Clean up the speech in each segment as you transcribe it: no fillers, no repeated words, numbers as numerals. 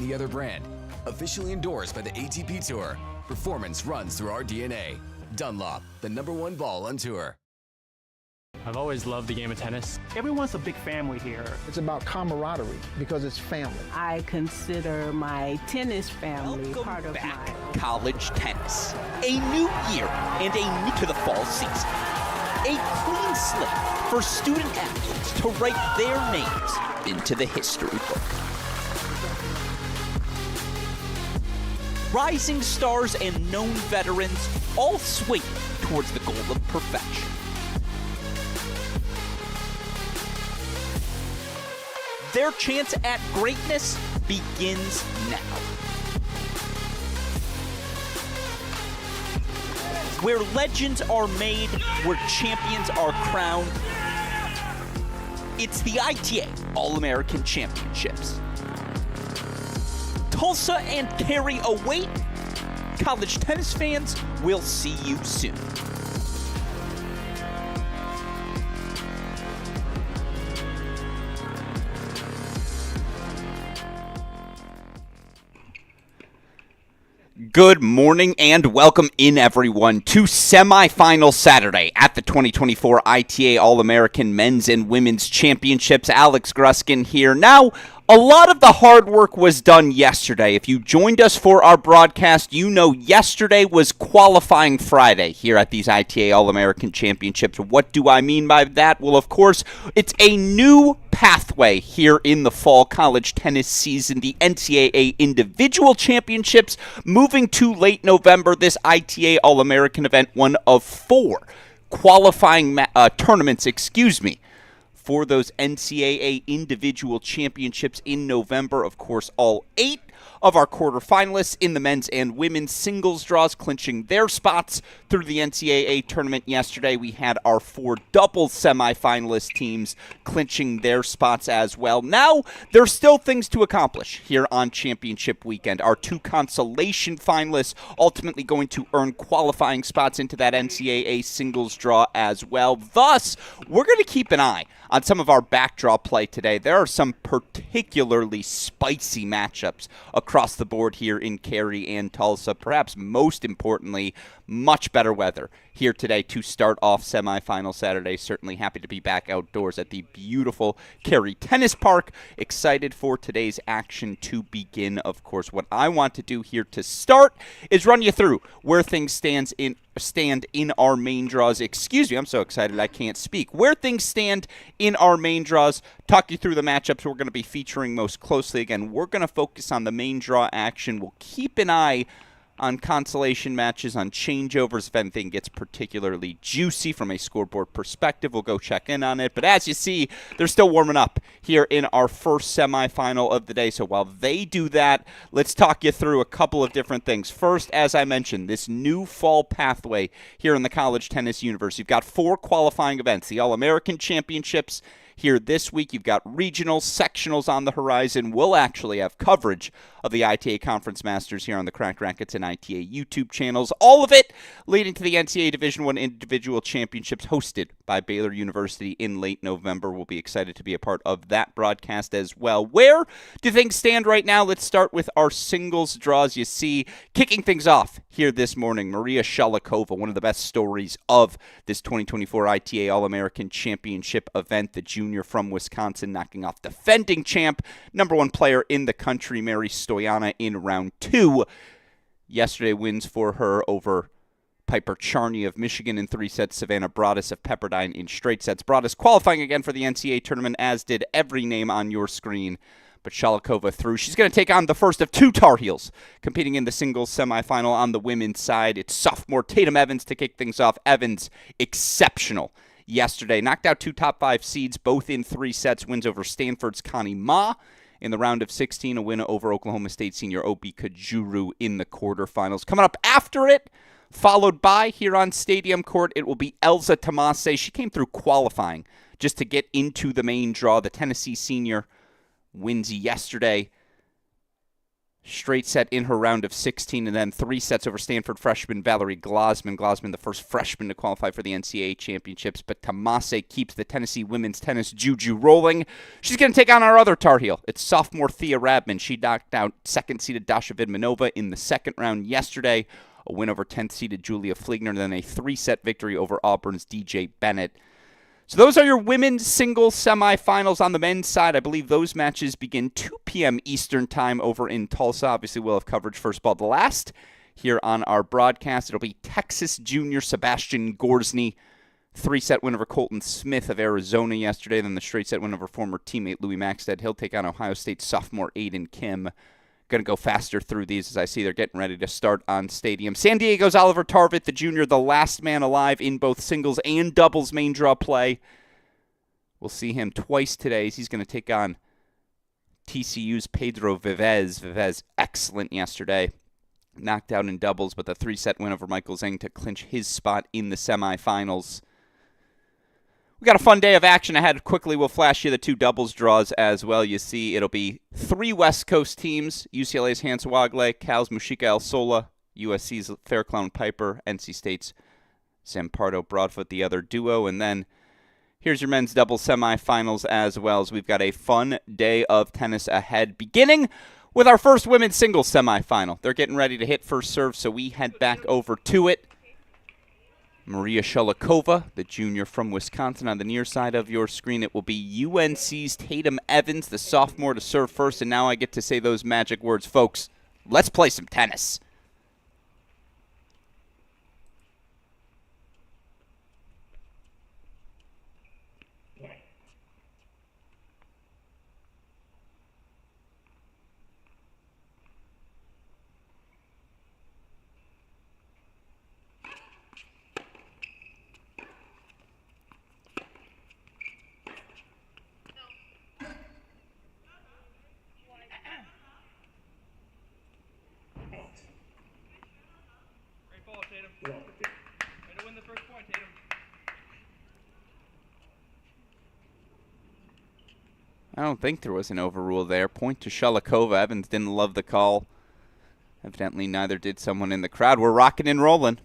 any other brand. Officially endorsed by the ATP Tour. Performance runs through our DNA. Dunlop, the #1 ball on tour. I've always loved the game of tennis. Everyone's a big family here. It's about camaraderie because it's family. I consider my tennis family part of my college tennis. A new year and a new to the fall season. A clean slate for student athletes to write their names into the history book. Rising stars and known veterans all swing towards the goal of perfection. Their chance at greatness begins now. Where legends are made, where champions are crowned, it's the ITA All-American Championships. Tulsa and Cary await. College tennis fans, we'll see you soon. Good morning and welcome in, everyone, to Semifinal Saturday at the 2024 ITA All-American Men's and Women's Championships. Alex Gruskin here. Now, a lot of the hard work was done yesterday. If you joined us for our broadcast, you know yesterday was qualifying Friday here at these ITA All-American Championships. What do I mean by that? Well, of course, it's a new pathway here in the fall college tennis season. The NCAA Individual Championships moving to late November. This ITA All-American event, one of 4 qualifying tournaments, for those NCAA Individual Championships in November. Of course, all 8 of our quarterfinalists in the men's and women's singles draws clinching their spots through the NCAA tournament yesterday. We had our 4 double semifinalist teams clinching their spots as well. Now, there's still things to accomplish here on championship weekend. Our 2 consolation finalists ultimately going to earn qualifying spots into that NCAA singles draw as well. Thus, we're going to keep an eye on some of our backdraw play today. There are some particularly spicy matchups across the board here in Cary and Tulsa. Perhaps most importantly, much better weather here today to start off semifinal Saturday. Certainly happy to be back outdoors at the beautiful Cary Tennis Park. Excited for today's action to begin. Of course, what I want to do here to start is run you through where things stand in our main draws. Excuse me, I'm so excited I can't speak. Where things stand in our main draws. Talk you through the matchups we're going to be featuring most closely. Again, we're going to focus on the main draw action. We'll keep an eye on consolation matches, on changeovers. If anything gets particularly juicy from a scoreboard perspective, we'll go check in on it. But as you see, they're still warming up here in our first semifinal of the day. So while they do that, let's talk you through a couple of different things. First, as I mentioned, this new fall pathway here in the college tennis universe. You've got 4 qualifying events, the All-American Championships here this week. You've got regionals, sectionals on the horizon. We'll actually have coverage of the ITA Conference Masters here on the Cracked Rackets and ITA YouTube channels. All of it leading to the NCAA Division I Individual Championships hosted by Baylor University in late November. We'll be excited to be a part of that broadcast as well. Where do things stand right now? Let's start with our singles draws. You see, kicking things off here this morning, Maria Sholokova, one of the best stories of this 2024 ITA All-American Championship event. The junior from Wisconsin knocking off defending champ, #1 player in the country, Mary Stoyana, in round 2. Yesterday wins for her over Piper Charney of Michigan in 3 sets, Savannah Broadus of Pepperdine in straight sets. Broadus qualifying again for the NCAA tournament, as did every name on your screen. But Sholokova through. She's going to take on the first of 2 Tar Heels competing in the singles semifinal on the women's side. It's sophomore Tatum Evans to kick things off. Evans, exceptional yesterday. Knocked out 2 top 5 seeds, both in 3 sets. Wins over Stanford's Connie Ma in the round of 16. A win over Oklahoma State senior Obi Kajuru in the quarterfinals. Coming up after it, followed by here on Stadium Court, it will be Elsa Tomase. She came through qualifying just to get into the main draw. The Tennessee senior wins yesterday. straight set in her round of 16, and then 3 sets over Stanford freshman Valerie Glosman. Glosman, the first freshman to qualify for the NCAA championships, but Tomas keeps the Tennessee women's tennis juju rolling. She's going to take on our other Tar Heel. It's sophomore Thea Rabman. She knocked out second-seeded Dasha Vidmanova in the second round yesterday, a win over 10th-seeded Julia Fligner, and then a 3-set victory over Auburn's DJ Bennett. So those are your women's singles semifinals. On the men's side, I believe those matches begin 2 p.m. Eastern time over in Tulsa. Obviously, we'll have coverage first ball to last here on our broadcast. It'll be Texas junior Sebastian Gorsny, 3-set win over Colton Smith of Arizona yesterday, then the straight set win over former teammate Louis Maxted. He'll take on Ohio State sophomore Aiden Kim. Going to go faster through these as I see they're getting ready to start on Stadium. San Diego's Oliver Tarvet, the junior, the last man alive in both singles and doubles main draw play. We'll see him twice today. He's going to take on TCU's Pedro Vivez. Vivez, excellent yesterday. Knocked out in doubles, but the 3-set win over Michael Zhang to clinch his spot in the semifinals. We got a fun day of action ahead. Quickly, we'll flash you the 2 doubles draws as well. You see it'll be 3 West Coast teams, UCLA's Hans Wagle, Cal's Mushika El Sola, USC's Fairclown Piper, NC State's Zampardo Broadfoot, the other duo. And then here's your men's doubles semifinals as well, as we've got a fun day of tennis ahead, beginning with our first women's singles semifinal. They're getting ready to hit first serve, so we head back over to it. Maria Sholokova, the junior from Wisconsin. On the near side of your screen, it will be UNC's Tatum Evans, the sophomore, to serve first. And now I get to say those magic words. Folks, let's play some tennis. I don't think there was an overrule there. Point to Sholokova. Evans didn't love the call. Evidently, neither did someone in the crowd. We're rocking and rolling.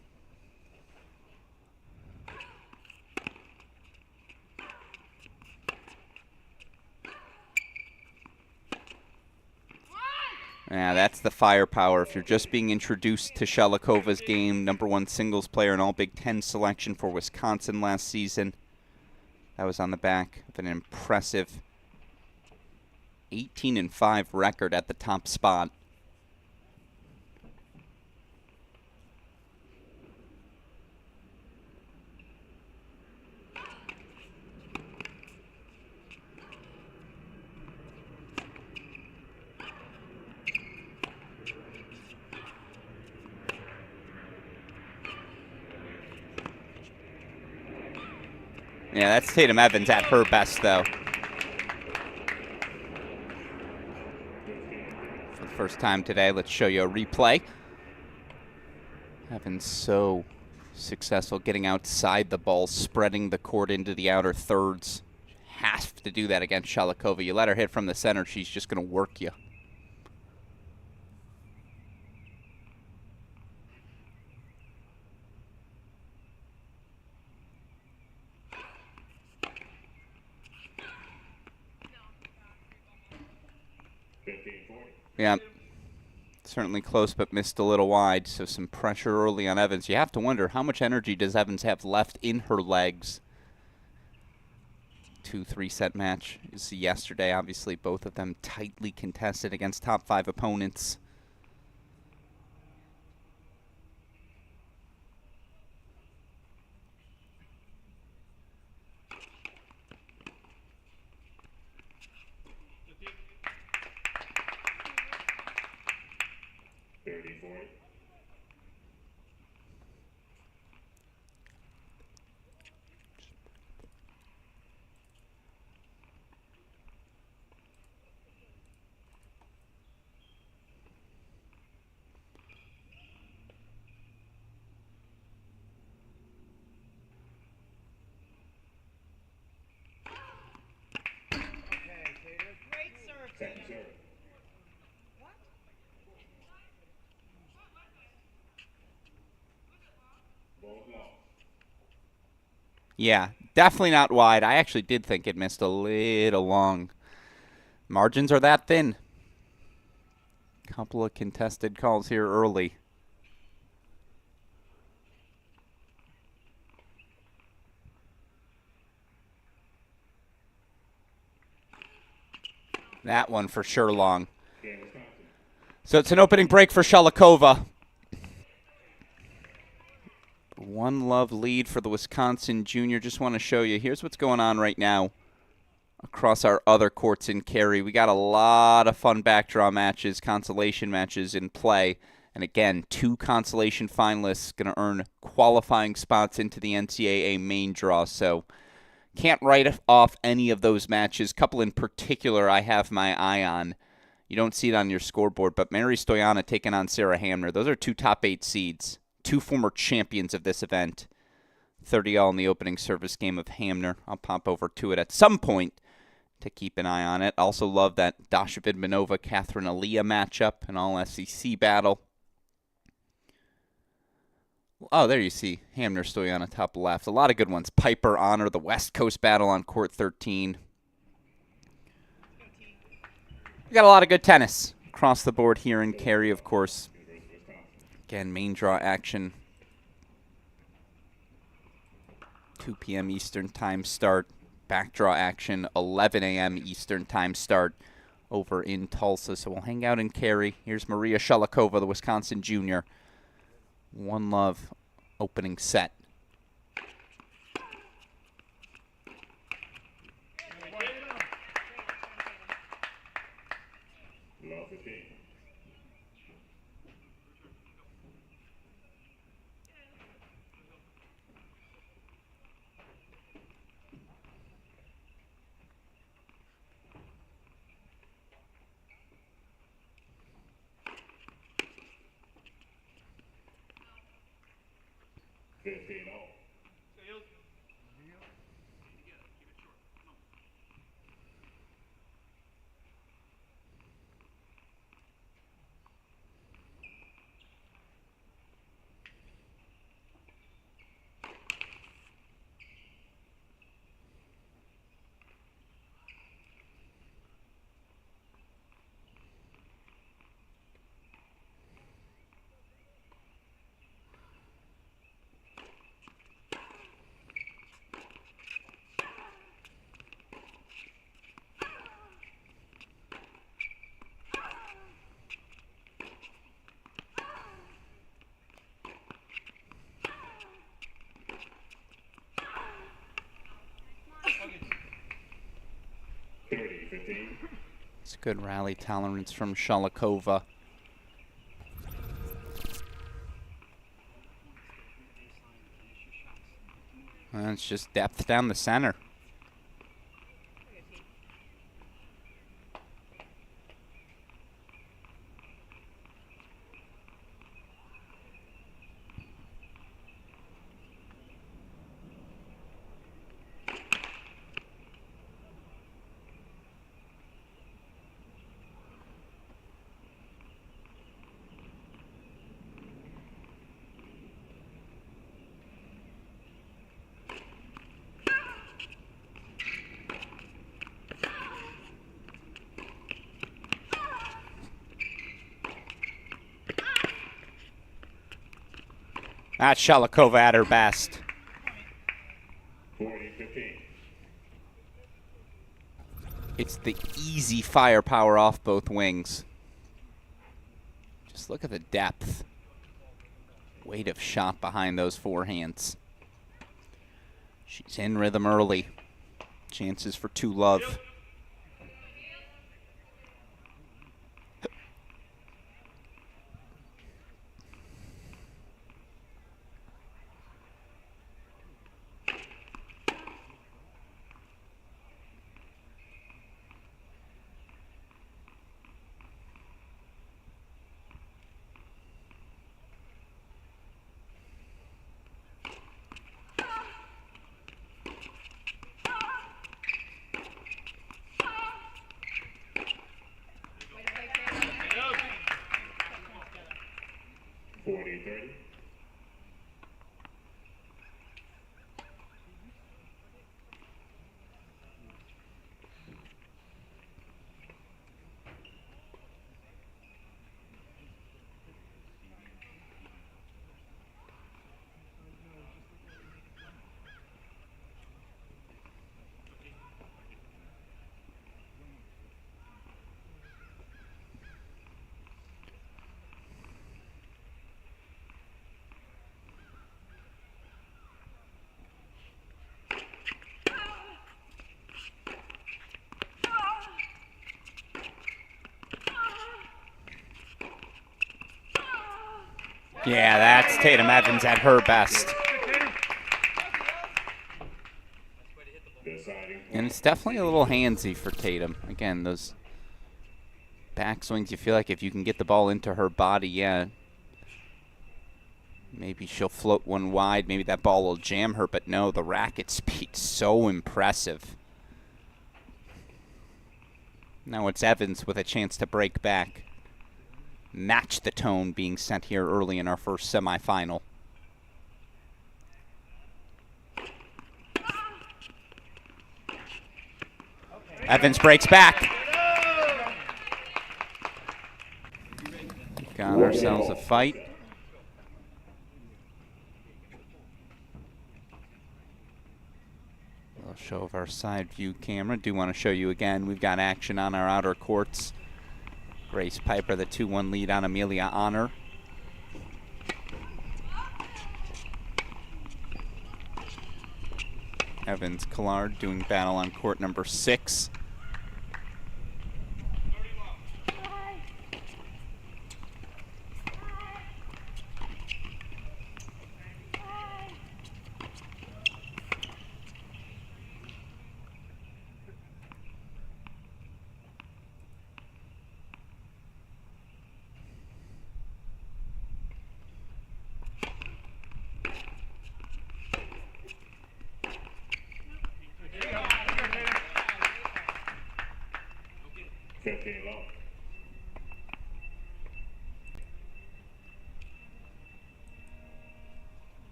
Yeah, that's the firepower. If you're just being introduced to Sholokova's game, #1 singles player and all Big Ten selection for Wisconsin last season. That was on the back of an impressive 18-5 record at the top spot. Yeah, that's Tatum Evans at her best, though. For the first time today, let's show you a replay. Evans so successful getting outside the ball, spreading the court into the outer thirds. Has to do that against Sholokova. You let her hit from the center, she's just going to work you. Yeah, certainly close, but missed a little wide, so some pressure early on Evans. You have to wonder, how much energy does Evans have left in her legs? 2-3 set match. You see yesterday, obviously, both of them tightly contested against top 5 opponents. Yeah, definitely not wide. I actually did think it missed a little long. Margins are that thin. Couple of contested calls here early. That one for sure long. So it's an opening break for Sholokova. 1-love lead for the Wisconsin junior. Just want to show you, here's what's going on right now across our other courts in Cary. We got a lot of fun backdraw matches, consolation matches in play. And again, 2 consolation finalists going to earn qualifying spots into the NCAA main draw. So can't write off any of those matches. Couple in particular I have my eye on. You don't see it on your scoreboard, but Mary Stoyana taking on Sarah Hamner. Those are 2 top 8 seeds, 2 former champions of this event. 30-all in the opening service game of Hamner. I'll pop over to it at some point to keep an eye on it. Also love that Dasha Vidmanova, Catherine Aaliyah matchup, an all-SEC battle. Oh, there you see Hamner Stoyana top left. A lot of good ones. Piper Honor, the West Coast battle on court 13. We got a lot of good tennis across the board here in Cary, of course. Again, main draw action. 2 p.m. Eastern time start. Back draw action, 11 a.m. Eastern time start over in Tulsa. So we'll hang out in Cary. Here's Maria Sholokova, the Wisconsin junior. 1-love opening set. It's good rally tolerance from Sholokova. And it's just depth down the center. That's Sholokova at her best. 40-15. It's the easy firepower off both wings. Just look at the depth. Weight of shot behind those forehands. She's in rhythm early. Chances for 2-love. Yeah, that's Tatum Evans at her best. And it's definitely a little handsy for Tatum. Again, those backswings, you feel like if you can get the ball into her body, yeah, maybe she'll float one wide. Maybe that ball will jam her, but no, the racket speed's so impressive. Now it's Evans with a chance to break back. Match the tone being sent here early in our first semifinal. Evans breaks back. Got ourselves a fight. A show of our side view camera. Do want to show you again, we've got action on our outer courts. Grace Piper, the 2-1 lead on Amelia Honor. Evans Collard doing battle on court number 6.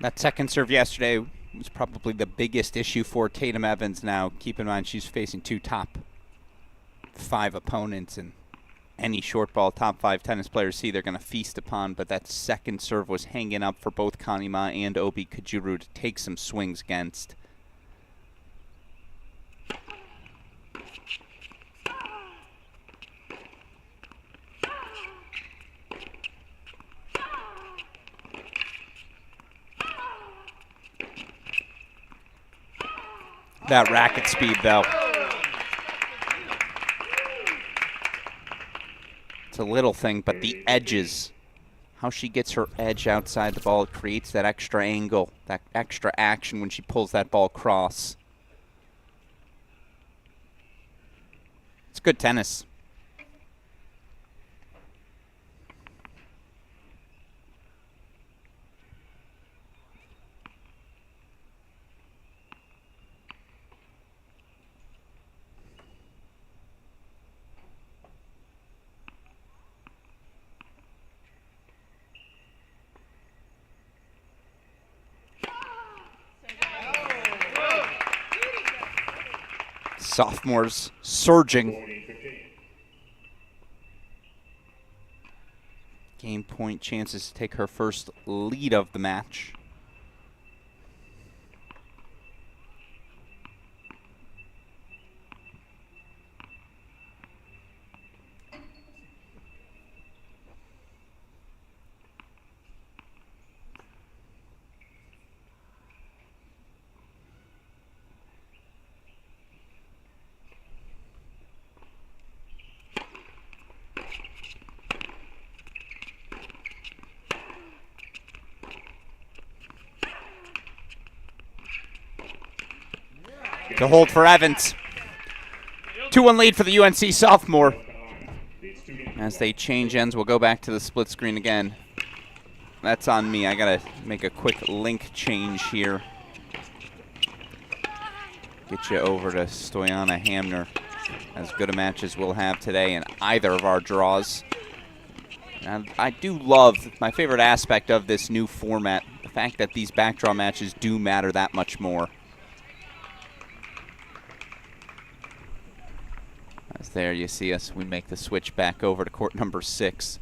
That second serve yesterday was probably the biggest issue for Tatum Evans now. Keep in mind she's facing 2 top 5 opponents, and any short ball top 5 tennis players see they're going to feast upon, but that second serve was hanging up for both Kanima and Obi Kajuru to take some swings against. That racket speed, though. It's a little thing, but the edges, how she gets her edge outside the ball, creates that extra angle, that extra action when she pulls that ball across. It's good tennis. Sophomores surging. Game point chances to take her first lead of the match. To hold for Evans. 2-1 lead for the UNC sophomore. As they change ends, we'll go back to the split screen again. That's on me. I gotta make a quick link change here. Get you over to Stoyana Hamner. As good a match as we'll have today in either of our draws. And I do love, my favorite aspect of this new format, the fact that these backdraw matches do matter that much more. there you see us. We make the switch back over to court number 6.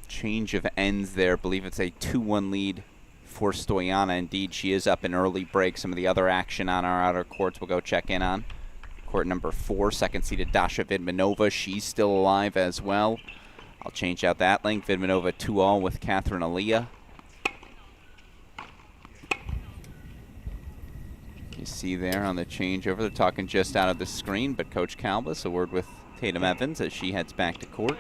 Change of ends there. I believe it's a 2-1 lead for Stoyana. Indeed, she is up in early break. Some of the other action on our outer courts we'll go check in on. Court number 4, second-seeded Dasha Vidmanova. She's still alive as well. I'll change out that link. Vidmanova 2-all with Catherine Aliyah. You see there on the changeover, they're talking just out of the screen, but Coach Calbus, a word with Tatum Evans as she heads back to court.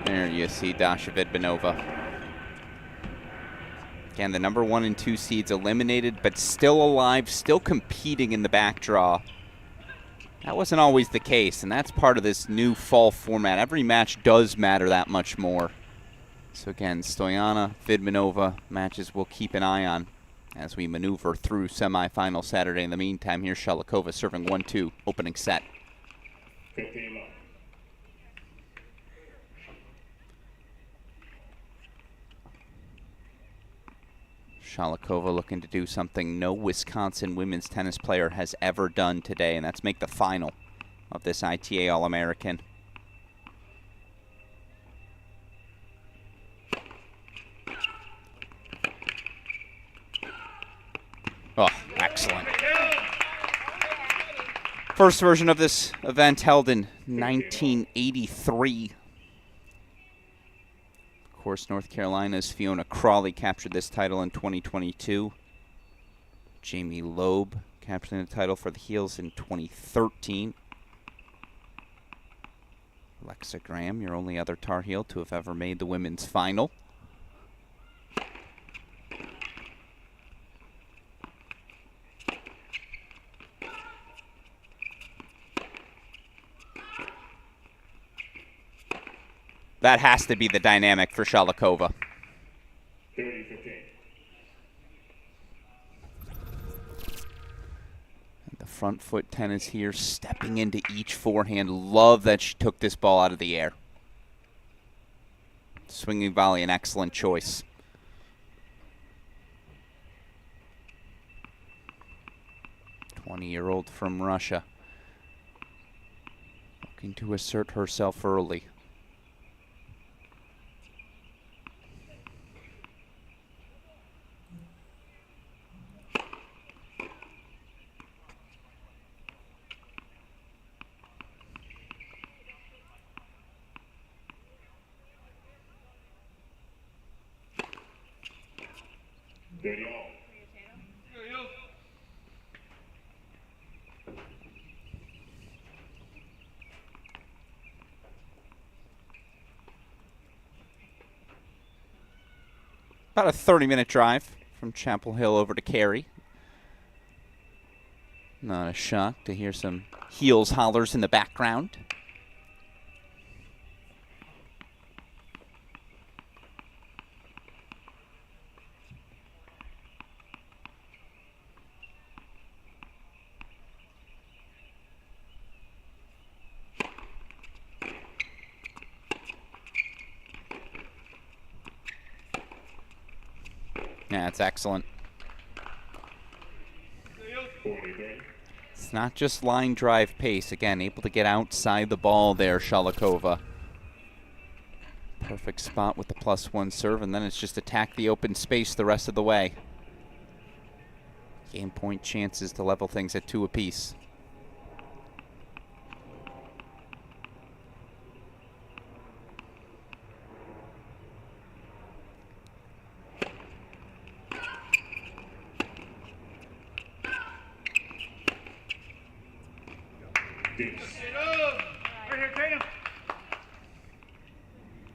There you see Dasha Vidmanova. Again, the number 1 and 2 seeds eliminated, but still alive, still competing in the back draw. That wasn't always the case, and that's part of this new fall format. Every match does matter that much more. So again, Stoyana, Vidmanova matches we'll keep an eye on as we maneuver through semifinal Saturday. In the meantime, here's Sholokova serving 1-2, opening set. 15 love. Sholokova looking to do something no Wisconsin women's tennis player has ever done today, and that's make the final of this ITA All-American. Oh, excellent. First version of this event held in 1983. Of course, North Carolina's Fiona Crawley captured this title in 2022. Jamie Loeb capturing the title for the Heels in 2013. Alexa Graham, your only other Tar Heel to have ever made the women's final. That has to be the dynamic for Sholokova. 30-15. The front foot tennis here, stepping into each forehand. Love that she took this ball out of the air. Swinging volley, an excellent choice. "20-year-old from Russia. Looking to assert herself early. About a 30-minute drive from Chapel Hill over to Cary. Not a shock to hear some Heels hollers in the background. Yeah, it's excellent. It's not just line drive pace. Again, able to get outside the ball there, Sholokova. Perfect spot with the +1 serve, and then it's just attack the open space the rest of the way. Game point chances to level things at 2 apiece.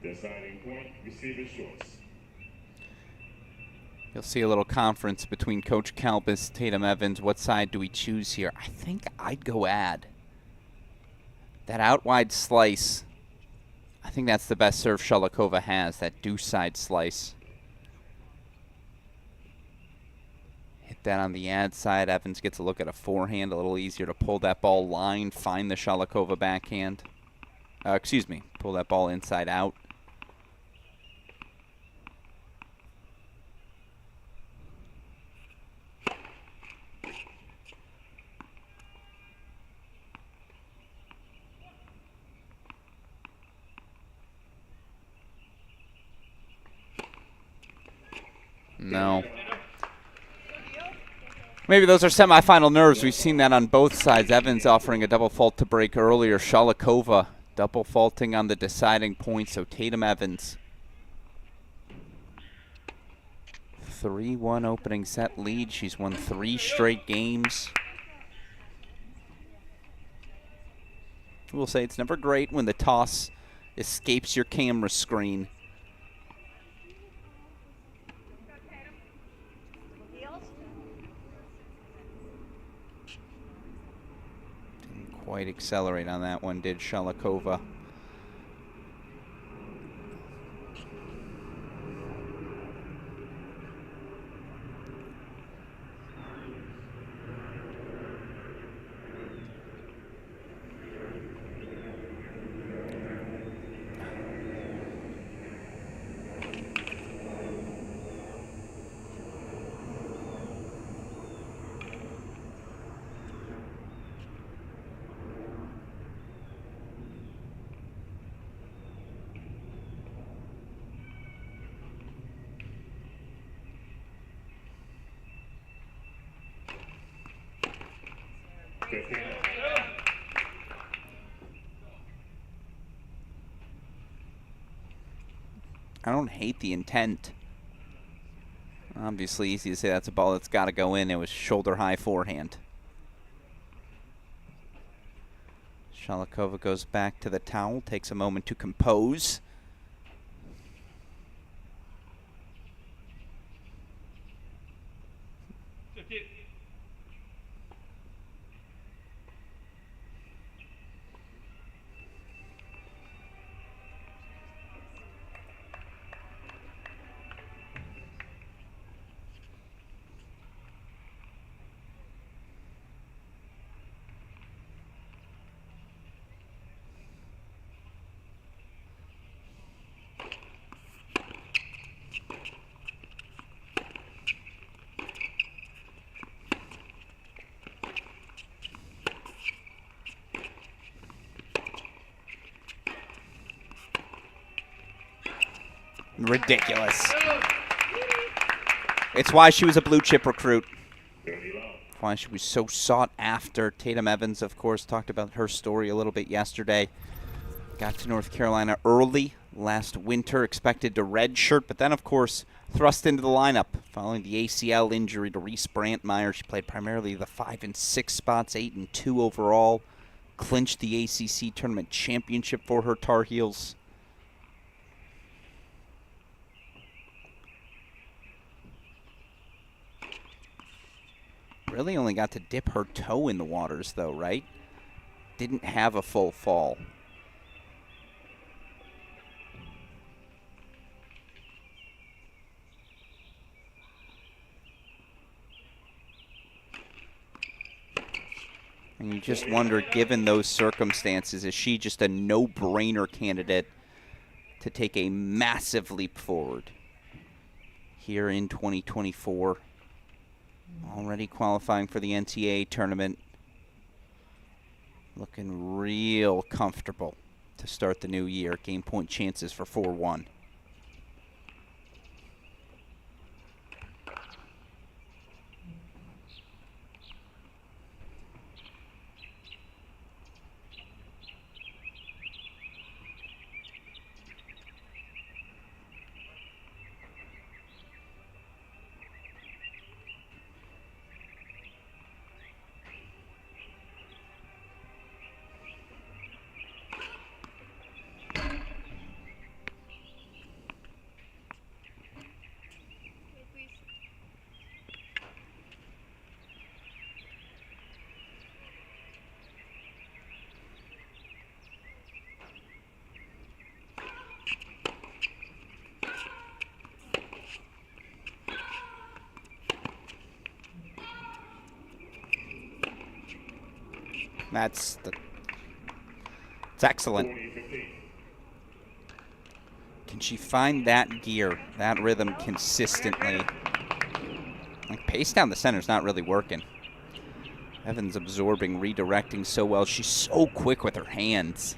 Deciding point, receiver's choice. You'll see a little conference between Coach Calbus, Tatum Evans. What side do we choose here? I think I'd go ad. That out wide slice, I think that's the best serve Sholokova has, that deuce side slice. that on the ad side. Evans gets a look at a forehand, a little easier to pull that ball line, find the Sholokova backhand. Pull that ball inside out. No. Maybe those are semifinal nerves. We've seen that on both sides. Evans offering a double fault to break earlier. Sholokova double faulting on the deciding point. So Tatum Evans. 3-1 opening set lead. She's won 3 straight games. We'll say it's never great when the toss escapes your camera screen. Quite accelerate on that one, did Sholokova. I don't hate the intent. Obviously, easy to say that's a ball that's got to go in. It was shoulder-high forehand. Sholokova goes back to the towel, takes a moment to compose. Ridiculous. It's why she was a blue chip recruit. Why she was so sought after. Tatum Evans, of course, talked about her story a little bit yesterday. Got to North Carolina early last winter, expected to redshirt, but then, of course, thrust into the lineup following the ACL injury to Reese Brantmeyer. She played primarily the 5 and 6 spots, 8 and 2 overall. Clinched the ACC tournament championship for her Tar Heels. Really only got to dip her toe in the waters, though, right? Didn't have a full fall. And you just wonder, given those circumstances, is she just a no-brainer candidate to take a massive leap forward here in 2024? Already qualifying for the NCAA tournament. Looking real comfortable to start the new year. Game point chances for 4-1. It's excellent. 40-15. Can she find that gear, that rhythm consistently? Like, pace down the center's not really working. Evans absorbing, redirecting so well. She's so quick with her hands.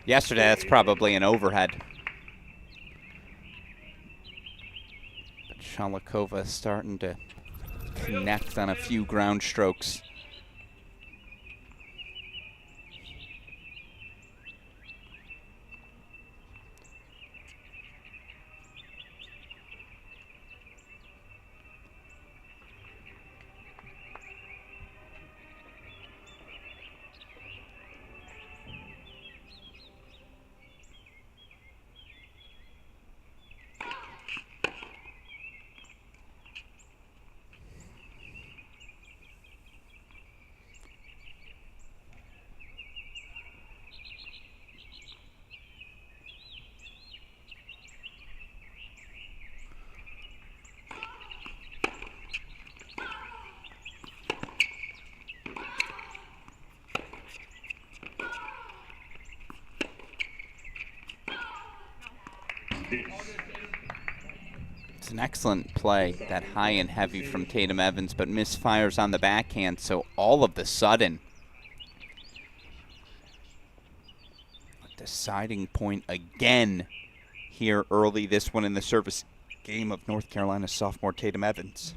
Yesterday, that's probably an overhead. But Sholokova starting to connect on a few ground strokes. It's an excellent play, that high and heavy from Tatum Evans, but misfires on the backhand, so all of the sudden, a deciding point again here early, this one in the service game of North Carolina's sophomore Tatum Evans.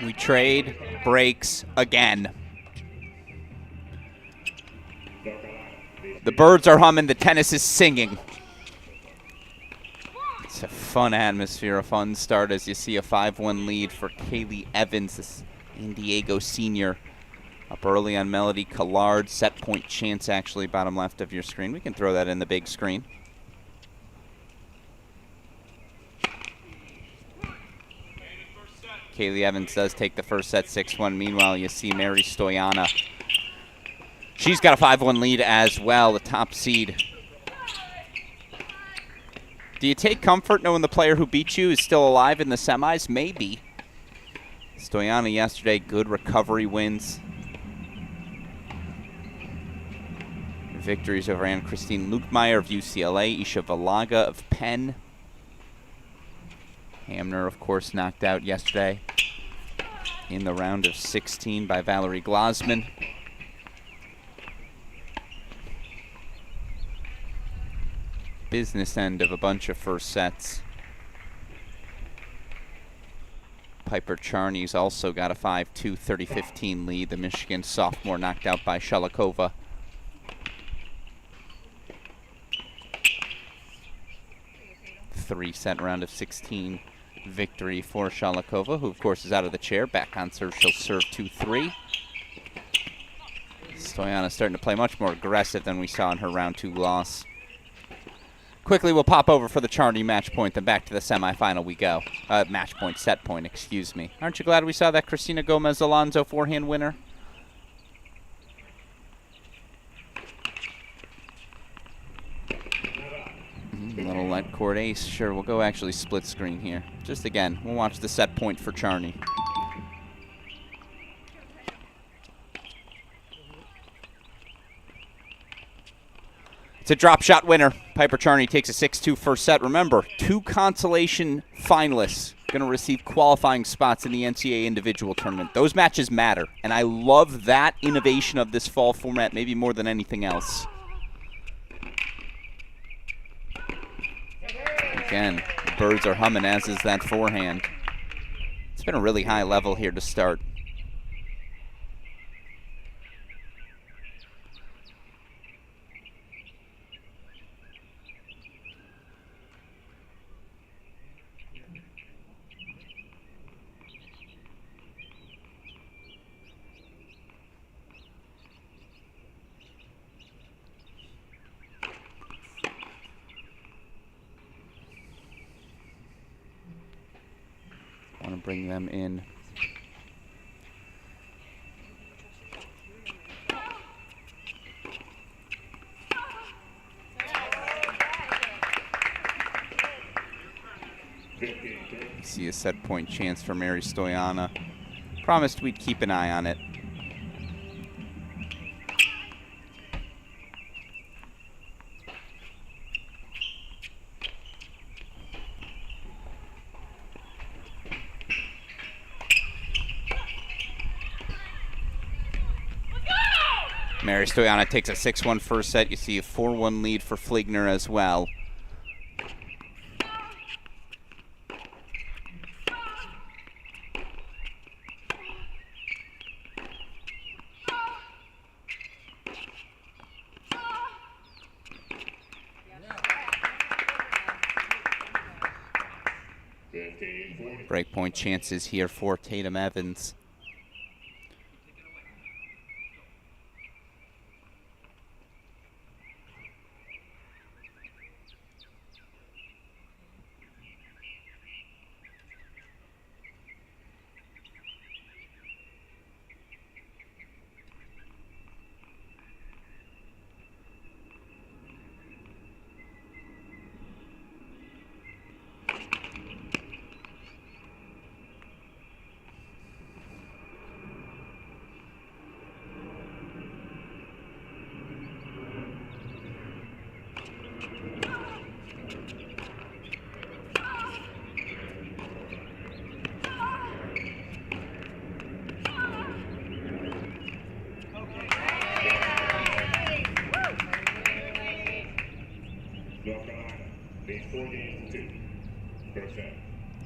We trade, breaks again. The birds are humming, the tennis is singing. It's a fun atmosphere, a fun start as you see a 5-1 lead for Kaylee Evans, this San Diego senior. Up early on Melody Collard, set point chance actually bottom left of your screen. We can throw that in the big screen. Kaylee Evans does take the first set 6-1. Meanwhile, you see Mary Stoyana. She's got a 5-1 lead as well, the top seed. Do you take comfort knowing the player who beat you is still alive in the semis? Maybe. Stoyana yesterday, good recovery wins. Victories over Anne-Christine Lukmeyer of UCLA, Isha Valaga of Penn. Hamner, of course, knocked out yesterday in the round of 16 by Valerie Glasman. Business end of a bunch of first sets. Piper Charney's also got a 5-2 30-15 lead. The Michigan sophomore knocked out by Sholokova. Three-set round of 16 victory for Sholokova, who of course is out of the chair. Back on serve, she'll serve 2-3. Stoyana starting to play much more aggressive than we saw in her round 2 loss. Quickly, we'll pop over for the Charney match point, then back to the semifinal we go. Match point, set point, excuse me. Aren't you glad we saw that Cristina Gomez-Alonso forehand winner? Little let court ace. Sure, we'll go actually split screen here. Just again, we'll watch the set point for Charney. It's a drop shot winner. Piper Charney takes a 6-2 first set. Remember, 2 consolation finalists going to receive qualifying spots in the NCAA individual tournament. Those matches matter, and I love that innovation of this fall format maybe more than anything else. Again, birds are humming, as is that forehand. It's been a really high level here to start. Want to bring them in. See a set point chance for Mary Stoyana. Promised we'd keep an eye on it. Mary Stoyana takes a 6-1 first set. You see a 4-1 lead for Fligner as well. Breakpoint chances here for Tatum Evans.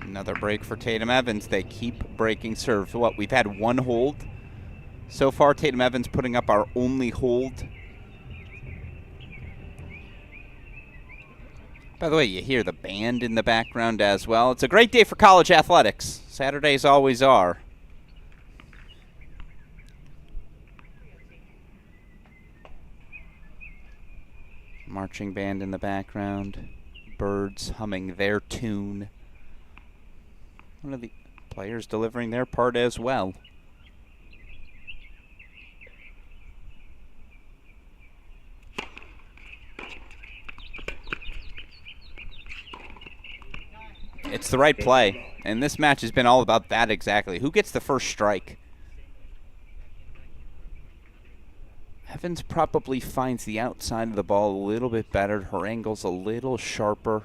Another break for Tatum Evans. They keep breaking serves. What, we've had one hold so far. Tatum Evans putting up our only hold. By the way, you hear the band in the background as well. It's a great day for college athletics. Saturdays always are. Marching band in the background. Birds humming their tune. One of the players delivering their part as well. It's the right play, and this match has been all about that exactly. Who gets the first strike? Evans probably finds the outside of the ball a little bit better. Her angle's a little sharper.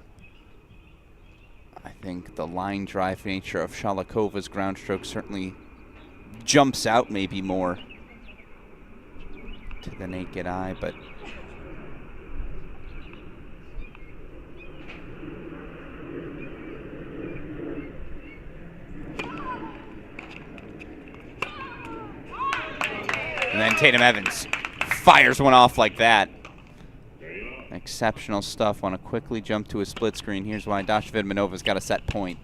I think the line drive nature of Sholokova's ground stroke certainly jumps out maybe more to the naked eye, but and then Tatum Evans fires one off like that. Exceptional stuff. Want to quickly jump to a split screen. Here's why Dasha Vidmanova's got a set point.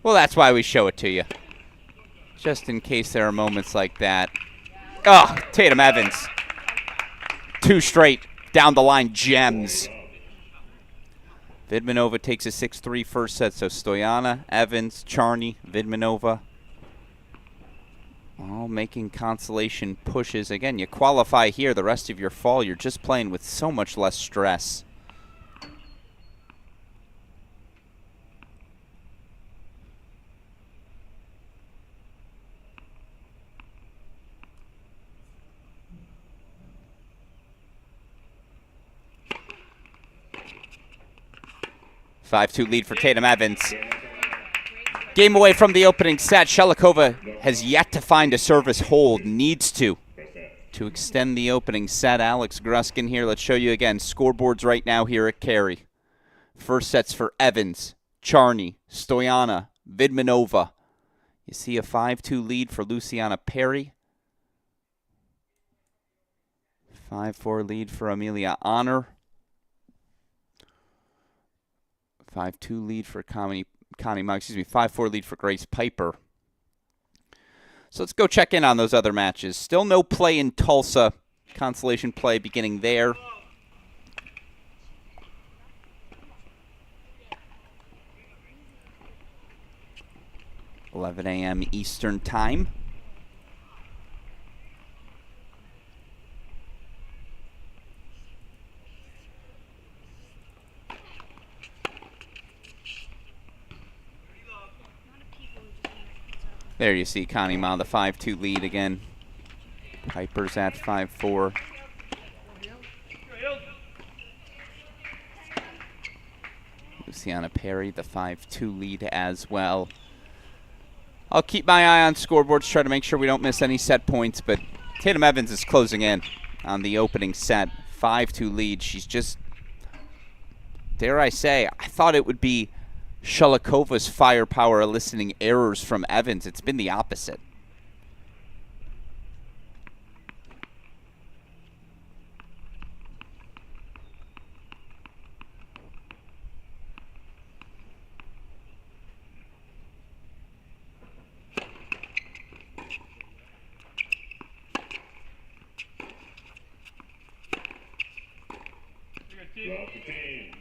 Well, that's why we show it to you. Just in case there are moments like that. Oh, Tatum Evans. Two straight down the line gems. Vidmanova takes a 6-3 first set, so Stoyana, Evans, Charney, Vidmanova all making consolation pushes. Again, you qualify here. The rest of your fall, you're just playing with so much less stress. 5-2 lead for Tatum Evans. Game away from the opening set. Sholokova has yet to find a service hold. Needs to extend the opening set. Alex Gruskin here. Let's show you again. Scoreboards right now here at Carey. First sets for Evans, Charney, Stoyana, Vidmanova. You see a 5-2 lead for Luciana Perry. 5-4 lead for Amelia Honor. 5-2 lead for Connie 5-4 lead for Grace Piper. So let's go check in on those other matches. Still no play in Tulsa. Consolation play beginning there. (11 a.m. Eastern Time). There you see Connie Ma, the 5-2 lead again. Piper's at 5-4. Luciana Perry, the 5-2 lead as well. I'll keep my eye on scoreboards, try to make sure we don't miss any set points, but Tatum Evans is closing in on the opening set. 5-2 lead. She's just, dare I say, I thought it would be Sholokova's firepower eliciting errors from Evans. It's been the opposite. Love the team.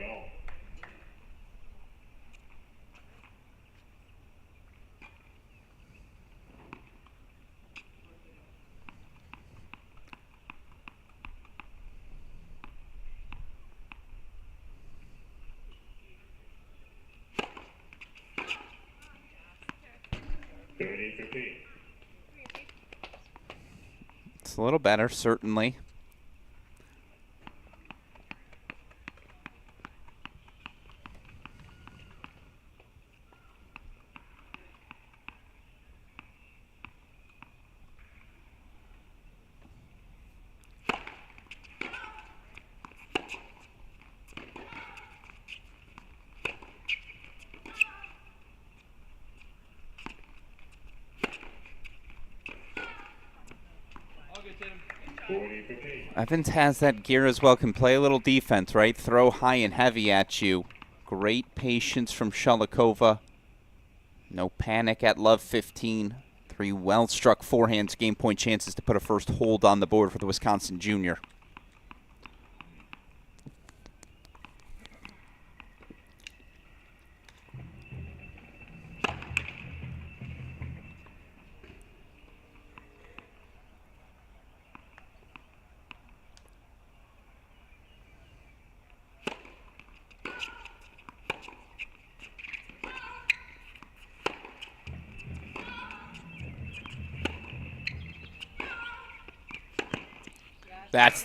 All. It's a little better, certainly. Evans has that gear as well, can play a little defense, right? Throw high and heavy at you. Great patience from Sholokova. No panic at love 15. 3 well-struck forehands, game point chances to put a first hold on the board for the Wisconsin junior. That's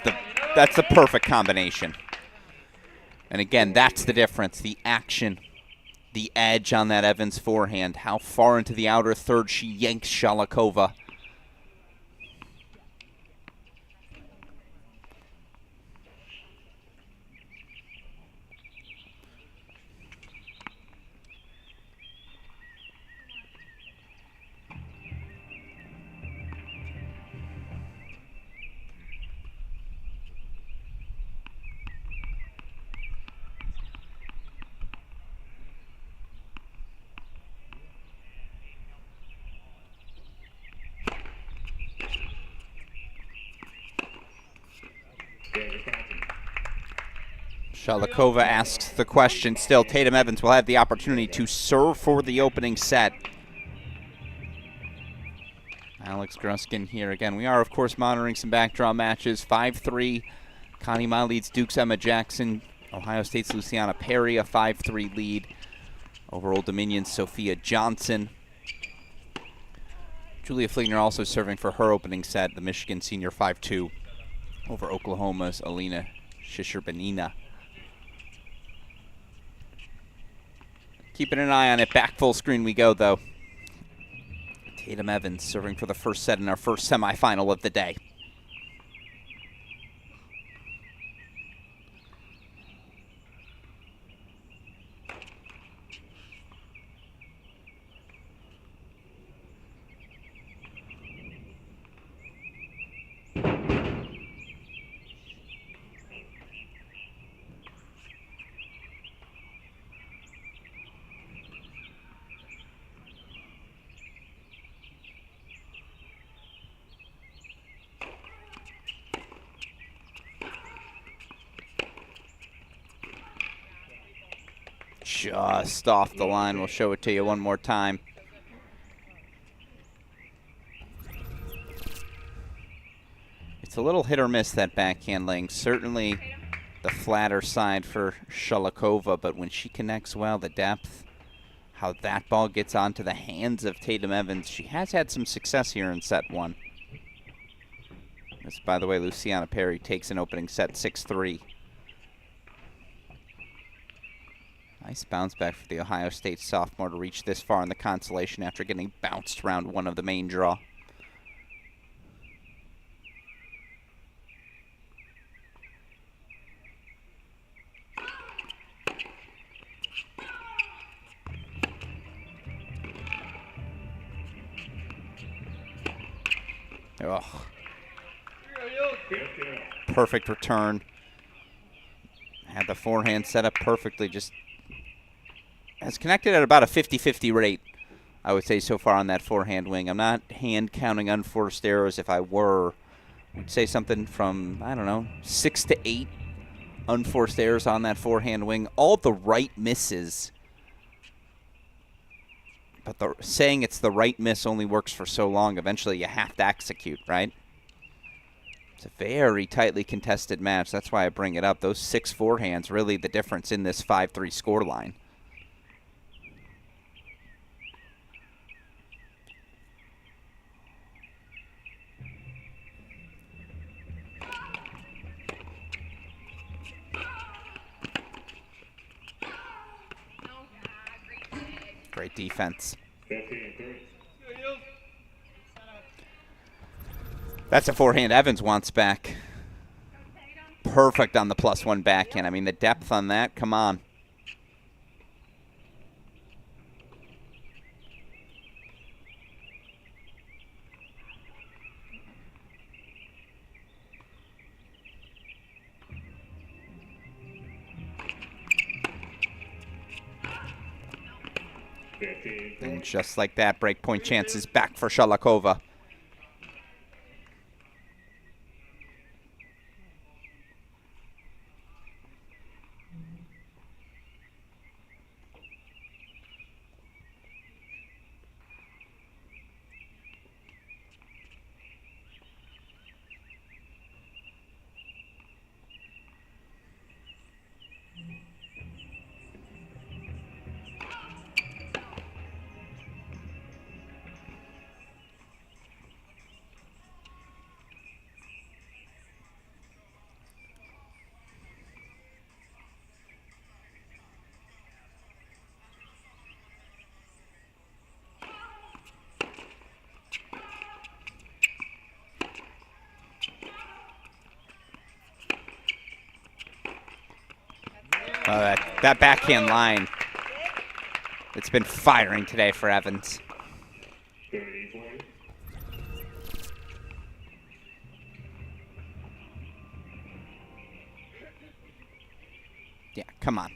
the perfect combination. And again, that's the difference. The action, the edge on that Evans forehand. How far into the outer third she yanks Sholokova. Sholokova asks the question still. Tatum Evans will have the opportunity to serve for the opening set. Alex Gruskin here again. We are, of course, monitoring some backdraw matches. 5-3. Connie Ma leads Duke's Emma Jackson. Ohio State's Luciana Perry, a 5-3 lead over Old Dominion's Sophia Johnson. Julia Fligner also serving for her opening set. The Michigan senior 5-2 over Oklahoma's Alina Shisherbanina. Keeping an eye on it. Back full screen we go, though. Tatum Evans serving for the first set in our first semifinal of the day. Just off the line. We'll show it to you one more time. It's a little hit or miss, that backhand laying. Certainly the flatter side for Sholokova, but when she connects well, the depth, how that ball gets onto the hands of Tatum Evans. She has had some success here in set one. This, by the way, Luciana Perry takes an opening set 6-3. Nice bounce back for the Ohio State sophomore to reach this far in the Consolation after getting bounced round one of the main draw. Ugh. Perfect return. Had the forehand set up perfectly. Just has connected at about a 50-50 rate, I would say, so far on that forehand wing. I'm not hand counting unforced errors. If I were, I'd say something from, I don't know, 6 to 8 unforced errors on that forehand wing. All the right misses. But saying it's the right miss only works for so long. Eventually you have to execute, right? It's a very tightly contested match. That's why I bring it up. Those 6 forehands really the difference in this 5-3 scoreline. Great defense. That's a forehand Evans wants back. Perfect on the +1 backhand. I mean, the depth on that, come on. And just like that, breakpoint chances back for Sholokova. That backhand line, it's been firing today for Evans. Yeah, come on.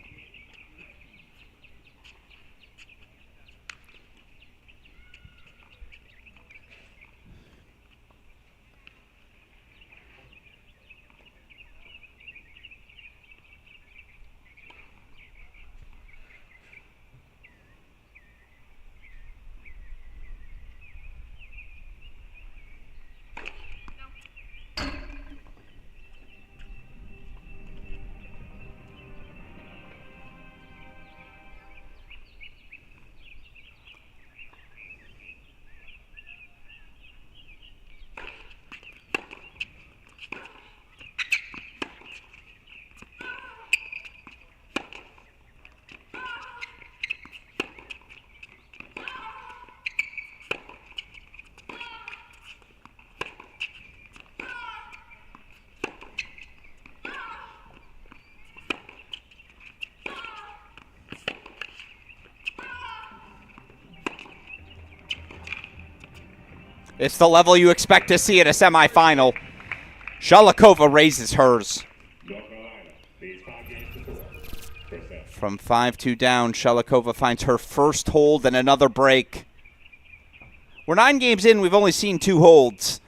It's the level you expect to see at a semifinal. Sholokova raises hers. North Carolina leads 5 games to 4. First set. From 5-2 down, Sholokova finds her first hold and another break. We're 9 games in, we've only seen 2 holds.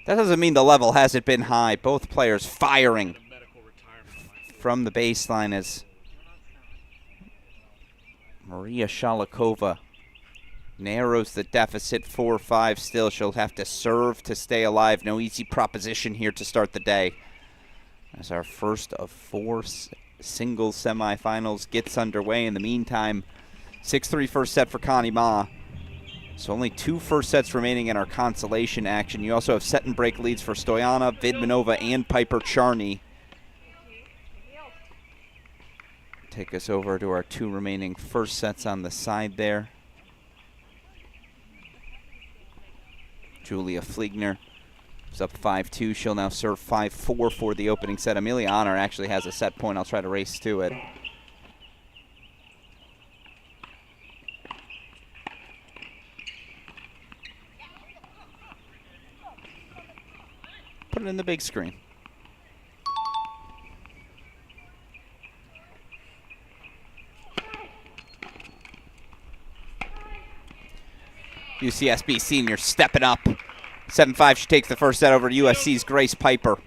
That doesn't mean the level hasn't been high. Both players firing from the baseline as Maria Sholokova narrows the deficit 4-5 still. She'll have to serve to stay alive. No easy proposition here to start the day. As our first of 4 singles semifinals gets underway. In the meantime, 6-3 first set for Connie Ma. So only 2 first sets remaining in our consolation action. You also have set and break leads for Stoyana, Vidmanova, and Piper Charney. Take us over to our 2 remaining first sets on the side there. Julia Fliegner is up 5-2. She'll now serve 5-4 for the opening set. Amelia Honor actually has a set point. I'll try to race to it. Put it in the big screen. UCSB senior stepping up. 7-5, she takes the first set over to USC's Grace Piper.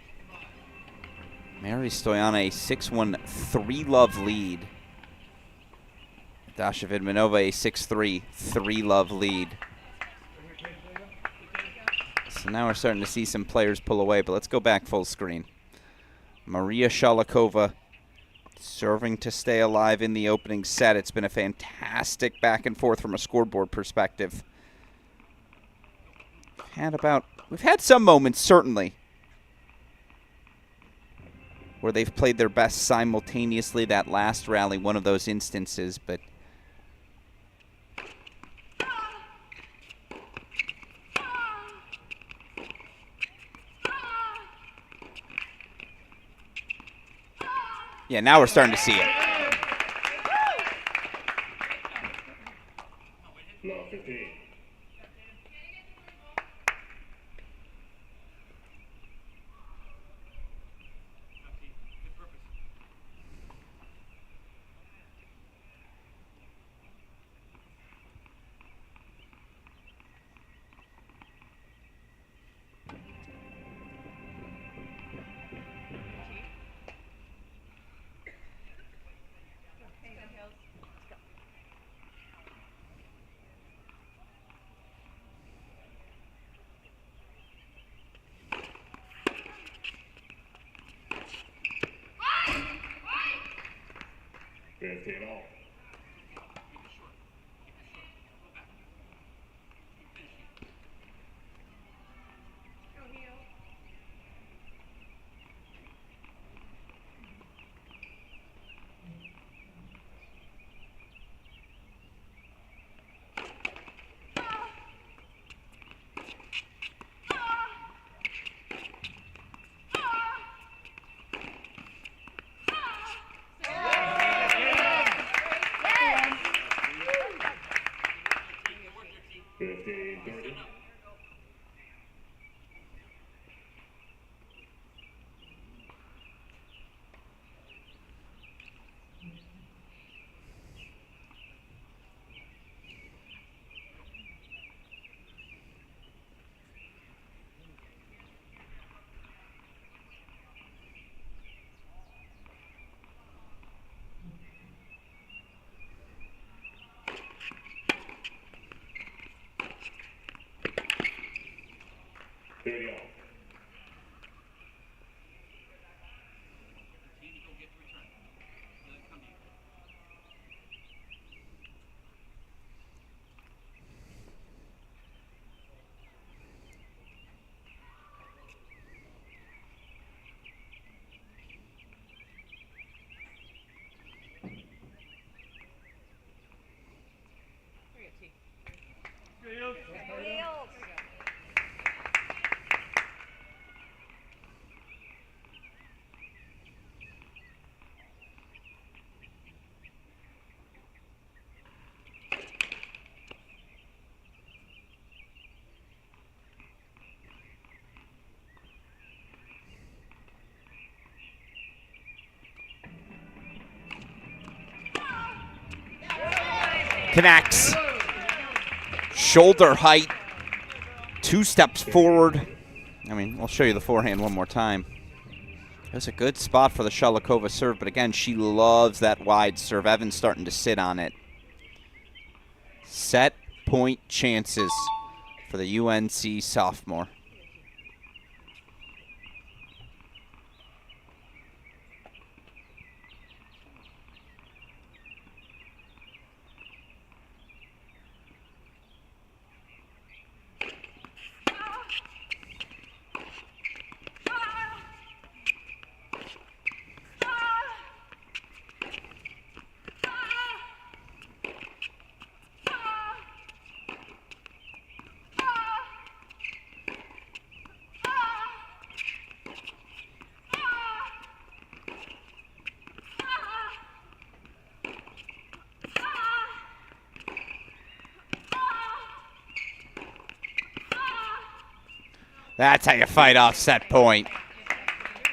Mary Stoyana, a 6-1 3-love lead. Dasha Vidmanova, a 6-3 3-love lead. So now we're starting to see some players pull away, but let's go back full screen. Maria Sholokova serving to stay alive in the opening set. It's been a fantastic back and forth from a scoreboard perspective. We've had some moments, certainly, where they've played their best simultaneously. That last rally, one of those instances, but yeah, now we're starting to see it. Love 15. All. Connects. Shoulder height. 2 steps forward. I mean, I'll show you the forehand one more time. It was a good spot for the Sholokova serve, but again, she loves that wide serve. Evans starting to sit on it. Set point chances for the UNC sophomore. That's how you fight off set point.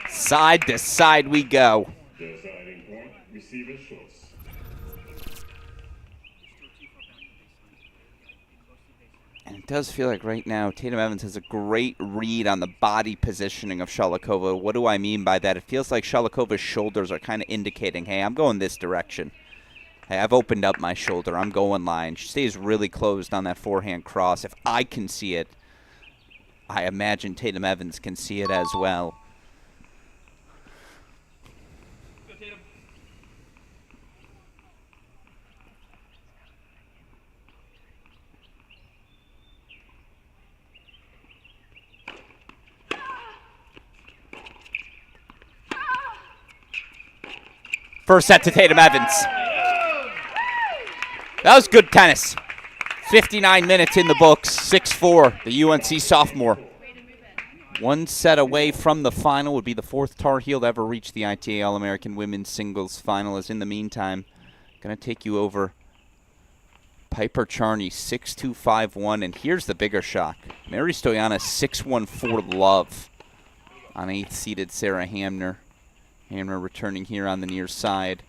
Side to side we go. Deciding point, receiver's choice. And it does feel like right now Tatum Evans has a great read on the body positioning of Sholokova. What do I mean by that? It feels like Sholokova's shoulders are kind of indicating, hey, I'm going this direction. Hey, I've opened up my shoulder. I'm going line. She stays really closed on that forehand cross. If I can see it, I imagine Tatum Evans can see it as well. First set to Tatum Evans. That was good tennis. 59 minutes in the books, 6-4, the UNC sophomore. 1 set away from the final, would be the 4th Tar Heel to ever reach the ITA All-American Women's Singles Final. As in the meantime, going to take you over Piper Charney, 6-2, 5-1, and here's the bigger shock. Mary Stoyana, 6-1, 4-love on 8th-seeded Sarah Hamner. Hamner returning here on the near side.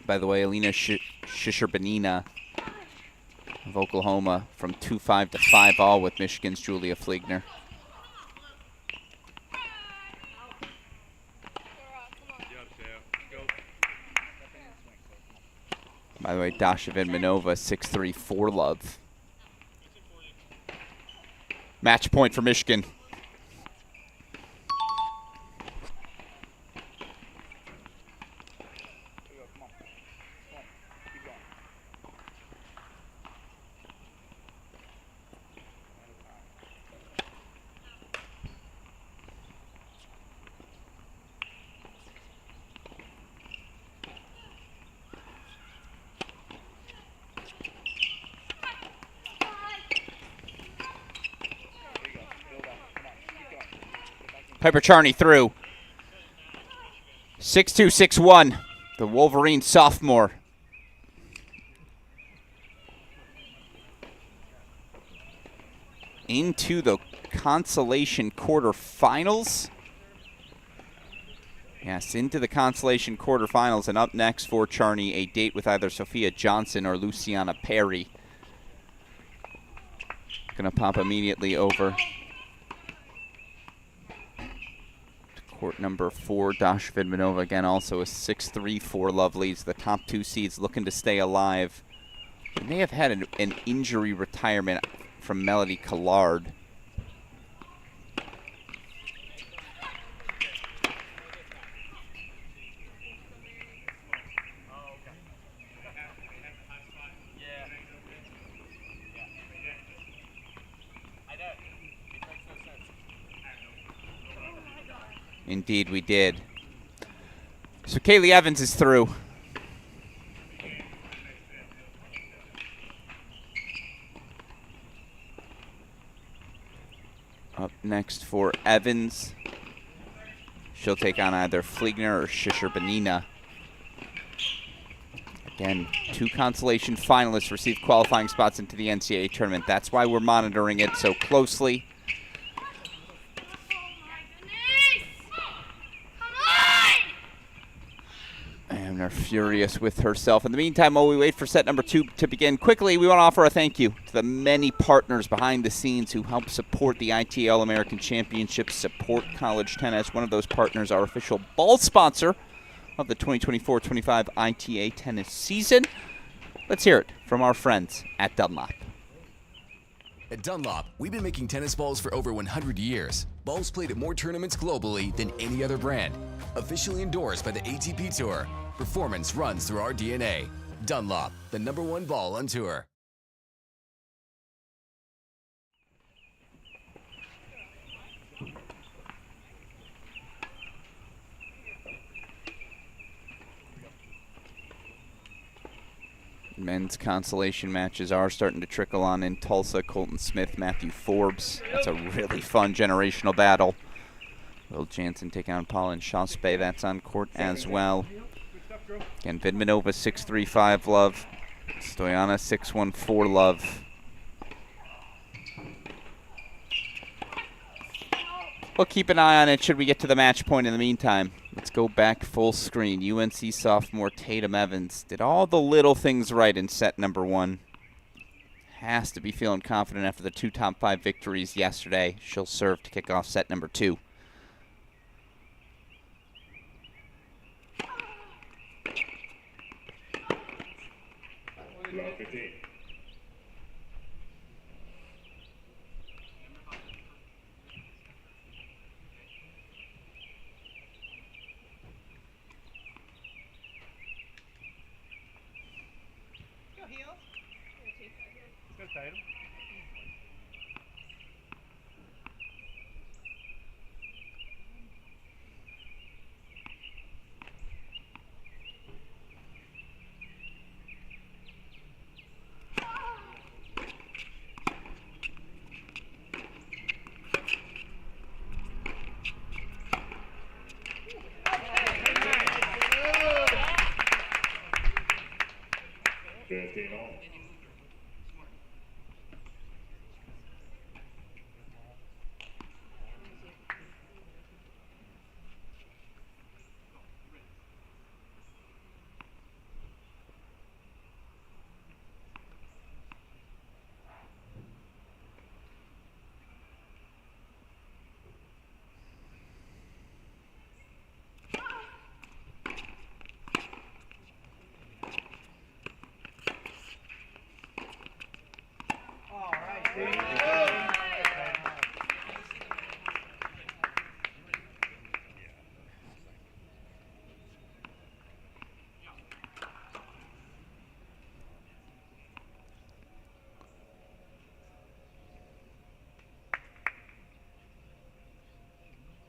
By the way, Alina Shisherbanina of Oklahoma from 2-5 to 5-all with Michigan's Julia Fligner. By the way, Dasha Vidmanova, 6-3, 4-love. Match point for Michigan. Piper Charney through. 6-2, 6-1. The Wolverine sophomore. Into the Consolation quarterfinals. Yes, into the Consolation quarterfinals. And up next for Charney, a date with either Sophia Johnson or Luciana Perry. Going to pop immediately over court number 4, Dasha Vidmanova, again, also a 6-3, 4-love leads. The top 2 seeds looking to stay alive. They may have had an injury retirement from Melody Collard. Indeed, we did. So Kaylee Evans is through. Up next for Evans. She'll take on either Fligner or Shisherbanina. Again, 2 Consolation finalists receive qualifying spots into the NCAA tournament. That's why we're monitoring it so closely. are furious with herself. In the meantime, while we wait for set number 2 to begin, quickly, we want to offer a thank you to the many partners behind the scenes who help support the ITA All-American Championships, support college tennis. One of those partners, our official ball sponsor of the 2024-25 ITA tennis season. Let's hear it from our friends at Dunlop. At Dunlop, we've been making tennis balls for over 100 years. Balls played at more tournaments globally than any other brand. Officially endorsed by the ATP Tour. Performance runs through our DNA. Dunlop, the #1 ball on tour. Men's consolation matches are starting to trickle on in Tulsa. Colton Smith, Matthew Forbes. That's a really fun generational battle. Will Jansen take on Paulin Shospe. That's on court as well. Again, Vidmanova 6-3-5 love. Stoyana 6-1-4 love. We'll keep an eye on it should we get to the match point. In the meantime, let's go back full screen. UNC sophomore Tatum Evans did all the little things right in set number 1. Has to be feeling confident after the 2 top 5 victories yesterday. She'll serve to kick off set number 2. Love 15.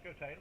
Go, Tatum.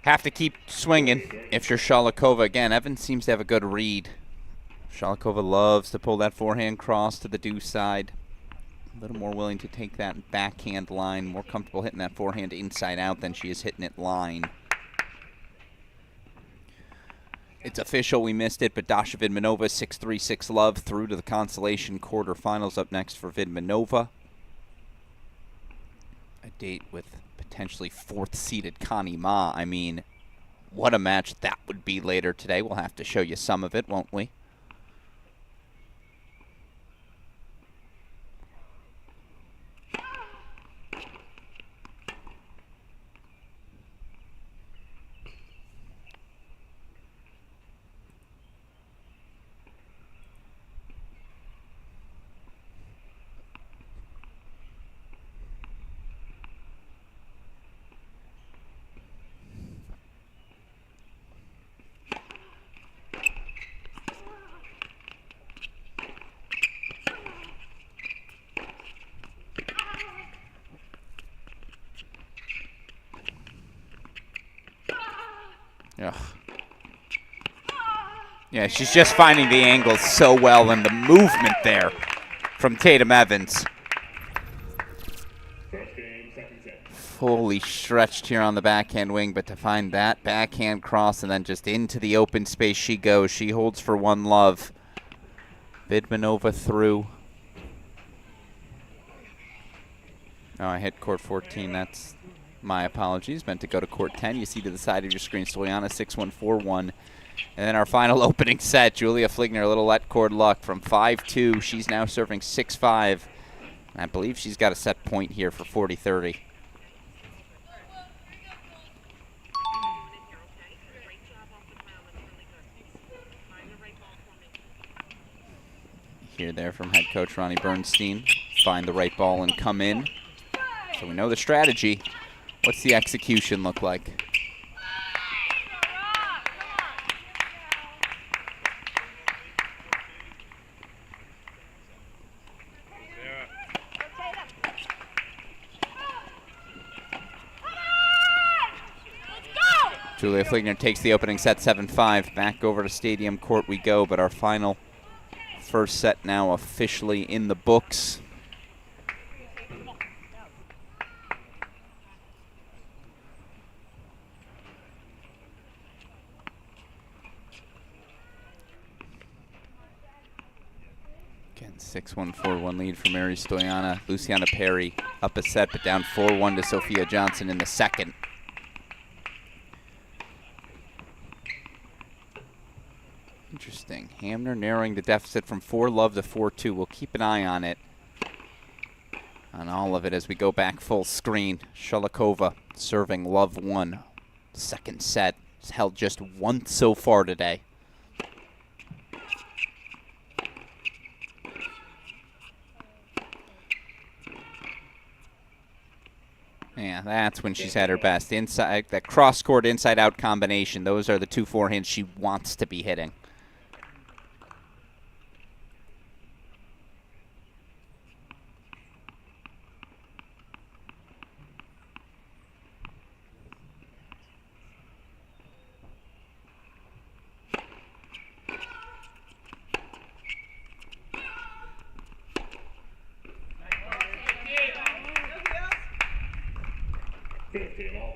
Have to keep swinging if you're Sholokova. Again, Evans seems to have a good read. Sholokova loves to pull that forehand cross to the deuce side. A little more willing to take that backhand line. More comfortable hitting that forehand inside out than she is hitting it line. It's official, we missed it, but Dasha Vidmanova 6-3, 6-love through to the Consolation quarterfinals. Up next for Vidmanova. A date with potentially 4th-seeded Connie Ma. I mean, what a match that would be later today. We'll have to show you some of it, won't we? Ugh. Yeah, she's just finding the angles so well, and the movement there from Tatum Evans. First game, second set. Fully stretched here on the backhand wing, but to find that backhand cross and then just into the open space she goes. She holds for 1-love. Vidmanova through. Oh, I hit court 14. That's my apologies. Meant to go to court 10. You see to the side of your screen, Stoyana 6-1, 4-1. And then our final opening set, Julia Fligner, a little let cord luck from 5-2. She's now serving 6-5. And I believe she's got a set point here for 40-30. Hear there from head coach Ronnie Bernstein. Find the right ball and come in. So we know the strategy. What's the execution look like? Julia Fligner takes the opening set 7-5. Back over to Stadium Court we go, but our final first set now officially in the books. Again, 6-1, 4-1 lead for Mary Stoyana. Luciana Perry up a set, but down 4-1 to Sophia Johnson in the second. Interesting. Hamner narrowing the deficit from 4-love to 4-2. We'll keep an eye on it, on all of it as we go back full screen. Sholokova serving love 1. Second set. It's held just once so far today. Yeah, that's when she's at her best. Inside, that cross-court inside-out combination. Those are the two forehands she wants to be hitting. First game all.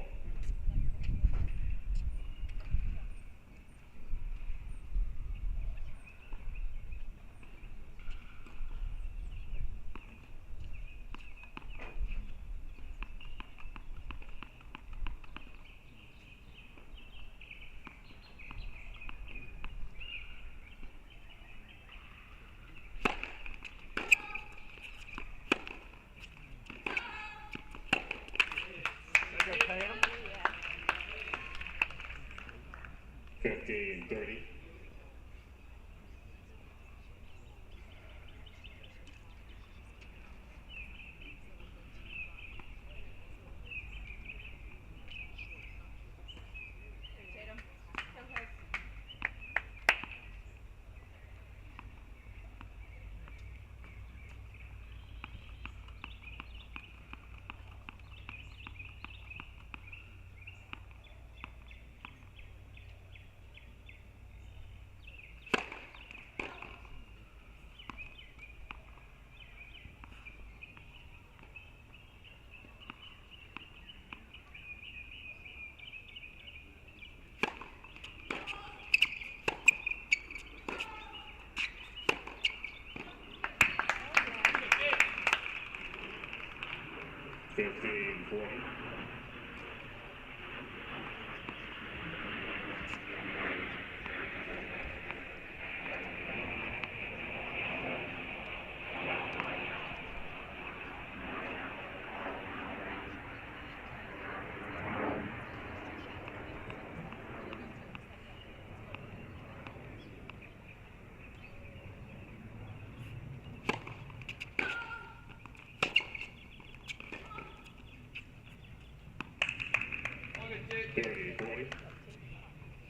15-40.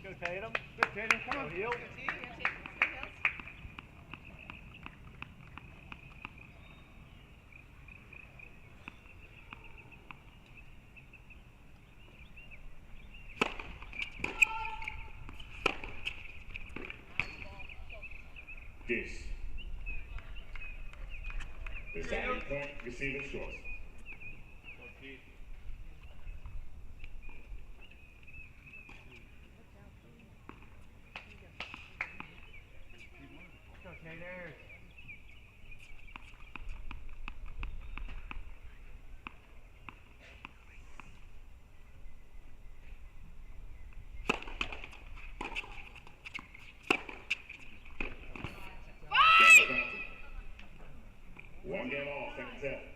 Go Tatum. Go Tatum. Come on. Heel. Deuce. The second point, receiving choice. Go Taters. One game off, second set.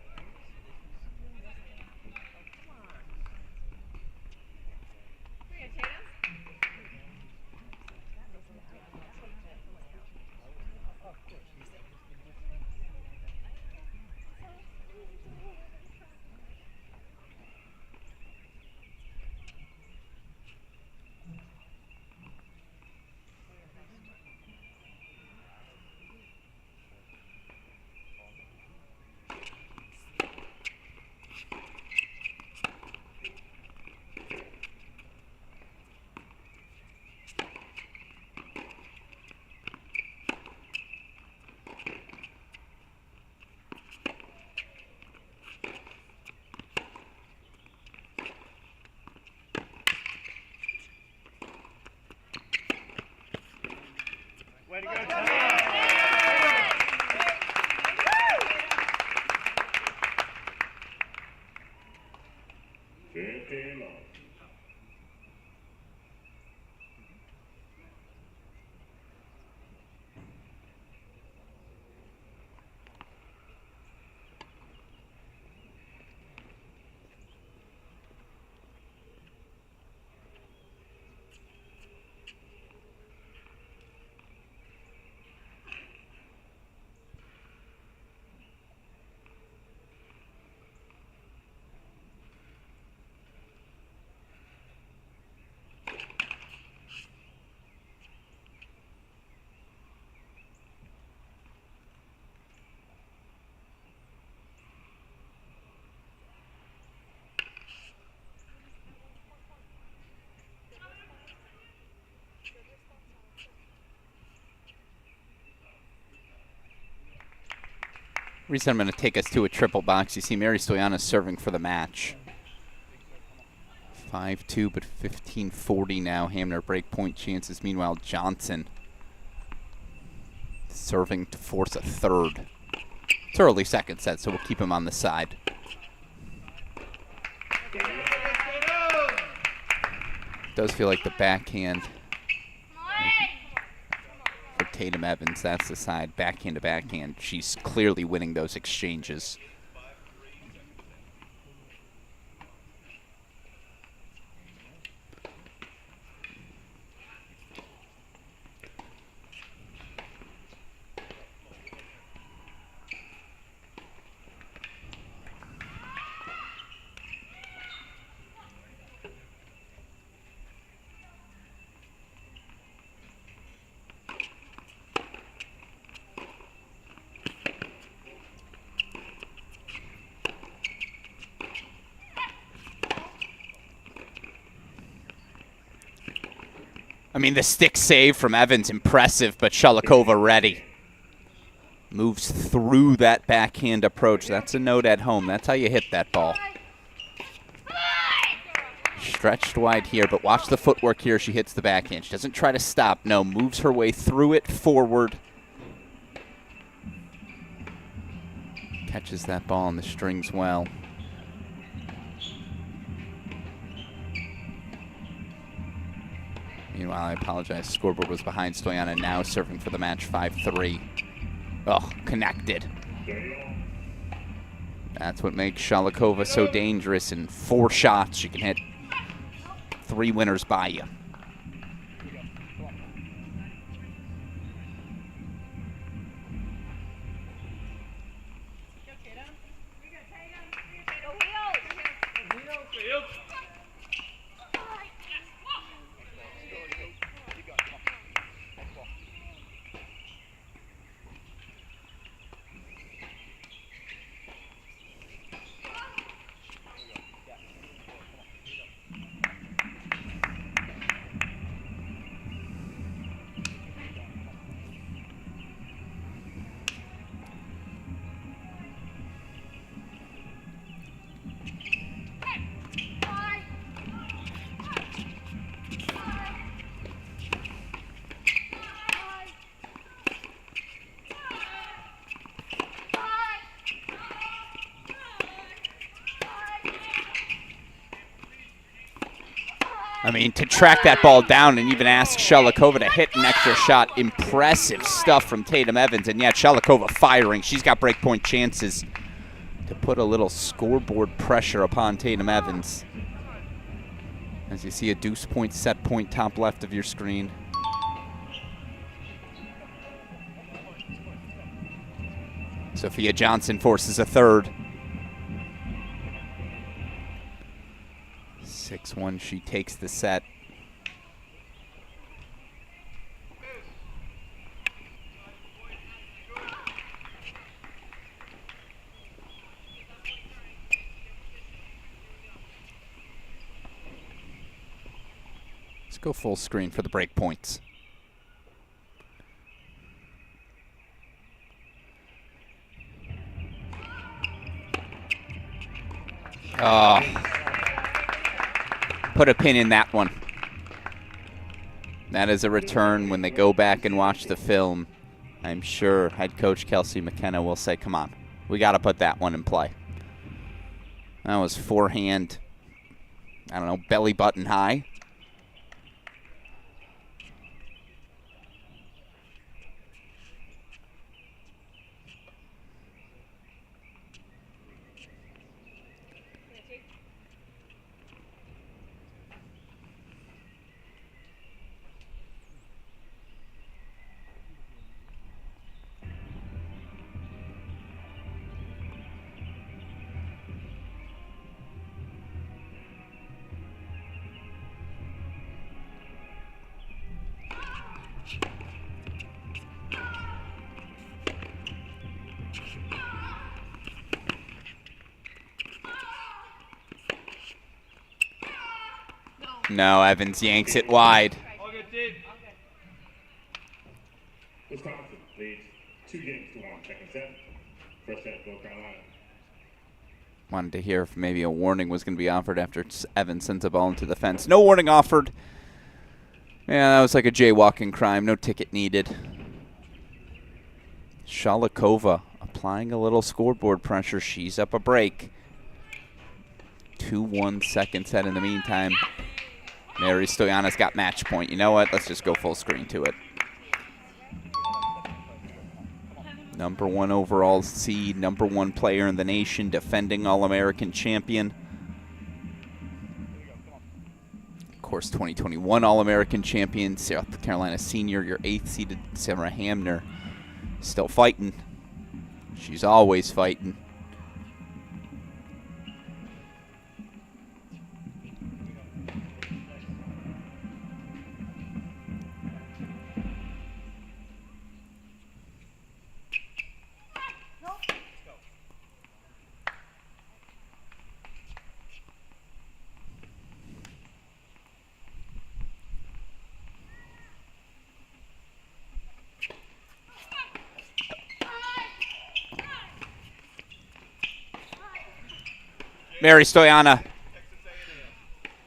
Way to go, Tomas. 15 long. Reason I'm going to take us to a triple box. You see Mary Stoyanov's serving for the match. 5-2, but 15-40 now. Hamner break point chances. Meanwhile, Johnson serving to force a third. It's early second set, so we'll keep him on the side. Does feel like the backhand for Tatum Evans. That's the side, backhand to backhand. She's clearly winning those exchanges. I mean, the stick save from Evans, impressive, but Sholokova ready. Moves through that backhand approach. That's a note at home. That's how you hit that ball. Stretched wide here, but watch the footwork here. She hits the backhand. She doesn't try to stop. No, moves her way through it, forward. Catches that ball on the strings well. Meanwhile, I apologize. Scoreboard was behind Stoyana, now serving for the match 5-3. Oh, connected. That's what makes Sholokova so dangerous. In 4 shots, she can hit 3 winners by you. I mean, to track that ball down and even ask Sholokova to hit an extra shot, impressive stuff from Tatum Evans. And yet Sholokova firing. She's got breakpoint chances to put a little scoreboard pressure upon Tatum Evans. As you see a deuce point, set point, top left of your screen. Sophia Johnson forces a third. 6-1, she takes the set. Let's go full screen for the break points. Oh. Put a pin in that one. That is a return. When they go back and watch the film, I'm sure head coach Kelsey McKenna will say, come on, we got to put that one in play. That was forehand, I don't know, belly button high. No, Evans yanks it wide. Wisconsin leads 2-1, second set. First set, North Carolina. Wanted to hear if maybe a warning was going to be offered after Evans sends a ball into the fence. No warning offered. Yeah, that was like a jaywalking crime. No ticket needed. Sholokova applying a little scoreboard pressure. She's up a break. 2-1 second set in the meantime. Mary Stoyana's got match point. You know what? Let's just go full screen to it. Number 1 overall seed, number 1 player in the nation, defending All-American champion. Of course, 2021 All-American champion, South Carolina senior, your 8th seeded Sarah Hamner. Still fighting. She's always fighting. Mary Stoyana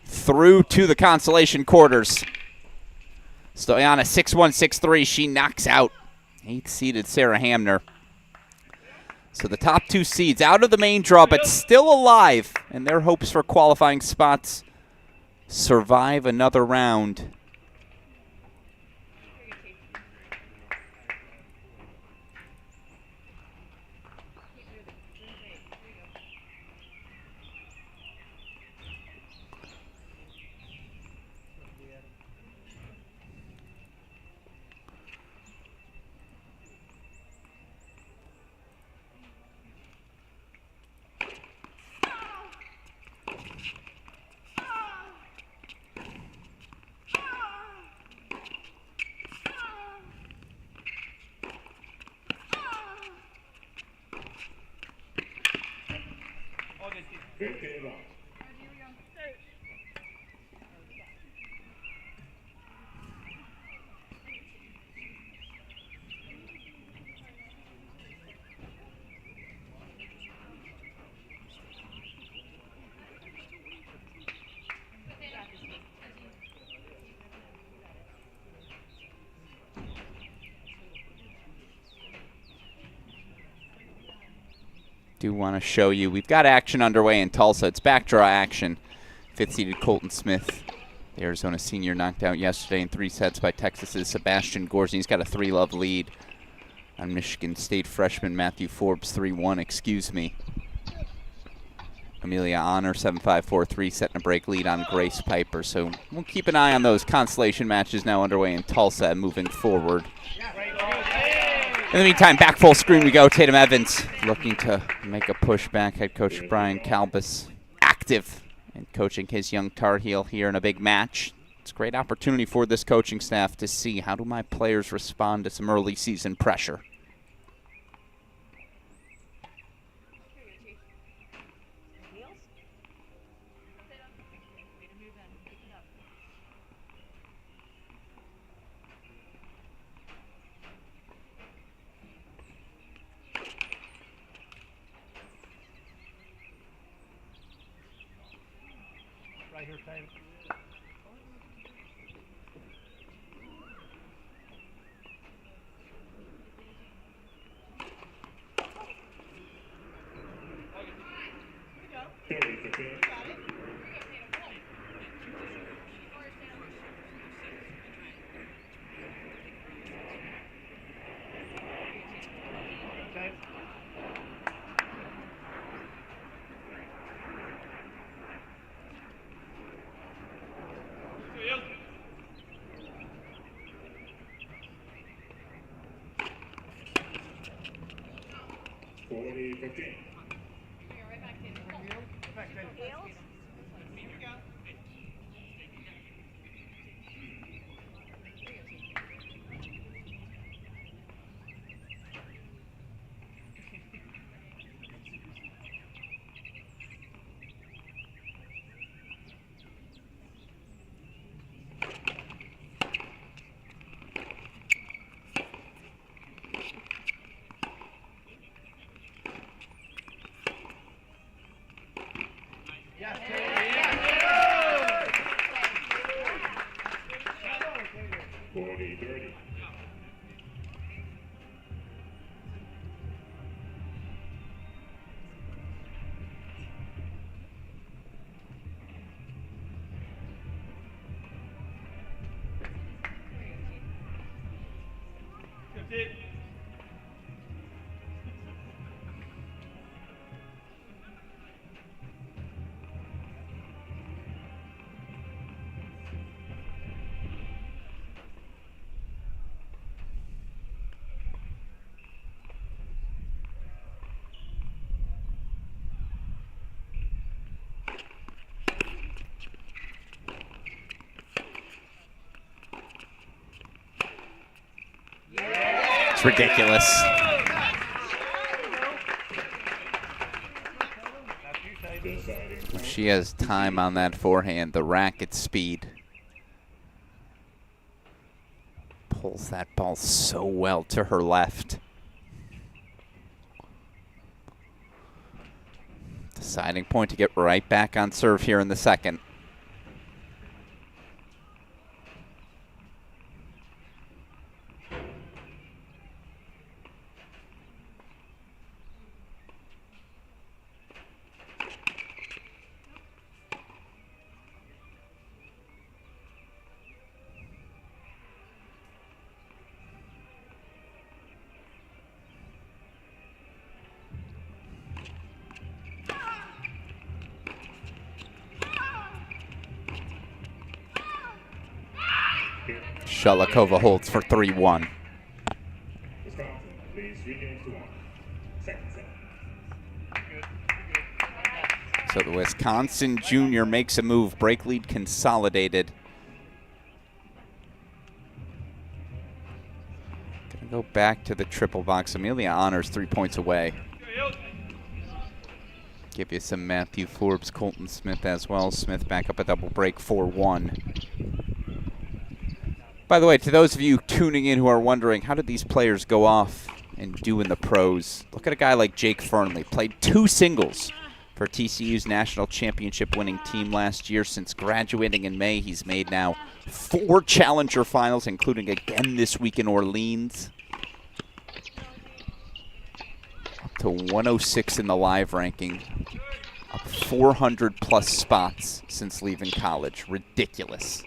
through to the consolation quarters. Stoyana 6-1, 6-3. She knocks out 8th-seeded Sarah Hamner. So the top 2 seeds out of the main draw, but still alive, and their hopes for qualifying spots survive another round 15 love. Do want to show you, we've got action underway in Tulsa. It's backdraw action. Fifth-seeded Colton Smith, the Arizona senior, knocked out yesterday in 3 sets by Texas's Sebastian Gorski. He's got a 3-love lead on Michigan State freshman Matthew Forbes, 3-1, excuse me. Amelia Honor, 7-5, 4-3, setting a break lead on Grace Piper. So we'll keep an eye on those consolation matches now underway in Tulsa moving forward. In the meantime, back full screen we go. Tatum Evans looking to make a push back. Head coach Brian Kalbas active and coaching his young Tar Heel here in a big match. It's a great opportunity for this coaching staff to see how do my players respond to some early season pressure. Right here, Tatum. It's ridiculous. She has time on that forehand, the racket speed. Pulls that ball so well to her left. Deciding point to get right back on serve here in the second. Sholokova holds for 3-1. Wisconsin leads 3 games to 1. Second set. So the Wisconsin junior makes a move. Break lead consolidated. Gonna go back to the triple box. Amelia Honors 3 points away. Give you some Matthew Forbes, Colton Smith as well. Smith back up a double break, 4-1. By the way, to those of you tuning in who are wondering, how did these players go off and do in the pros? Look at a guy like Jake Fernley. Played 2 singles for TCU's national championship winning team last year. Since graduating in May, he's made now 4 challenger finals, including again this week in Orleans. Up to 106 in the live ranking. Up 400 plus spots since leaving college. Ridiculous.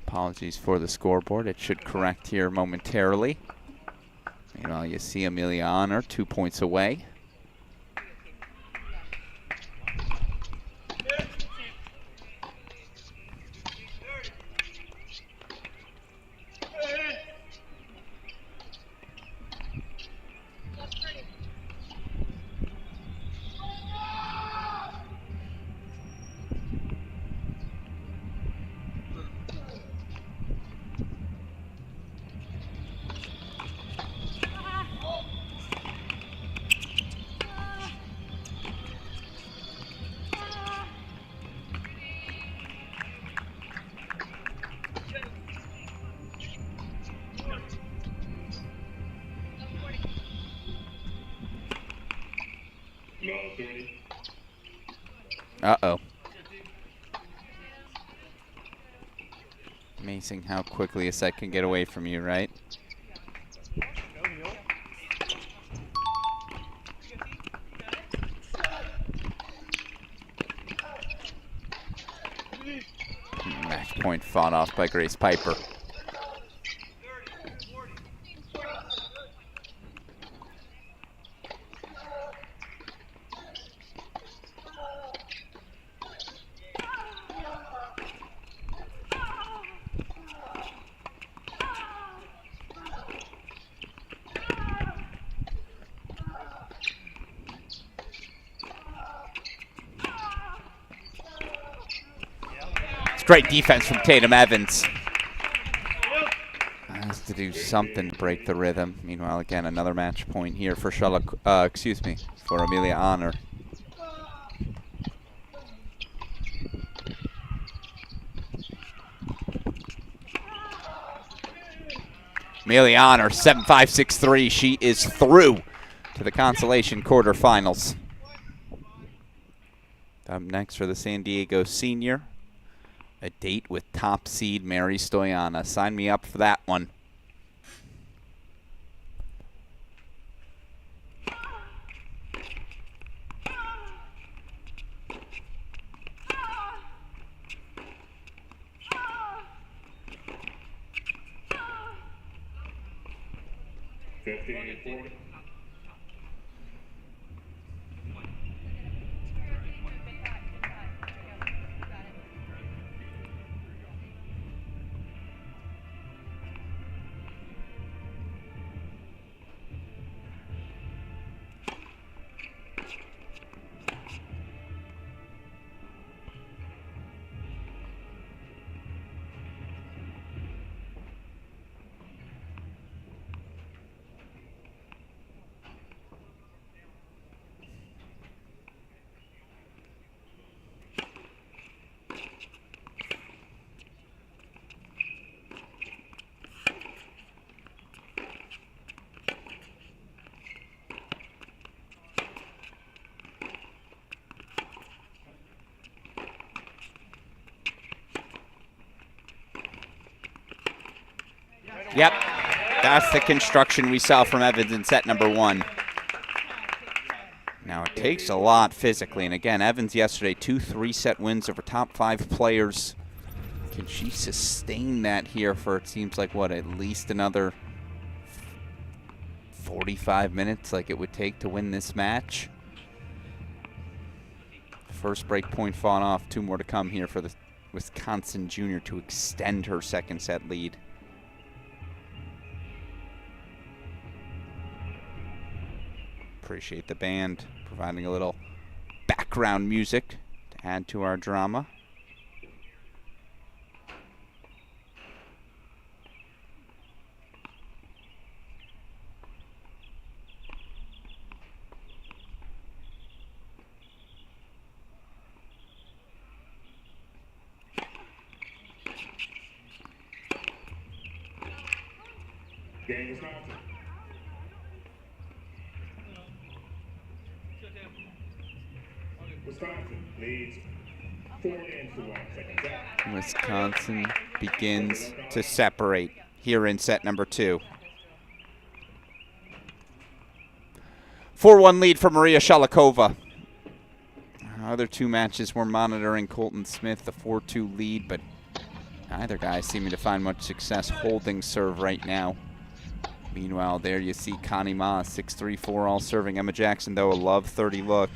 Apologies for the scoreboard. It should correct here momentarily. Meanwhile, you see Amelia Honor 2 points away. Uh-oh. Amazing how quickly a set can get away from you, right? Match point fought off by Grace Piper. Great defense from Tatum Evans. Has to do something to break the rhythm. Meanwhile, again, another match point here for for Amelia Honor. Amelia Honor, 7-5, 6-3. She is through to the Consolation quarterfinals. Up next for the San Diego senior, a date with top seed Mary Stoyana. Sign me up for that one. Yep, that's the construction we saw from Evans in set number 1. Now, it takes a lot physically. And again, Evans yesterday, 2 3-set wins over top 5 players. Can she sustain that here for, it seems like, what, at least another 45 minutes like it would take to win this match? First break point fought off. 2 more to come here for the Wisconsin junior to extend her second set lead. Appreciate the band providing a little background music to add to our drama. Game Wisconsin. Wisconsin leads 4 games to 1. Second set. Wisconsin begins to separate here in set number 2. 4-1 lead for Maria Sholokova. Other 2 matches we're monitoring. Colton Smith, the 4-2 lead, but neither guy seeming to find much success holding serve right now. Meanwhile, there you see Connie Ma, 6-3-4 all serving. Emma Jackson, though, a love 30 look.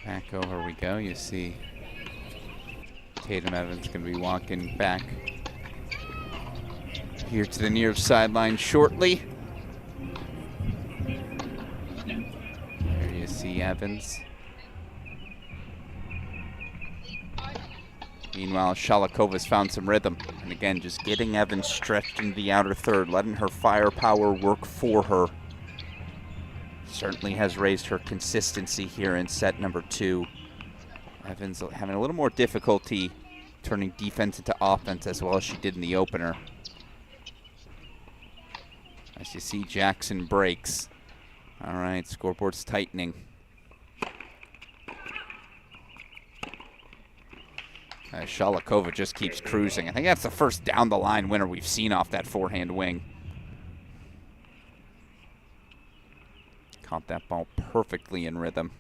Back over we go. You see Tatum Evans going to be walking back here to the near sideline shortly. There you see Evans. Meanwhile, Sholokova's found some rhythm. And again, just getting Evans stretched into the outer third, letting her firepower work for her. Certainly has raised her consistency here in set number 2. Evans having a little more difficulty turning defense into offense as well as she did in the opener. As you see, Jackson breaks. All right, scoreboard's tightening. Sholokova just keeps cruising. I think that's the first down-the-line winner we've seen off that forehand wing. Caught that ball perfectly in rhythm.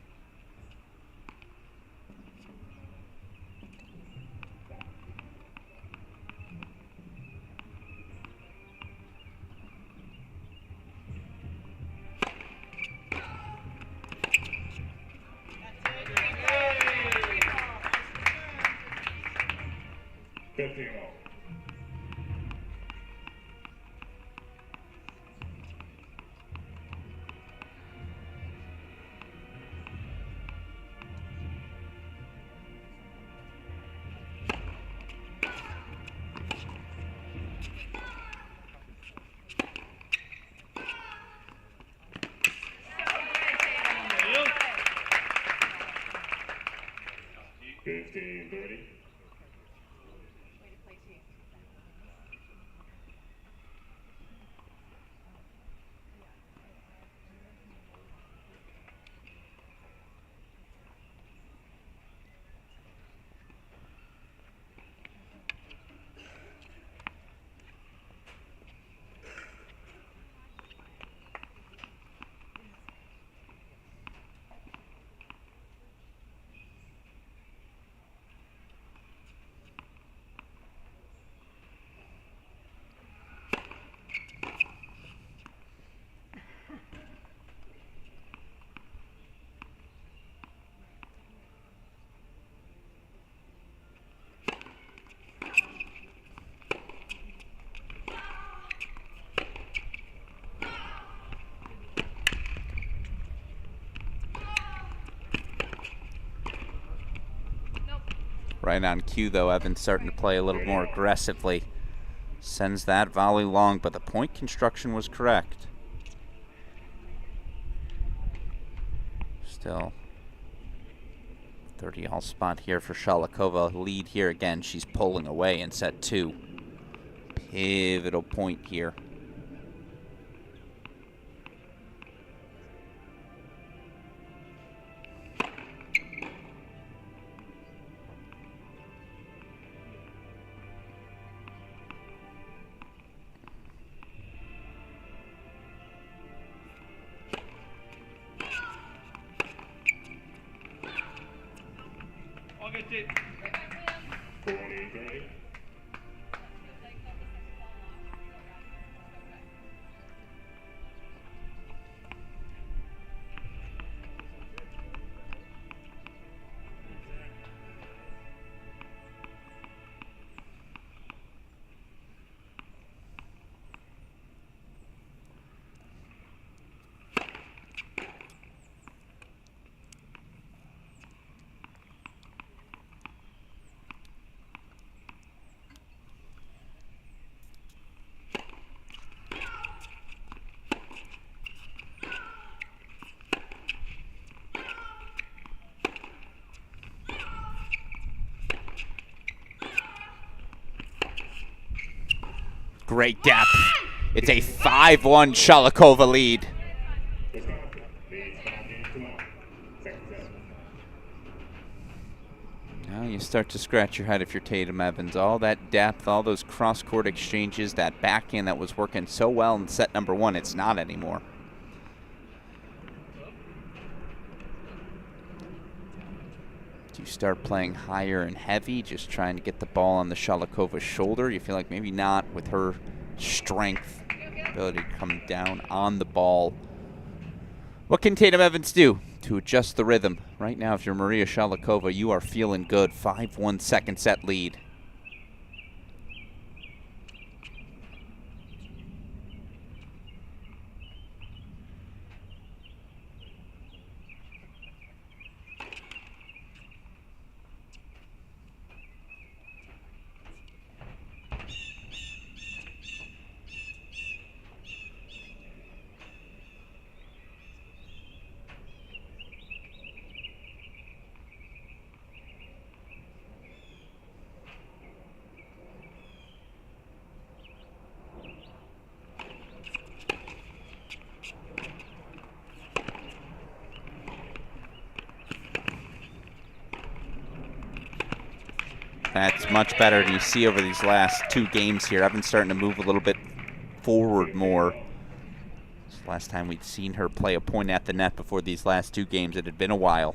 Right on cue, though, Evans starting to play a little more aggressively. Sends that volley long, but the point construction was correct. Still 30-all spot here for Sholokova. Lead here again. She's pulling away in set 2. Pivotal point here. 40-30. Great depth. It's a 5-1 Sholokova lead. Wisconsin leads 5-1. Second set. Now you start to scratch your head if you're Tatum Evans. All that depth, all those cross-court exchanges, that backhand that was working so well in set number 1, it's not anymore. Do you start playing higher and heavy, just trying to get the ball on the Sholokova's shoulder? You feel like maybe not with her strength, ability to come down on the ball. What can Tatum Evans do to adjust the rhythm? Right now, if you're Maria Sholokova, you are feeling good. 5-1 second set lead. That's much better than you see over these last 2 games here. Evans starting to move a little bit forward more. This last time we'd seen her play a point at the net before these last 2 games. It had been a while.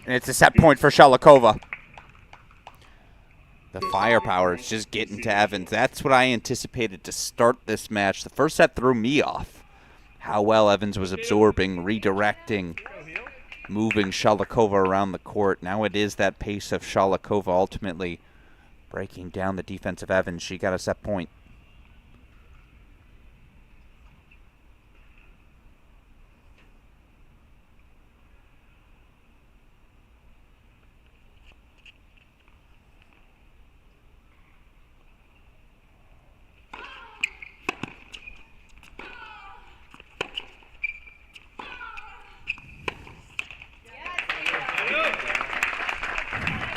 And it's a set point for Sholokova. The firepower is just getting to Evans. That's what I anticipated to start this match. The first set threw me off. How well Evans was absorbing, redirecting, moving Sholokova around the court. Now it is that pace of Sholokova ultimately breaking down the defense of Evans. She got a set point.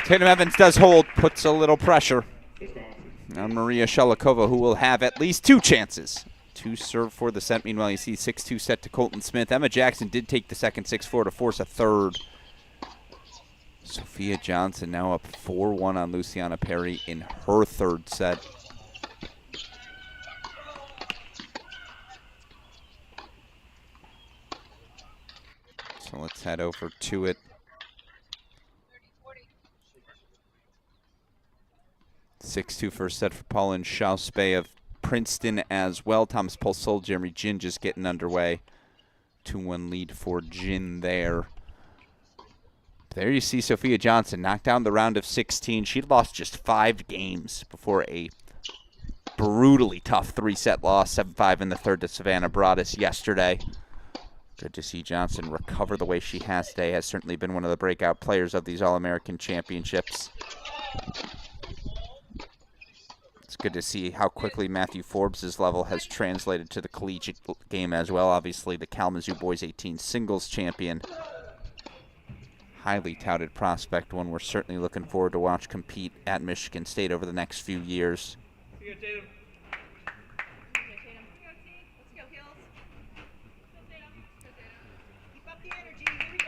Tatum Evans does hold, puts a little pressure on Maria Sholokova, who will have at least 2 chances to serve for the set. Meanwhile, you see 6-2 set to Colton Smith. Emma Jackson did take the second 6-4 to force a third. Sophia Johnson now up 4-1 on Luciana Perry in her third set. So let's head over to it. 6-2 first set for Pauline Schauspe of Princeton as well. Thomas Pulsol, Jeremy Jin just getting underway. 2-1 lead for Jin there. There you see Sophia Johnson knocked down the round of 16. She'd lost just 5 games before a brutally tough 3-set loss, 7-5 in the third to Savannah Broadus yesterday. Good to see Johnson recover the way she has today. Has certainly been one of the breakout players of these All-American Championships. It's good to see how quickly Matthew Forbes' level has translated to the collegiate game as well. Obviously, the Kalamazoo Boys 18 singles champion. Highly touted prospect, one we're certainly looking forward to watch compete at Michigan State over the next few years.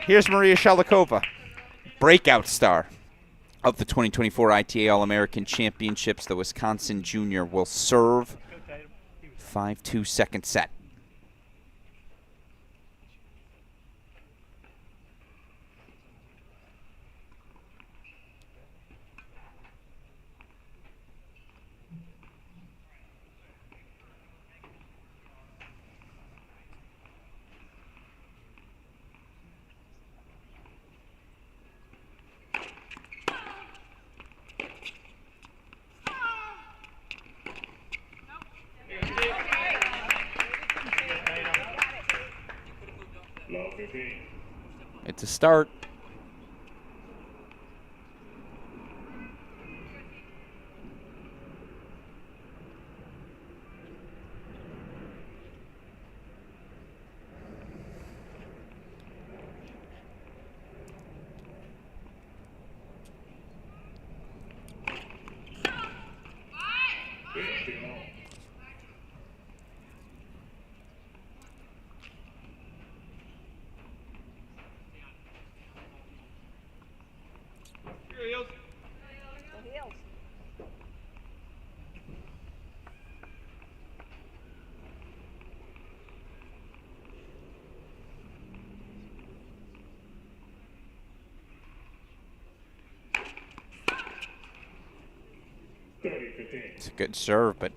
Here's Maria Sholokova, breakout star of the 2024 ITA All-American Championships. The Wisconsin junior will serve. 5-2 second set. It's a start. It's a good serve, but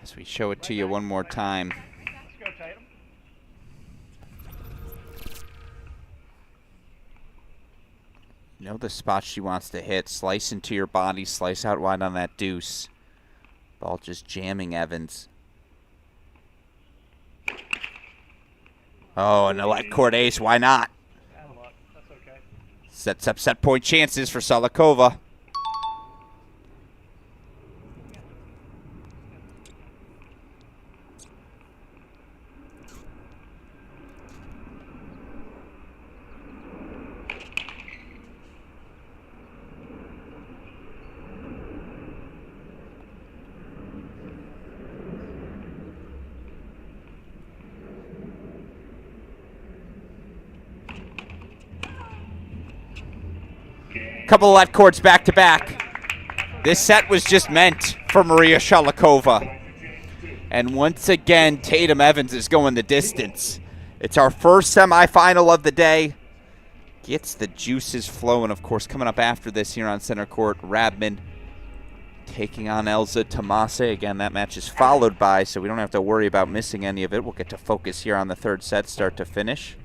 as we show it to you one more time. You know the spot she wants to hit. Slice into your body, slice out wide on that deuce. Ball just jamming Evans. Oh, and a light court ace, why not? Sets up set point chances for Sholokova. Couple of left courts back to back. This set was just meant for Maria Sholokova. And once again, Tatum Evans is going the distance. It's our first semifinal of the day. gets the juices flowing. Of course, coming up after this here on center court, Rabman taking on Elsa Tomase. Again, that match is followed by, so we don't have to worry about missing any of it. We'll get to focus here on the third set, start to finish.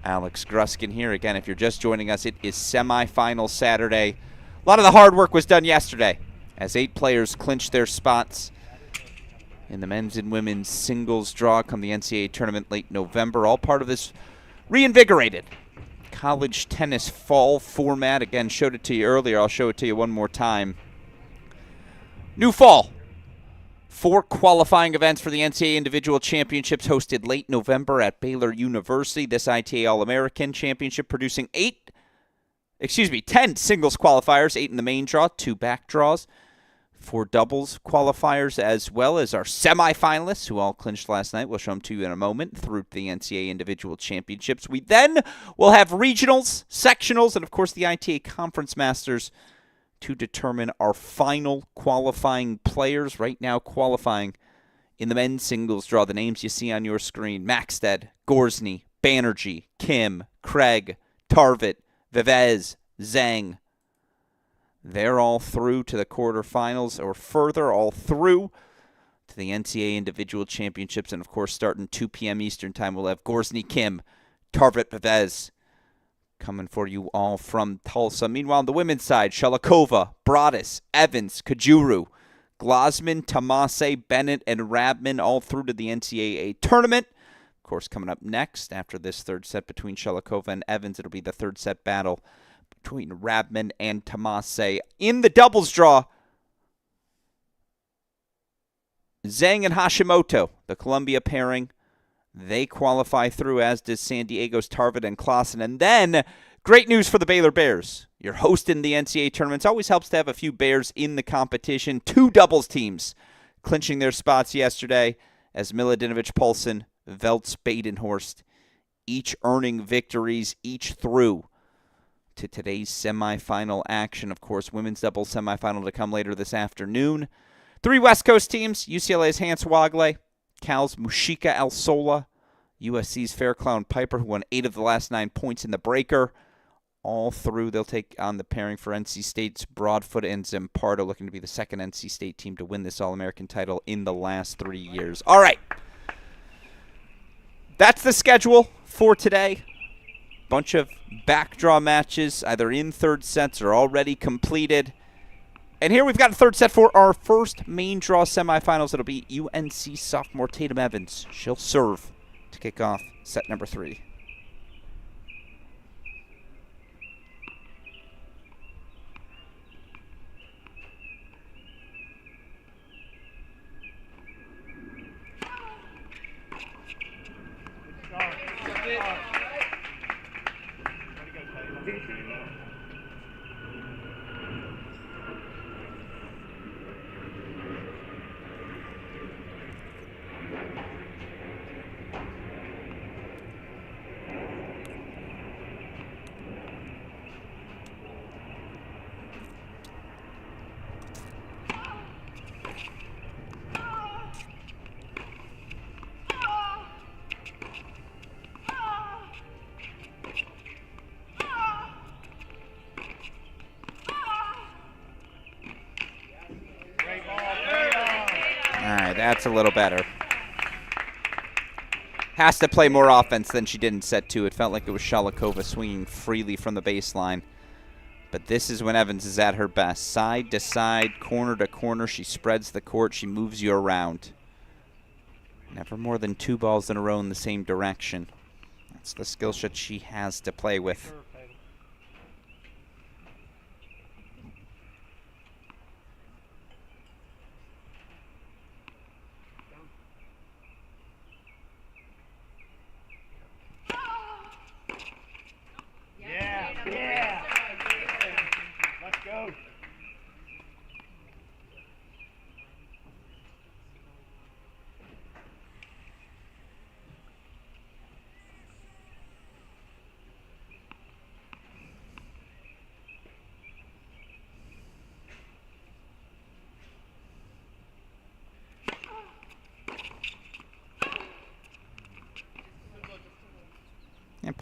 Alex Gruskin here. Again, if you're just joining us, it is semifinal Saturday. A lot of the hard work was done yesterday as 8 players clinched their spots in the men's and women's singles draw come the NCAA tournament late November. All part of this reinvigorated college tennis fall format. Again, showed it to you earlier. I'll show it to you one more time. New fall. 4 qualifying events for the NCAA Individual Championships hosted late November at Baylor University. This ITA All-American Championship producing 10 singles qualifiers, 8 in the main draw, 2 back draws, 4 doubles qualifiers, as well as our semifinalists, who all clinched last night. We'll show them to you in a moment through the NCAA Individual Championships. We then will have regionals, sectionals, and, of course, the ITA Conference Masters to determine our final qualifying players. Right now qualifying in the men's singles draw, the names you see on your screen: Maxted, Gorsny, Banerjee, Kim, Craig, Tarvet, Vivez, Zhang. They're all through to the quarterfinals or further, all through to the NCAA Individual Championships. And, of course, starting 2 p.m. Eastern Time, we'll have Gorsny, Kim, Tarvet, Vivez coming for you all from Tulsa. Meanwhile, on the women's side, Sholokova, Broadus, Evans, Kajuru, Glosman, Tomase, Bennett, and Rabman all through to the NCAA tournament. Of course, coming up next after this third set between Sholokova and Evans, it'll be the third set battle between Rabman and Tomase. In the doubles draw, Zhang and Hashimoto, the Columbia pairing, they qualify through, as does San Diego's Tarvet and Clausen. And then, great news for the Baylor Bears. You're hosting the NCAA tournaments. Always helps to have a few Bears in the competition. 2 doubles teams clinching their spots yesterday as Miladinovich, Paulson, Veltz, Badenhorst, each earning victories, each through to today's semifinal action. Of course, women's doubles semifinal to come later this afternoon. 3 West Coast teams: UCLA's Hans Wagle, Cal's Mushika Alsola, USC's Fairclown Piper, who won 8 of the last 9 points in the breaker. All through, they'll take on the pairing for NC State's Broadfoot and Zimpardo, looking to be the second NC State team to win this All-American title in the last 3 years. All right. That's the schedule for today. Bunch of backdraw matches, either in third sets or already completed. And here we've got a third set for our first main draw semifinals. It'll be UNC sophomore Tatum Evans. She'll serve to kick off set number 3. That's a little better. Has to play more offense than she did in set 2. It felt like it was Sholokova swinging freely from the baseline. But this is when Evans is at her best. Side to side, corner to corner. She spreads the court. She moves you around. Never more than 2 balls in a row in the same direction. That's the skill set she has to play with.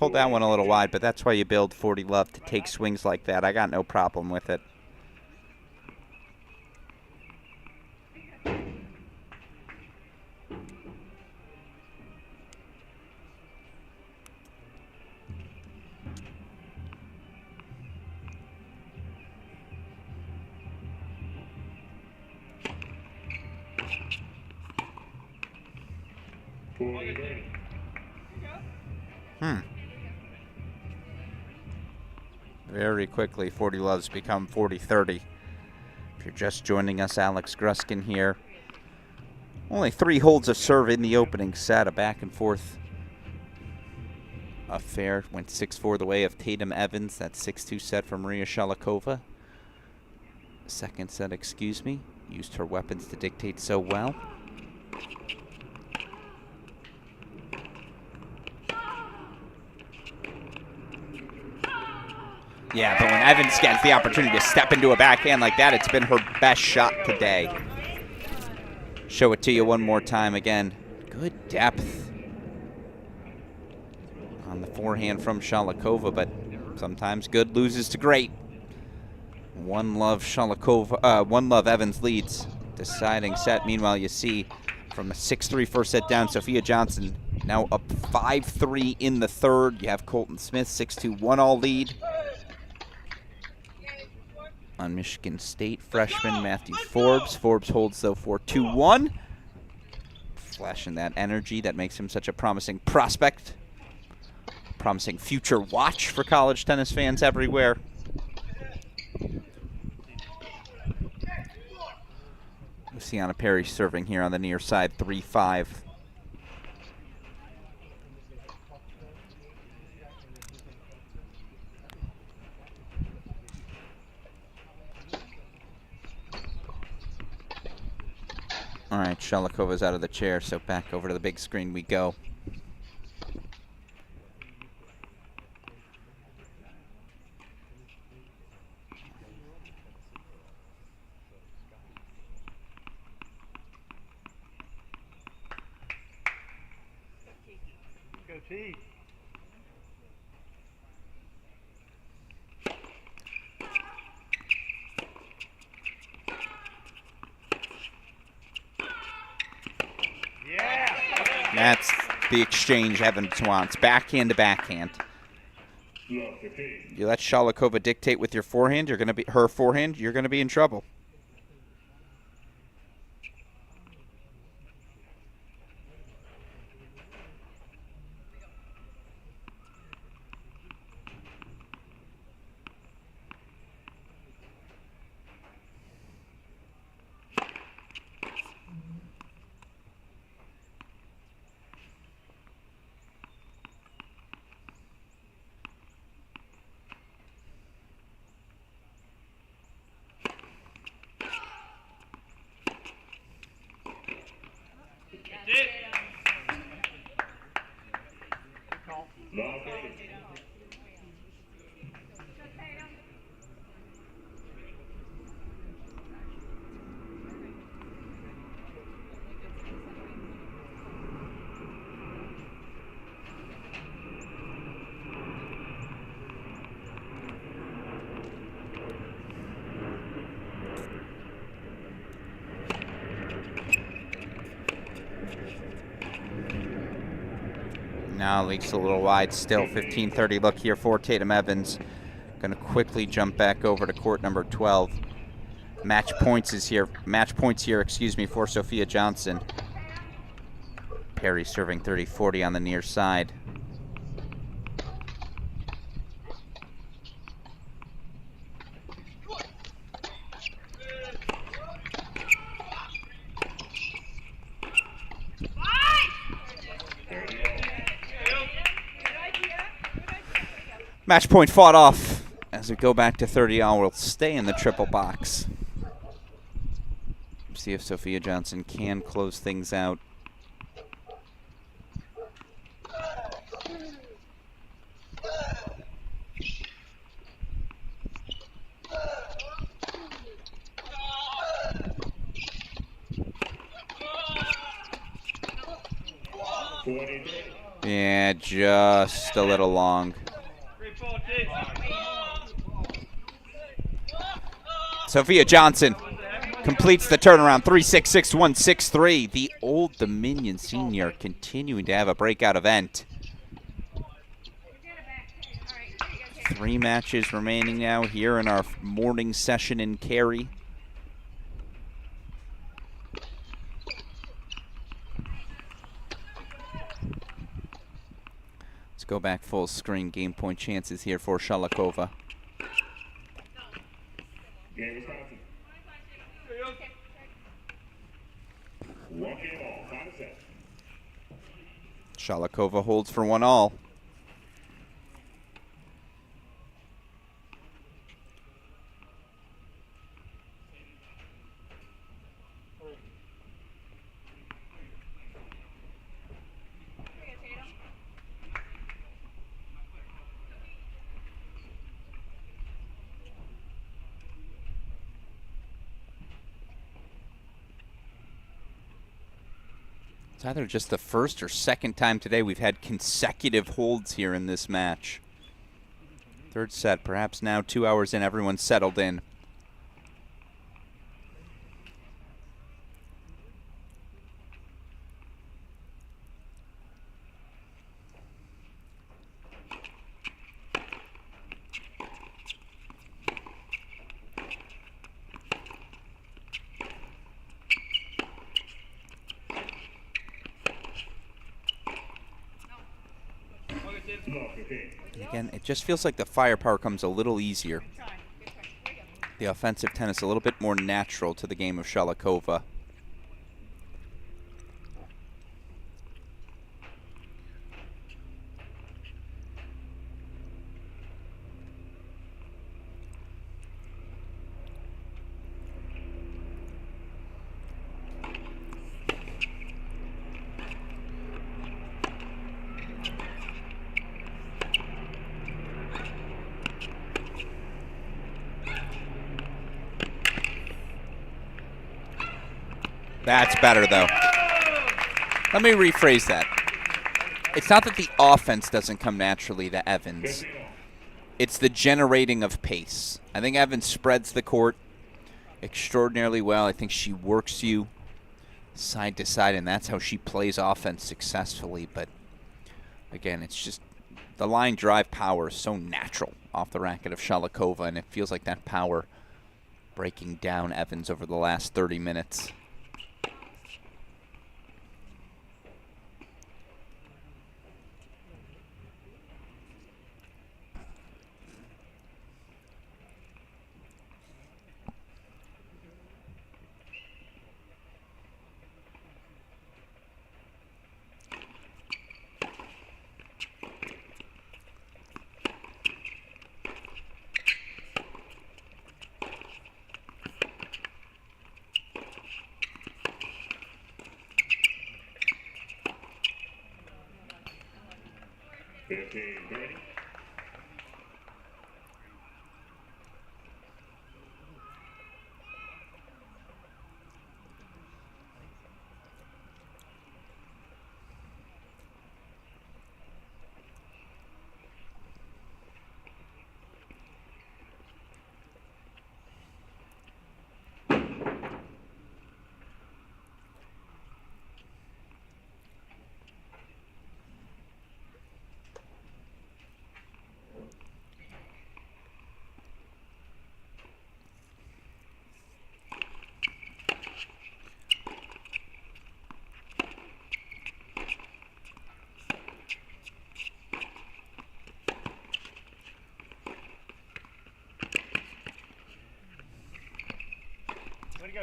pulled that one a little wide, but that's why you build 40 love to take swings like that. I got no problem with it. Very quickly, 40 loves become 40-30. If you're just joining us, Alex Gruskin here. Only 3 holds of serve in the opening set, a back and forth affair. Went 6-4 the way of Tatum Evans. That 6-2 set from Maria Sholokova. Second set, excuse me. Used her weapons to dictate so well. Yeah, but when Evans gets the opportunity to step into a backhand like that, it's been her best shot today. Show it to you one more time again. Good depth on the forehand from Sholokova, but sometimes good loses to great. 1-love Sholokova, 1-love Evans leads. Deciding set. Meanwhile, you see from a 6-3 first set down, Sophia Johnson now up 5-3 in the third. You have Colton Smith, 6-2, 1-all lead. On Michigan State freshman Matthew Forbes. Forbes holds, though, 4-2-1. Flashing that energy that makes him such a promising prospect. Promising future watch for college tennis fans everywhere. Luciana Perry serving here on the near side, 3-5. All right, Sholokova's out of the chair, so back over to the big screen we go. Go T. That's the exchange Evans wants. Backhand to backhand. You let Sholokova dictate with your forehand, you're gonna be her forehand, you're gonna be in trouble. Now leaks a little wide still. 15-30 look here for Tatum Evans. Going to quickly jump back over to court number 12. Match points here, excuse me, for Sophia Johnson. Perry serving 30-40 on the near side. Match point fought off as we go back to 30-all. We'll stay in the triple box. See if Sophia Johnson can close things out. Yeah, just a little long. Sophia Johnson completes the turnaround, 3-6, 6-1, 6-3. The Old Dominion senior continuing to have a breakout event. 3 matches remaining now here in our morning session in Cary. Let's go back full screen. Game point chances here for Sholokova. Game Wisconsin. 1 game all. Time to set. Sholokova holds for 1-all. It's either just the first or second time today we've had consecutive holds here in this match. Third set, perhaps now 2 hours in, everyone's settled in. Again, it just feels like the firepower comes a little easier. The offensive tennis a little bit more natural to the game of Sholokova. That's better, though. Let me rephrase that. It's not that the offense doesn't come naturally to Evans. It's the generating of pace. I think Evans spreads the court extraordinarily well. I think she works you side to side, and that's how she plays offense successfully. But, again, it's just the line drive power is so natural off the racket of Sholokova, and it feels like that power breaking down Evans over the last 30 minutes.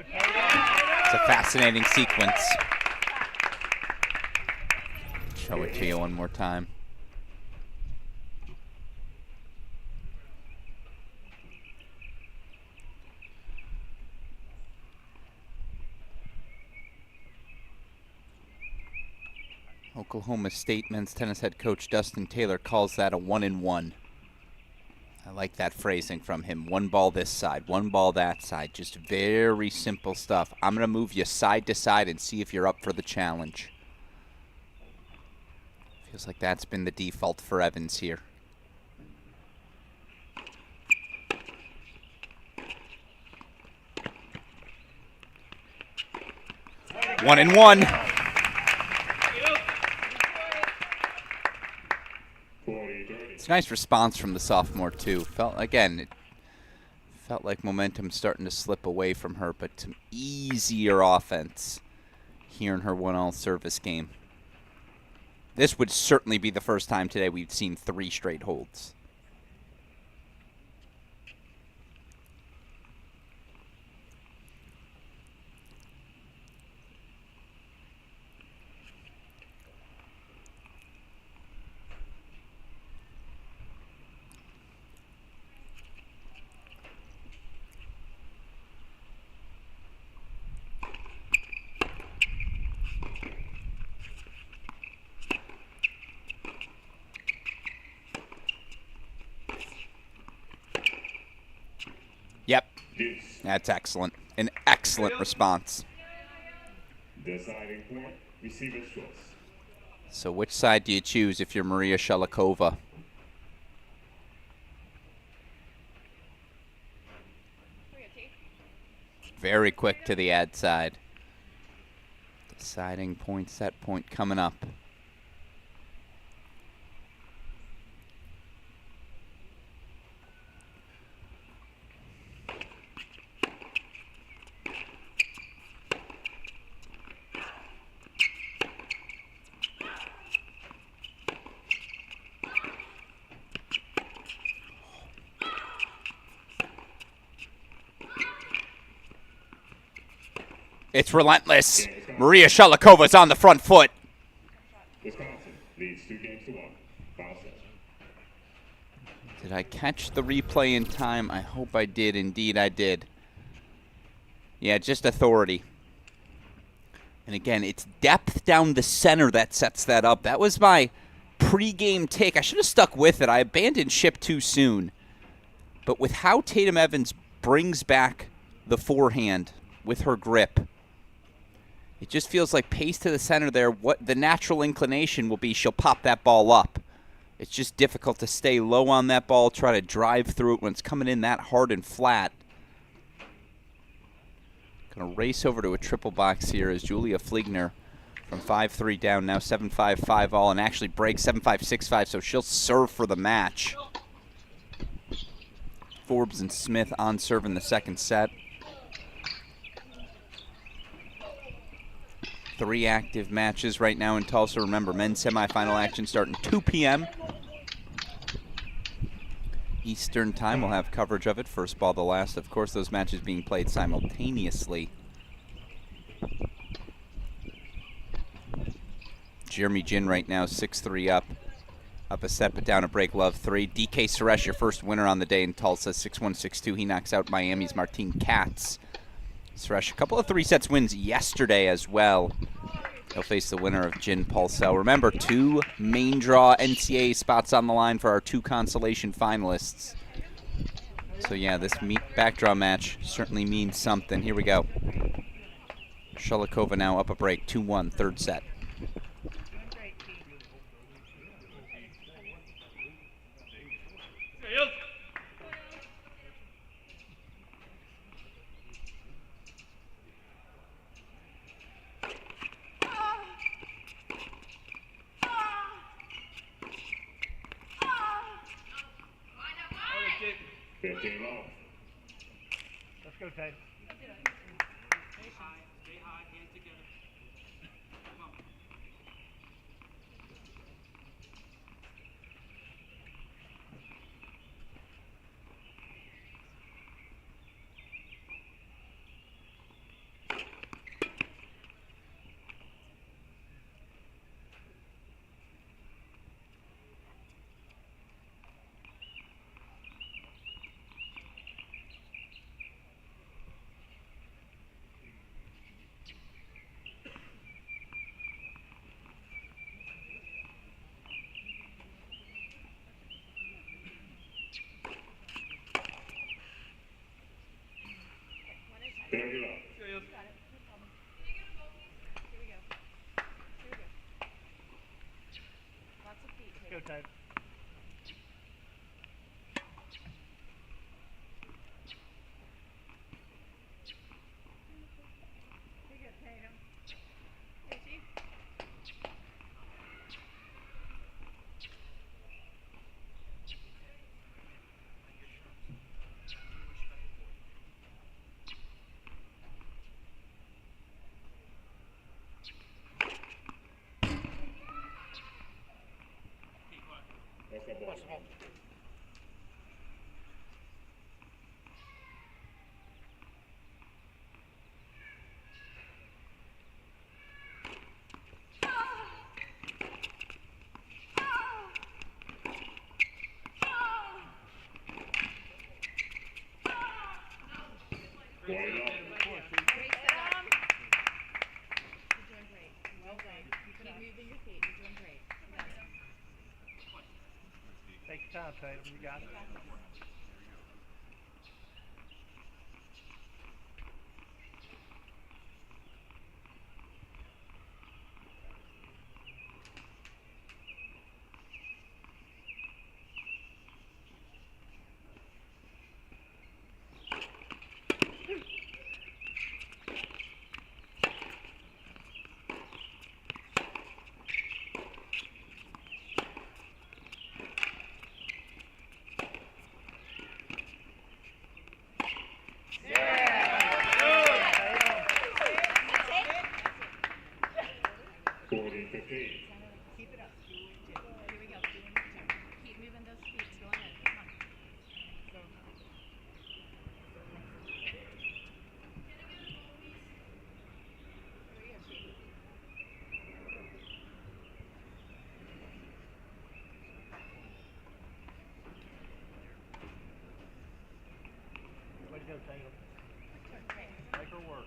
It's a fascinating sequence. Show it to you one more time. Oklahoma State men's tennis head coach Dustin Taylor calls that a 1-and-1. I like that phrasing from him. One ball this side, one ball that side. Just very simple stuff. I'm going to move you side to side and see if you're up for the challenge. Feels like that's been the default for Evans here. One and one. It's a nice response from the sophomore too. It felt like momentum starting to slip away from her, but some easier offense here in her 1-all service game. This would certainly be the first time today we've seen 3 straight holds. Yep, that's excellent. An excellent response. Deciding point, receiver's choice. So which side do you choose if you're Maria Sholokova? Very quick to the ad side. Deciding point, set point coming up. It's relentless. Maria Sholokova's on the front foot. Wisconsin leads 2-1. Foul set. Did I catch the replay in time? I hope I did. Indeed, I did. Yeah, just authority. And again, it's depth down the center that sets that up. That was my pregame take. I should have stuck with it. I abandoned ship too soon. But with how Tatum Evans brings back the forehand with her grip, it just feels like pace to the center there. What the natural inclination will be, she'll pop that ball up. It's just difficult to stay low on that ball, try to drive through it when it's coming in that hard and flat. Going to race over to a triple box here as Julia Fligner from 5-3 down, now 7-5, 5-all, and actually breaks 7-5, 6-5, so she'll serve for the match. Forbes and Smith on serve in the second set. 3 active matches right now in Tulsa. Remember, men's semifinal action starting 2 p.m. Eastern time. We'll have coverage of it. First ball, the last. Of course, those matches being played simultaneously. Jeremy Jin right now 6-3 up. Up a set, but down a break. Love 3. DK Suresh, your first winner on the day in Tulsa, 6-1, 6-2. He knocks out Miami's Martine Katz. Suresh, a couple of 3-sets wins yesterday as well. He'll face the winner of Jin Pulsell. Remember, 2 main draw NCAA spots on the line for our 2 consolation finalists. So yeah, this backdraw match certainly means something. Here we go. Sholokova now up a break, 2-1, third set. Let's go, Ted. Go, Tatum. What's that ball? Take your time, Tatum. You got it. Keep it up. Here we go. Keep moving those feet. Go ahead. Come on. Go. Way to go, Tatum. Make her work.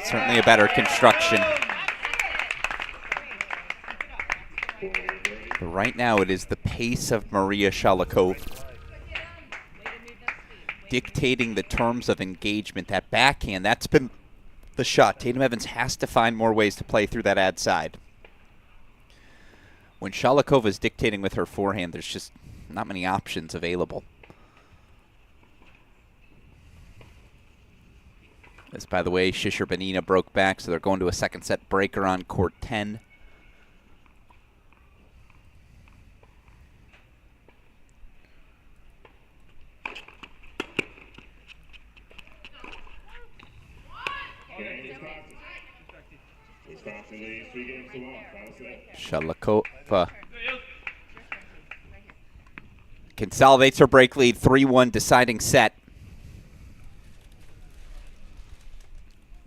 Certainly a better construction. But right now it is the pace of Maria Sholokova dictating the terms of engagement. That backhand, that's been the shot. Tatum Evans has to find more ways to play through that ad side. When Sholokova is dictating with her forehand, there's just not many options available. As, by the way, Shisher Benina broke back, so they're going to a second set breaker on court 10. Sholokova consolidates her break lead, 3-1 deciding set.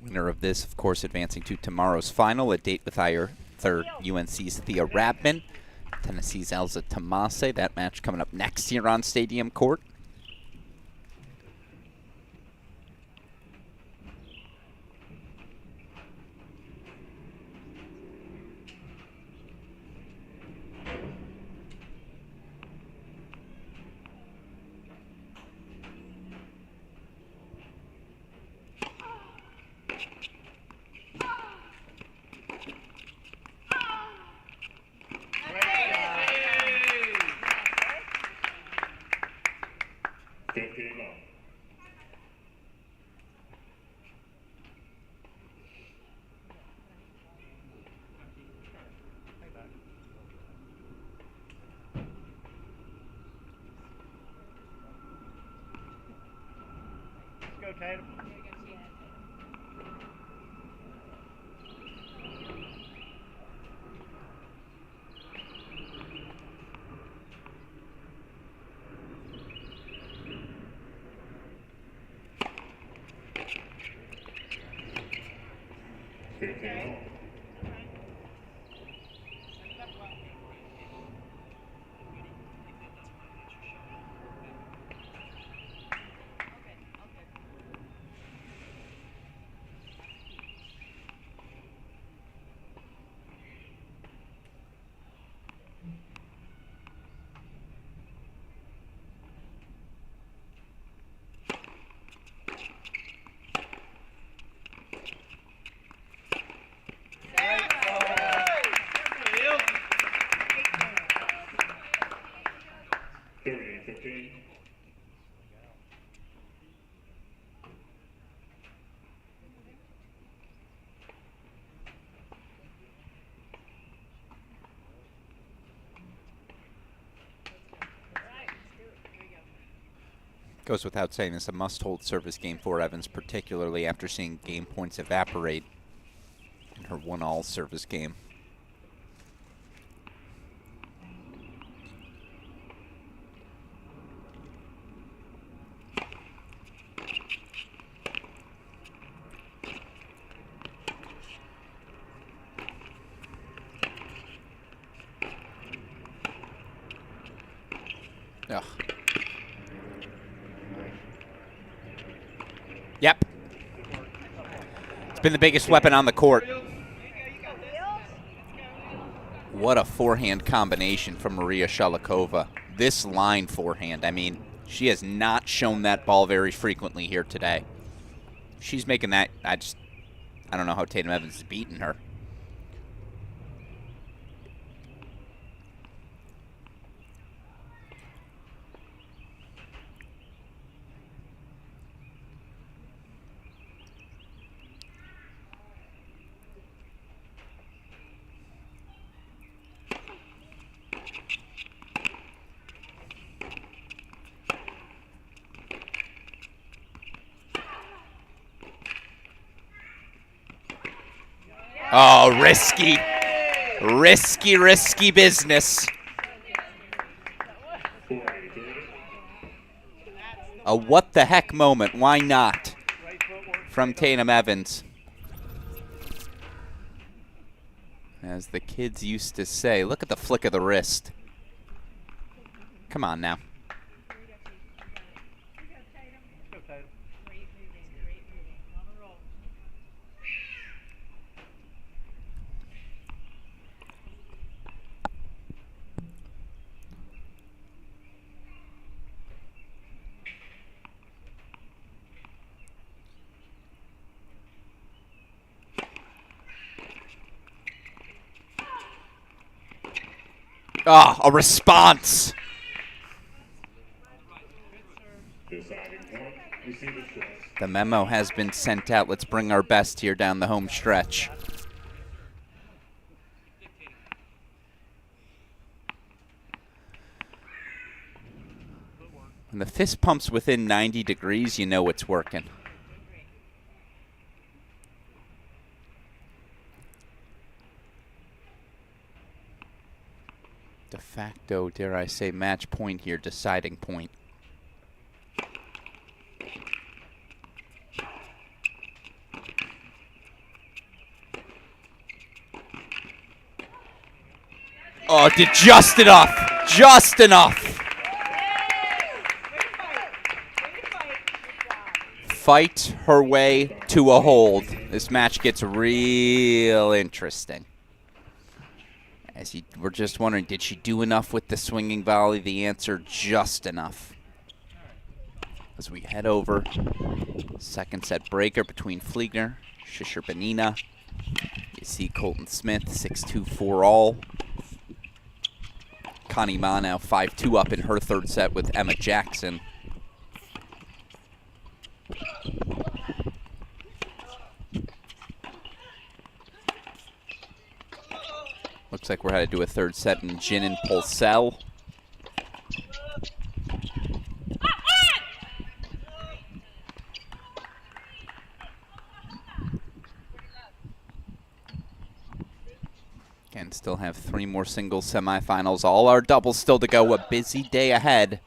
Winner of this, of course, advancing to tomorrow's final, a date with either UNC's Thea Rabman, Tennessee's Elza Tomase. That match coming up next year on Stadium Court. Go, Tatum. game. Goes without saying, it's a must-hold service game for Evans, particularly after seeing game points evaporate in her 1-all service game. Ugh. Yep. It's been the biggest weapon on the court. What a forehand combination from Maria Sholokova. This line forehand, I mean, she has not shown that ball very frequently here today. She's making that, I don't know how Tatum Evans is beating her. Oh, risky. Risky business. A what the heck moment. Why not? From Tatum Evans. As the kids used to say, look at the flick of the wrist. Come on now. Ah, a response. The memo has been sent out. Let's bring our best here down the home stretch. When the fist pump's within 90 degrees, you know it's working. De facto, dare I say, match point here, deciding point. Oh, did just enough. Just enough. Fight her way to a hold. This match gets real interesting. As you were just wondering, did she do enough with the swinging volley? The answer, just enough. As we head over, second set breaker between Fliegner, Shishir-Benina. You see Colton Smith, 6-2, 4-all. Connie Ma now 5-2 up in her third set with Emma Jackson. Looks like we're going to do a third set in Jin and Pulsell. Again, still have 3 more singles semifinals. All our doubles still to go. A busy day ahead.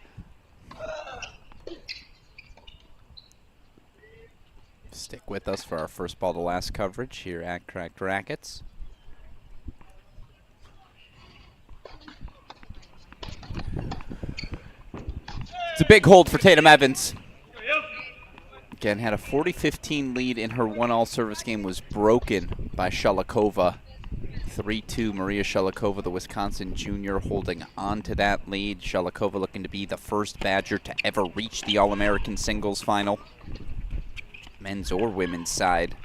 Stick with us for our first ball to last coverage here at Cracked Rackets. It's a big hold for Tatum Evans. Again, had a 40-15 lead in her 1-all service game, was broken by Sholokova. 3-2, Maria Sholokova, the Wisconsin junior, holding on to that lead. Sholokova looking to be the first Badger to ever reach the All-American singles final, men's or women's side.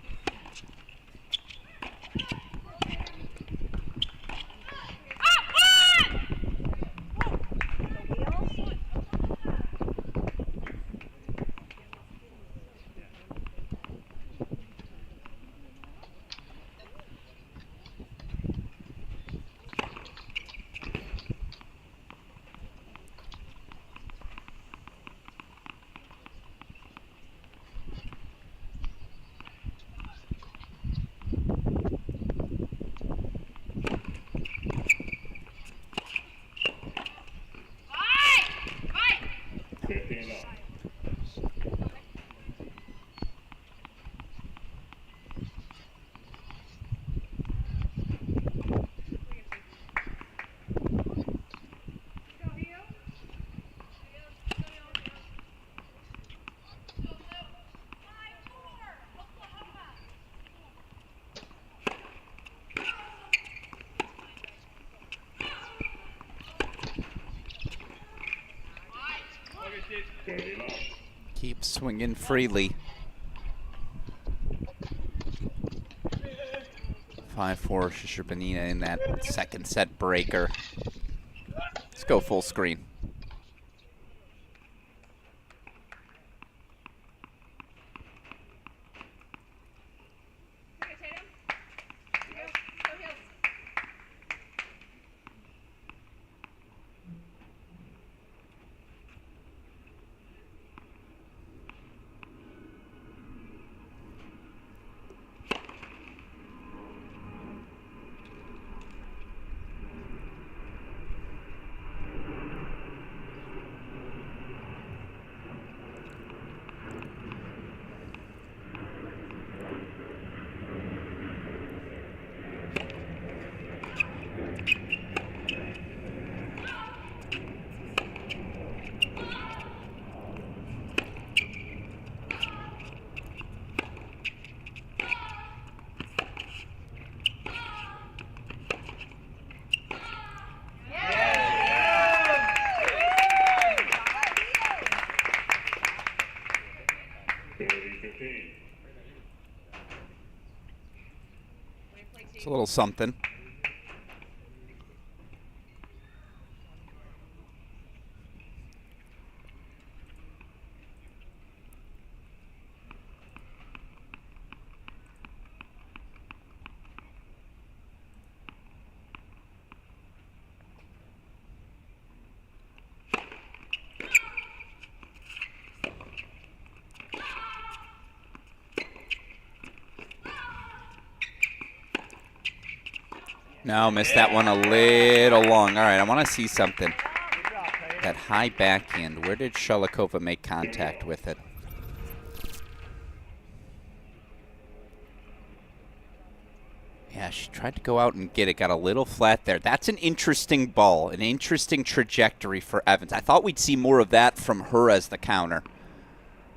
swing in freely. 5-4 Shishirbanina in that second set breaker. Let's go full screen. Okay, Tatum. Go heels. It's a little something. No, missed that one a little long. All right, I want to see something. That high backhand, where did Sholokova make contact with it? Yeah, she tried to go out and get it, got a little flat there. That's an interesting ball, an interesting trajectory for Evans. I thought we'd see more of that from her as the counter.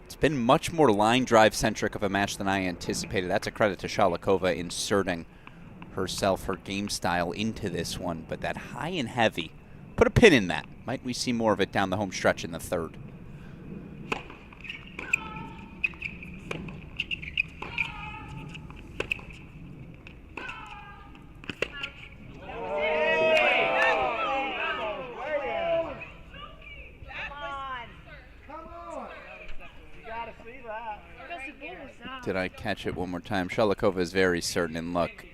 It's been much more line drive centric of a match than I anticipated. That's a credit to Sholokova inserting herself, her game style into this one, but that high and heavy, put a pin in that. Might we see more of it down the home stretch in the third? Did I catch it one more time? Sholokova is very certain, and look,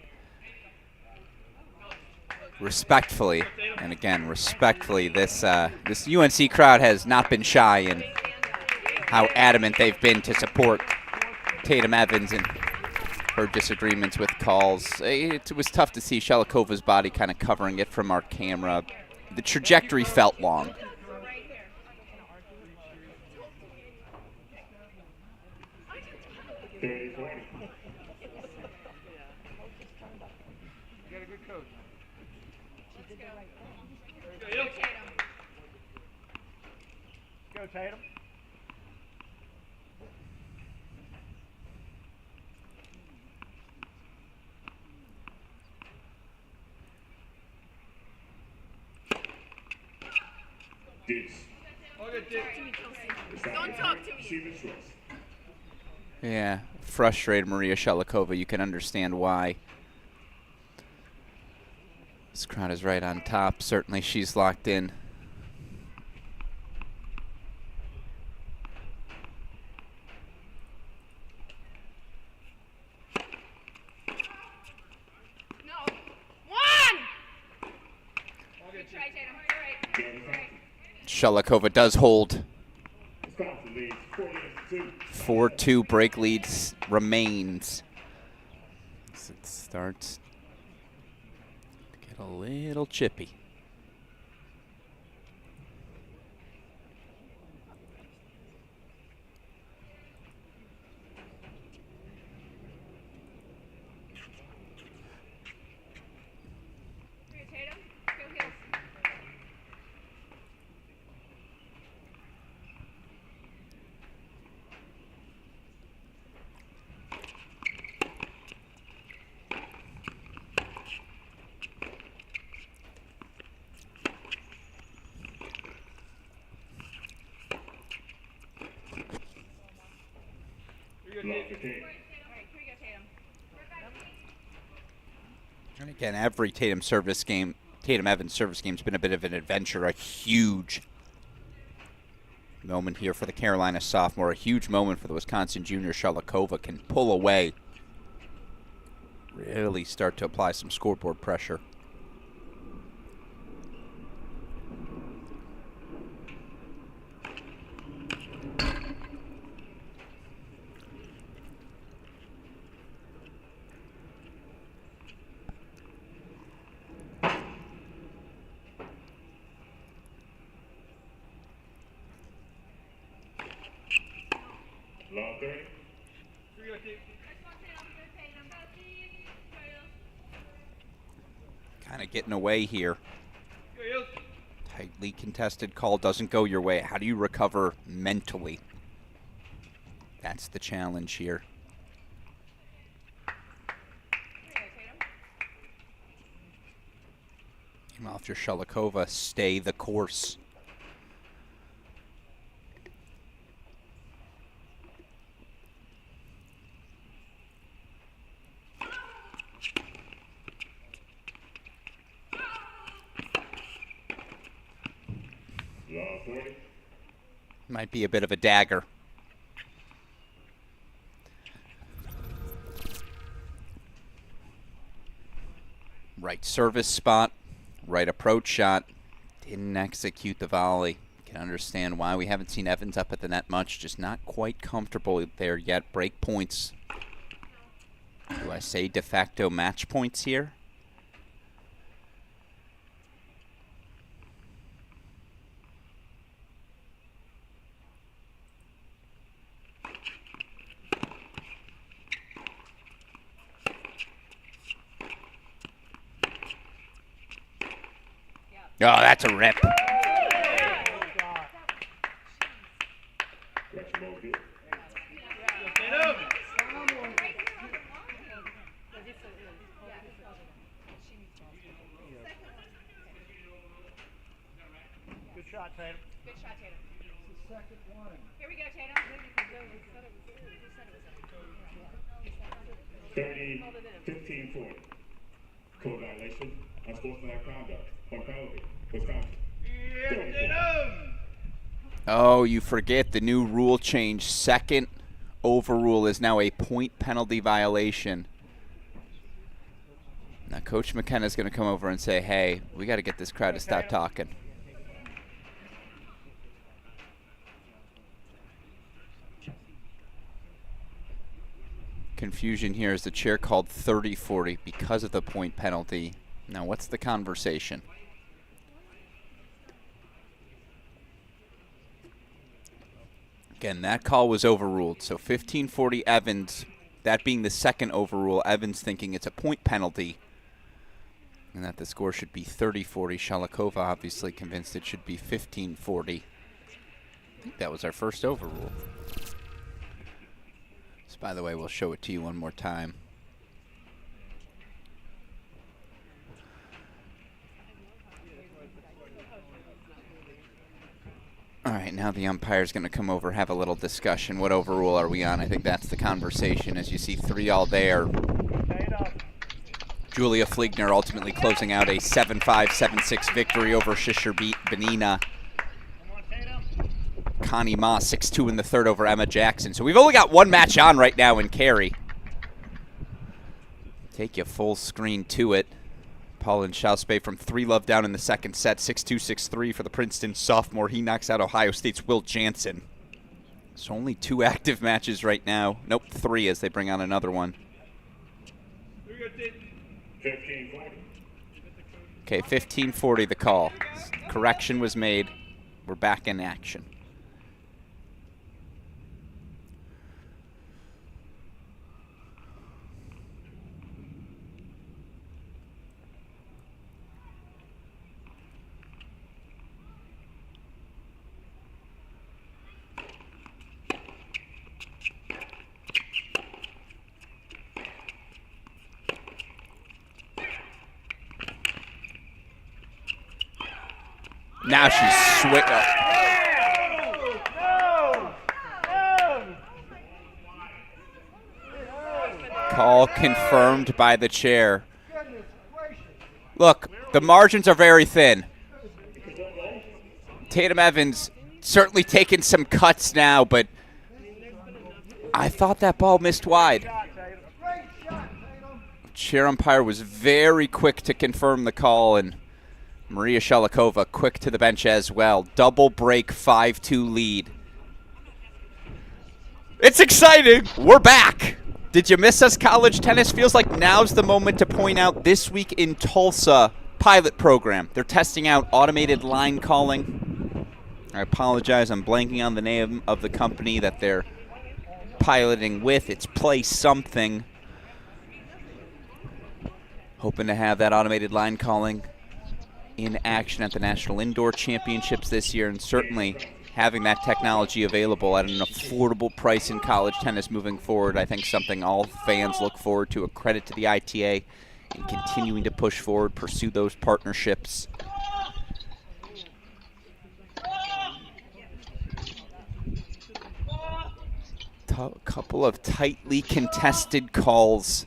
respectfully, and again, respectfully, this UNC crowd has not been shy in how adamant they've been to support Tatum Evans and her disagreements with calls. It was tough to see Sholokova's body kind of covering it from our camera. The trajectory felt long. Go, Tatum. Don't talk to me. Yeah, frustrated Maria Sholokova. You can understand why. This crowd is right on top. Certainly she's locked in. No. One! Good try, Tatum. You're right. Sholokova does hold. 4-2 break leads remains. As it starts to get a little chippy. Here, Tatum. Go heels. for Tatum. All right, here we go, Tatum. And again, every Tatum Evans service game's been a bit of an adventure, a huge moment here for the Carolina sophomore, a huge moment for the Wisconsin junior. Sholokova can pull away, really start to apply some scoreboard pressure. Long 30. Kind of getting away here. Tightly contested call doesn't go your way. How do you recover mentally? That's the challenge here. Meanwhile, if you're Sholokova, stay the course. Long 40. Might be a bit of a dagger. Right service spot, right approach shot. Didn't execute the volley. Can understand why we haven't seen Evans up at the net much. Just not quite comfortable there yet. Break points. Do I say de facto match points here? Oh, that's a rip. Correction ball field. Good shot, Tatum. Good shot, Tatum. Second one. Here we go, Tatum. 30, 15, 40. Code violation, unsportsmanlike conduct, point penalty, Wisconsin. 34. Oh, you forget the new rule change. Second overrule is now a point penalty violation. Now, Coach McKenna's going to come over and say, hey, we got to get this crowd to stop talking. Confusion here as the chair called 30-40 because of the point penalty. Now, what's the conversation? Again, that call was overruled. So 15-40 Evans, that being the second overrule, Evans thinking it's a point penalty and that the score should be 30-40. Sholokova obviously convinced it should be 15-40. I think that was our first overrule. So by the way, we'll show it to you one more time. All right, now the umpire's going to come over, have a little discussion. What overrule are we on? I think that's the conversation. As you see, 3-all there. Julia Fligner ultimately closing out a 7-5, 7-6 victory over Shisher Benina. Connie Ma, 6-2 in the third over Emma Jackson. So we've only got one match on right now in Cary. Take you full screen to it. Paulin Schauspe from 3-love down in the second set, 6-2, 6-3 for the Princeton sophomore. He knocks out Ohio State's Will Jansen. So only 2 active matches right now. Nope, 3 as they bring on another one. 15-40. Okay, 15-40 the call. Correction was made. We're back in action. Now she's switched up. Call confirmed by the chair. Look, the margins are very thin. Tatum Evans certainly taking some cuts now, but I thought that ball missed wide. Chair umpire was very quick to confirm the call, and Maria Sholokova quick to the bench as well. Double break, 5-2 lead. It's exciting. We're back. Did you miss us, college tennis? Feels like now's the moment to point out this week in Tulsa pilot program. They're testing out automated line calling. I apologize, I'm blanking on the name of the company that they're piloting with. It's Play Something. Hoping to have that automated line calling in action at the National Indoor Championships this year, and certainly having that technology available at an affordable price in college tennis moving forward. I think something all fans look forward to. A credit to the ITA in continuing to push forward, pursue those partnerships. A couple of tightly contested calls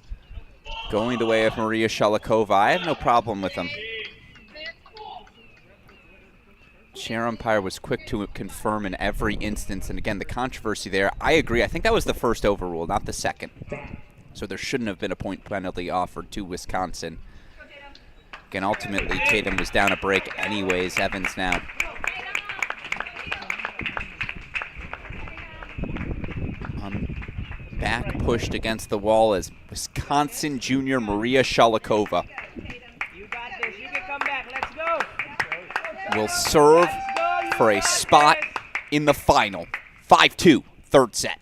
going the way of Maria Sholokova. I have no problem with them. Chair umpire was quick to confirm in every instance, and again, the controversy there, I agree. I think that was the first overrule, not the second. So there shouldn't have been a point penalty offered to Wisconsin. Again, ultimately, Tatum was down a break anyways. Evans now. Back pushed against the wall as Wisconsin junior Maria Sholokova will serve for a spot in the final. 5-2, third set.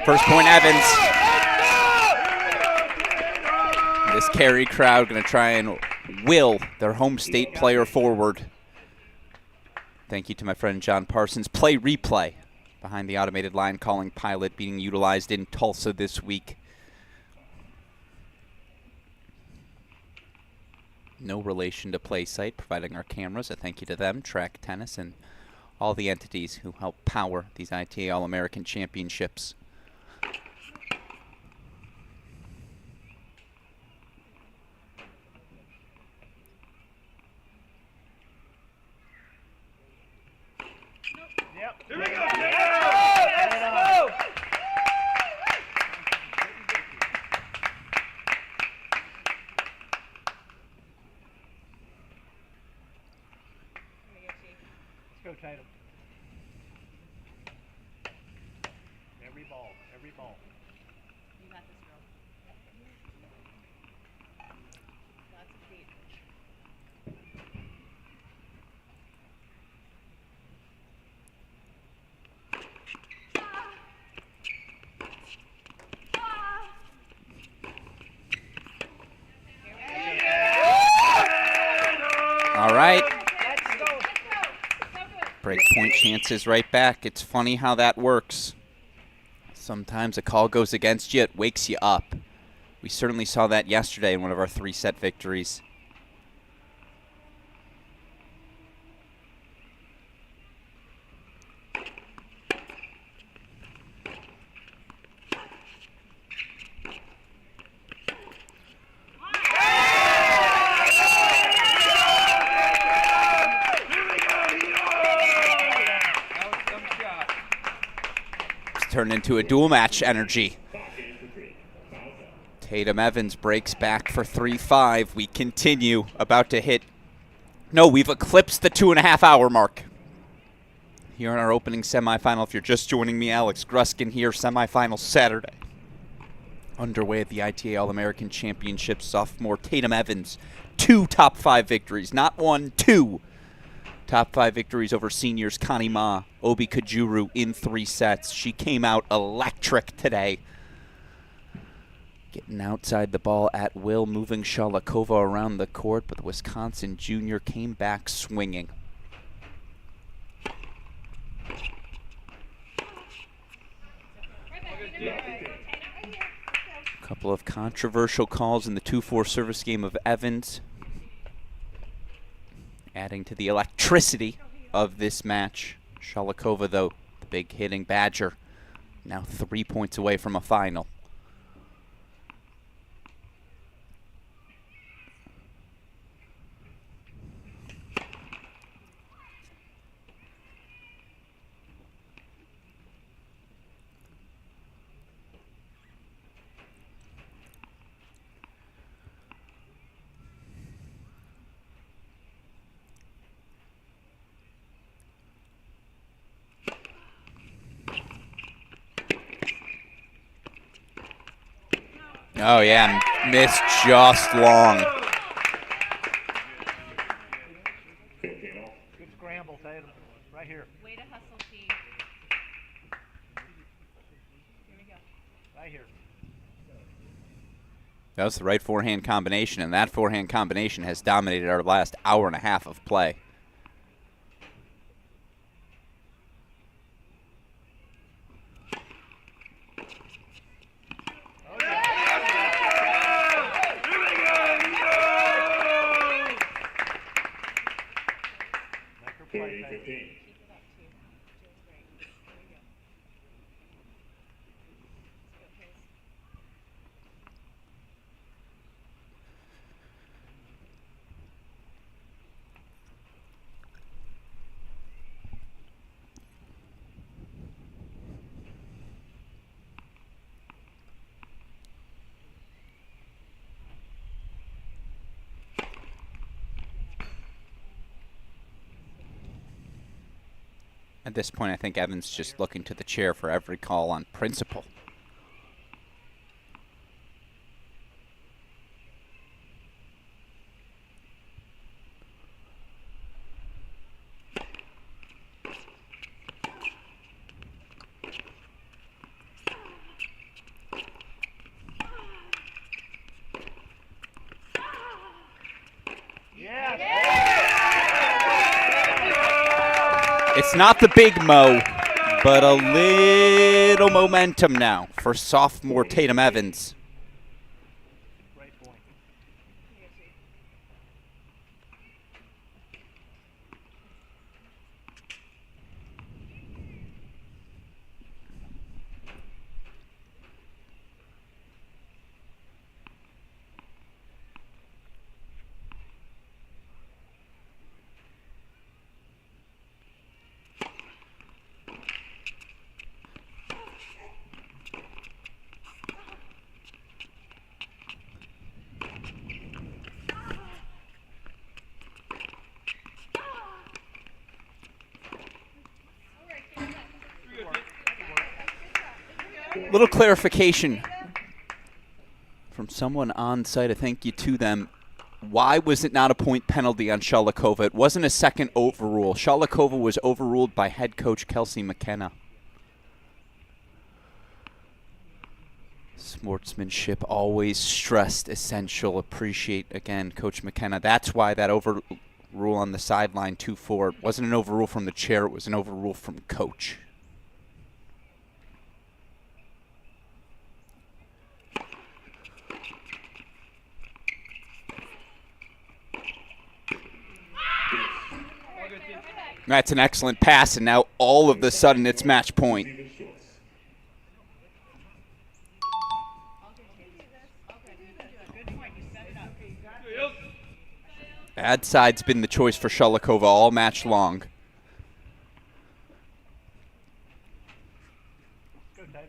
First point, Evans. This Cary crowd going to try and will their home state player forward. Thank you to my friend John Parsons. Play replay behind the automated line calling pilot being utilized in Tulsa this week. No relation to PlaySite, providing our cameras. A thank you to them, Track Tennis, and all the entities who help power these ITA All-American Championships. Here we go! Let's go! Let's go, Tatum. Every ball, every ball. You got this, girl. Lots of feet. All right. Break point chances right back. It's funny how that works. Sometimes a call goes against you, it wakes you up. We certainly saw that yesterday in one of our 3-set victories. Turned into a dual match energy. Tatum Evans breaks back for 3-5. We continue, about to hit. No, we've eclipsed the 2.5-hour mark. Here in our opening semifinal, if you're just joining me, Alex Gruskin here, semifinal Saturday. Underway at the ITA All-American Championships, sophomore Tatum Evans. 2 top 5 victories, not 1, 2. Top 5 victories over seniors Connie Ma, Obi Kajuru in 3 sets. She came out electric today. Getting outside the ball at will, moving Sholokova around the court, but the Wisconsin junior came back swinging. A couple of controversial calls in the 2-4 service game of Evans, adding to the electricity of this match. Sholokova, though, the big hitting Badger, now 3 points away from a final. Oh, yeah, missed just long. Good scramble, Tatum. Right here. Way to hustle, T. Here we go. Right here. That was the right forehand combination, and that forehand combination has dominated our last hour and a half of play. Play, 15. Keep it up, too. Joe's great. Here we go. Let's go, Pace. At this point, I think Evans just looking to the chair for every call on principle. It's not the big mo, but a little momentum now for sophomore Tatum Evans. Great point. Little clarification from someone on site, a thank you to them. Why was it not a point penalty on Sholokova? It wasn't a second overrule. Sholokova was overruled by head coach Kelsey McKenna. Sportsmanship always stressed, essential. Appreciate, again, Coach McKenna. That's why that overrule on the sideline 2-4 wasn't an overrule from the chair. It was an overrule from coach. That's an excellent pass, and now all of a sudden it's match point. Ad side's been the choice for Sholokova all match long. Good, Tatum.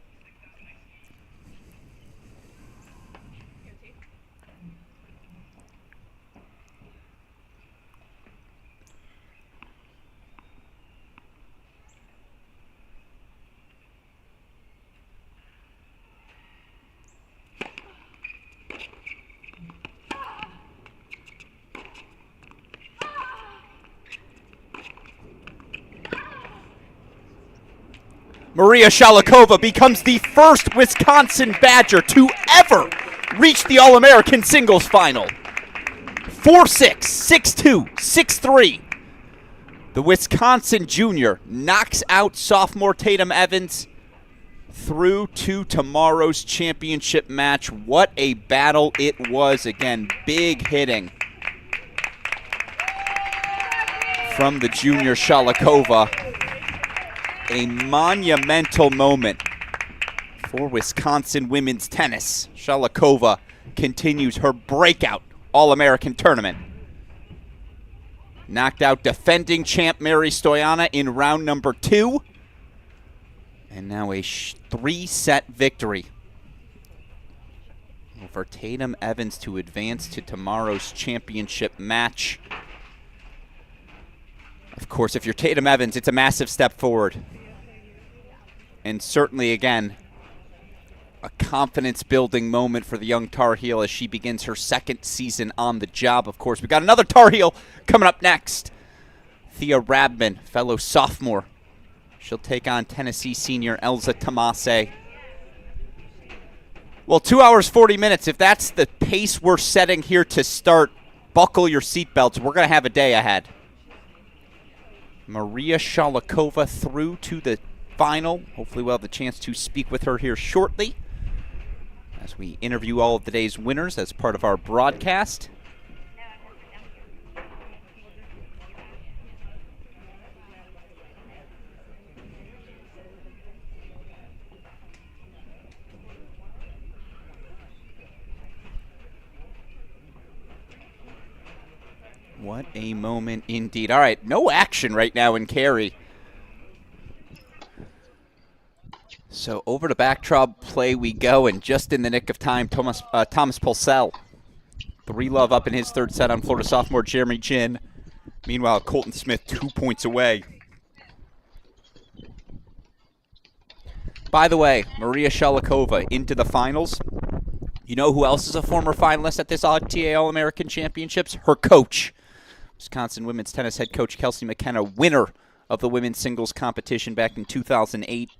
Maria Sholokova becomes the first Wisconsin Badger to ever reach the All-American singles final. 4-6, 6-2, 6-3. The Wisconsin junior knocks out sophomore Tatum Evans through to tomorrow's championship match. What a battle it was. Again, big hitting from the junior Sholokova. A monumental moment for Wisconsin women's tennis. Sholokova continues her breakout All-American tournament. Knocked out defending champ Mary Stoyana in round number 2. And now a 3-set victory over Tatum Evans to advance to tomorrow's championship match. Of course, if you're Tatum Evans, it's a massive step forward. And certainly, again, a confidence-building moment for the young Tar Heel as she begins her second season on the job. Of course, we got another Tar Heel coming up next. Thea Rabman, fellow sophomore. She'll take on Tennessee senior Elza Tomase. Well, 2 hours, 40 minutes. If that's the pace we're setting here to start, buckle your seatbelts. We're going to have a day ahead. Maria Sholokova through to the final. Hopefully we'll have the chance to speak with her here shortly as we interview all of the day's winners as part of our broadcast. What a moment indeed. All right, no action right now in Cary. So over to backdrop play we go, and just in the nick of time, Thomas Pulsell. 3-love up in his third set on Florida sophomore Jeremy Jin. Meanwhile, Colton Smith 2 points away. By the way, Maria Sholokova into the finals. You know who else is a former finalist at this ITA All-American Championships? Her coach. Wisconsin women's tennis head coach Kelsey McKenna, winner of the women's singles competition back in 2008.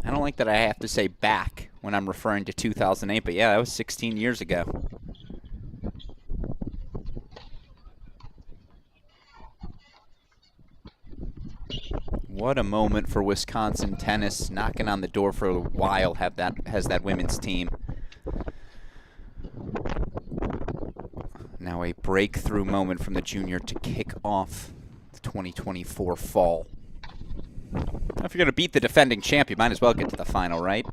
I don't like that I have to say back when I'm referring to 2008, but yeah, that was 16 years ago. What a moment for Wisconsin tennis, knocking on the door for a while has that women's team. Now a breakthrough moment from the junior to kick off the 2024 fall. If you're going to beat the defending champ, you might as well get to the final, right?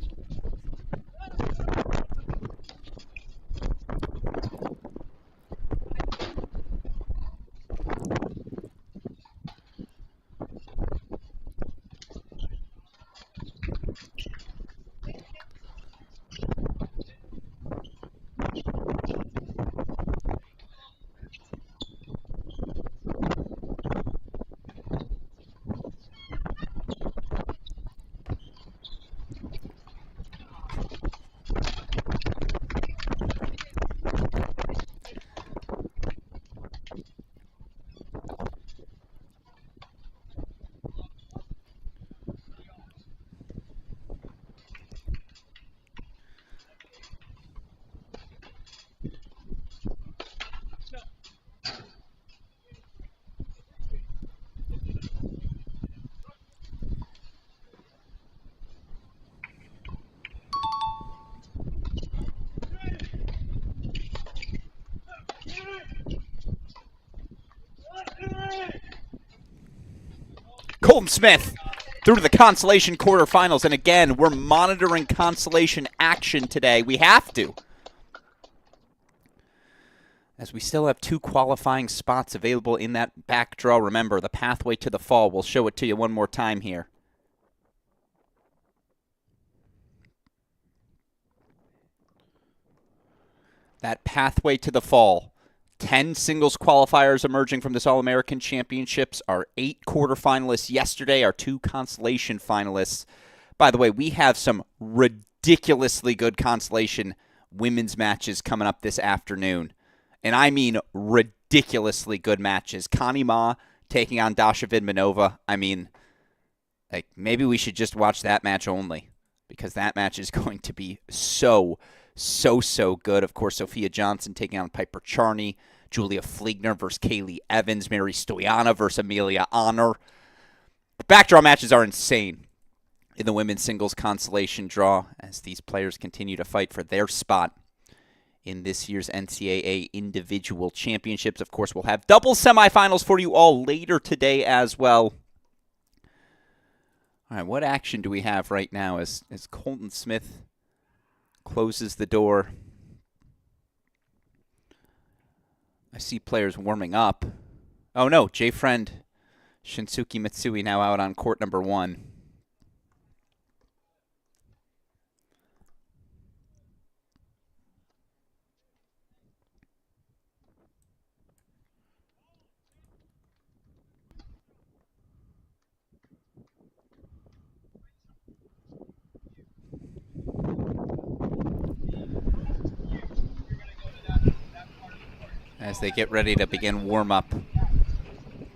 Colton Smith through to the Consolation quarterfinals, and again, we're monitoring Consolation action today. We have to, as we still have 2 qualifying spots available in that back draw. Remember, the pathway to the fall. We'll show it to you one more time here. That pathway to the fall. 10 singles qualifiers emerging from this All-American Championships. Our 8 quarterfinalists yesterday, our 2 Consolation finalists. By the way, we have some ridiculously good Consolation women's matches coming up this afternoon. And I mean ridiculously good matches. Connie Ma taking on Dasha Vidmanova. I mean, like, maybe we should just watch that match only, because that match is going to be so good. Of course, Sophia Johnson taking on Piper Charney, Julia Fliegner versus Kaylee Evans, Mary Stoyanova versus Amelia Honor. The backdraw matches are insane in the women's singles consolation draw as these players continue to fight for their spot in this year's NCAA individual championships. Of course, we'll have double semifinals for you all later today as well. All right, what action do we have right now as Colton Smith closes the door? I see players warming up. Oh no, J-Friend Shinsuke Mitsui now out on court number 1. As they get ready to begin warm-up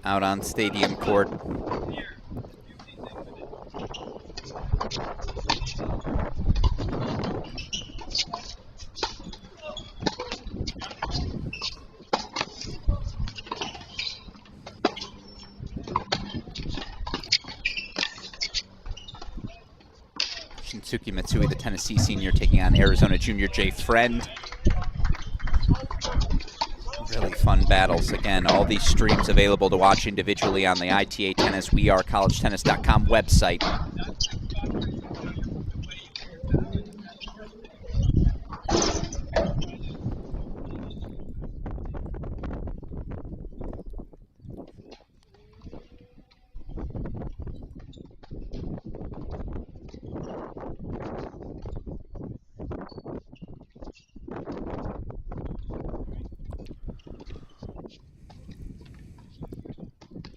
out on stadium court. Shinsuke Mitsui, the Tennessee senior, taking on Arizona junior J-Friend. Really fun battles. Again, all these streams available to watch individually on the ITA Tennis WeAreCollegeTennis.com website.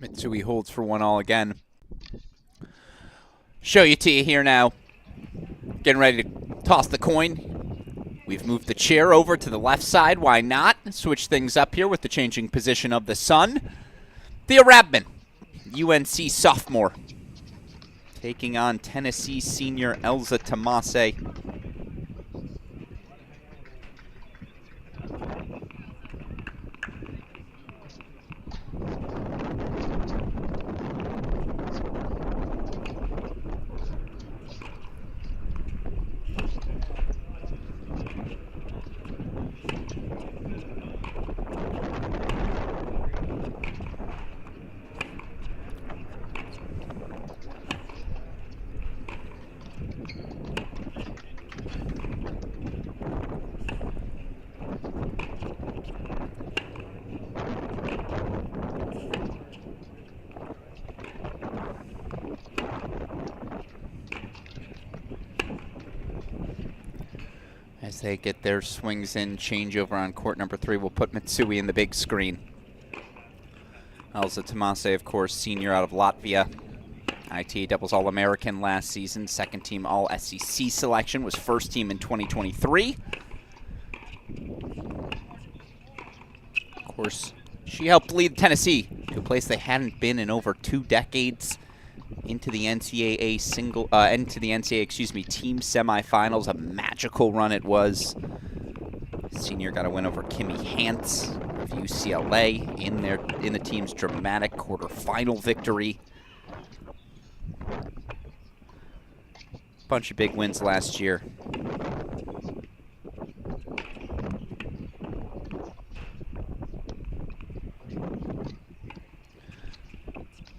Mitsui holds for 1-all again. Show you to you here now. Getting ready to toss the coin. We've moved the chair over to the left side. Why not? Switch things up here with the changing position of the sun. Thea Rabman, UNC sophomore, taking on Tennessee senior Elza Tomase. As they get their swings in, changeover on court number 3. We'll put Mitsui in the big screen. Elza Tomase, of course, senior out of Latvia. ITA doubles All-American last season. Second team All-SEC selection. Was first team in 2023. Of course, she helped lead Tennessee to a place they hadn't been in over 2 decades. Into the NCAA team semifinals. A magical run it was. Senior got a win over Kimmy Hance of UCLA in the team's dramatic quarterfinal victory. Bunch of big wins last year.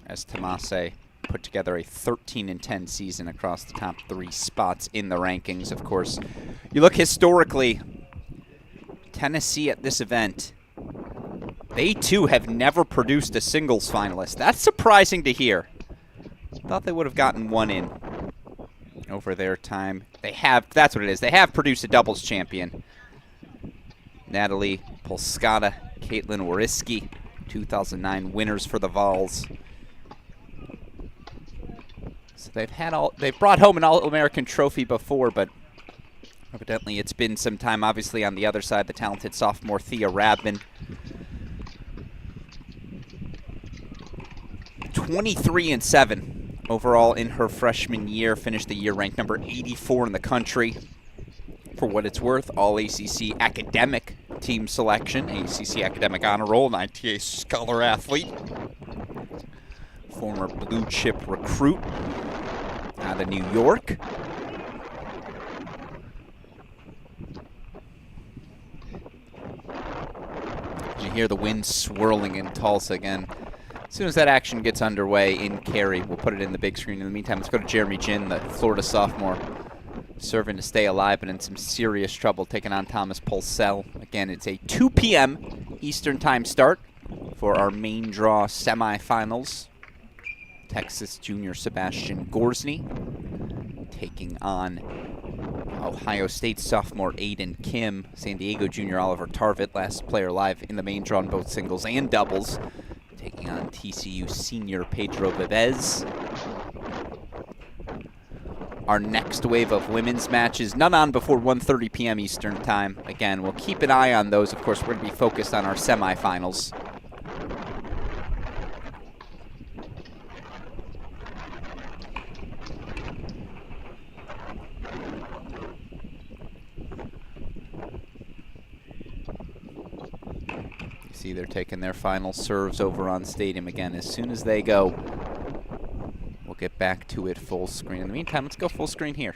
As Tomase put together a 13-10 season across the top 3 spots in the rankings. Of course, you look historically, Tennessee at this event, they too have never produced a singles finalist. That's surprising to hear. Thought they would have gotten one in over their time. They have, that's what it is. They have produced a doubles champion. Natalie Polskata, Caitlin Wariski, 2009 winners for the Vols. So they've brought home an All-American trophy before, but evidently it's been some time. Obviously on the other side, the talented sophomore Thea Rabman. 23-7 overall in her freshman year. Finished the year ranked number 84 in the country. For what it's worth, all ACC academic team selection, ACC academic honor roll, an ITA scholar athlete. Former blue chip recruit out of New York. You hear the wind swirling in Tulsa again. As soon as that action gets underway in Cary, we'll put it in the big screen. In the meantime, let's go to Jeremy Jin, the Florida sophomore, serving to stay alive, but in some serious trouble, taking on Thomas Pulsell. Again, it's a 2 p.m. Eastern time start for our main draw semifinals. Texas junior Sebastian Gorsny taking on Ohio State sophomore Aiden Kim. San Diego junior Oliver Tarvet, last player live in the main draw in both singles and doubles, taking on TCU senior Pedro Vivez. Our next wave of women's matches, none on before 1:30 p.m. Eastern time. Again, we'll keep an eye on those. Of course, we're going to be focused on our semifinals. See, they're taking their final serves over on Stadium again. As soon as they go, we'll get back to it full screen. In the meantime, let's go full screen here.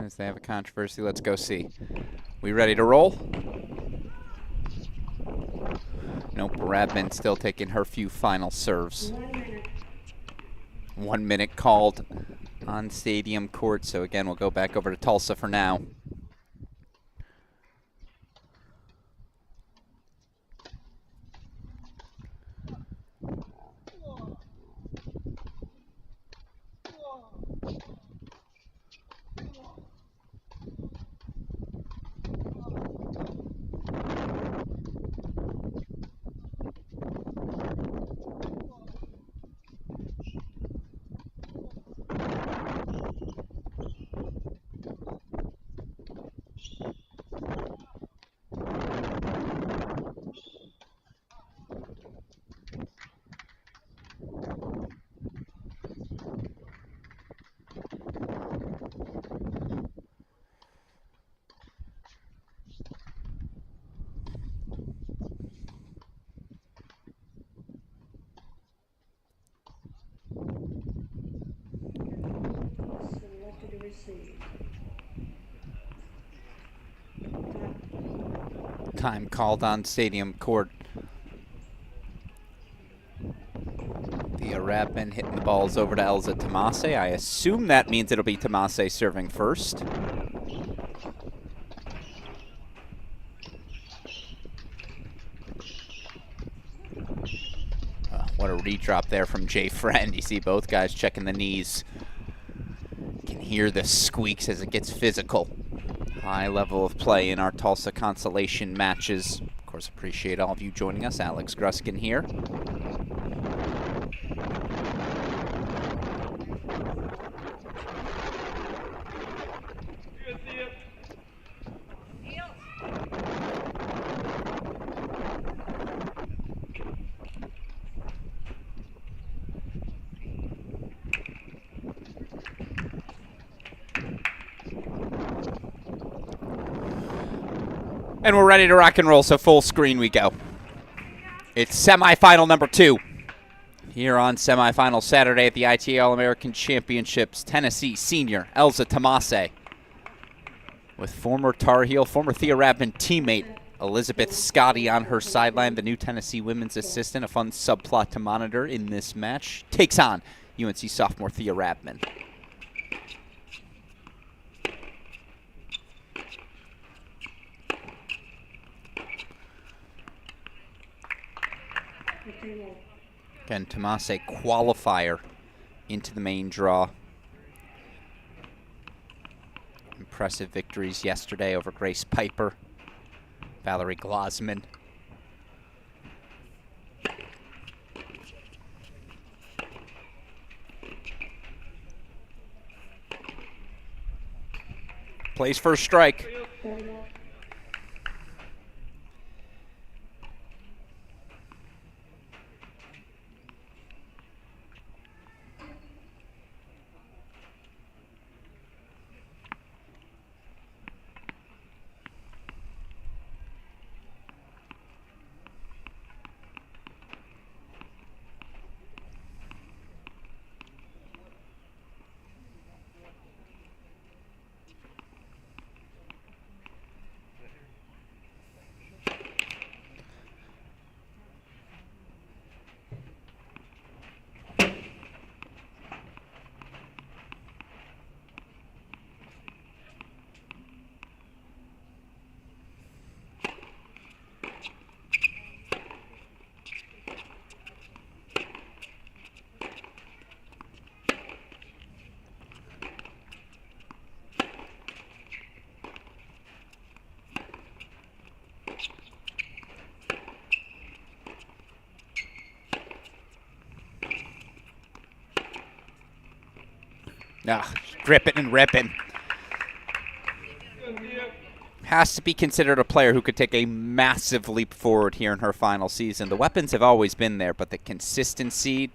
As they have a controversy, let's go see. We ready to roll? Nope, Rabman still taking her few final serves. 1 minute called on Stadium Court, so again, we'll go back over to Tulsa for now. Time called on Stadium Court. The Rabman hitting the balls over to Elza Tomase. I assume that means it'll be Tomase serving first. What a redrop there from Jay Friend. You see both guys checking the knees. You can hear the squeaks as it gets physical. High level of play in our Tulsa Consolation matches. Of course, appreciate all of you joining us. Alex Gruskin here. And we're ready to rock and roll, so full screen we go. It's semifinal number 2 here on semifinal Saturday at the ITA All-American Championships. Tennessee senior Elza Tomase with former Tar Heel, former Thea Rabman teammate Elizabeth Scotty on her sideline, the new Tennessee women's assistant. A fun subplot to monitor in this match. Takes on UNC sophomore Thea Rabman. Again, Tomas a qualifier into the main draw. Impressive victories yesterday over Grace Piper, Valerie Glosman. Plays first strike. Gripping and ripping. Has to be considered a player who could take a massive leap forward here in her final season. The weapons have always been there, but the consistency...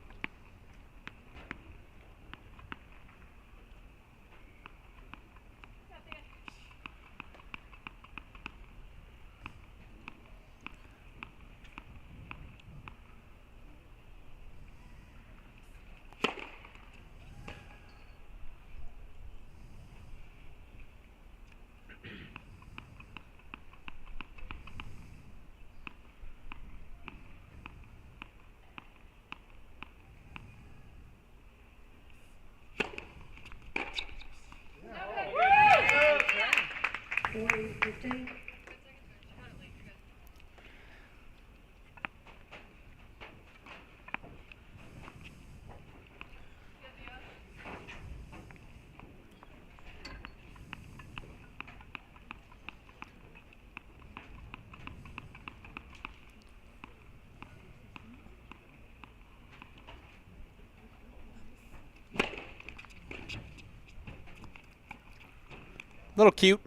Little cute.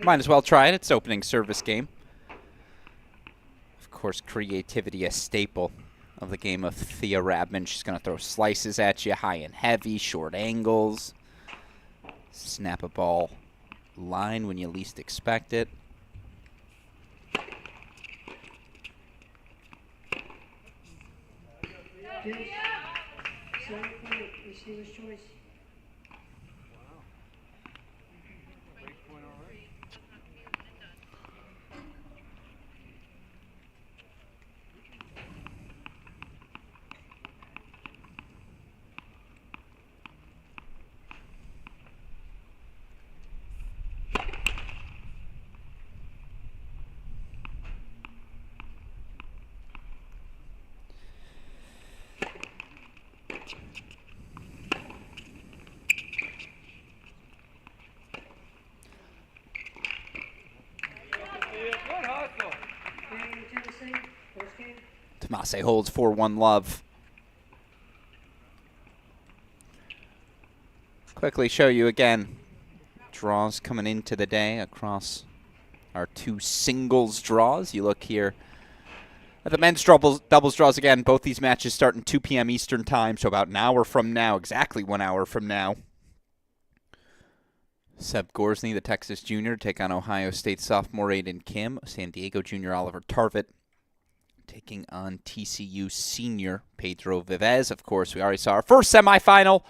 Might as well try it. It's opening service game. Of course, creativity a staple of the game of Thea Rabman. She's going to throw slices at you, high and heavy, short angles. Snap a ball line when you least expect it. Tomas holds 4-1 love. Quickly show you again draws coming into the day across our two singles draws. You look here at the men's doubles draws again. Both these matches starting 2 p.m. Eastern time, so about an hour from now, exactly 1 hour from now. Seb Gorsney, the Texas junior, take on Ohio State sophomore Aiden Kim. San Diego junior Oliver Tarvet taking on TCU senior Pedro Vivez. Of course, we already saw our first semifinal.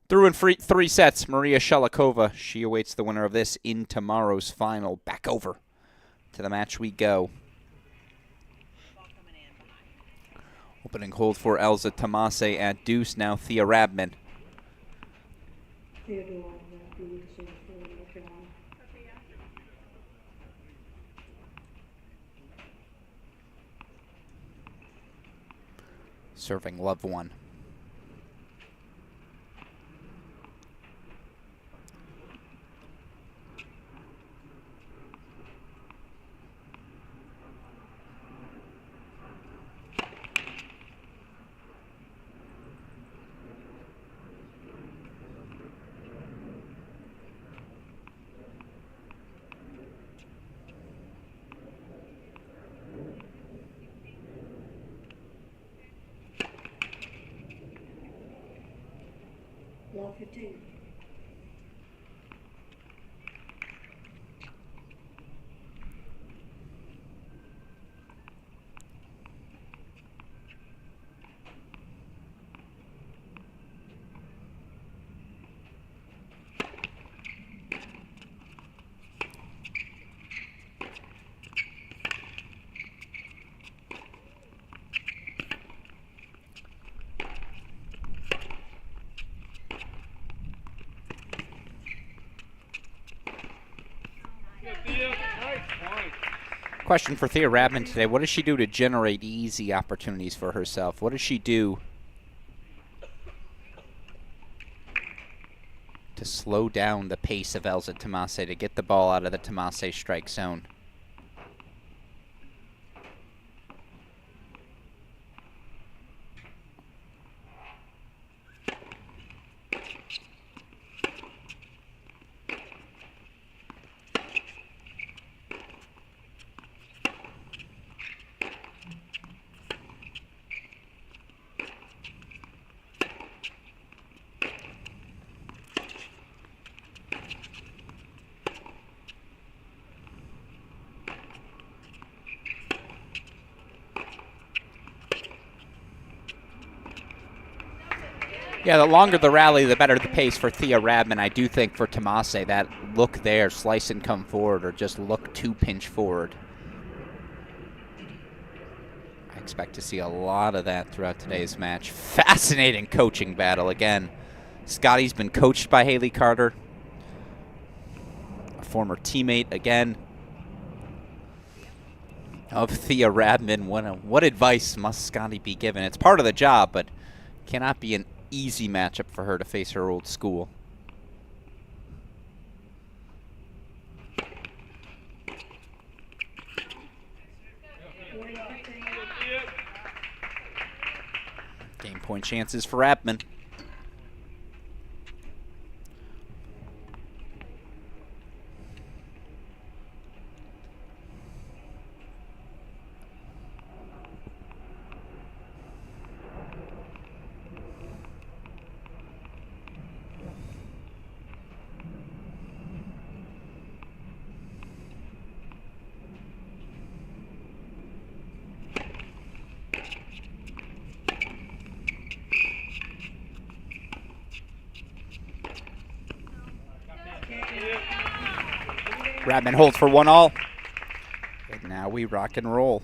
Through in 3 sets, Maria Sholokova. She awaits the winner of this in tomorrow's final. Back over to the match we go. Opening hold for Elza Tomase at deuce. Now Thea Rabman. Serving love 1. Love 15. Question for Thea Rabman today. What does she do to generate easy opportunities for herself? What does she do to slow down the pace of Elza Tomase, to get the ball out of the Tomase strike zone? Yeah, the longer the rally, the better the pace for Thea Rabman. I do think for Tomase, that look there, slice and come forward, or just look to pinch forward. I expect to see a lot of that throughout today's match. Fascinating coaching battle again. Scotty's been coached by Haley Carter, a former teammate again of Thea Rabman. What advice must Scotty be given? It's part of the job, but cannot be an easy matchup for her to face her old school. Game point chances for Rabman. Rabman holds for 1-all. And now we rock and roll.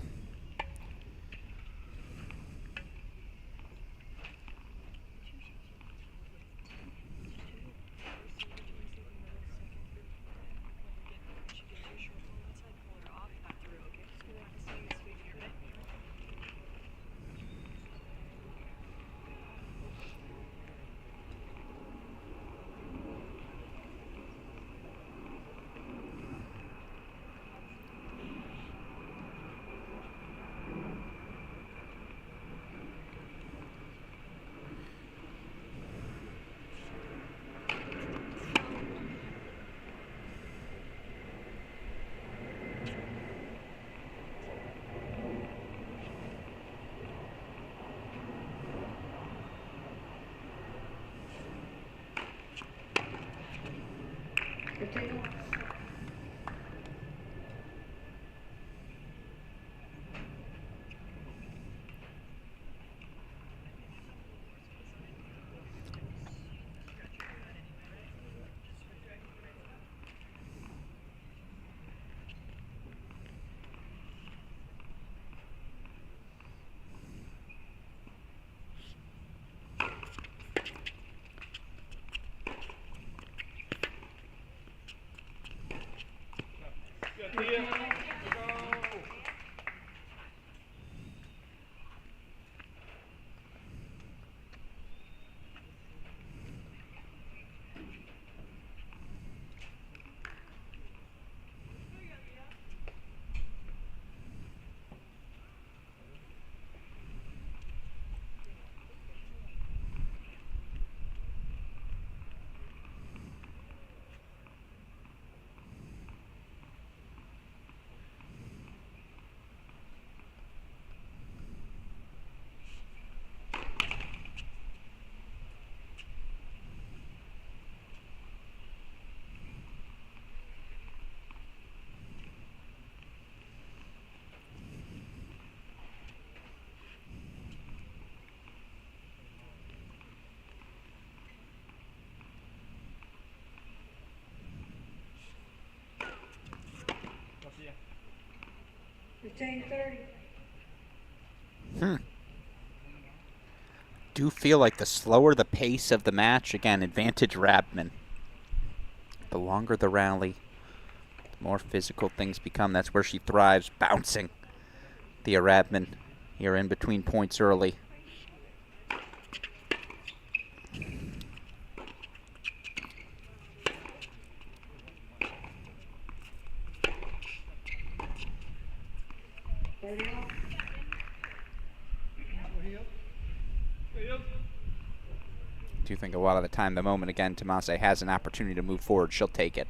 Do feel like the slower the pace of the match, again, advantage Rabman. The longer the rally, the more physical things become. That's where she thrives, bouncing. The Rabman here in between points early. Do think a lot of the time, the moment again, Tomas has an opportunity to move forward, she'll take it.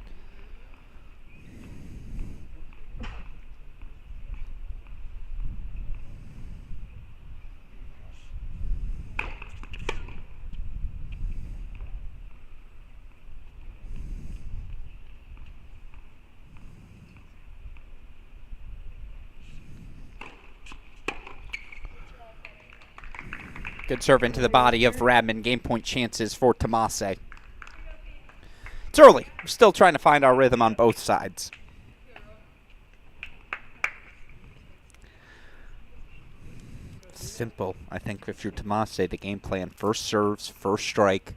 Good serve into the body of Rabman. Game point chances for Tomas. It's early. We're still trying to find our rhythm on both sides. Simple, I think, if you're Tomas, the game plan. First serves, first strike.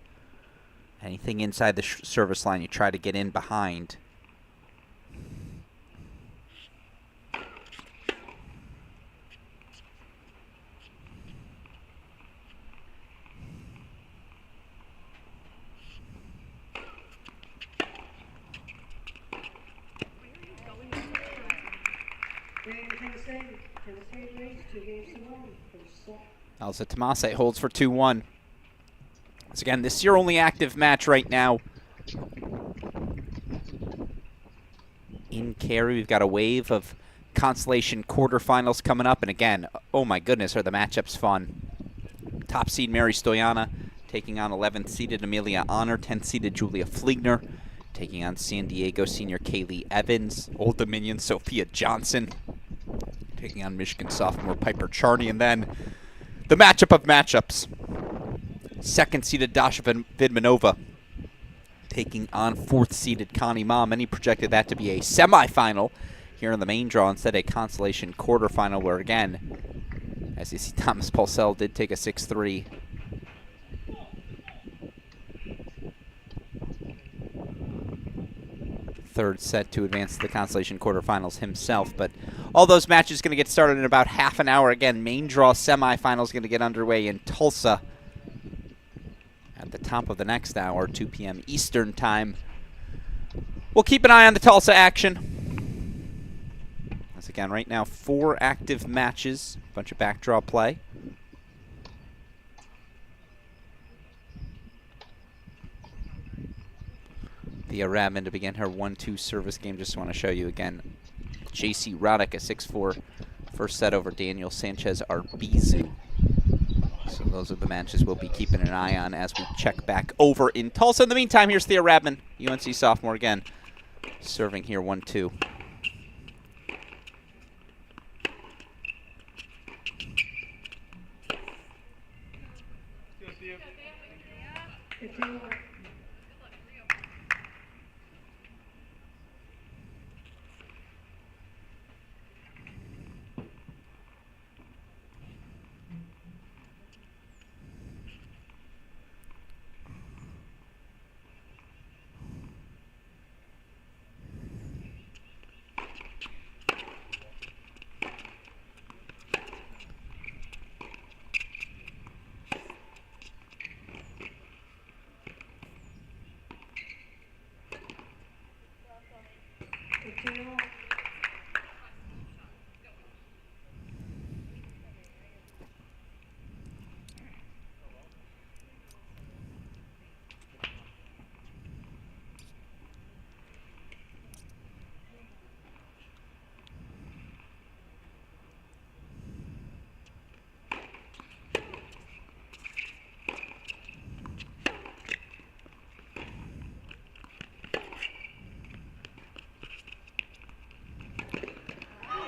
Anything inside the service line, you try to get in behind. Elsa Tomas holds for 2-1. Once again, this is your only active match right now. In Cary, we've got a wave of Consolation quarterfinals coming up. And again, oh my goodness, are the matchups fun. Top seed Mary Stoyana taking on 11th seeded Amelia Honor, 10th seeded Julia Fliegner, taking on San Diego senior Kaylee Evans, Old Dominion Sophia Johnson, taking on Michigan sophomore Piper Charney, and then the matchup of matchups. Second-seeded Dasha Vidmanova taking on fourth-seeded Connie Ma. Many projected that to be a semifinal here in the main draw instead of a Consolation quarterfinal where, again, as you see, Thomas Pulsell did take a 6-3. Third set to advance to the Consolation quarterfinals himself. But all those matches going to get started in about half an hour. Again, main draw semifinals going to get underway in Tulsa at the top of the next hour, 2 p.m. Eastern time. We'll keep an eye on the Tulsa action. Once again, right now, 4 active matches, a bunch of backdraw play. The Rabman to begin her 1-2 service game. Just want to show you again. JC Roddick, a 6-4 first set over Daniel Sanchez Arbizu. So those are the matches we'll be keeping an eye on as we check back over in Tulsa. In the meantime, here's Thea Rabman, UNC sophomore again, serving here 1-2.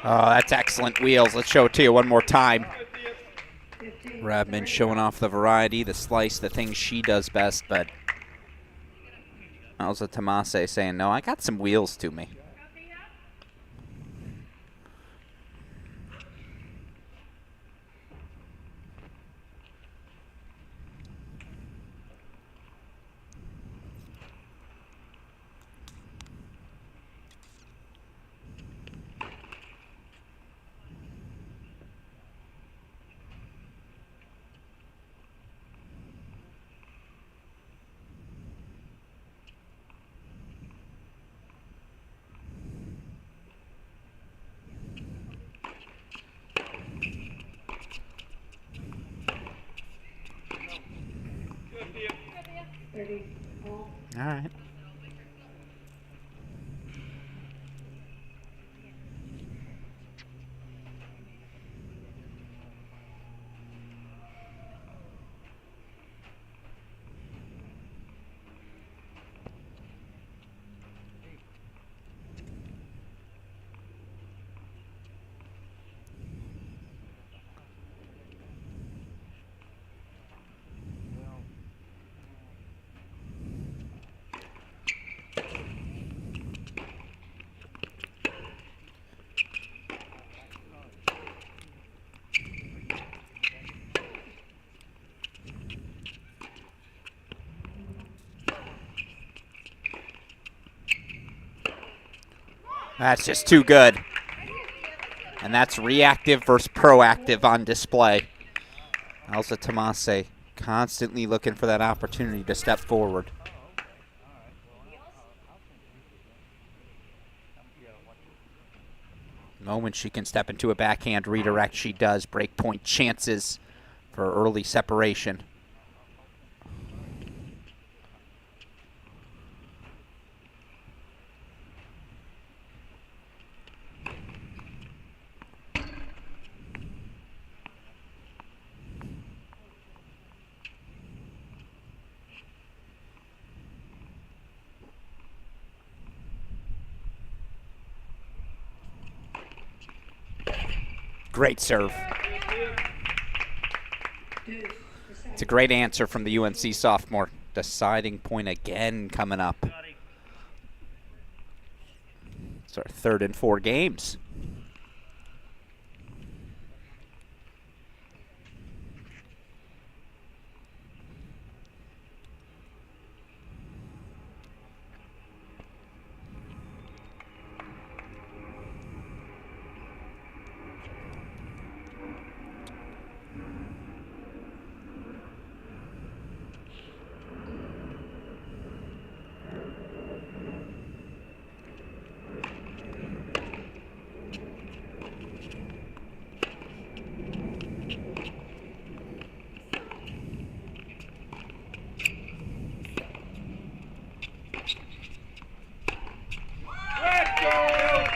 Oh, that's excellent wheels. Let's show it to you one more time. Rabman showing off the variety, the slice, the things she does best, but Elsa Tomase saying, no, I got some wheels to me. All right. That's just too good. And that's reactive versus proactive on display. Elsa Tomase constantly looking for that opportunity to step forward. The moment she can step into a backhand redirect, she does. Break point chances for early separation. Great serve. It's a great answer from the UNC sophomore. Deciding point again coming up. It's our 3rd in 4 games.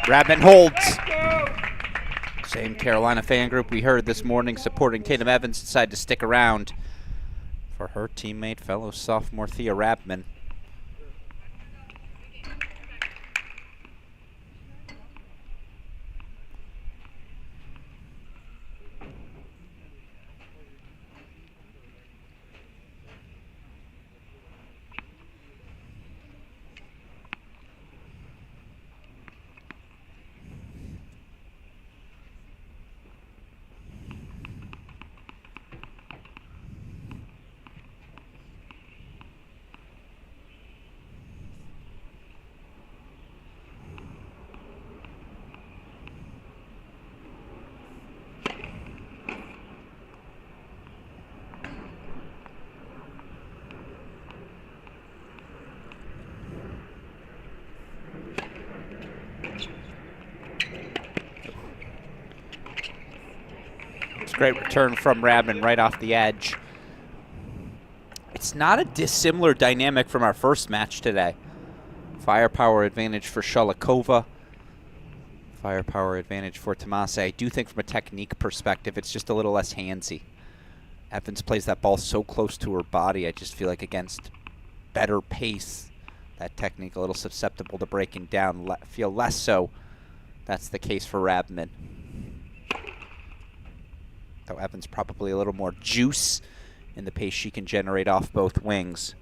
Rabman holds. Same Carolina fan group we heard this morning supporting Tatum Evans decided to stick around for her teammate, fellow sophomore Thea Rabman. Great return from Rabman right off the edge. It's not a dissimilar dynamic from our first match today. Firepower advantage for Sholokova. Firepower advantage for Tomas. I do think from a technique perspective, it's just a little less handsy. Evans plays that ball so close to her body. I just feel like against better pace, that technique a little susceptible to breaking down. Feel less so. That's the case for Rabman. Though Evans probably a little more juice in the pace she can generate off both wings.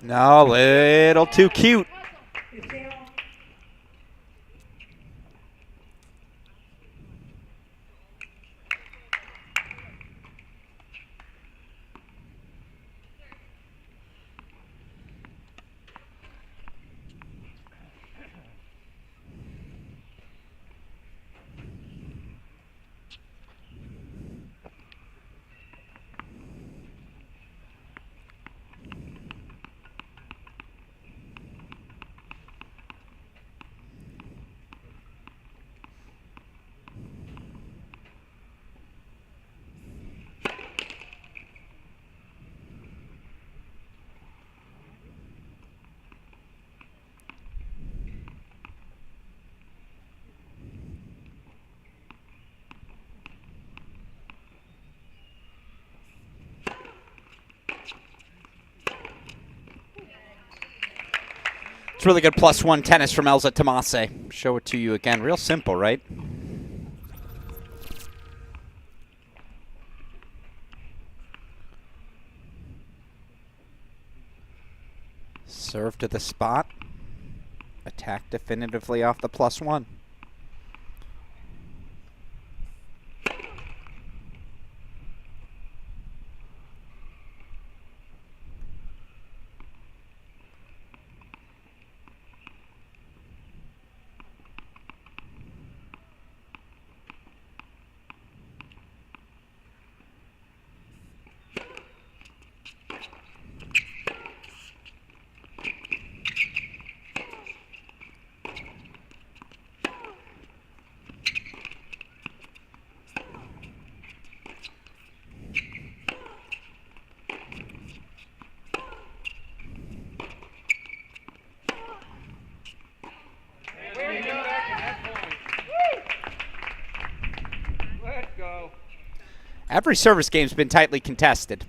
No, a little too cute. It's really good +1 tennis from Elsa Tomase. Show it to you again. Real simple, right? Serve to the spot. Attack definitively off the +1. Every service game's been tightly contested.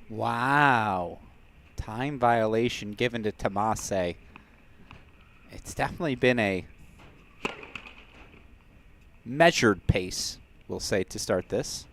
Wow. Time violation given to Tomase. It's definitely been a measured pace, we'll say, to start this.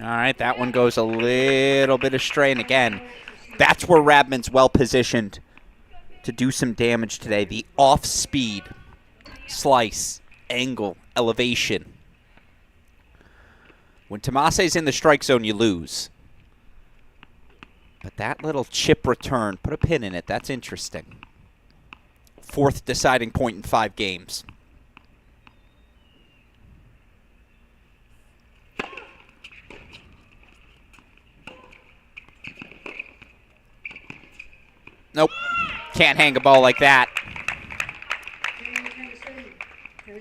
All right, that one goes a little bit astray. And again, that's where Rabman's well-positioned to do some damage today. The off-speed, slice, angle, elevation. When Tomase's in the strike zone, you lose. But that little chip return, put a pin in it. That's interesting. Fourth deciding point in 5 games. Nope. Can't hang a ball like that.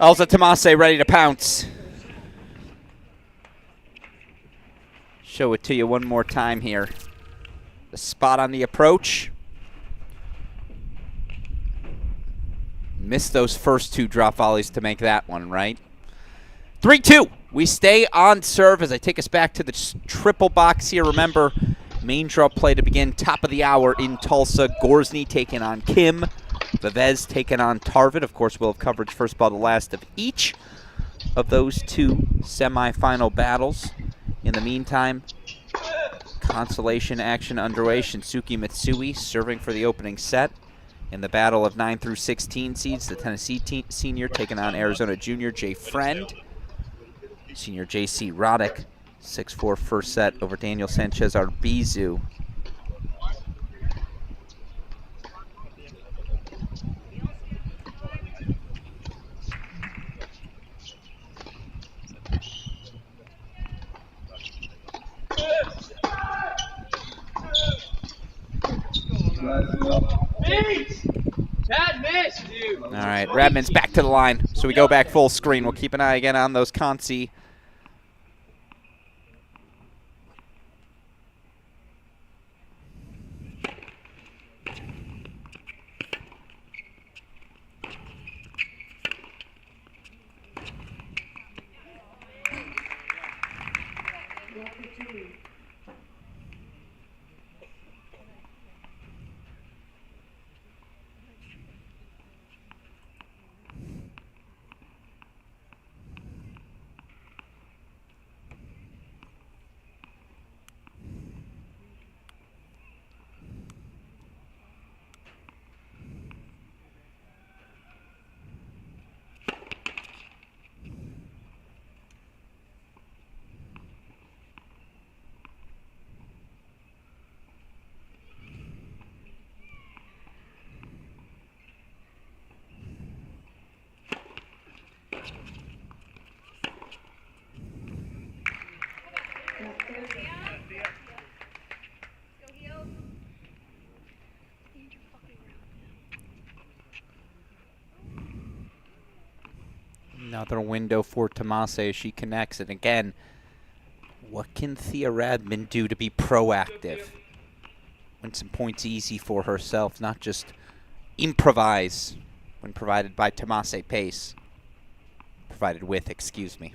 Elsa Tomase ready to pounce. Show it to you one more time here. The spot on the approach. Missed those first 2 drop volleys to make that one, right? 3-2. We stay on serve as I take us back to the triple box here. Remember, main draw play to begin, top of the hour in Tulsa. Gorsny taking on Kim. Vivez taking on Tarvet. Of course, we'll have coverage first ball to last of each of those 2 semifinal battles. In the meantime, consolation action underway. Shinsuke Mitsui serving for the opening set. In the battle of 9 through 16 seeds, the Tennessee senior taking on Arizona junior Jay Friend. Senior J.C. Roddick, 6-4 first set over Daniel Sanchez Arbizu. All right, Rabman's back to the line, so we go back full screen. We'll keep an eye again on those Consi. Another window for Tomas as she connects. And again, what can Thea Rabman do to be proactive? Win some points easy for herself, not just improvise when provided by Tomas pace. Provided with, excuse me.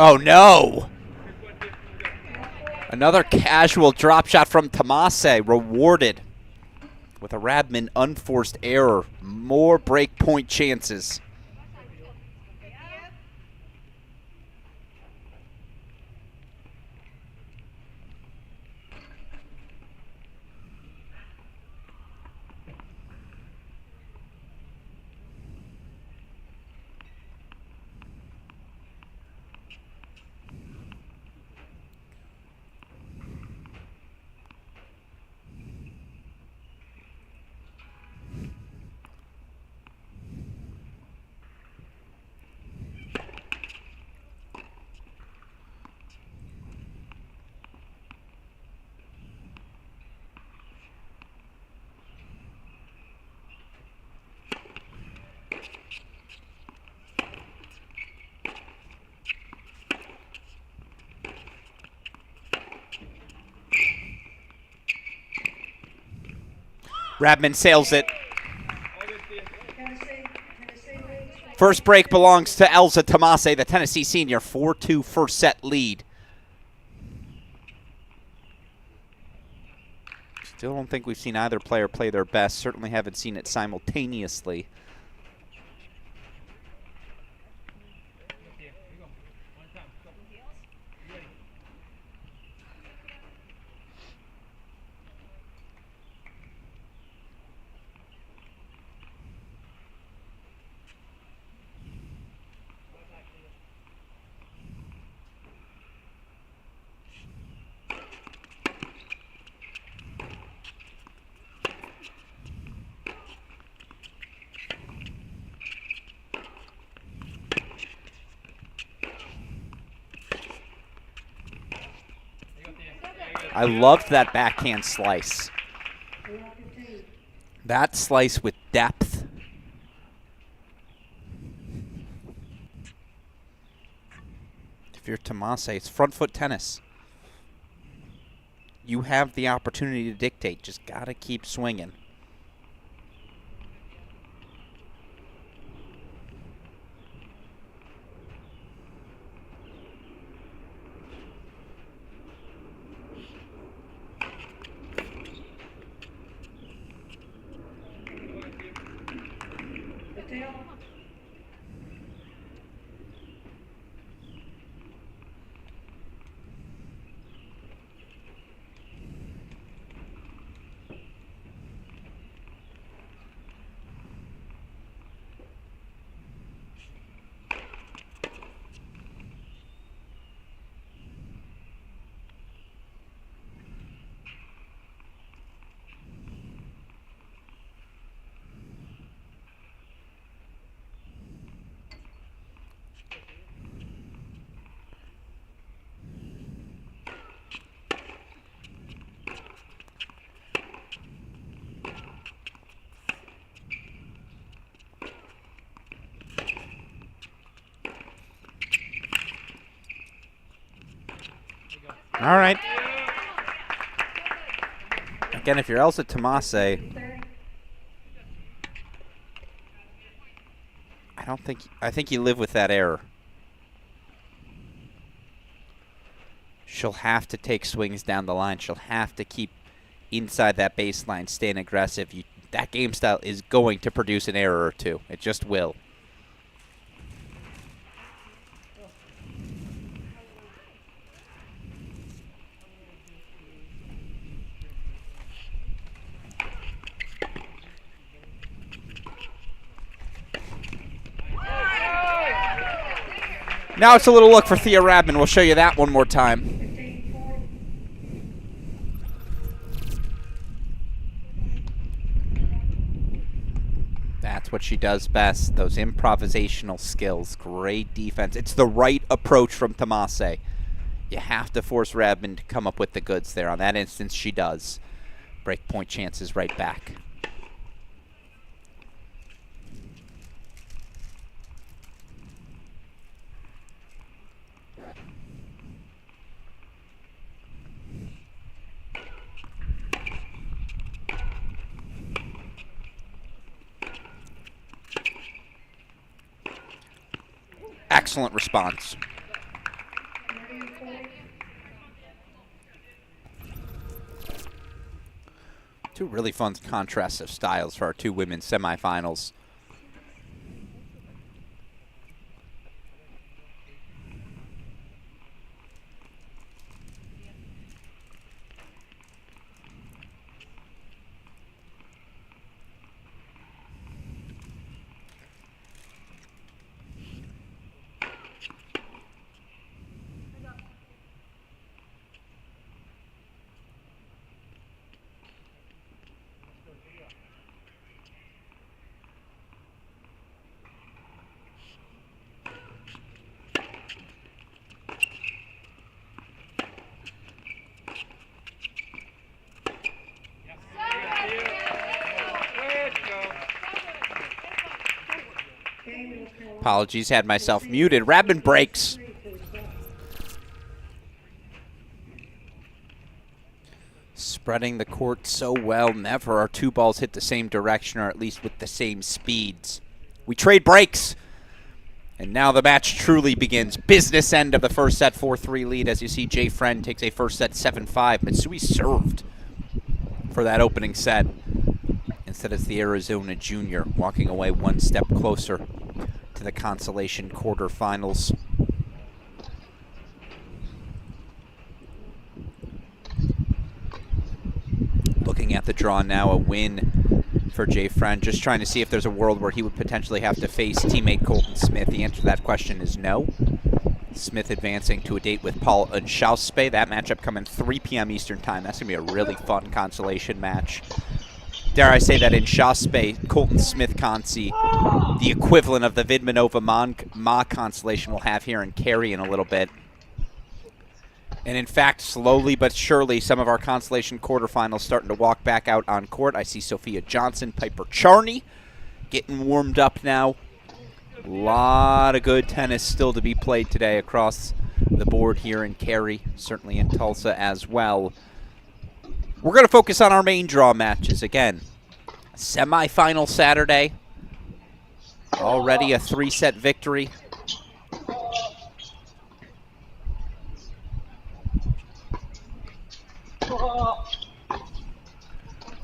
Oh, no. Another casual drop shot from Tomase, rewarded with a Rabman unforced error. More break point chances. Rabman sails it. First break belongs to Elza Tomase, the Tennessee senior. 4-2 first set lead. Still don't think we've seen either player play their best. Certainly haven't seen it simultaneously. I loved that backhand slice. That slice with depth. If you're Tomase, it's front foot tennis. You have the opportunity to dictate. Just gotta keep swinging. All right. Again, if you're Elsa Tomase, I think you live with that error. She'll have to take swings down the line. She'll have to keep inside that baseline, staying aggressive, that game style is going to produce an error or two. It just will. Now it's a little look for Thea Rabman. We'll show you that one more time. That's what she does best, those improvisational skills. Great defense. It's the right approach from Tomas. You have to force Rabman to come up with the goods there. On that instance, she does. Break point chances right back. Excellent response. Two really fun contrasts of styles for our two women's semifinals. Apologies, had myself muted. Rabman breaks. Spreading the court so well. Never are two balls hit the same direction, or at least with the same speeds. We trade breaks. And now the match truly begins. Business end of the first set, 4-3 lead. As you see, Jay Friend takes a first set 7-5. Mitsui served for that opening set. Instead, it's the Arizona junior walking away one step closer to the Consolation quarterfinals. Looking at the draw now, a win for Jay Friend. Just trying to see if there's a world where he would potentially have to face teammate Colton Smith. The answer to that question is no. Smith advancing to a date with Paul Unshauspe. That matchup coming 3 p.m. Eastern Time. That's going to be a really fun Consolation match. Dare I say that in Shauspe, Colton Smith Consi, the equivalent of the Vidmanova Ma Constellation we'll have here in Cary in a little bit. And in fact, slowly but surely, some of our Consolation quarterfinals starting to walk back out on court. I see Sophia Johnson, Piper Charney getting warmed up now. A lot of good tennis still to be played today across the board here in Cary, certainly in Tulsa as well. We're going to focus on our main draw matches again. Semifinal Saturday. Already a 3-set victory.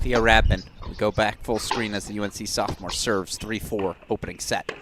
Thea Rabman. We go back full screen as the UNC sophomore serves 3-4 opening set.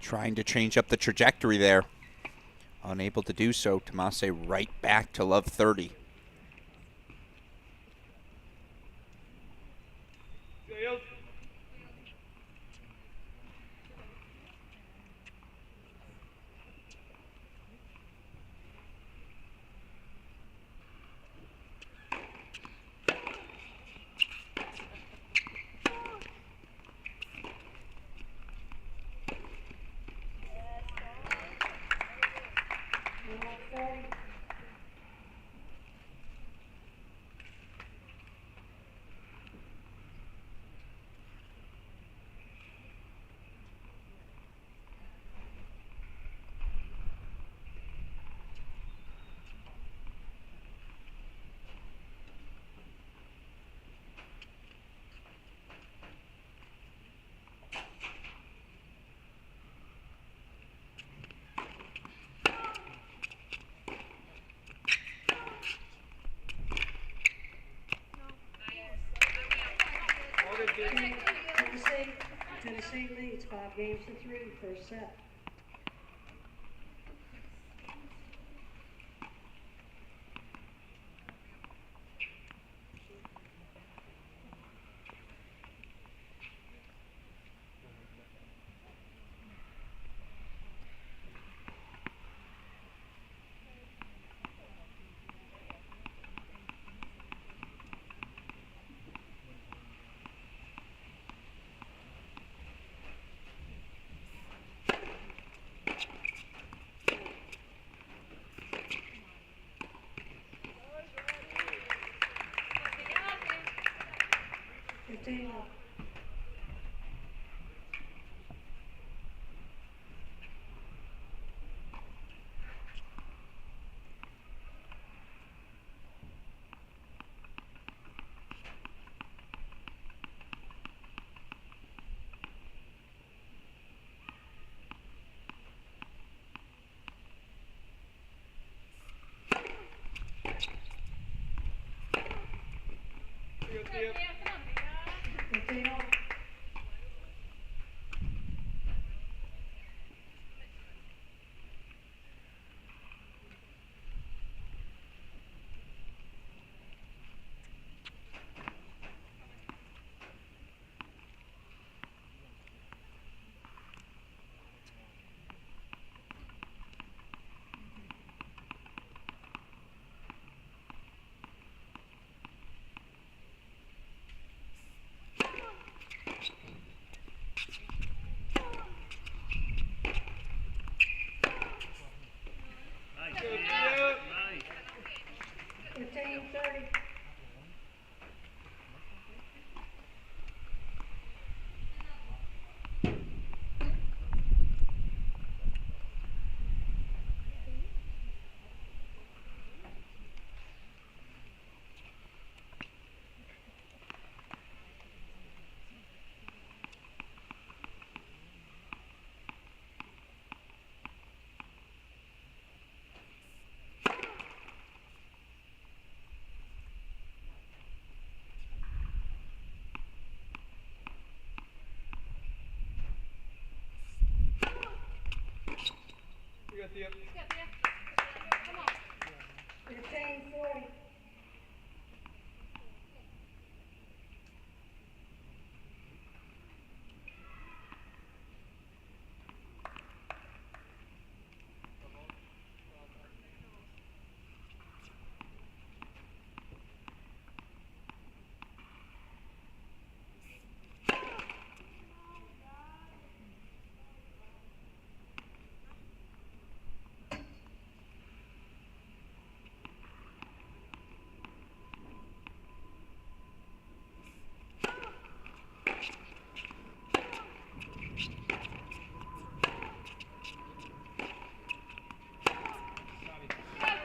Trying to change up the trajectory there. Unable to do so. Tomas right back to love 30. Tennessee leads 5-3, first set.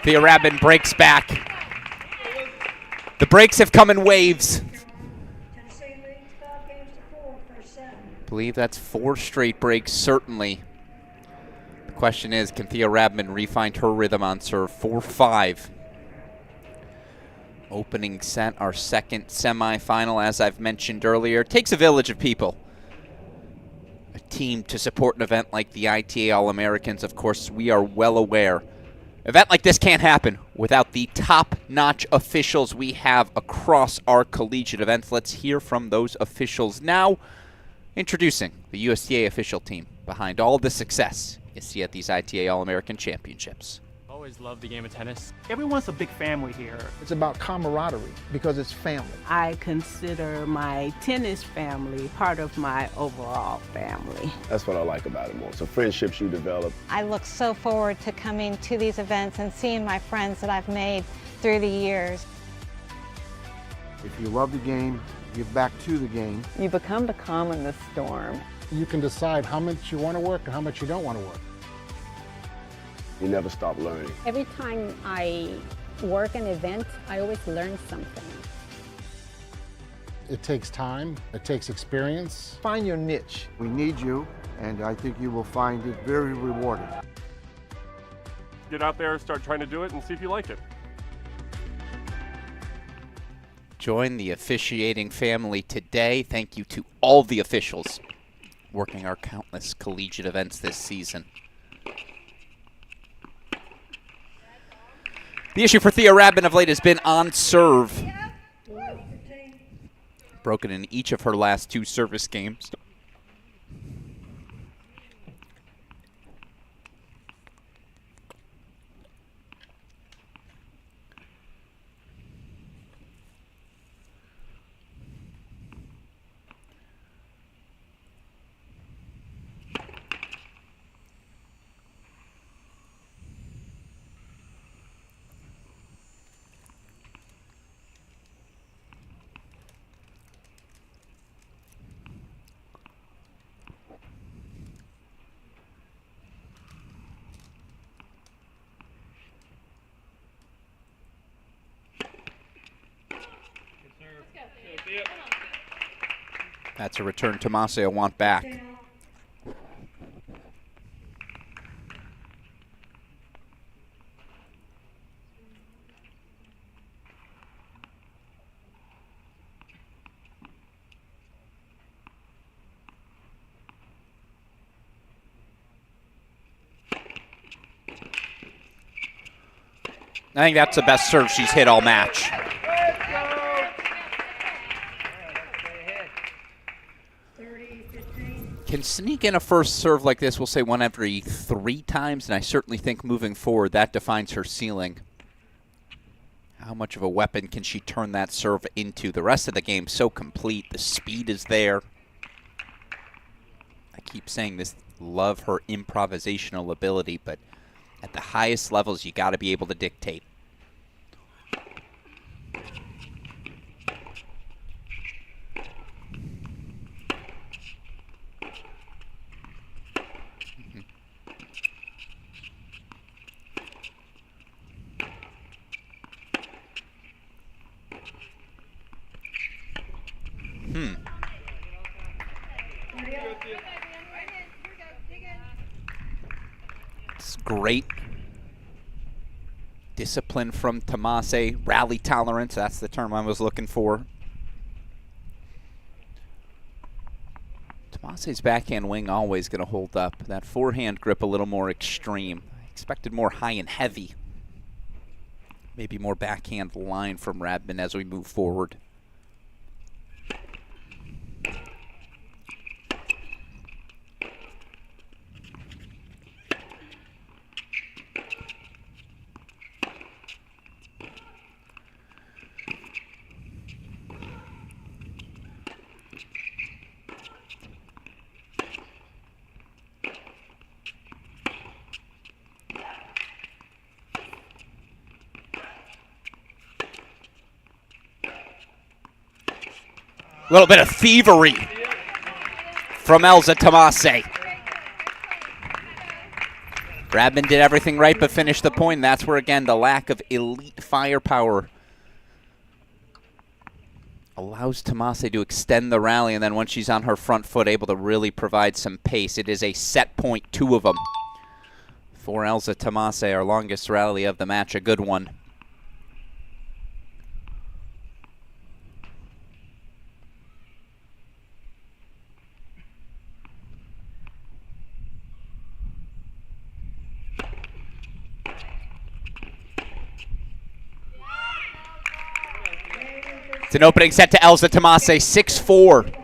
Thea Rabman breaks back. The breaks have come in waves. Tennessee leads 5-4, first set. I believe that's 4 straight breaks, certainly. The question is, can Thea Rabman re-find her rhythm on serve? 4-5. Opening set, our second semifinal, as I've mentioned earlier. It takes a village of people. A team to support an event like the ITA All-Americans. Of course, we are well aware. An event like this can't happen without the top-notch officials we have across our collegiate events. Let's hear from those officials now. Introducing the USTA official team behind all the success you see at these ITA All-American Championships. Always loved the game of tennis. Everyone's a big family here. It's about camaraderie because it's family. I consider my tennis family part of my overall family. That's what I like about it most. So friendships you develop. I look so forward to coming to these events and seeing my friends that I've made through the years. If you love the game, give back to the game. You become the calm in the storm. You can decide how much you want to work and how much you don't want to work. You never stop learning. Every time I work an event, I always learn something. It takes time, it takes experience. Find your niche. We need you, and I think you will find it very rewarding. Get out there, start trying to do it, and see if you like it. Join the officiating family today. Thank you to all the officials working our countless collegiate events this season. The issue for Thea Rabman of late has been on serve. Broken in each of her last 2 service games. That's a return Tomas will want back. I think that's the best serve she's hit all match. Can sneak in a first serve like this, we'll say 1 every 3 times, and I certainly think moving forward that defines her ceiling. How much of a weapon can she turn that serve into? The rest of the game so complete, the speed is there. I keep saying this, love her improvisational ability, but at the highest levels you got to be able to dictate. It's great discipline from Tomas, rally tolerance, that's the term I was looking for. Tomas's backhand wing always going to hold up. That forehand grip a little more extreme. I expected more high and heavy. Maybe more backhand line from Rabman as we move forward. A little bit of thievery from Elza Tomase. Rabman did everything right but finished the point. That's where, again, the lack of elite firepower allows Tomase to extend the rally, and then once she's on her front foot, able to really provide some pace. It is a set point, 2 of them. For Elza Tomase, our longest rally of the match, a good one. It's an opening set to Elza Tomase, 6-4.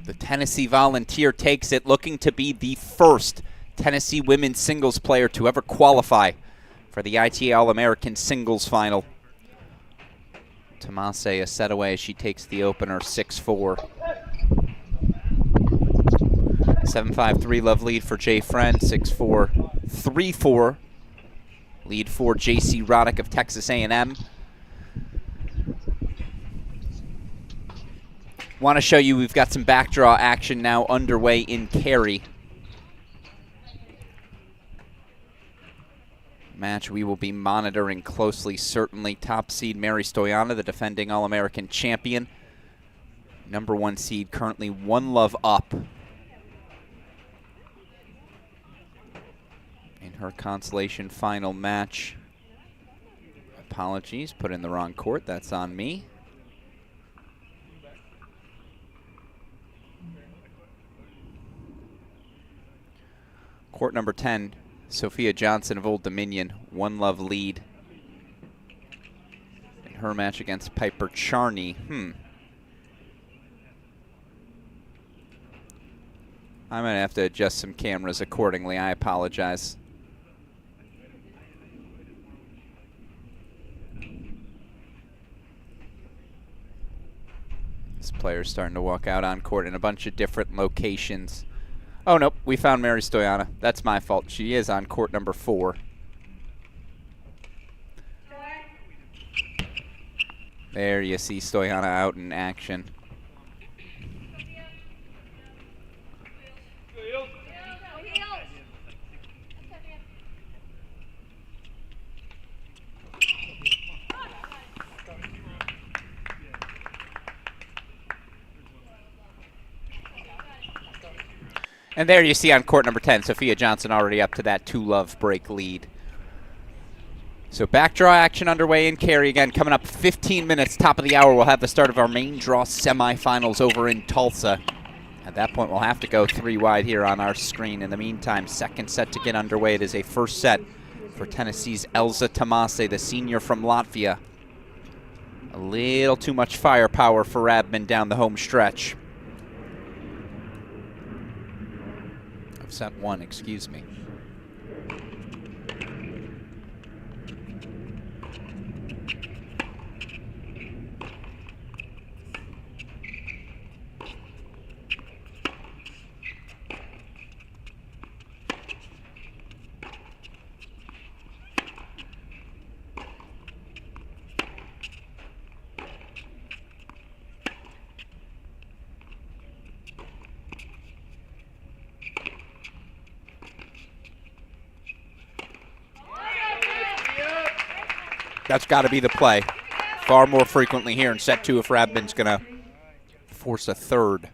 The Tennessee Volunteer takes it, looking to be the first Tennessee women's singles player to ever qualify for the ITA All-American Singles Final. Tomase a set away as she takes the opener, 6-4. 7-5, 3-love lead for Jay Friend, 6-4, 3-4. Lead for J.C. Roddick of Texas A&M. Want to show you we've got some backdraw action now underway in Cary. Match we will be monitoring closely, certainly. Top seed Mary Stoyana, the defending All-American champion. Number 1 seed, currently 1 love up in her Consolation final match. Apologies, put in the wrong court, that's on me. Court number 10, Sophia Johnson of Old Dominion, 1-love lead in her match against Piper Charney. I might have to adjust some cameras accordingly. I apologize. This player's starting to walk out on court in a bunch of different locations. Oh, nope, we found Mary Stoyana. That's my fault. She is on court number 4. There you see Stoyana out in action. And there you see on court number 10, Sophia Johnson already up to that 2-love break lead. So back draw action underway in Cary again. Coming up 15 minutes, top of the hour, we'll have the start of our main draw semifinals over in Tulsa. At that point, we'll have to go 3 wide here on our screen. In the meantime, second set to get underway. It is a first set for Tennessee's Elza Tomase, the senior from Latvia. A little too much firepower for Rabman down the home stretch. Set 1, excuse me. That's got to be the play. Far more frequently here in set 2 if Rabman's going to force a third.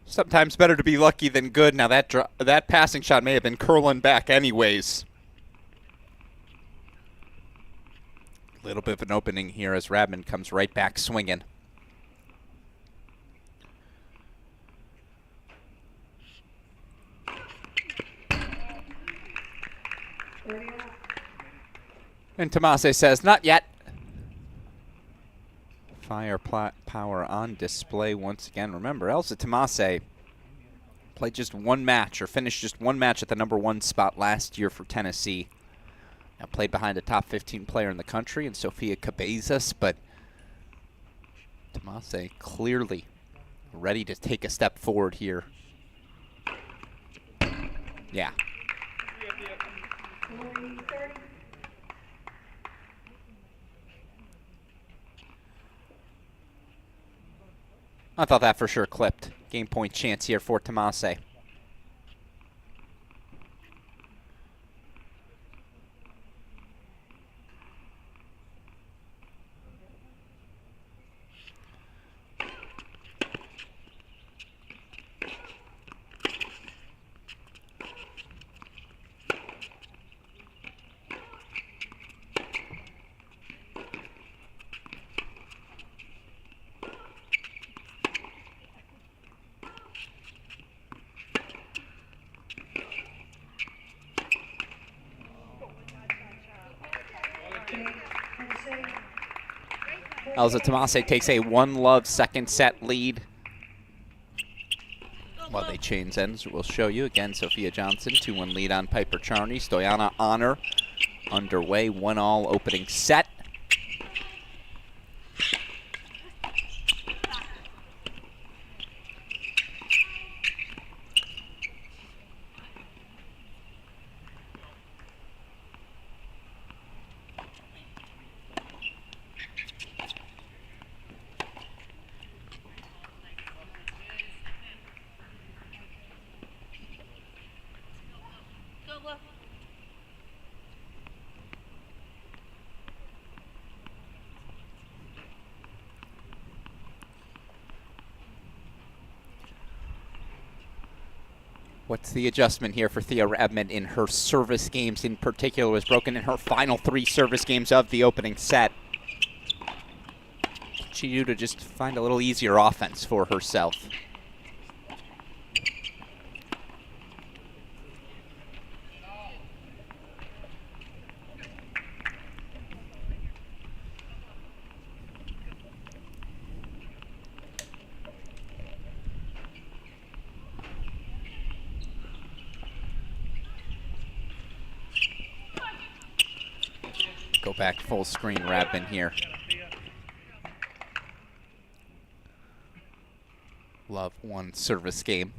Sometimes better to be lucky than good. Now that passing shot may have been curling back anyways. A little bit of an opening here as Rabman comes right back swinging. And Tomase says, not yet. Firepower on display once again. Remember, Elza Tomase played just one match, or finished just one match at the #1 spot last year for Tennessee. Now played behind a top 15 player in the country in Sofia Cabezas, but Tomase clearly ready to take a step forward here. Yeah. I thought that for sure clipped. Game point chance here for Tomas. Elza Tomase takes a 1-love second set lead. While they change ends, we'll show you again. Sophia Johnson, 2-1 lead on Piper Charney. Stoyana Honor underway, 1-all opening set. What's the adjustment here for Thea Rabman in her service games in particular? Was broken in her final 3 service games of the opening set. What she do to just find a little easier offense for herself? Go back full screen, Rabman here. Love one service game.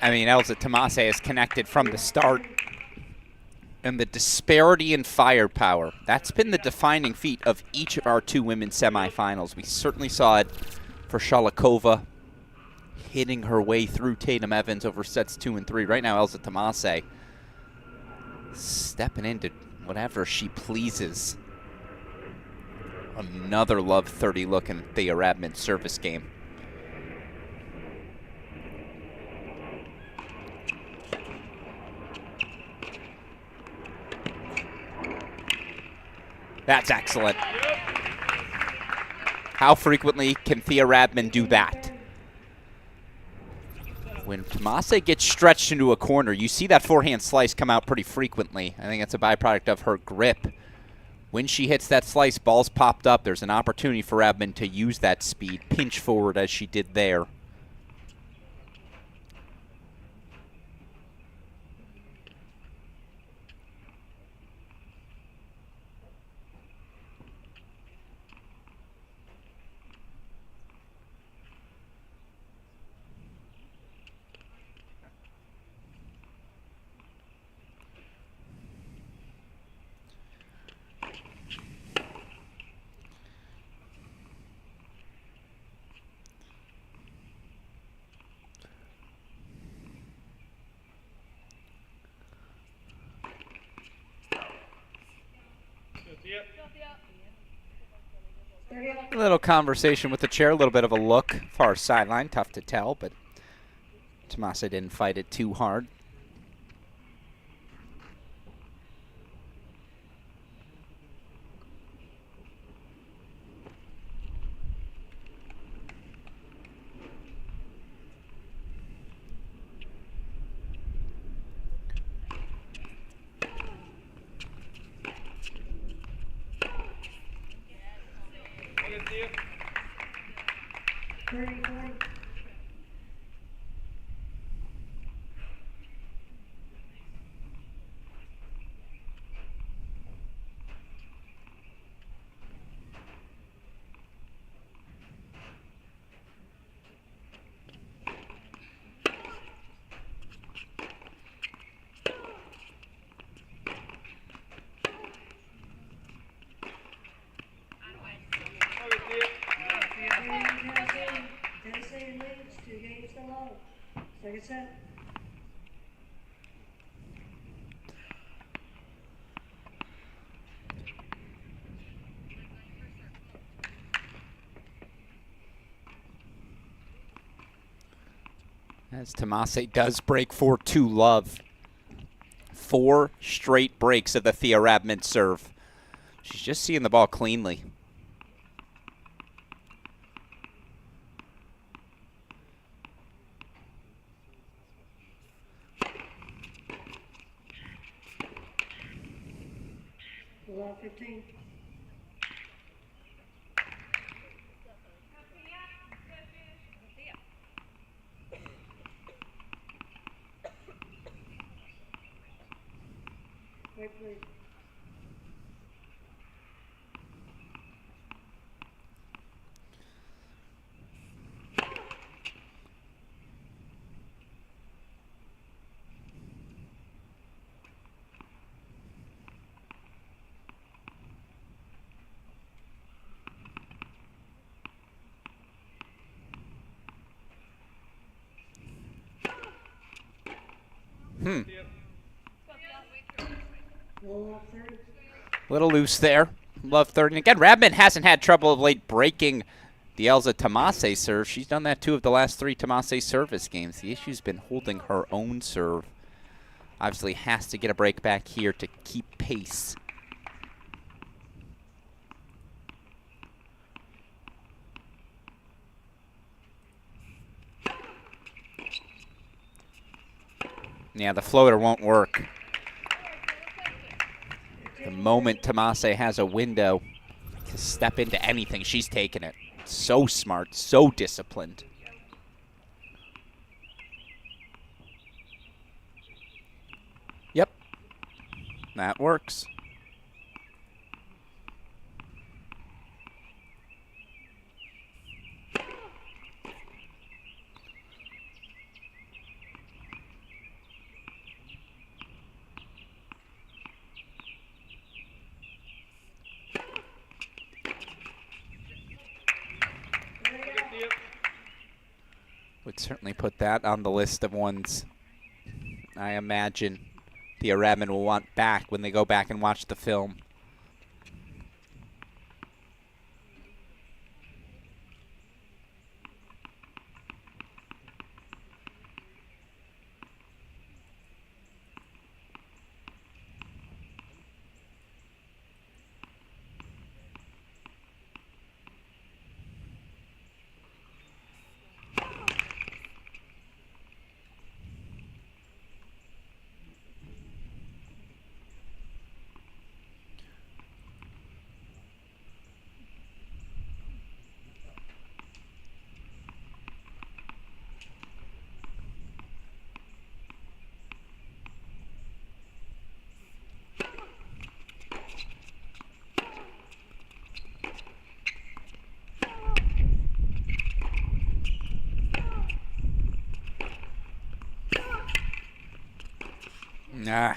I mean, Elza Tomase is connected from the start. And the disparity in firepower, that's been the defining feat of each of our 2 women's semifinals. We certainly saw it for Sholokova, hitting her way through Tatum Evans over sets 2 and 3. Right now, Elza Tomase stepping into whatever she pleases. Another love 30 look in Thea Rabman's service game. That's excellent. How frequently can Thea Rabman do that? When Tomase gets stretched into a corner, you see that forehand slice come out pretty frequently. I think that's a byproduct of her grip. When she hits that slice, ball's popped up. There's an opportunity for Rabman to use that speed, pinch forward as she did there. A little conversation with the chair, a little bit of a look. Far sideline, tough to tell, but Tomas didn't fight it too hard. Tennessee leads 2 games to 0. Second set. As Tomase does break 4-2 love. 4 straight breaks of the Thea Rabman serve. She's just seeing the ball cleanly. Below 15. Wait, please. Little loose there. Love 30. And again, Rabman hasn't had trouble of late breaking the Elza Tomase serve. She's done that 2 of the last 3 Tomase service games. The issue's been holding her own serve. Obviously has to get a break back here to keep pace. Yeah, the floater won't work. The moment Tomase has a window to step into anything, she's taking it. So smart, so disciplined. Yep, that works. Would certainly put that on the list of ones I imagine the Rabman will want back when they go back and watch the film.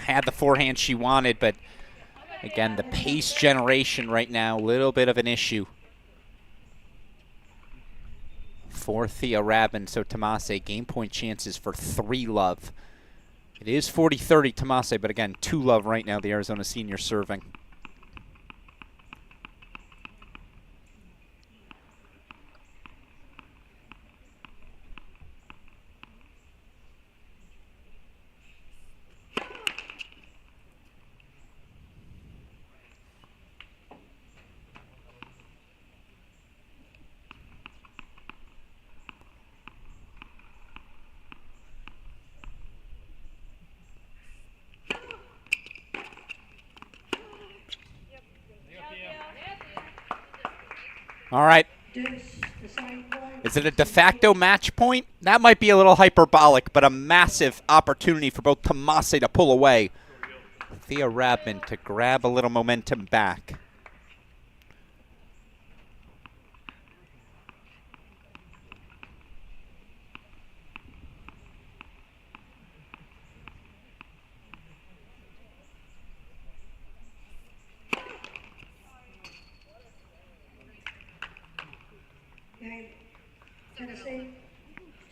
Had the forehand she wanted, but again, the pace generation right now, a little bit of an issue for Thea Rabman. So Tomase, game point chances for 3 love. It is 40-30 Tomase, but again, 2 love right now, the Arizona senior serving. All right. Is it a de facto match point? That might be a little hyperbolic, but a massive opportunity for both Tomas to pull away. Thea Rabman to grab a little momentum back.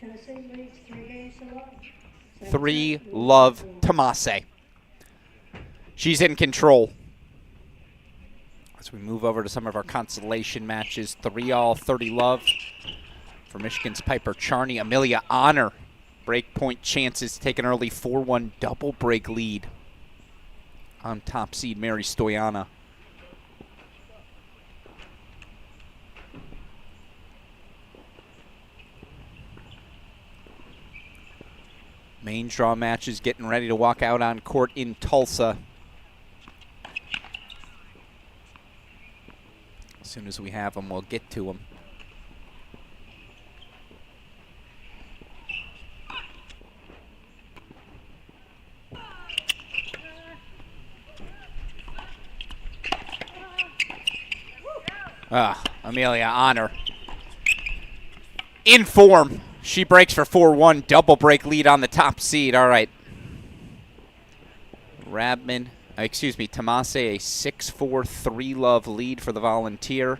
Tennessee leads 3 games to 1. 3-love Tomase. She's in control. As we move over to some of our consolation matches, 3-all, 30-love for Michigan's Piper Charney. Amelia Honor, break point chances, take an early 4-1 double break lead on top seed Mary Stoyana. Main draw matches getting ready to walk out on court in Tulsa. As soon as we have them, we'll get to them. Amelia Honor in form. She breaks for 4-1, double break lead on the top seed. All right. Tomase, a 6-4, 3-love lead for the Volunteer.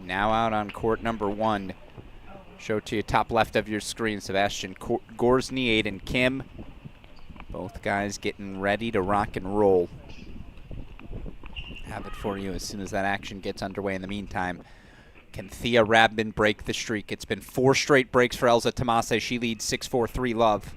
Now out on court number 1. Show to you top left of your screen, Sebastian Gorsny, Aiden Kim. Both guys getting ready to rock and roll. Have it for you as soon as that action gets underway. In the meantime, can Thea Rabman break the streak? It's been 4 straight breaks for Elza Tomase. She leads 6-4, 3-love.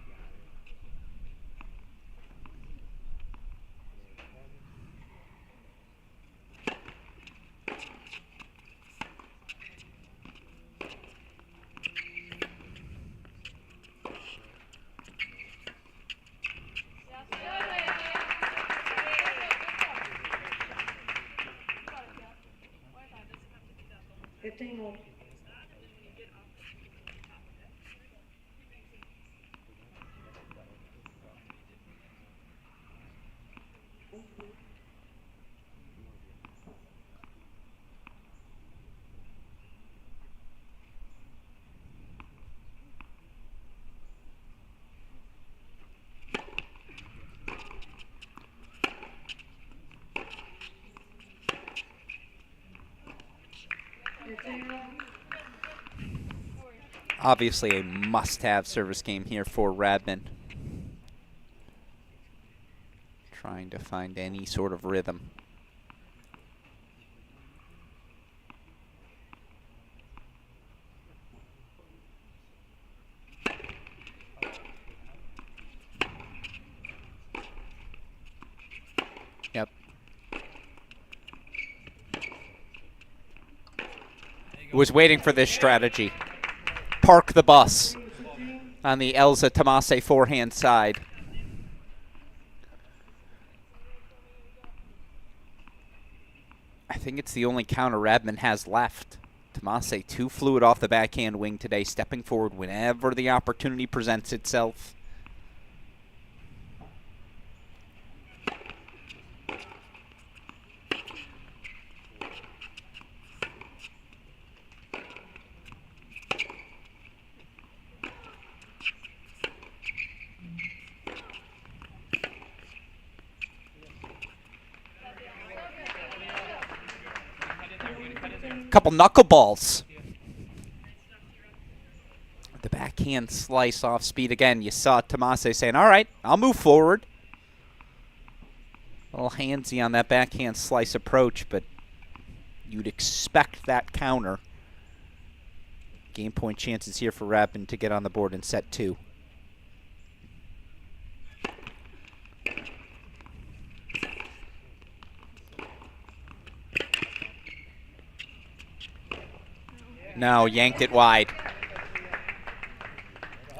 Obviously a must-have service game here for Rabman. Trying to find any sort of rhythm. Yep. Was waiting for this strategy. Park the bus on the Elza Tomase forehand side. I think it's the only counter Rabman has left. Tomase too fluid off the backhand wing today, stepping forward whenever the opportunity presents itself. Couple knuckleballs. The backhand slice off speed again. You saw Tomase saying, all right, I'll move forward. A little handsy on that backhand slice approach, but you'd expect that counter. Game point chances here for Rabman to get on the board in set 2. No, yanked it wide.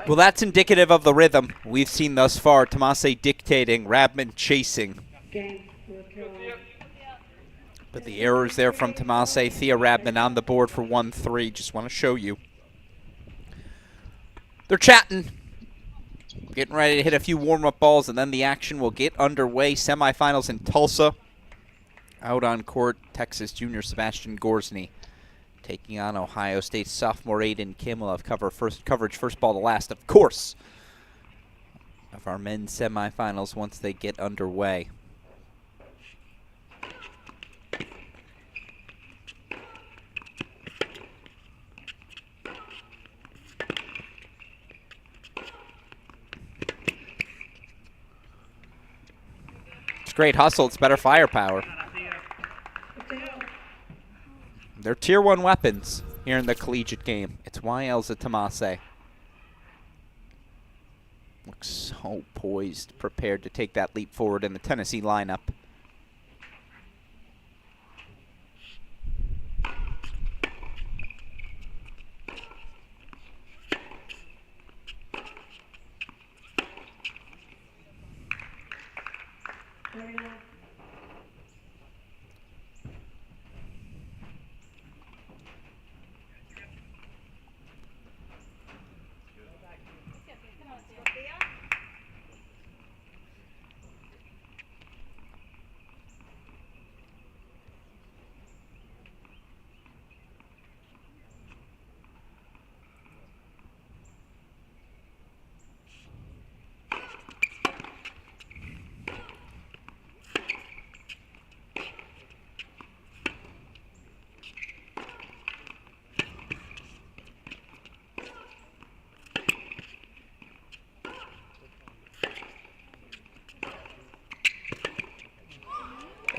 Well, that's indicative of the rhythm we've seen thus far. Tomas dictating, Rabman chasing. But the errors there from Tomas, Thea Rabman on the board for 1-3. Just want to show you. They're chatting. Getting ready to hit a few warm-up balls, and then the action will get underway. Semifinals in Tulsa. Out on court, Texas junior Sebastian Gorsny taking on Ohio State sophomore Aiden Kim. Will have coverage first ball to last, of course, of our men's semifinals once they get underway. It's great hustle. It's better firepower. They're Tier 1 weapons here in the collegiate game. It's why Elza Tomase looks so poised, prepared to take that leap forward in the Tennessee lineup.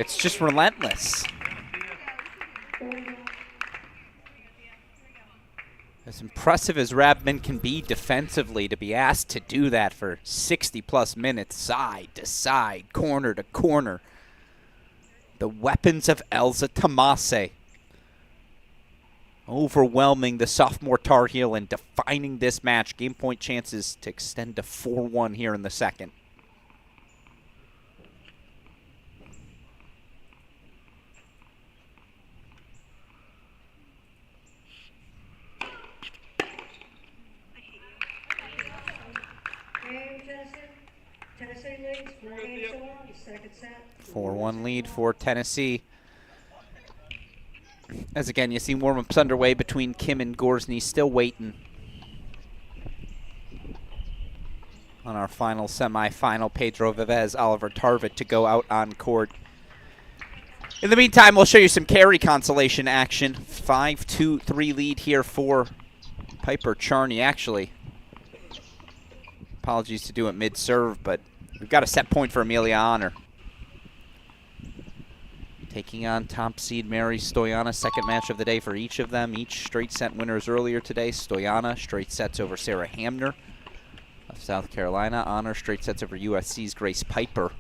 It's just relentless. As impressive as Rabman can be defensively, to be asked to do that for 60-plus minutes, side to side, corner to corner. The weapons of Elza Tomase overwhelming the sophomore Tar Heel and defining this match. Game point chances to extend to 4-1 here in the second. Tennessee leads 4-1, second set. 4-1 lead for Tennessee. As again, you see warm-ups underway between Kim and Gorsny, still waiting on our final semifinal. Pedro Vivez, Oliver Tarvet to go out on court. In the meantime, we'll show you some carry consolation action. 5-2-3 lead here for Piper Charney, actually. Apologies to do it mid-serve, but we've got a set point for Amelia Honor. Taking on top seed Mary Stoyana, second match of the day for each of them. Each straight set winners earlier today. Stoyana, straight sets over Sarah Hamner of South Carolina. Honor, straight sets over USC's Grace Piper.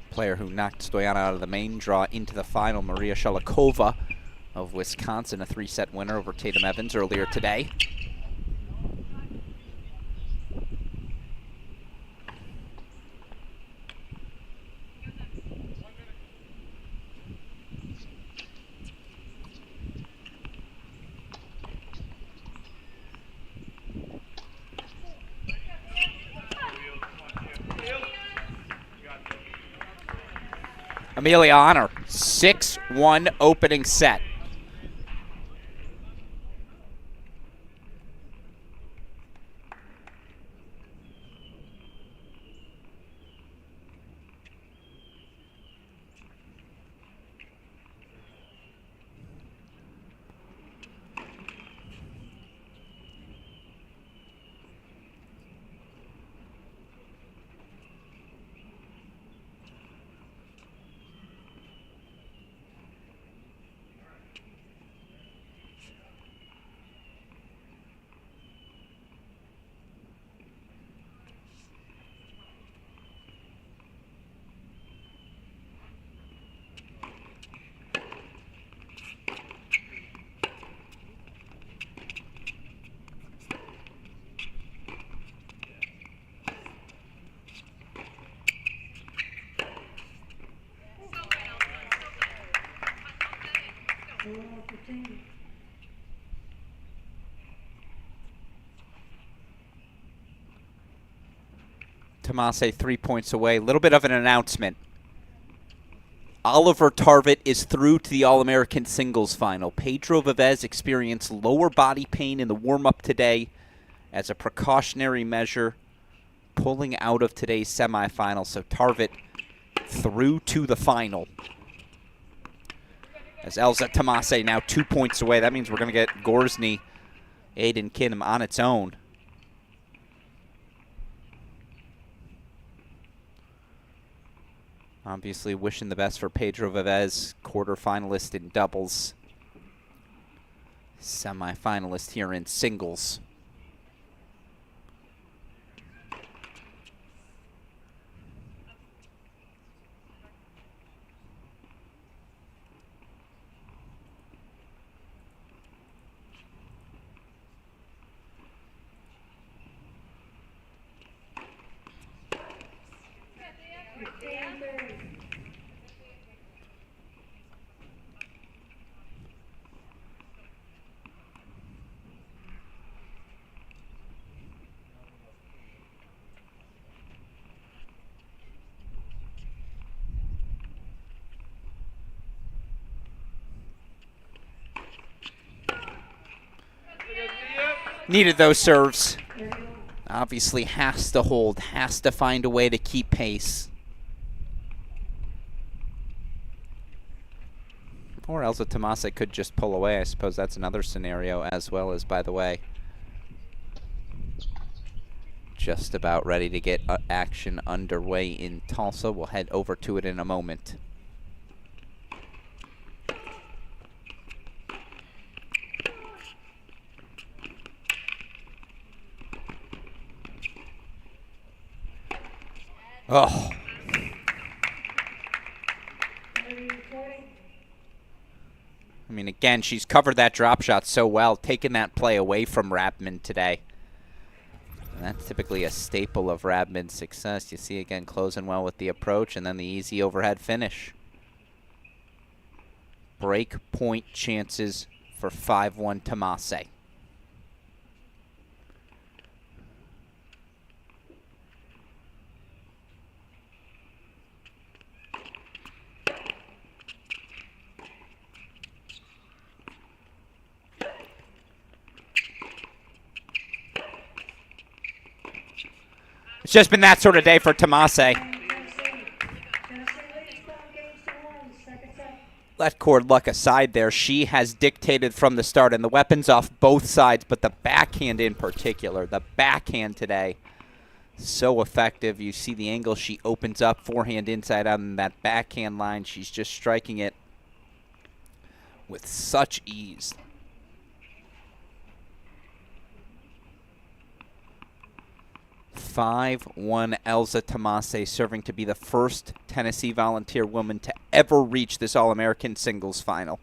Player who knocked Stoyana out of the main draw into the final, Maria Sholokova of Wisconsin, a three-set winner over Tatum Evans earlier today. Amelia Honor, 6-1 opening set. 15. Tomas 3 points away. A little bit of an announcement. Oliver Tarvet is through to the All-American Singles Final. Pedro Vivez experienced lower body pain in the warm-up today as a precautionary measure, pulling out of today's semifinal. So Tarvet through to the final. As Elza Tomase now 2 points away. That means we're going to get Gorsny, Aiden Kinham on its own. Obviously wishing the best for Pedro Vivez, quarterfinalist in doubles. Semifinalist here in singles. Needed those serves. Obviously has to hold, has to find a way to keep pace. Or else Tomase could just pull away. I suppose that's another scenario as well as, by the way, just about ready to get action underway in Tulsa. We'll head over to it in a moment. Oh. I mean, again, she's covered that drop shot so well, taking that play away from Rabman today. And that's typically a staple of Rabman's success. You see, again, closing well with the approach and then the easy overhead finish. Break point chances for 5-1 Tomase. It's just been that sort of day for Tomase. Let cord luck aside there. She has dictated from the start, and the weapons off both sides, but the backhand in particular. The backhand today, so effective. You see the angle she opens up, forehand inside out, and that backhand line, she's just striking it with such ease. 5-1 Elza Tomase, serving to be the first Tennessee Volunteer woman to ever reach this All-American singles final.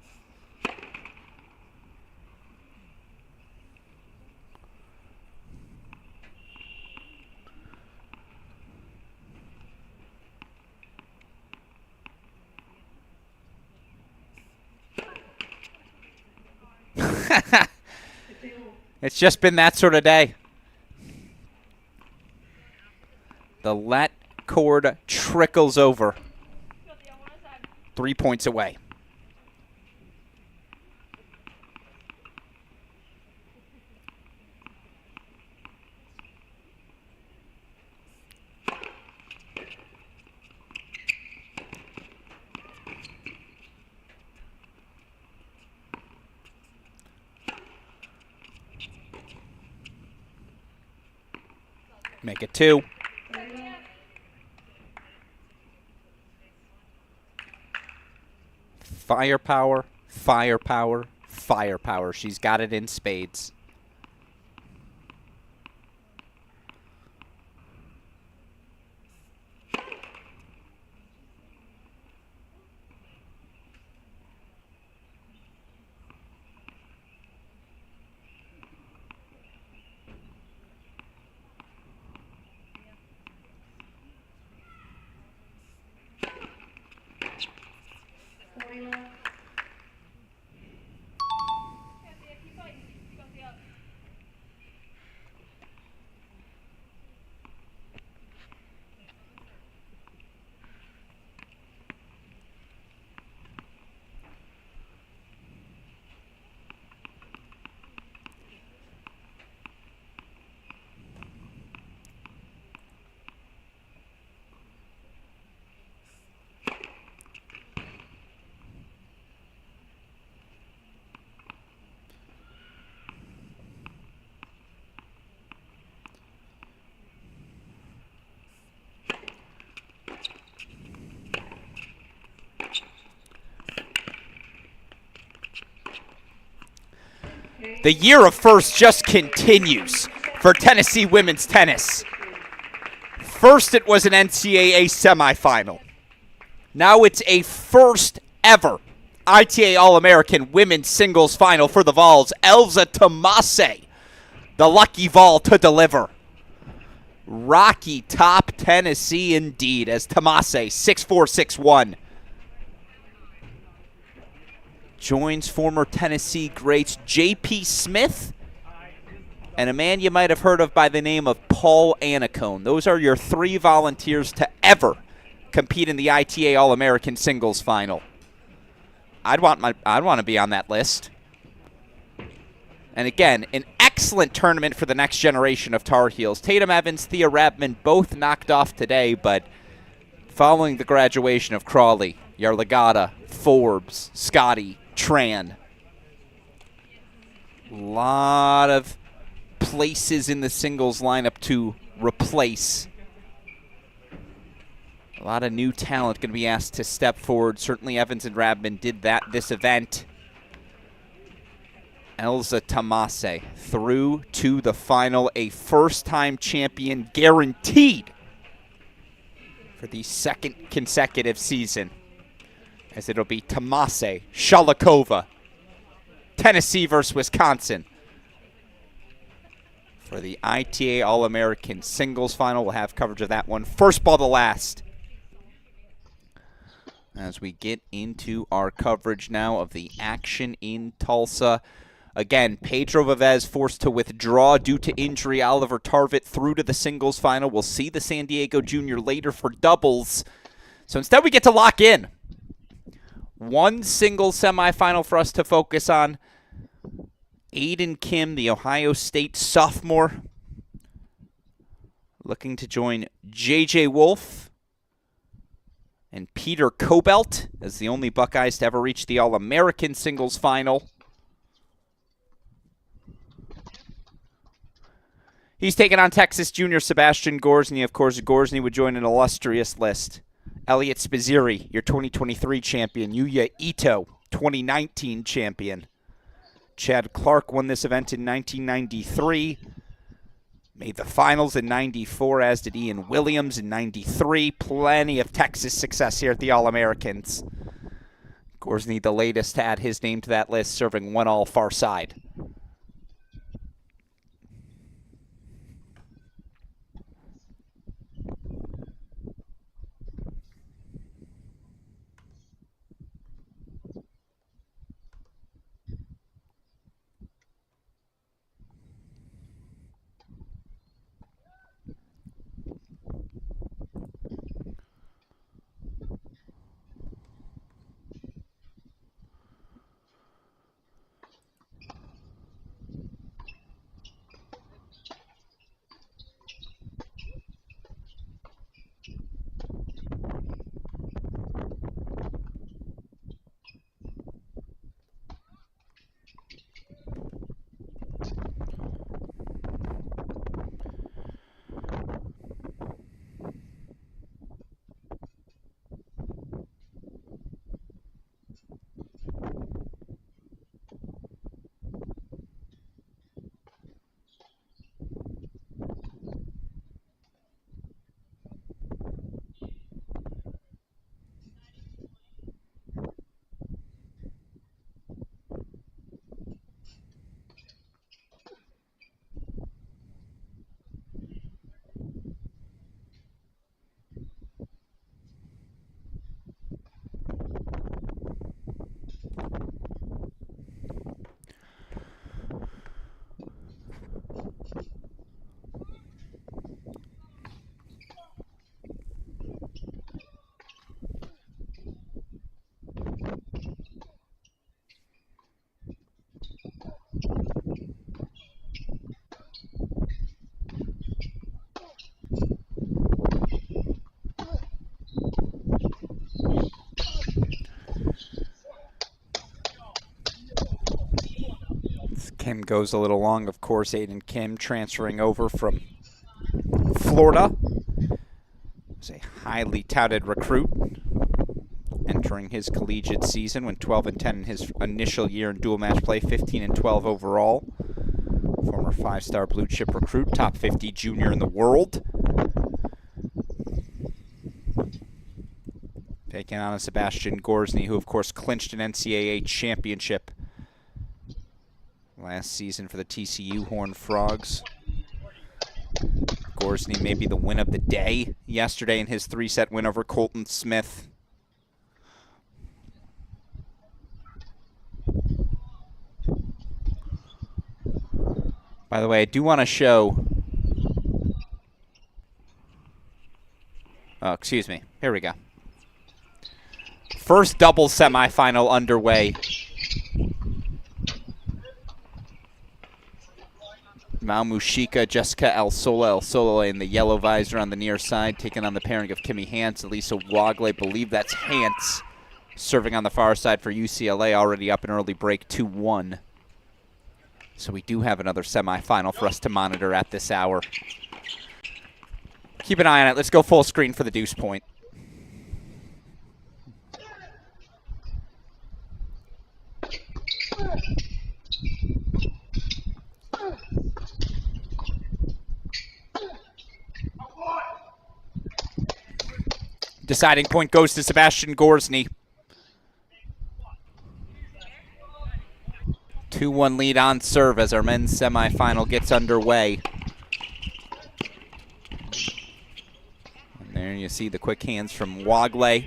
It's just been that sort of day. The let cord trickles over. 3 points away. Make it 2. Firepower, firepower, firepower. She's got it in spades. The year of first just continues for Tennessee women's tennis. First, it was an NCAA semifinal. Now it's a first ever ITA All-American women's singles final for the Vols. Elsa Tomase, the lucky Vol to deliver. Rocky top Tennessee indeed as Tomase, 6'4", 6'1". Joins former Tennessee greats J.P. Smith and a man you might have heard of by the name of Paul Annacone. Those are your 3 volunteers to ever compete in the ITA All-American singles final. I'd want to be on that list. And again, an excellent tournament for the next generation of Tar Heels. Tatum Evans, Thea Rabman both knocked off today, but following the graduation of Crawley, Yarlagata, Forbes, Scotty, Tran. A lot of places in the singles lineup to replace. A lot of new talent going to be asked to step forward. Certainly Evans and Rabman did that this event. Elsa Tomase through to the final, a first-time champion guaranteed for the second consecutive season, as it'll be Tomase, Sholokova, Tennessee versus Wisconsin for the ITA All-American singles final. We'll have coverage of that one first ball to last, as we get into our coverage now of the action in Tulsa. Again, Pedro Vivez forced to withdraw due to injury. Oliver Tarvet through to the singles final. We'll see the San Diego Junior later for doubles. So instead we get to lock in. One single semifinal for us to focus on. Aiden Kim, the Ohio State sophomore, looking to join J.J. Wolf and Peter Kobelt as the only Buckeyes to ever reach the All-American singles final. He's taken on Texas junior Sebastian Gorsny. Of course, Gorsny would join an illustrious list. Elliot Spizzirri, your 2023 champion. Yuya Ito, 2019 champion. Chad Clark won this event in 1993. Made the finals in 94, as did Ian Williams in 93. Plenty of Texas success here at the All-Americans. Gorsny, the latest to add his name to that list, serving 1 all far side. Kim goes a little long, of course. Aiden Kim transferring over from Florida. He's a highly touted recruit. entering his collegiate season, went 12-10 in his initial year in dual match play, 15-12 overall. Former 5-star blue chip recruit, top 50 junior in the world. Taking on a Sebastian Gorsny, who of course clinched an NCAA championship last season for the TCU Horned Frogs. Gorsny may be the win of the day yesterday in his 3-set win over Colton Smith. By the way, I do want to show... Oh, excuse me. Here we go. First double semifinal underway. Malmushika, Jessica El Solo in the yellow visor on the near side, taking on the pairing of Kimmy Hance, Elisa Wagle. I believe that's Hance serving on the far side for UCLA, already up an early break, 2-1. So we do have another semifinal for us to monitor at this hour. Keep an eye on it. Let's go full screen for the deuce point. Deciding point goes to Sebastian Gorsny. 2-1 lead on serve as our men's semifinal gets underway. And there you see the quick hands from Wagle.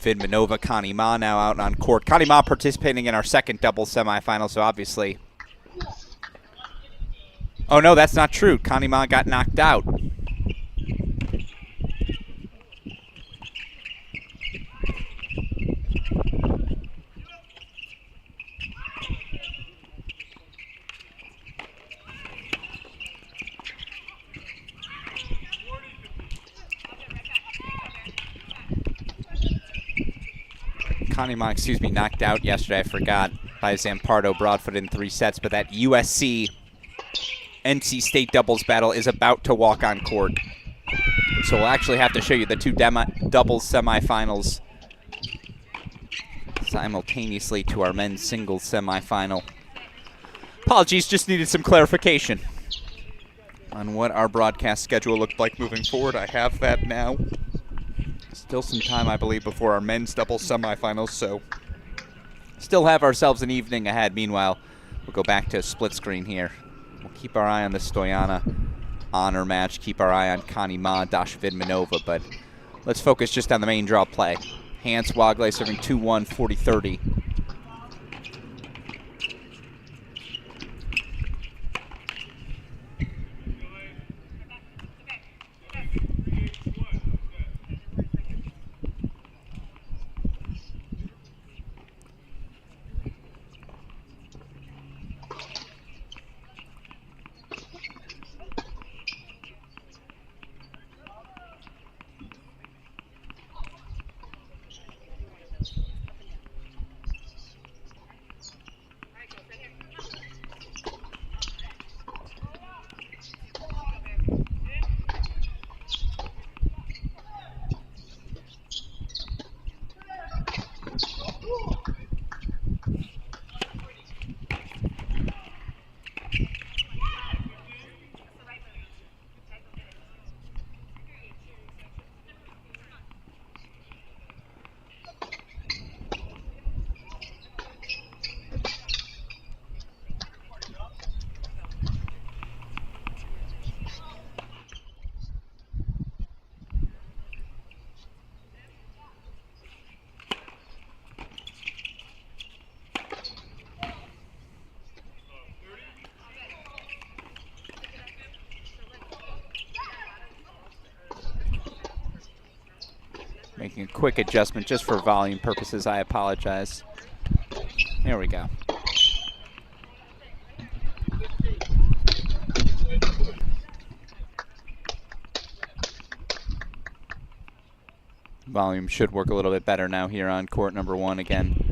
Vidmanova, Connie Ma now out on court. Connie Ma participating in our second double semifinal, so obviously... Oh no, that's not true. Connie Ma got knocked out. Connie Ma, knocked out yesterday, I forgot, by Zampardo Broadfoot in 3 sets, but that USC NC State doubles battle is about to walk on court. So we'll actually have to show you the two doubles semifinals simultaneously to our men's singles semifinal. Apologies, just needed some clarification on what our broadcast schedule looked like moving forward. I have that now. Still some time, I believe, before our men's doubles semifinals, so still have ourselves an evening ahead. Meanwhile, we'll go back to split screen here. We'll keep our eye on the Stoyana honor match, keep our eye on Connie Ma, Dasha Vidmanova, but let's focus just on the main draw play. Hance Wagle serving 2-1, 40-30. Making a quick adjustment just for volume purposes. I apologize. There we go. Volume should work a little bit better now here on court number 1 again.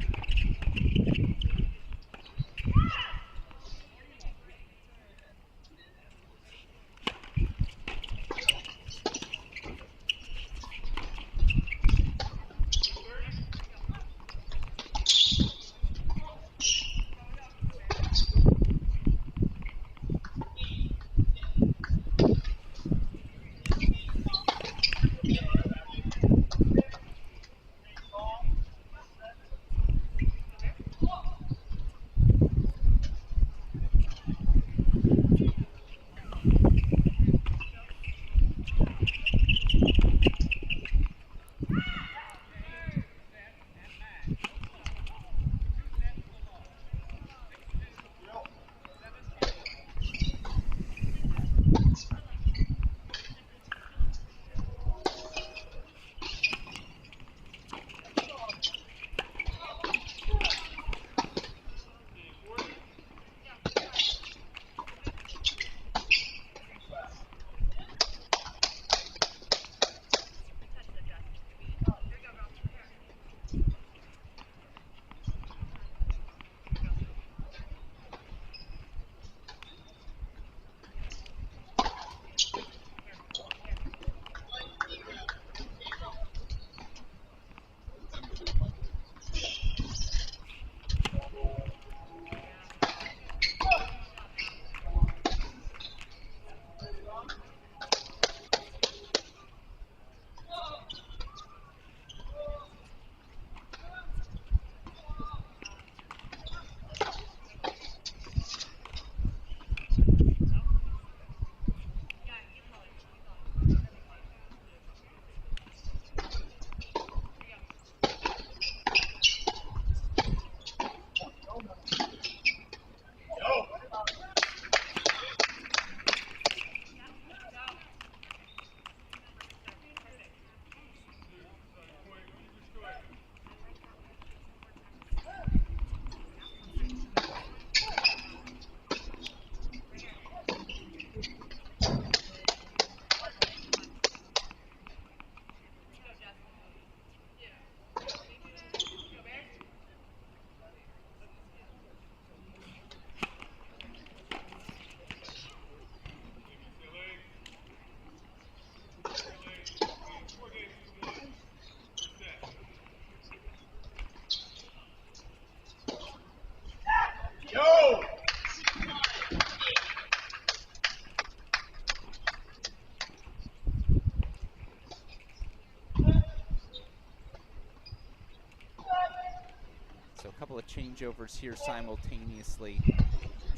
changeovers here simultaneously.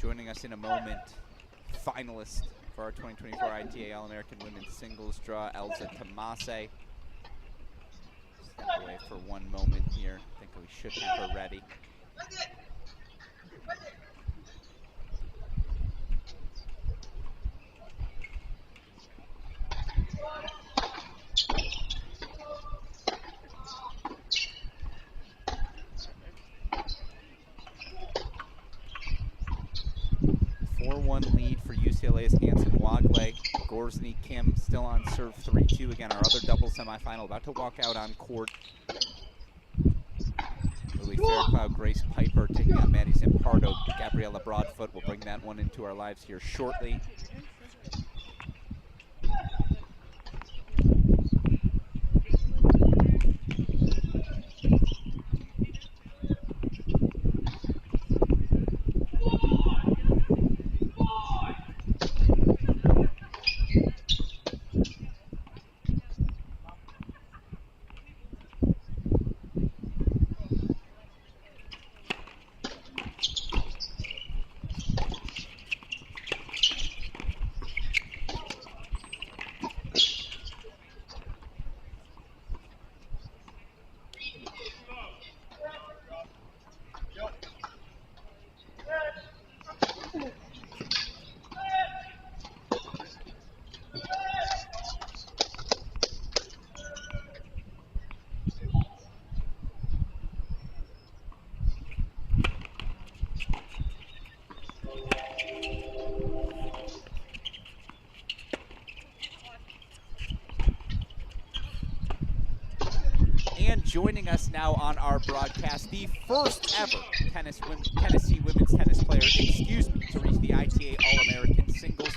Joining us in a moment, finalist for our 2024 ITA All-American Women's Singles Draw, Elsa Tomas. Step away for one moment here. I think we should have her ready. 4-1 lead for UCLA's Hanson Wagle. Gorsny Kim still on serve 3-2. Again, our other double semifinal about to walk out on court. Lily Fairclough, Grace Piper taking on Maddie Zampardo. Gabriella Broadfoot will bring that one into our lives here shortly. And joining us now on our broadcast, the first ever Tennessee women's tennis player, to reach the ITA All-American Singles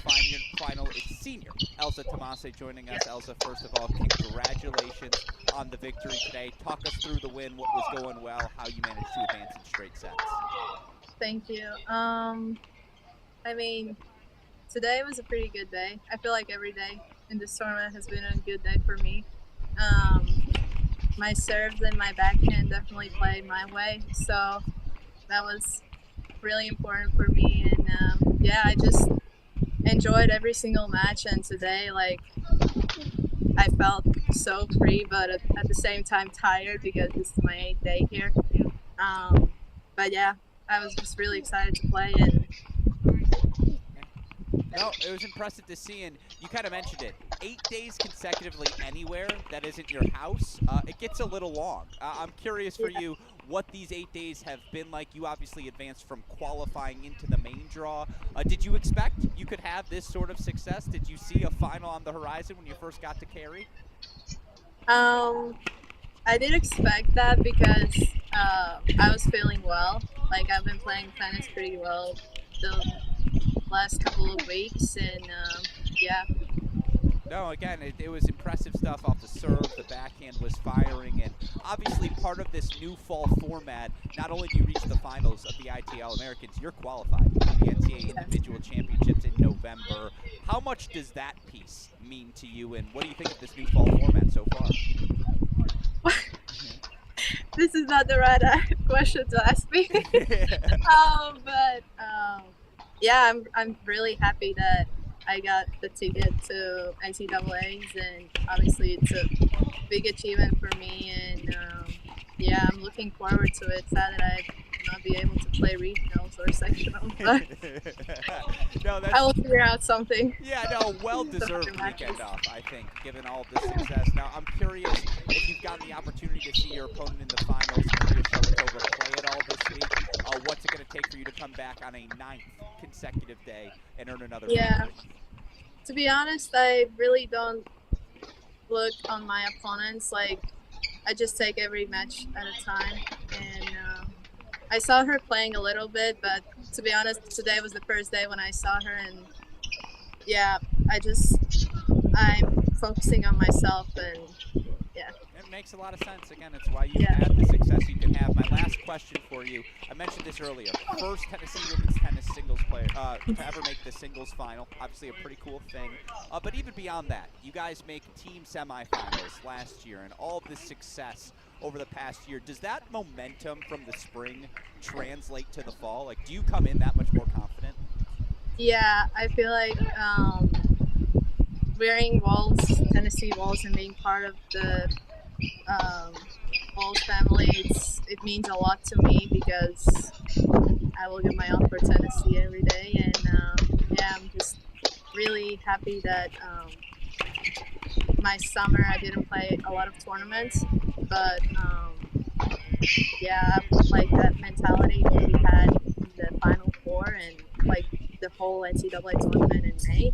Final. It's senior Elsa Tomas joining us. Elsa, first of all, congratulations on the victory today. Talk us through the win, what was going well, how you managed to advance in straight sets. Thank you. I mean, today was a pretty good day. I feel like every day in this tournament has been a good day for me. My serves and my backhand definitely played my way, so that was really important for me. And yeah, I just enjoyed every single match, and today, like, I felt so free, but at the same time tired because this is my 8th day here. But yeah, I was just really excited to play. And no, it was impressive to see, and you kind of mentioned it. 8 days consecutively anywhere that isn't your house, it gets a little long. I'm curious for you what these 8 days have been like. You obviously advanced from qualifying into the main draw. Did you expect you could have this sort of success? Did you see a final on the horizon when you first got to Cary? I did expect that because I was feeling well. Like, I've been playing tennis pretty well the last couple of weeks, and yeah. No, again, it was impressive stuff off the serve. The backhand was firing, and obviously part of this new fall format, not only do you reach the finals of the ITA All-Americans, you're qualified for the NCAA Individual Championships in November. How much does that piece mean to you, and what do you think of this new fall format so far? This is not the right question to ask me. Yeah, I'm really happy that I got the ticket to NCAAs, and obviously it's a big achievement for me, and yeah, I'm looking forward to it. Sad that I will not be able to play regionals or sectionals, but no, I will figure out something. Yeah, no, well-deserved weekend off, I think, given all the success. Now, I'm curious if you've gotten the opportunity to see your opponent in the finals, Maria Sholokova, play it all this week. What's it going to take for you to come back on a 9th consecutive day and earn another victory? To be honest, I really don't look on my opponents. Like, I just take every match at a time, and I saw her playing a little bit, but to be honest, today was the first day when I saw her, and yeah, I'm focusing on myself, and yeah. And makes a lot of sense. Again, it's why you had the success you can have. My last question for you, I mentioned this earlier, first Tennessee women's tennis singles player to ever make the singles final. Obviously a pretty cool thing. But even beyond that, you guys make team semifinals last year and all of this success over the past year. Does that momentum from the spring translate to the fall? Like, do you come in that much more confident? Yeah, I feel like wearing Walls, Tennessee Walls, and being part of the Walls family, it means a lot to me because I will give my all for Tennessee every day, and yeah, I'm just really happy that my summer I didn't play a lot of tournaments, but yeah, like that mentality what we had in the Final Four and like the whole NCAA tournament in May.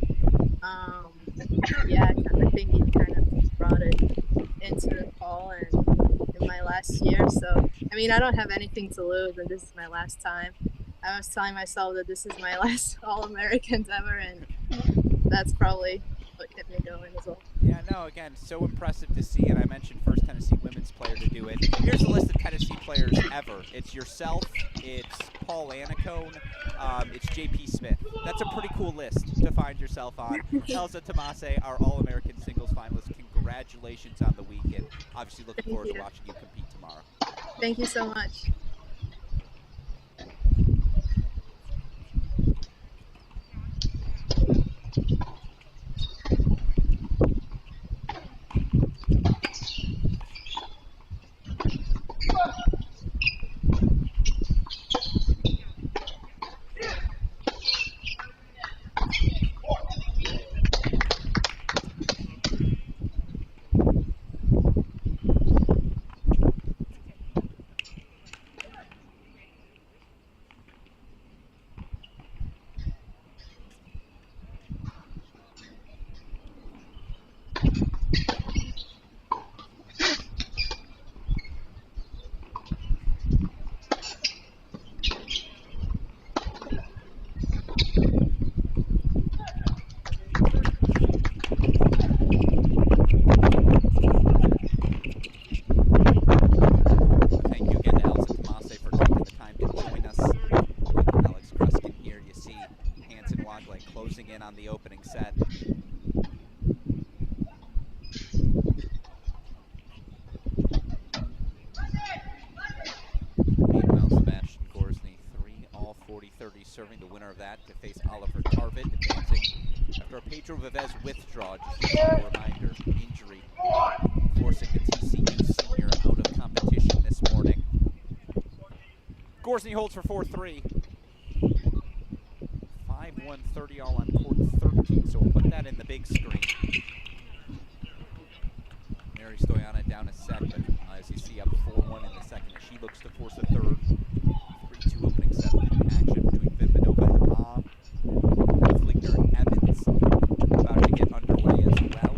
Yeah, I think it kind of brought it into the fall and in my last year. So, I mean, I don't have anything to lose, and this is my last time. I was telling myself that this is my last All-Americans ever, and that's probably what kept me going as well. Yeah, no, again, so impressive to see, and I mentioned first Tennessee women's player to do it. Here's a list of Tennessee players ever. It's yourself, it's Paul Annacone, it's J.P. Smith. That's a pretty cool list to find yourself on. Elsa Tomas, our All-American singles finalist, congratulations on the weekend. Obviously looking forward to watching you compete tomorrow. Thank you so much. On the opening set. Meanwhile, Sebastian Gorsny, 3-all 40-30, serving the winner of that to face Oliver Tarvet, advancing after a Pedro Vivez withdrawal. Just a reminder, injury forcing the TCU senior out of competition this morning. Gorsny holds for 4-3. 5-1 30-all on court 13, so we'll put that in the big screen. Mary Stoyana down a set, but as you see, up 4-1 in the second. She looks to force a third. 3-2 opening set action between Vidmanova and Ma. Fligner and Evans about to get underway as well.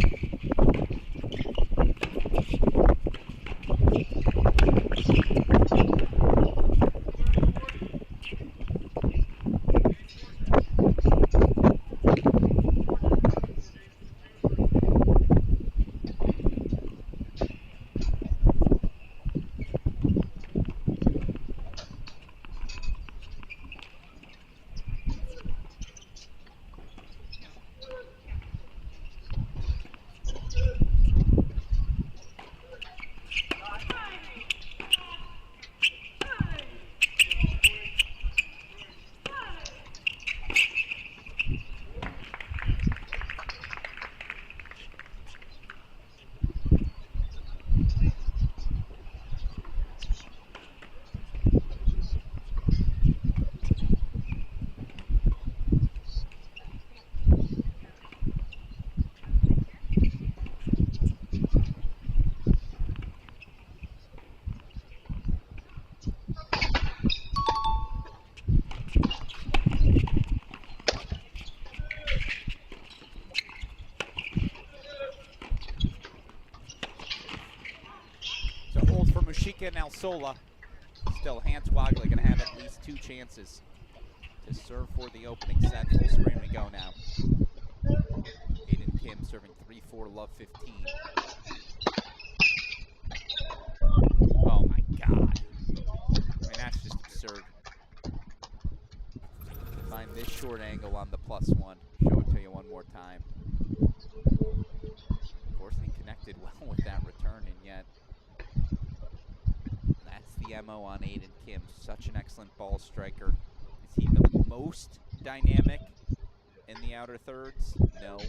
And Alsola, still Hans-Wagle going to have at least 2 chances to serve for the opening set. Full screen we go now. Hayden Kim serving 3-4, love 15. closer to find this short angle on the +1. Show it to you one more time. Gruskin connected well with that return, and yet that's the MO on Aiden Kim. Such an excellent ball striker. Is he the most dynamic in the outer thirds? No.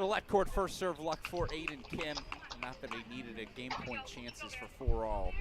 Let court first serve luck for Aiden Kim. Not that he needed a game point chances for 4-all.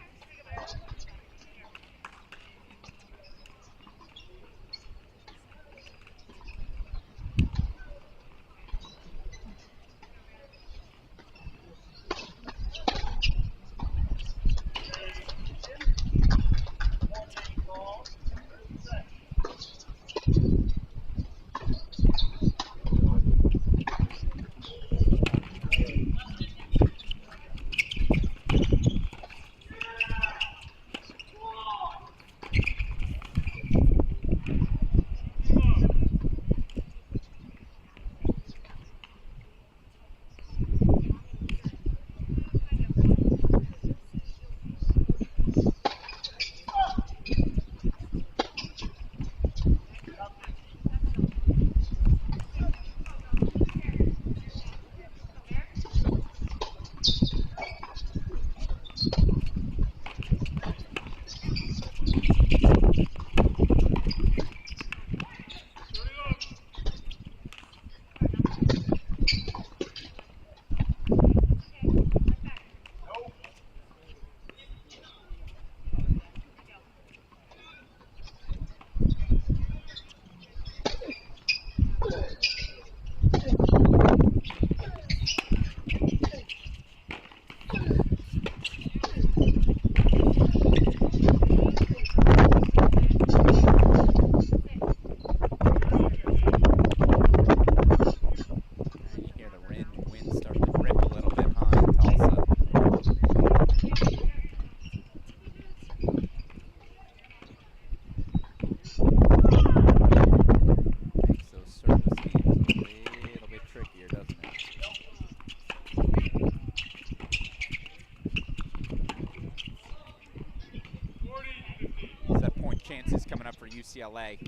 Chances coming up for UCLA.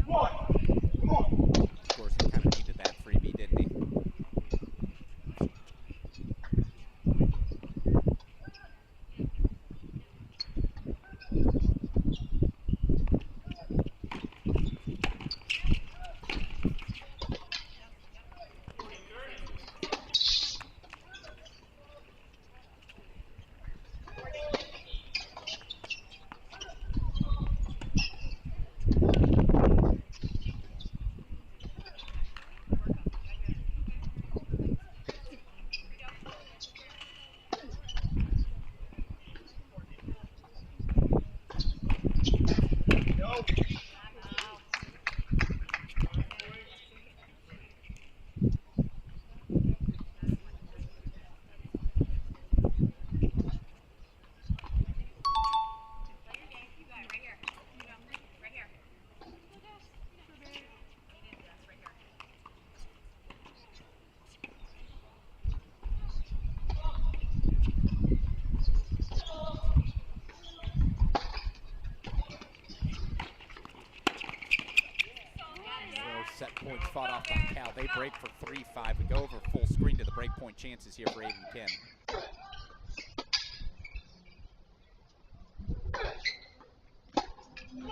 Of course, he kind of needed that freebie, didn't he? Set points fought off by Cal. They break for 3-5. We go over full screen to the break point chances here for Aiden Kim.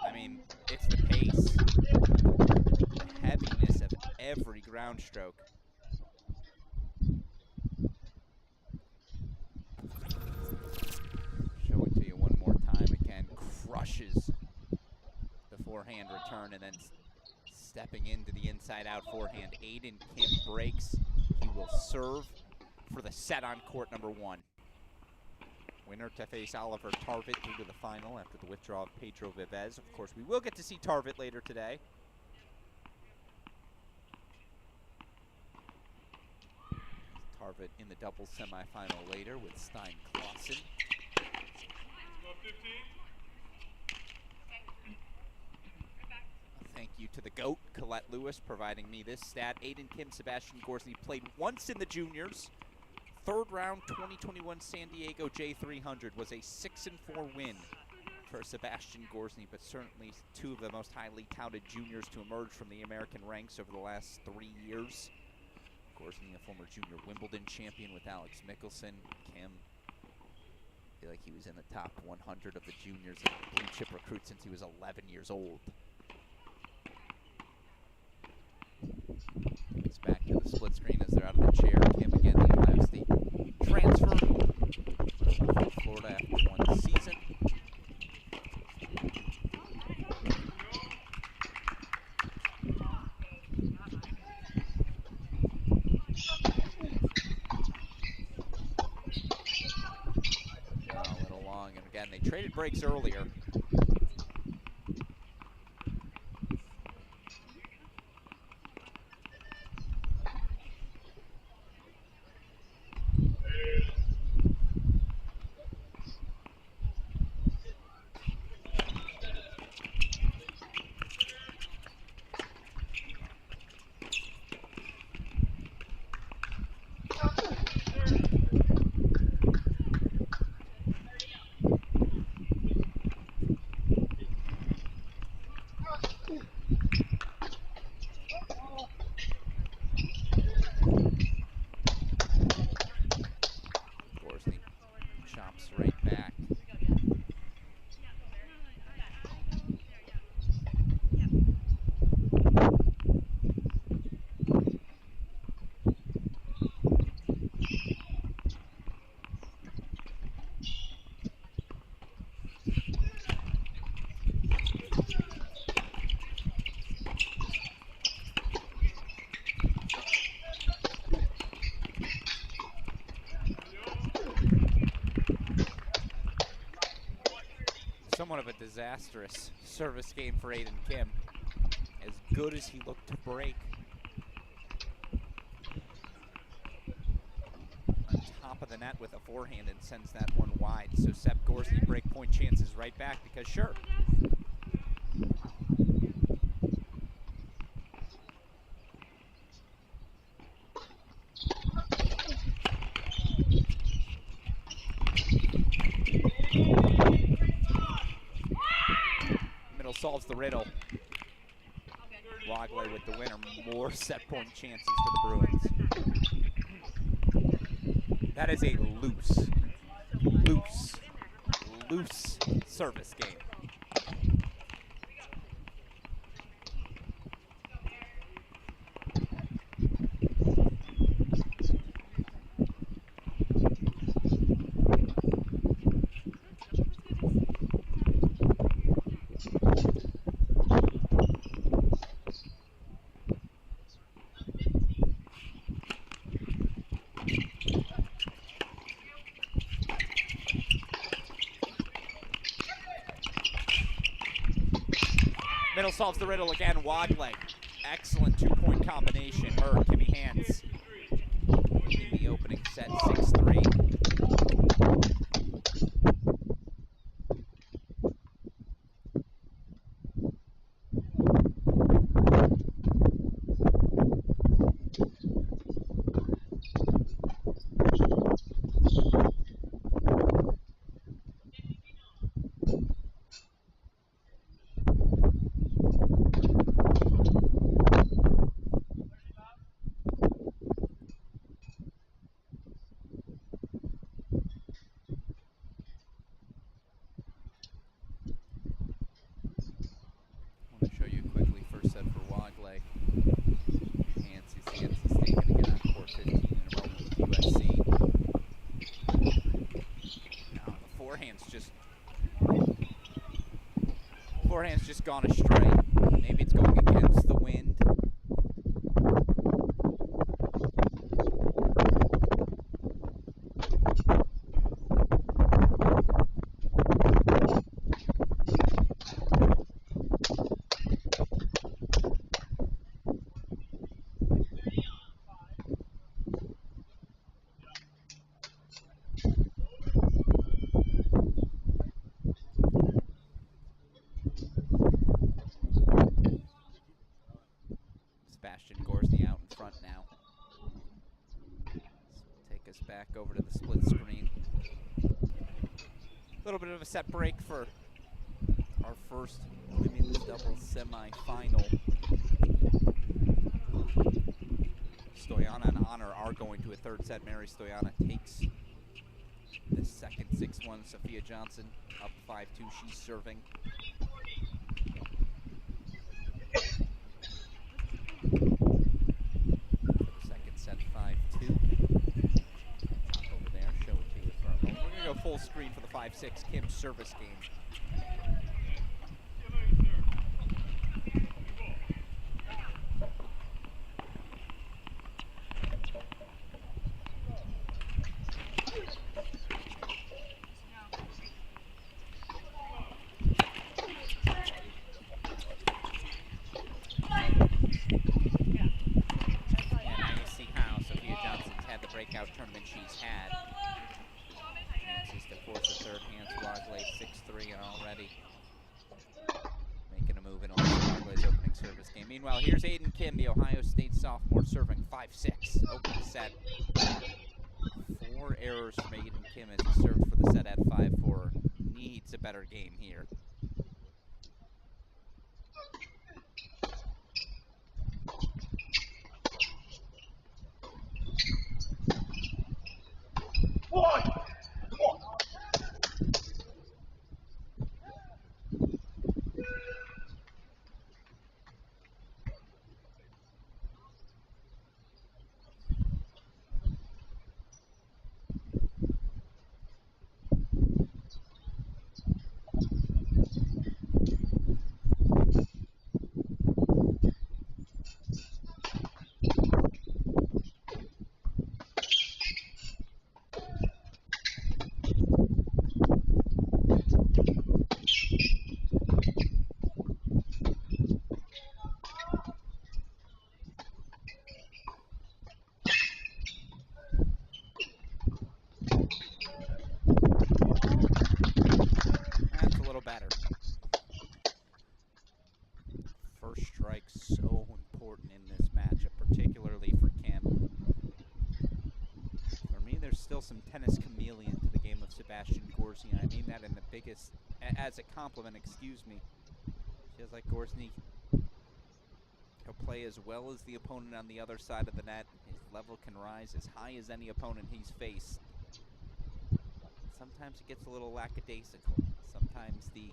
I mean, it's the pace, the heaviness of every ground stroke. Show it to you one more time. Again, crushes the forehand return and then Stepping into the inside-out forehand. Aiden Kim breaks. He will serve for the set on court number 1. Winner to face Oliver Tarvet through to the final after the withdrawal of Pedro Vivez. Of course, we will get to see Tarvet later today. Tarvet in the doubles semifinal later with Stein Clausen. Thank you to the GOAT, Colette Lewis, providing me this stat. Aiden Kim, Sebastian Gorsny played once in the juniors. Third round 2021 San Diego J300 was a 6-4 win for Sebastian Gorsny, but certainly two of the most highly touted juniors to emerge from the American ranks over the last 3 years. Gorsny, a former junior Wimbledon champion with Alex Mickelson. Kim, I feel like he was in the top 100 of the juniors and blue chip recruit since he was 11 years old. It's back to the split screen as they're out of the chair. Kim again, the Ohio State transfer from Florida after 1 season. A little long, and again, they traded breaks earlier. Chops right back. Somewhat of a disastrous service game for Aiden Kim. As good as he looked to break. On top of the net with a forehand and sends that one wide. So Seb Gorsny break point chances right back because sure. Solves the riddle. Wagley with the winner. More set point chances for the Bruins. That is a loose service game. Middle solves the riddle again. Wagley. Excellent two-point combination. Her, Kimmy Hands. In the opening set, 6-3. Forehand's just gone astray. Maybe it's going against the wind. back over to the split screen. A little bit of a set break for our first women's doubles semifinal. Stoyana and Honor are going to a third set. Mary Stoyana takes the second 6-1. Sophia Johnson up 5-2. She's serving. Second set 5-2. Top over there. Show it to you for a moment. We're going to go full screen for the 5-6 Kim service game. Tournament she's had. Chances to force a third handspring, 6-3 and already making a move in Olivia opening service game. Meanwhile, here's Aiden Kim, the Ohio State sophomore, serving 5-6. Opening set. 4 errors from Aiden Kim as he served for the set at 5-4. Needs a better game here. As a compliment, excuse me. Feels like Gorsny, he'll play as well as the opponent on the other side of the net. His level can rise as high as any opponent he's faced. Sometimes it gets a little lackadaisical. Sometimes the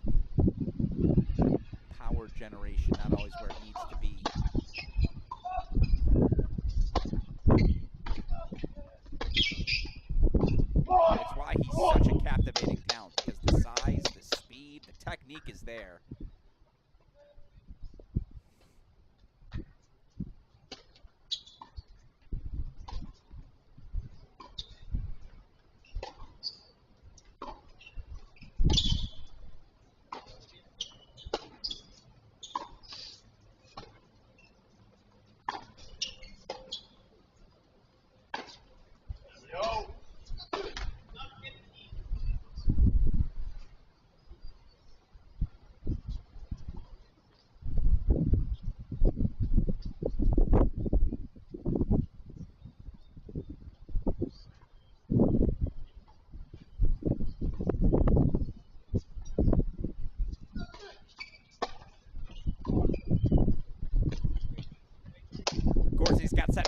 power generation not always where it needs to be. It's why he's such a captivating talent, because the size, the speed, the technique is there.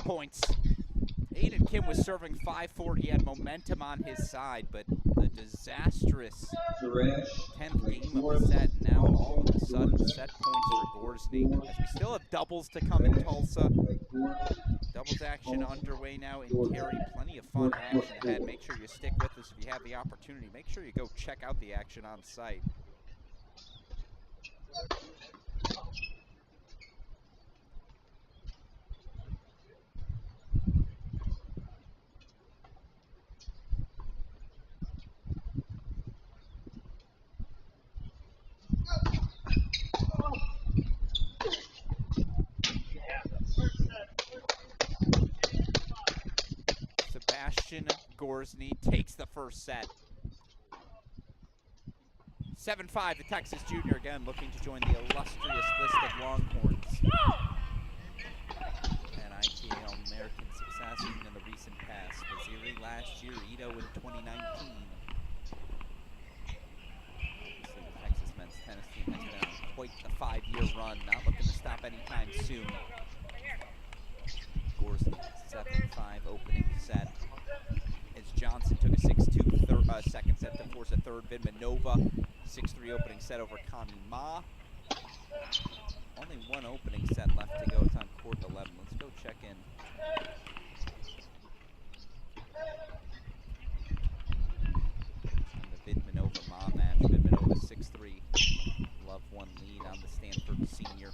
Points. Aiden Kim was serving 5-4. He had momentum on his side, but a disastrous 10th game of the set. Now all of a sudden, set points for Gorsny. As we still have doubles to come in Tulsa. Doubles action underway now in Terry. Plenty of fun action ahead. Make sure you stick with us if you have the opportunity. Make sure you go check out the action on site. Gorsny takes the first set. 7-5, the Texas junior again looking to join the illustrious list of Longhorns. And ITA All-American success even in the recent past. Waziri last last year, Ito in 2019. Obviously, the Texas men's tennis team has been on quite the 5-year run, not looking to stop anytime soon. Gorsky, 7-5 opening set. As Johnson took a 6-2 second set to force a third. Vidmanova, 6-3 opening set over Connie Ma. Only one opening set left to go. It's on court 11. Let's go check in. On the Vidmanova-Ma match. Vidmanova 6-3. Love one lead on the Stanford senior.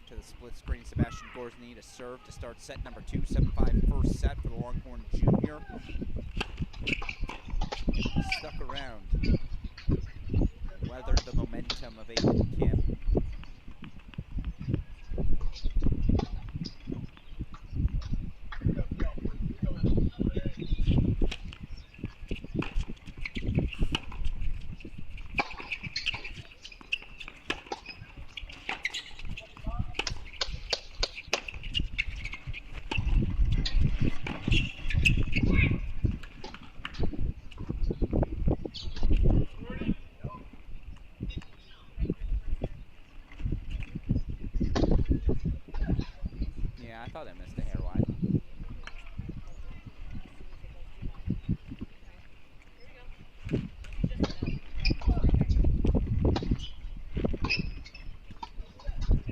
To the split screen, Sebastian Gorsny to serve to start set number 2, 7-5 first set for the Longhorn Junior. Stuck around, weathered the momentum of Aiden Kim. I thought I missed a hair wide.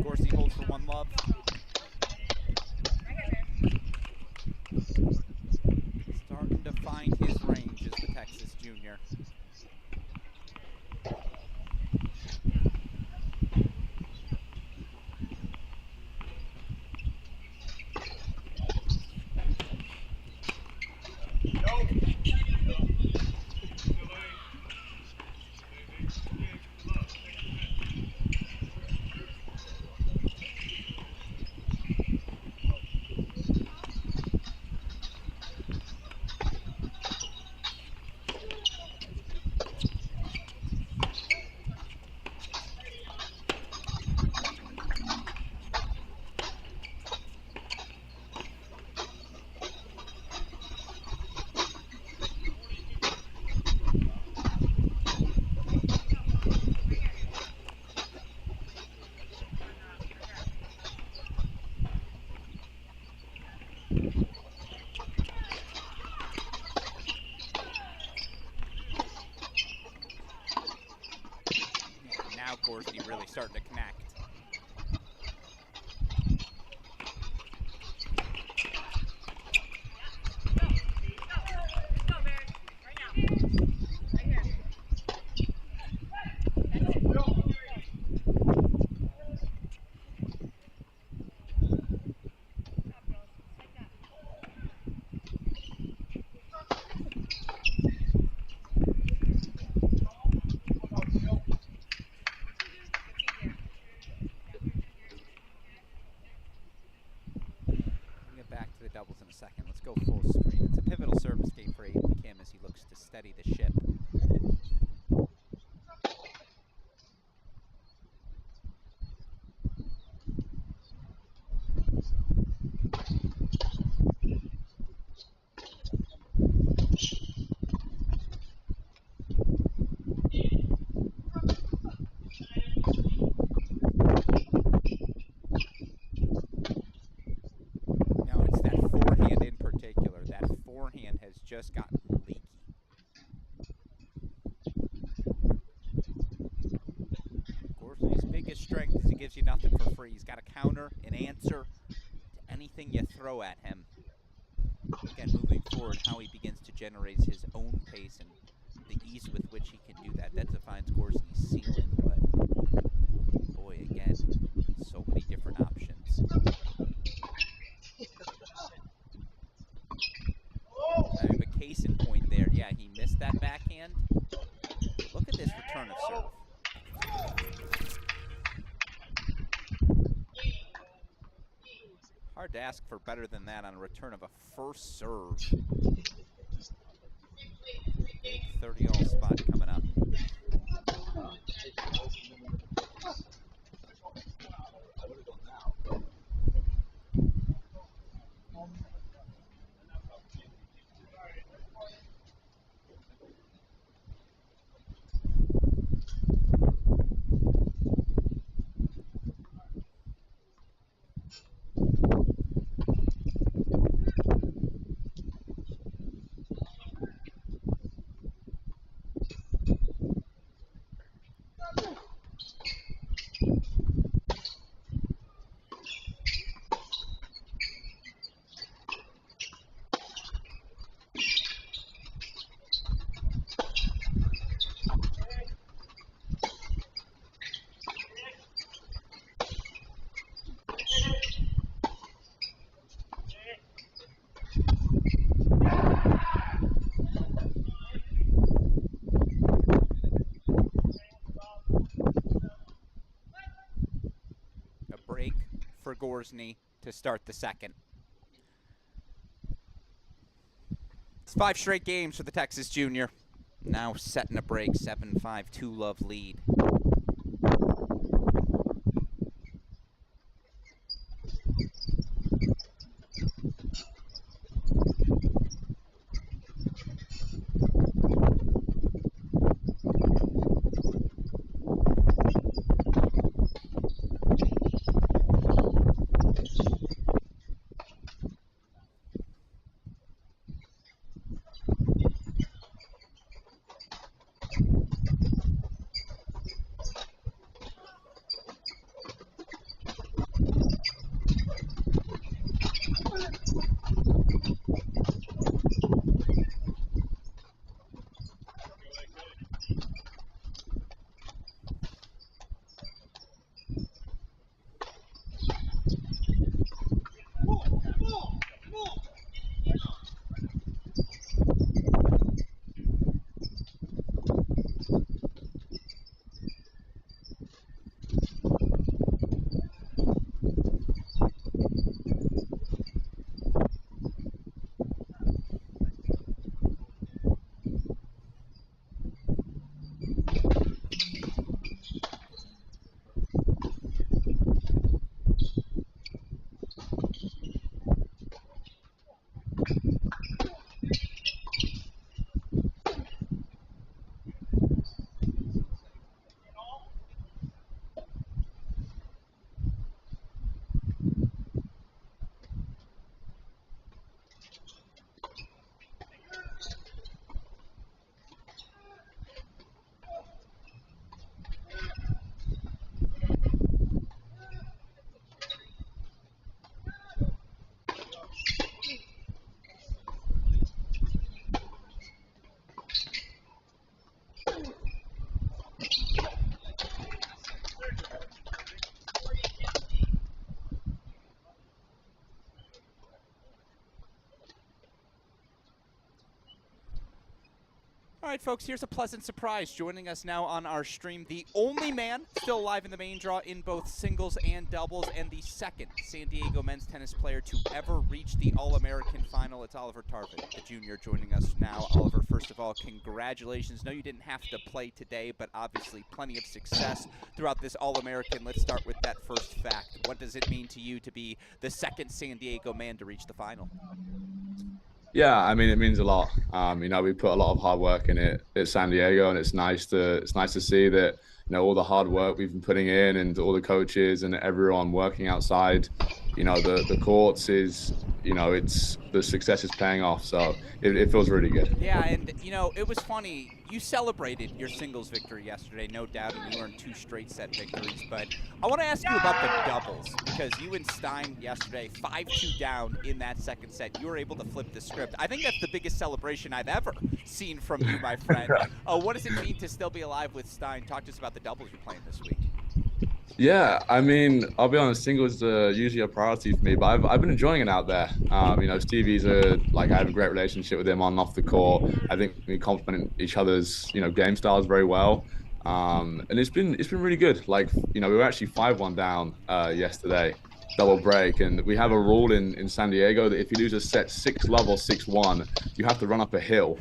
Gorsey holds for one love. Starting to find his range as the Texas junior. Gorsky really starting to connect. go full screen. It's a pivotal service game for Aiden Kim as he looks to steady the ship. Now it's that forehand in particular. That forehand has just gotten leaky. Gorsny's biggest strength is he gives you nothing for free. He's got a counter, an answer to anything you throw at him. Again, moving forward, how he begins to generate his own pace and the ease with which he can do that. That defines Gorsny's ceiling, but boy, again, so many different options. I have a case in point there. Yeah, he missed that backhand. Look at this return of serve. Hard to ask for better than that on a return of a first serve. Big 30-all spot coming up. For Gorsny to start the second. It's 5 straight games for the Texas junior. Now setting a break, 7-5, 2-love lead. All right, folks, here's a pleasant surprise. Joining us now on our stream, the only man still alive in the main draw in both singles and doubles, and the second San Diego men's tennis player to ever reach the All-American final. It's Oliver Tarvet, the junior, joining us now. Oliver, first of all, congratulations. No, you didn't have to play today, but obviously plenty of success throughout this All-American. Let's start with that first fact. What does it mean to you to be the second San Diego man to reach the final? Yeah, I mean, it means a lot. You know, we put a lot of hard work in it at San Diego, and it's nice to see that, you know, all the hard work we've been putting in, and all the coaches and everyone working outside, you know, the courts is, you know, the success is paying off. So it feels really good. Yeah, and you know, it was funny. You celebrated your singles victory yesterday, no doubt, and you earned 2 straight set victories. But I want to ask you about the doubles, because you and Stein yesterday, 5-2 down in that second set. You were able to flip the script. I think that's the biggest celebration I've ever seen from you, my friend. What does it mean to still be alive with Stein? Talk to us about the doubles you're playing this week. Yeah, I mean, I'll be honest, singles usually a priority for me, but I've been enjoying it out there. You know, Stevie's I have a great relationship with him on and off the court. I think we complement each other's, you know, game styles very well. And it's been really good. Like, you know, we were actually 5-1 down yesterday, double break, and we have a rule in San Diego that if you lose a set 6-love or 6-1, you have to run up a hill.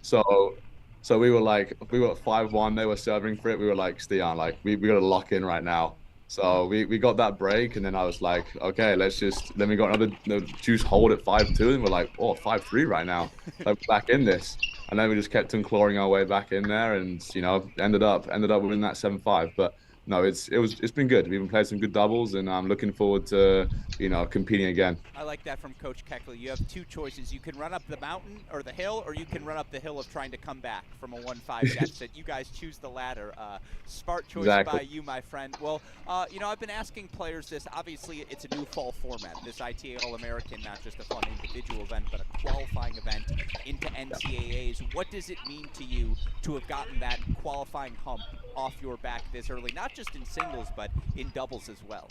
So we were at 5-1, they were serving for it. We were like, Stian, like, we got to lock in right now. So we got that break, and then I was like, okay, then we got another juice hold at 5-2, and we're like, oh, 5-3 right now. Like, back in this. And then we just kept on clawing our way back in there, and, you know, ended up winning that 7-5. But no, it's been good. We've been playing some good doubles, and I'm looking forward to, you know, competing again. I like that from Coach Keckley. You have 2 choices. You can run up the mountain or the hill, or you can run up the hill of trying to come back from a 1-5 deficit. You guys choose the latter. Smart choice by you, my friend. Well, you know, I've been asking players this. Obviously, it's a new fall format. This ITA All-American, not just a fun individual event, but a qualifying event into NCAAs. What does it mean to you to have gotten that qualifying hump off your back this early, not just in singles, but in doubles as well?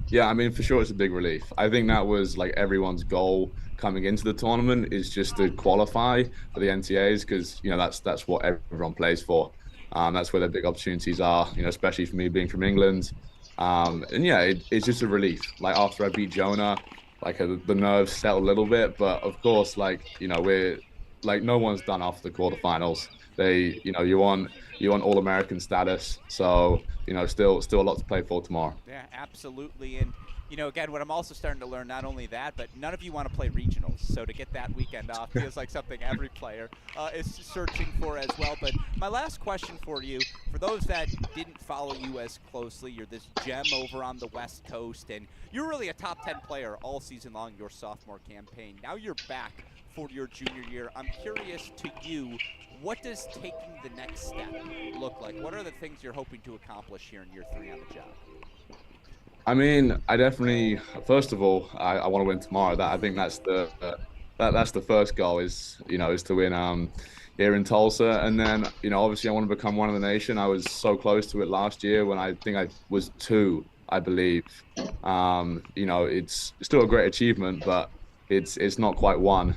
Yeah, I mean, for sure, it's a big relief. I think that was like everyone's goal coming into the tournament, is just to qualify for the NCAAs, because, you know, that's what everyone plays for. That's where the big opportunities are, you know, especially for me being from England. And yeah, it's just a relief. Like, after I beat Jonah, like, the nerves settled a little bit, but of course, like, you know, we're like, no one's done after the quarterfinals. You know, you want All-American status, so, you know, still a lot to play for tomorrow. Yeah, absolutely. And, you know, again, what I'm also starting to learn, not only that, but none of you want to play regionals. So to get that weekend off feels like something every player is searching for as well. But my last question for you, for those that didn't follow you as closely, you're this gem over on the West Coast, and you're really a top 10 player all season long, your sophomore campaign. Now you're back for your junior year. I'm curious to you, what does taking the next step look like? What are the things you're hoping to accomplish here in year 3 on the job? I mean, I definitely, first of all, I want to win tomorrow. I think that's the first goal, is to win here in Tulsa. And then, you know, obviously I want to become one of the nation. I was so close to it last year when I think I was 2, I believe. You know, it's still a great achievement, but it's not quite 1.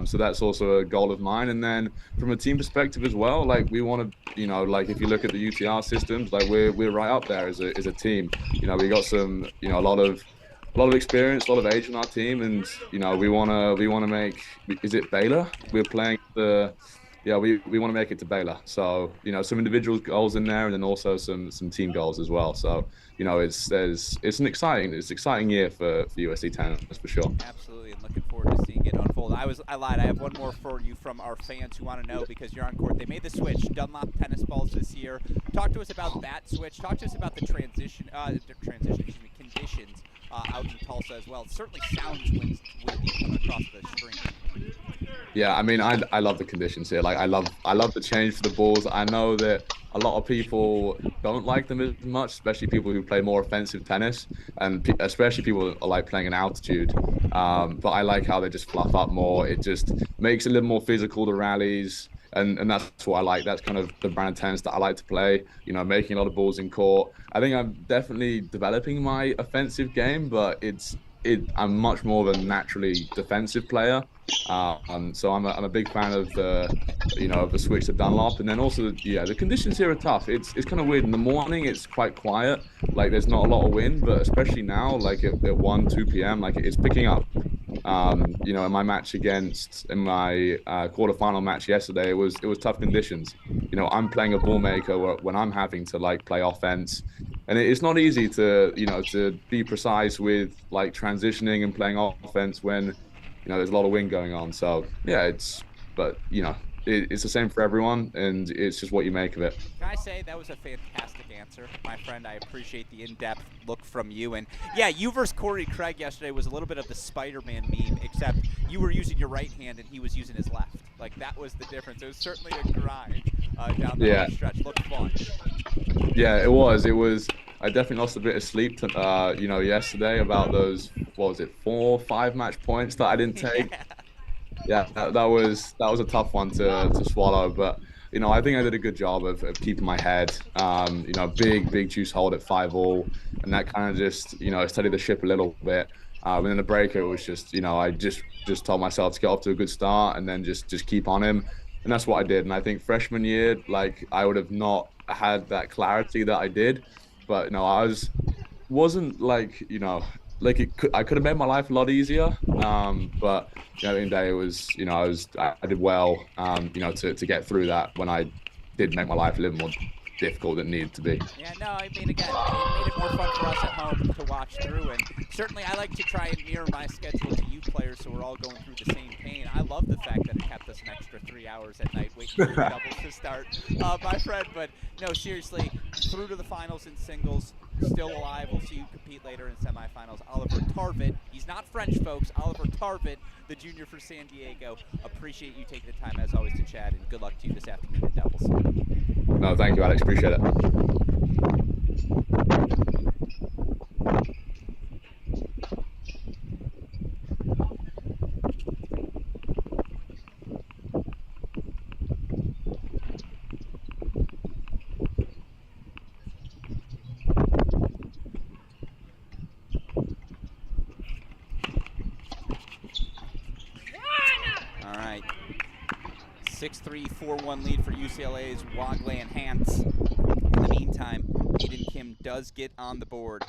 So that's also a goal of mine. And then from a team perspective as well, like, we want to, you know, like, if you look at the UTR systems, like, we're right up there as a team. You know, we got some, you know, a lot of experience, a lot of age on our team, and, you know, we want to make, is it Baylor? We're playing we want to make it to Baylor. So, you know, some individual goals in there, and then also some team goals as well. So, you know, it's an exciting year for USC tennis, for sure. Absolutely, and looking forward to seeing it unfold. I lied. I have one more for you from our fans who want to know, because you're on court. They made the switch, Dunlop tennis balls this year. Talk to us about that switch. Talk to us about the conditions out in Tulsa as well. It certainly sounds windy coming across the stream. Yeah, I mean, I love the conditions here. Like, I love the change for the balls. I know that a lot of people don't like them as much, especially people who play more offensive tennis, and especially people who like playing in altitude. But I like how they just fluff up more. It just makes it a little more physical, the rallies, and that's what I like. That's kind of the brand of tennis that I like to play, you know, making a lot of balls in court. I think I'm definitely developing my offensive game, but it's I'm much more of a naturally defensive player. So I'm a big fan of the switch to Dunlop, and then also the conditions here are tough. It's kind of weird. In the morning it's quite quiet, like there's not a lot of wind, but especially now, like at 1, 2 p.m., like it's picking up. In my match in my quarterfinal match yesterday, it was tough conditions. I'm playing a ball maker when I'm having to like play offense, and it's not easy to be precise with like transitioning and playing offense when there's a lot of wind going on. So yeah, it's the same for everyone, and it's just what you make of it. Can I say that was a fantastic answer, my friend? I appreciate the in-depth look from you. And yeah, you versus Corey Craig yesterday was a little bit of the Spider-Man meme, except you were using your right hand and he was using his left. Like, that was the difference. It was certainly a grind down the stretch. Looked fun. Yeah, it was. I definitely lost a bit of sleep, yesterday about those, 4 or 5 match points that I didn't take. Yeah, that was a tough one to swallow, but I think I did a good job of keeping my head. Big juice hold at 5-all, and that kind of just steadied the ship a little bit. And then the breaker, it was just I just told myself to get off to a good start and then just keep on him, and that's what I did. And I think freshman year, like I would have not had that clarity that I did, but wasn't like I could have made my life a lot easier. But at the end of the day, it was I did well. To get through that when I did make my life a little more difficult than it needed to be. Yeah, no, I mean, again, it made it more fun for us at home to watch through, and certainly I like to try and mirror my schedule to you players so we're all going through the same pain. I love the fact that it kept us an extra 3 hours at night waiting for the doubles to start, my friend, but no, seriously, through to the finals in singles, still alive. We'll see you compete later in semifinals. Oliver Tarvet, he's not French, folks. Oliver Tarvet, the junior for San Diego. Appreciate you taking the time, as always, to chat, and good luck to you this afternoon in doubles. No, thank you, Alex. Appreciate it. All right. 6-3, 4-1 lead for UCLA's Wagley and Hans. In the meantime, Aiden Kim does get on the board.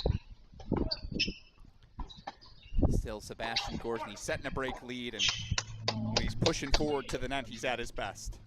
Still Sebastian Gorsny setting a break lead, and when he's pushing forward to the net, he's at his best.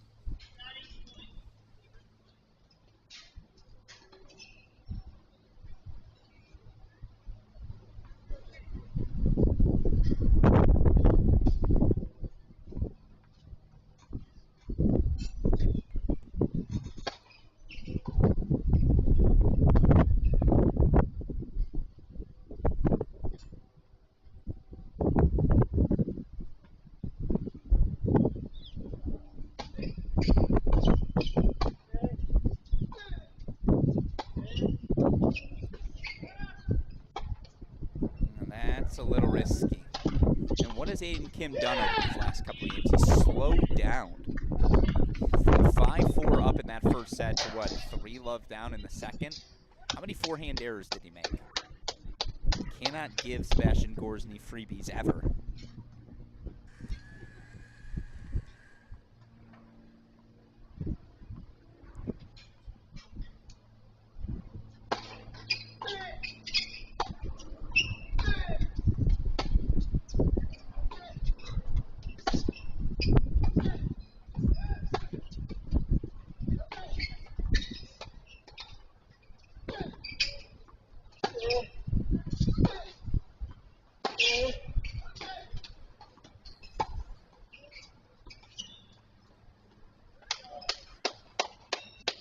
A little risky. And what has Aiden Kim done over these last couple of games? He's slowed down. From 5-4 up in that first set to 3-love down in the second. How many forehand errors did he make? Cannot give Sebastian Gorsny freebies ever.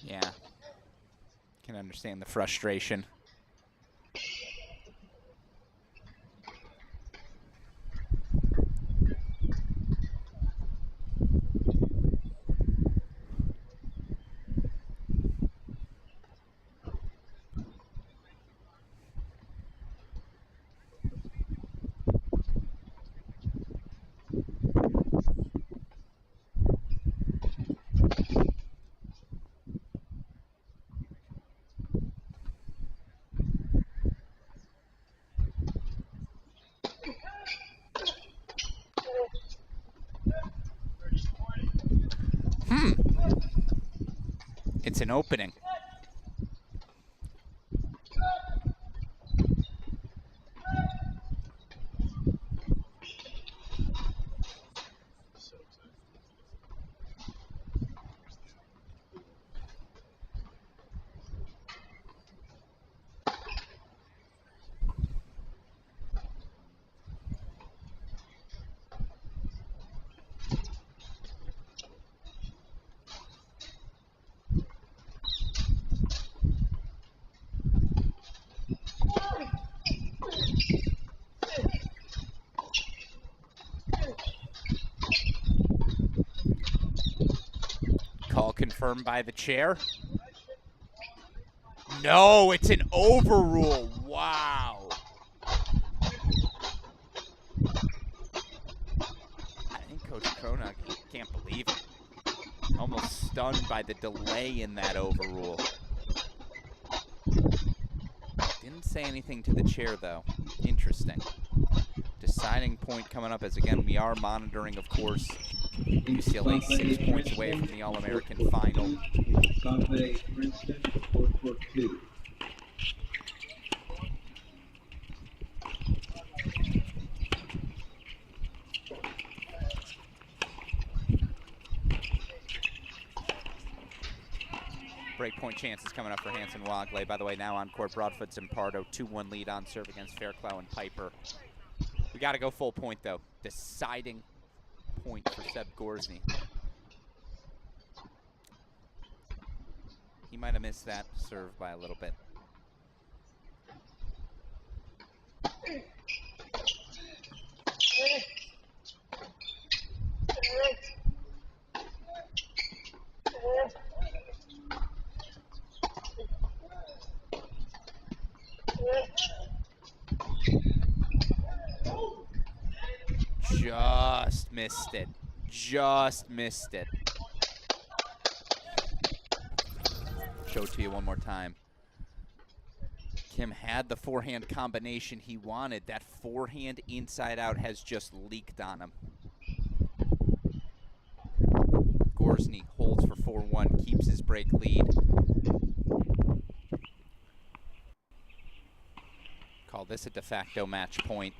Yeah, can understand the frustration. It's an opening. Call confirmed by the chair. No, it's an overrule. Wow. I think Coach Cronach can't believe it. Almost stunned by the delay in that overrule. Didn't say anything to the chair, though. Interesting. Deciding point coming up as, again, we are monitoring, of course, UCLA 6 points away from the All-American final. Breakpoint chances coming up for Hanson Wagley. By the way, now on court, Broadfoot Zimpardo, 2-1 lead on serve against Fairclough and Piper. We got to go full point, though. Deciding point for Seb Gorsny. He might have missed that serve by a little bit. Just missed it. Just missed it. Show it to you one more time. Kim had the forehand combination he wanted. That forehand inside out has just leaked on him. Gorsny holds for 4-1, keeps his break lead. Call this a de facto match point.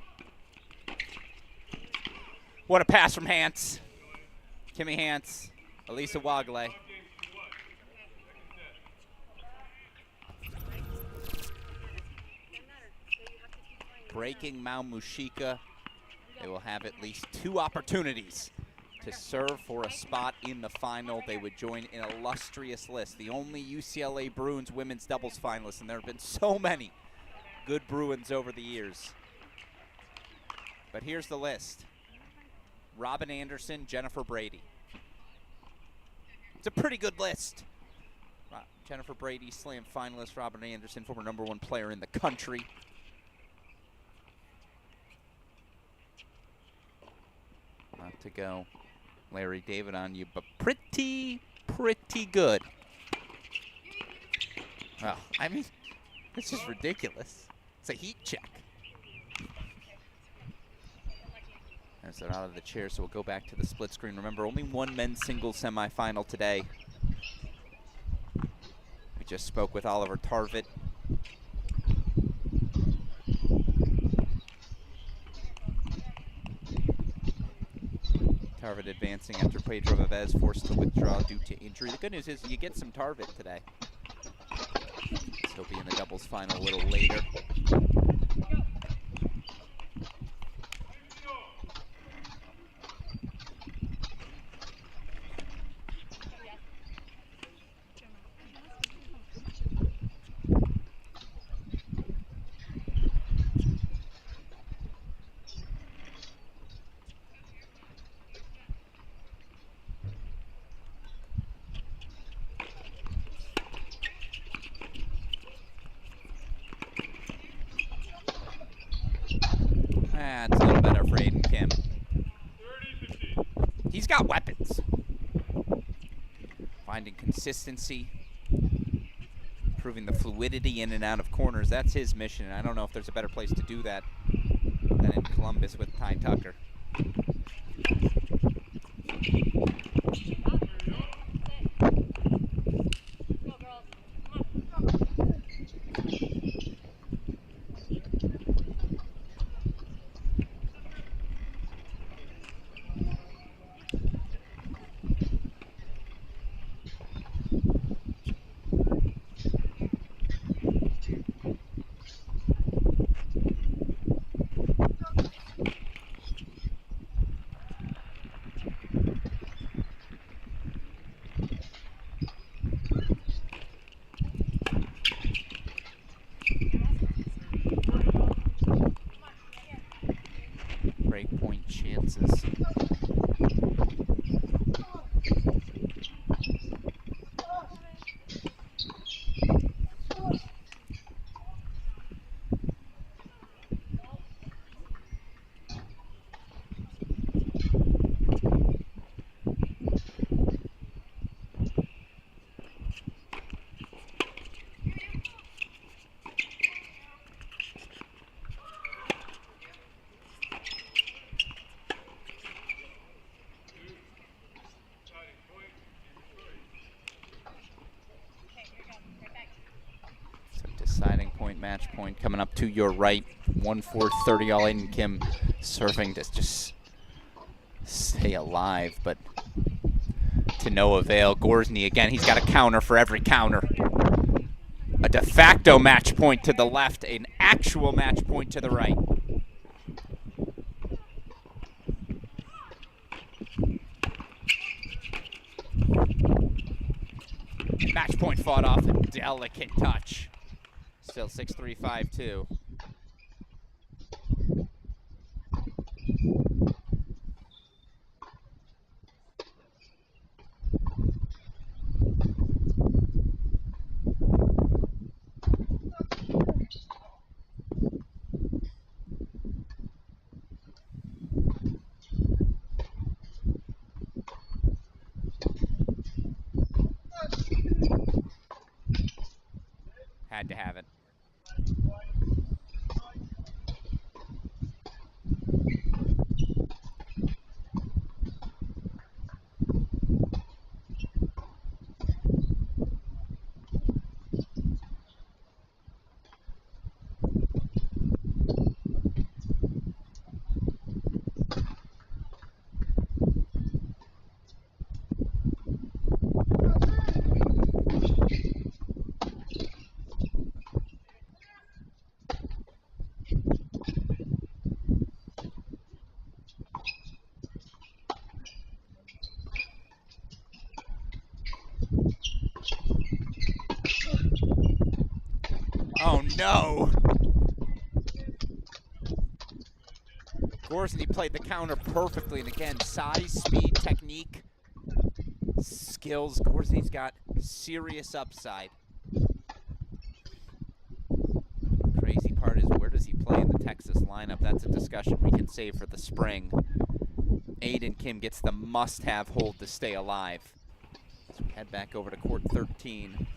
What a pass from Hance. Kimmy Hance, Elisa Wagley. Breaking Mau Mushika. They will have at least 2 opportunities to serve for a spot in the final. They would join an illustrious list, the only UCLA Bruins women's doubles finalists, and there have been so many good Bruins over the years. But here's the list. Robin Anderson, Jennifer Brady. It's a pretty good list. Jennifer Brady, slam finalist. Robin Anderson, former #1 player in the country. Not to go Larry David on you, but pretty good. Well, I mean, it's just ridiculous. It's a heat check. As they're out of the chair, so we'll go back to the split screen. Remember, only one men's singles semifinal today. We just spoke with Oliver Tarvet. Tarvet advancing after Pedro Vivez forced to withdraw due to injury. The good news is you get some Tarvet today. He'll be in the doubles final a little later. It's a little better for Aiden Kim. He's got weapons. Finding consistency, improving the fluidity in and out of corners. That's his mission. And I don't know if there's a better place to do that than in Columbus with Ty Tucker. point match point coming up to your right. 1-4-30 all. Aiden Kim serving to just stay alive, but to no avail. Gorsny again, he's got a counter for every counter. A de facto match point to the left, an actual match point to the right. Match point fought off, a delicate touch. Still 6-3, 5-2. Had to have it. Oh no! Gorsny played the counter perfectly, and again, size, speed, technique, skills. Gorsny's got serious upside. Crazy part is, where does he play in the Texas lineup? That's a discussion we can save for the spring. Aiden Kim gets the must-have hold to stay alive. So we head back over to court 13.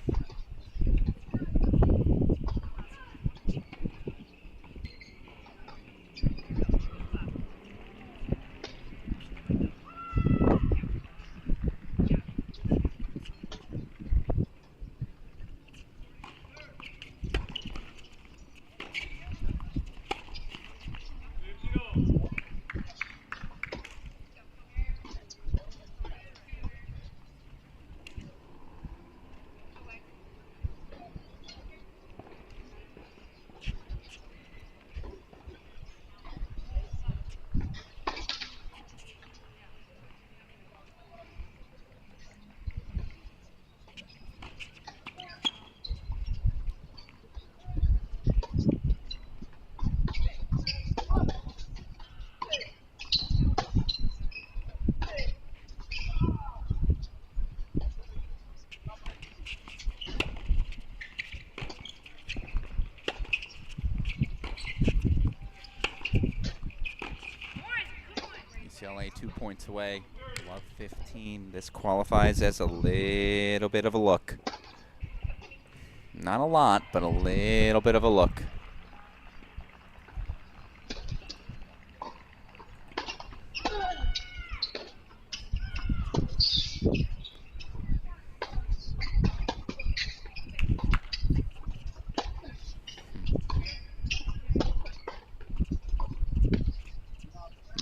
UCLA 2 points away. Love 15. This qualifies as a little bit of a look. Not a lot, but a little bit of a look.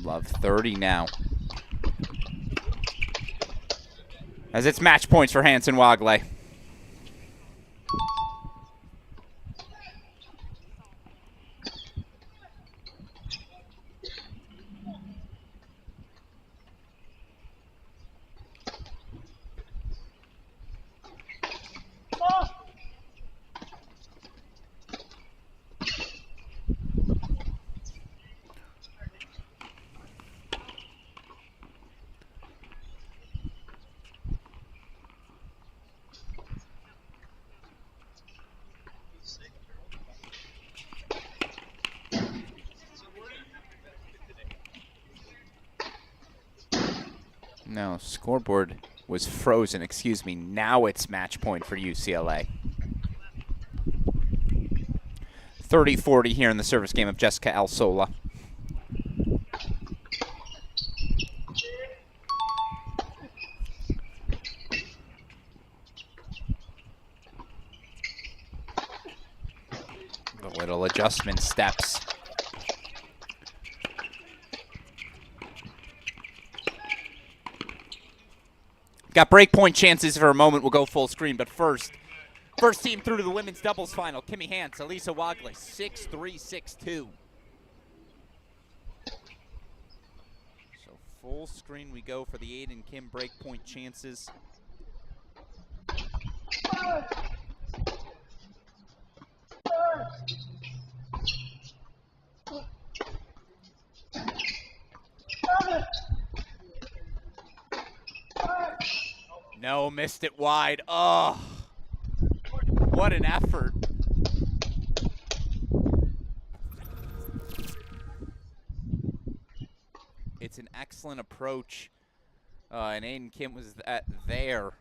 Love 30 now. As it's match points for Hanson Wagley. No, scoreboard was frozen, excuse me. Now it's match point for UCLA. 30-40 here in the service game of Jessica Alsola. The little adjustment steps. Got break point chances for a moment. We'll go full screen, but first team through to the women's doubles final. Kimmy Hans, Elisa Wagle, 6-3, 6-2. So full screen we go for the Aiden Kim break point chances. No, missed it wide. Oh, what an effort. It's an excellent approach. And Aiden Kim was there.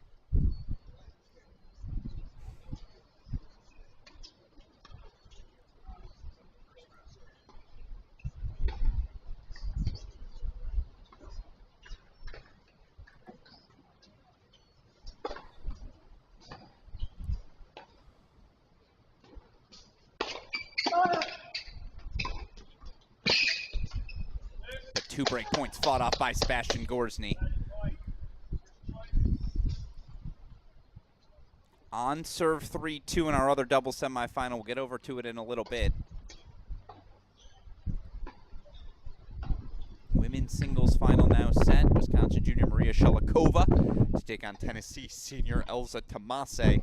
The 2 break points fought off by Sebastian Gorsny. On serve 3-2 in our other double semifinal. We'll get over to it in a little bit. Women's singles final now set. Wisconsin junior Maria Sholokova to take on Tennessee senior Elza Tomase.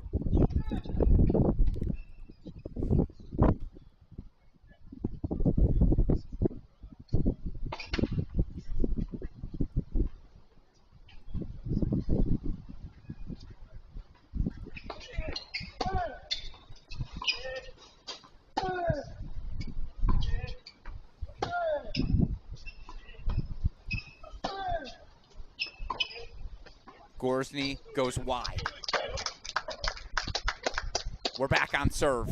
Gorsny goes wide. We're back on serve.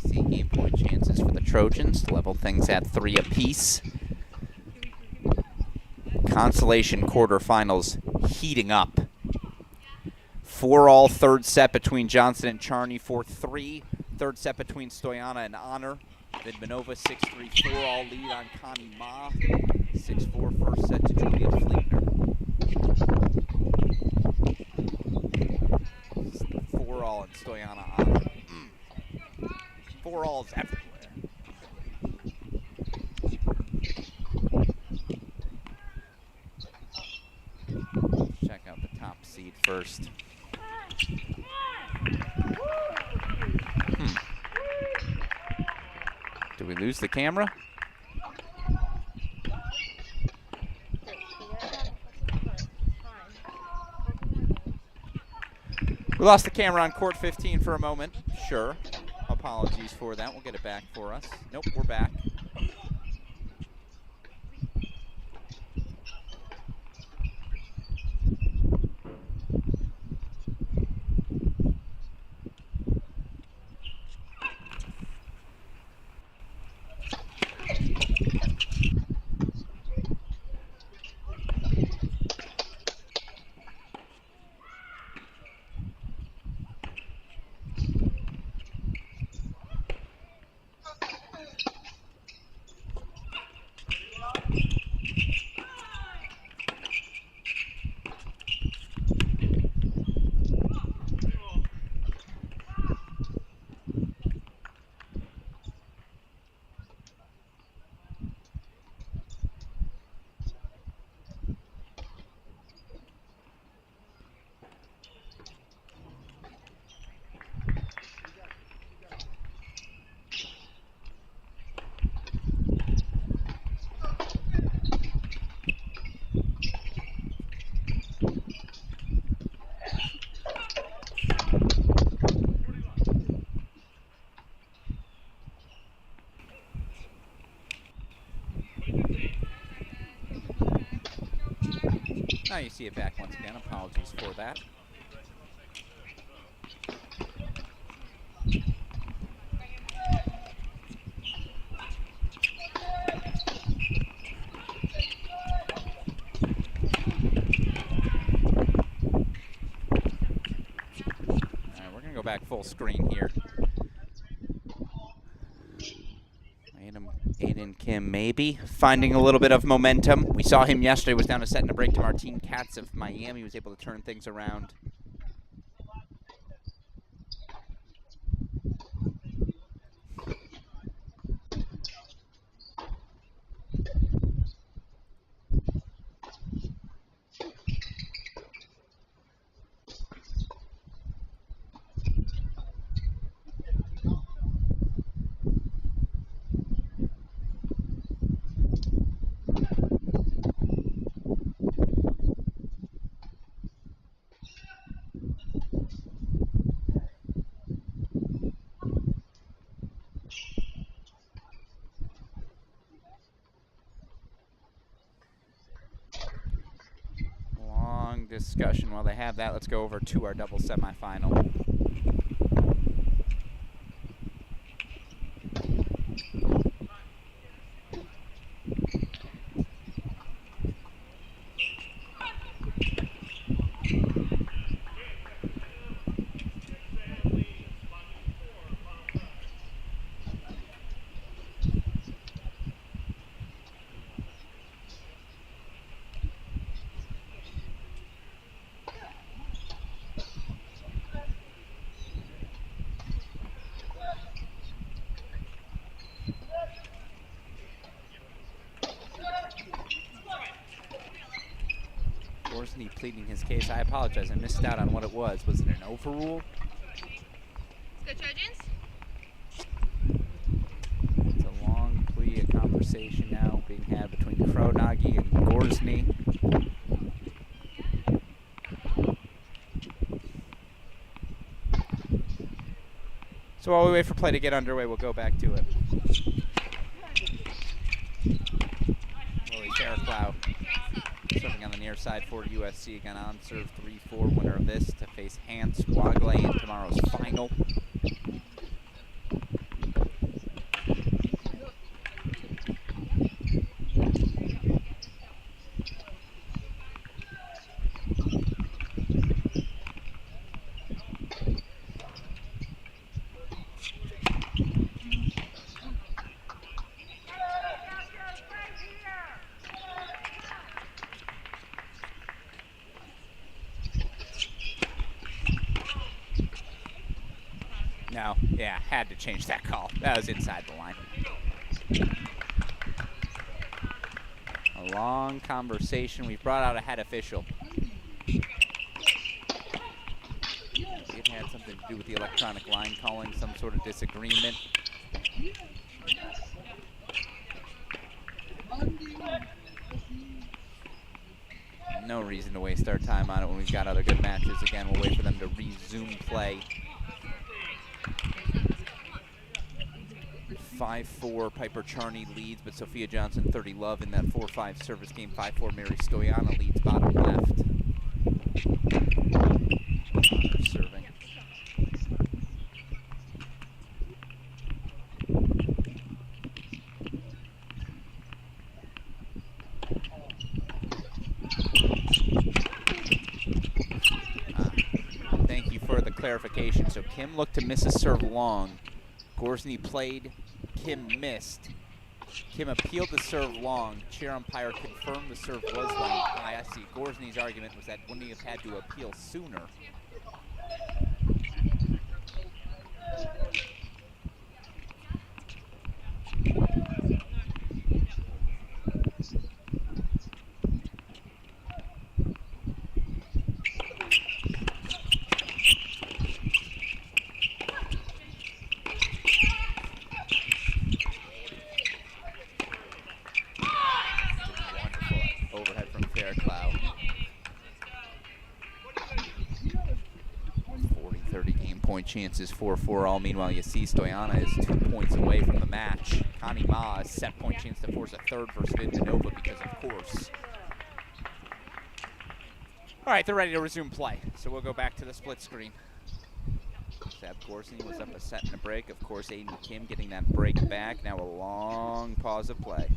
See game point chances for the Trojans to level things at 3 apiece. Consolation quarterfinals heating up. 4-all third set between Johnson and Charney, 4-3. Third set between Stoyana and Honor. Vidmanova 6-3, 4-all lead on Connie Ma. 6-4 first set to Julia Fleetner. 4-all and Stoyana Honor. 4-alls everywhere. Let's check out the top seed first. Did we lose the camera? We lost the camera on court 15 for a moment. Sure. Apologies for that. We'll get it back for us. Nope, we're back. Now you see it back once again. Apologies for that. back full screen here. Aiden Kim maybe finding a little bit of momentum. We saw him yesterday, was down a set and a break to Martine Katz of Miami. He was able to turn things around. Discussion. While they have that, let's go over to our double semifinal. Gorsny pleading his case. I apologize. I missed out on what it was. Was it an overrule? Let's go, Trojans. It's a long plea, a conversation now being had between Kronagi and Gorsny. So while we wait for play to get underway, we'll go back to it. Lily Fairclough serving on the near side for USC. Again on serve 3-4, winner of this to face Hans Wagle in tomorrow's final. No, yeah, had to change that call. That was inside the line. A long conversation. We've brought out a head official. It had something to do with the electronic line calling, some sort of disagreement. No reason to waste our time on it when we've got other good matches. Again, we'll wait for them to resume play. 5-4, Piper Charney leads, but Sophia Johnson 30 love in that 4-5 service game. 5-4, Mary Stoyana leads bottom left. Serving. Thank you for the clarification. So Kim looked to miss a serve long. Gorsny played. Kim missed. Kim appealed the serve long. Chair umpire confirmed the serve was long. I see. Gorsny's argument was that wouldn't he have had to appeal sooner? Overhead from Fairclough. 40-30 game point chances, 4-4 all. Meanwhile, you see Stoyana is 2 points away from the match. Connie Ma is set point chance to force a third versus Vidmanova because of course. All right, they're ready to resume play. So we'll go back to the split screen. Sab Gorsny was up a set and a break. Of course, Aiden Kim getting that break back. Now a long pause of play.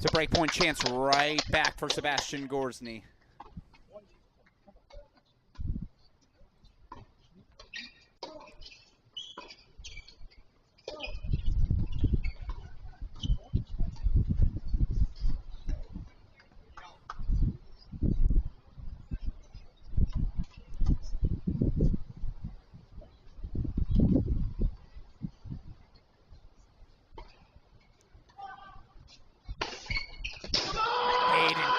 It's a breakpoint chance right back for Sebastian Gorzny.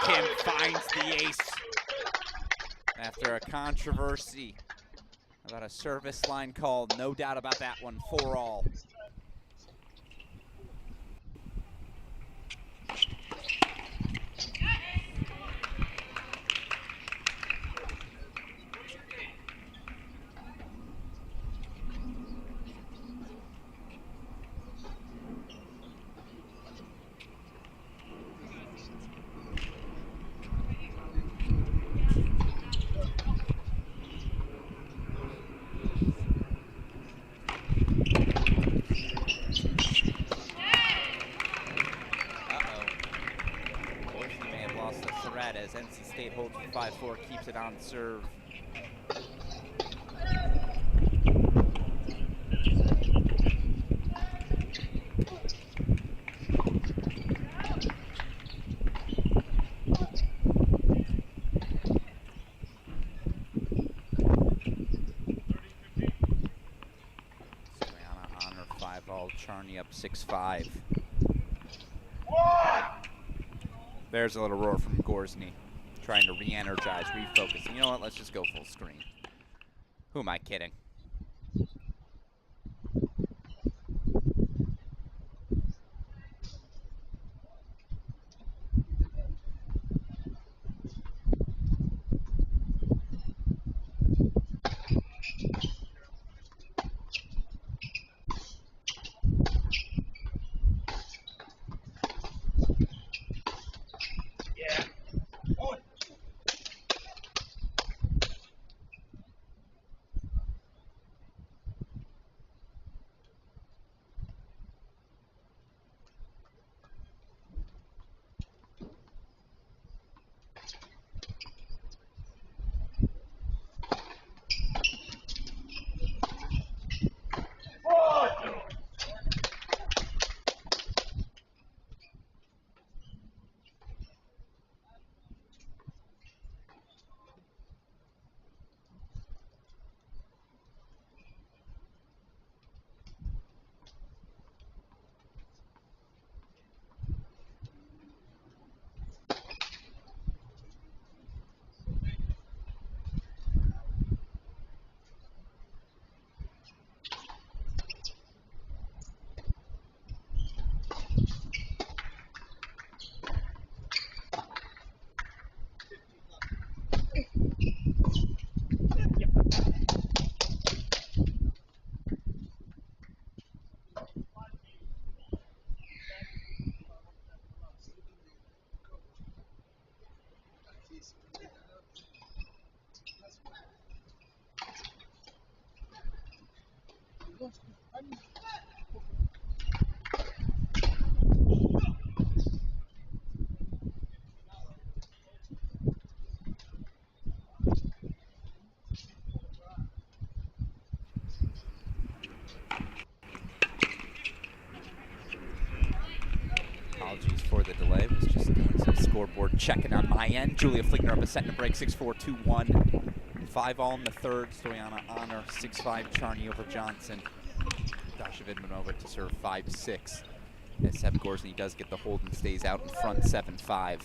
Kim finds the ace after a controversy about a service line call. No doubt about that one, 4-all. As NC State holds for 5-4, keeps it on serve. Stoyana on her 5-all, Charney up 6-5. There's a little roar from Gorzny, trying to re-energize, refocus. You know what, let's just go full screen. Who am I kidding? Apologies for the delay. Was just doing some scoreboard checking on my end. Julia Fligner up a set and a break, 6-4, 2-1. 5-all in the third. Stoyana Honor, 6-5. Charney over Johnson. Dasha Vidmanova to serve 5-6. As Seb Gorzny does get the hold and stays out in front, 7-5.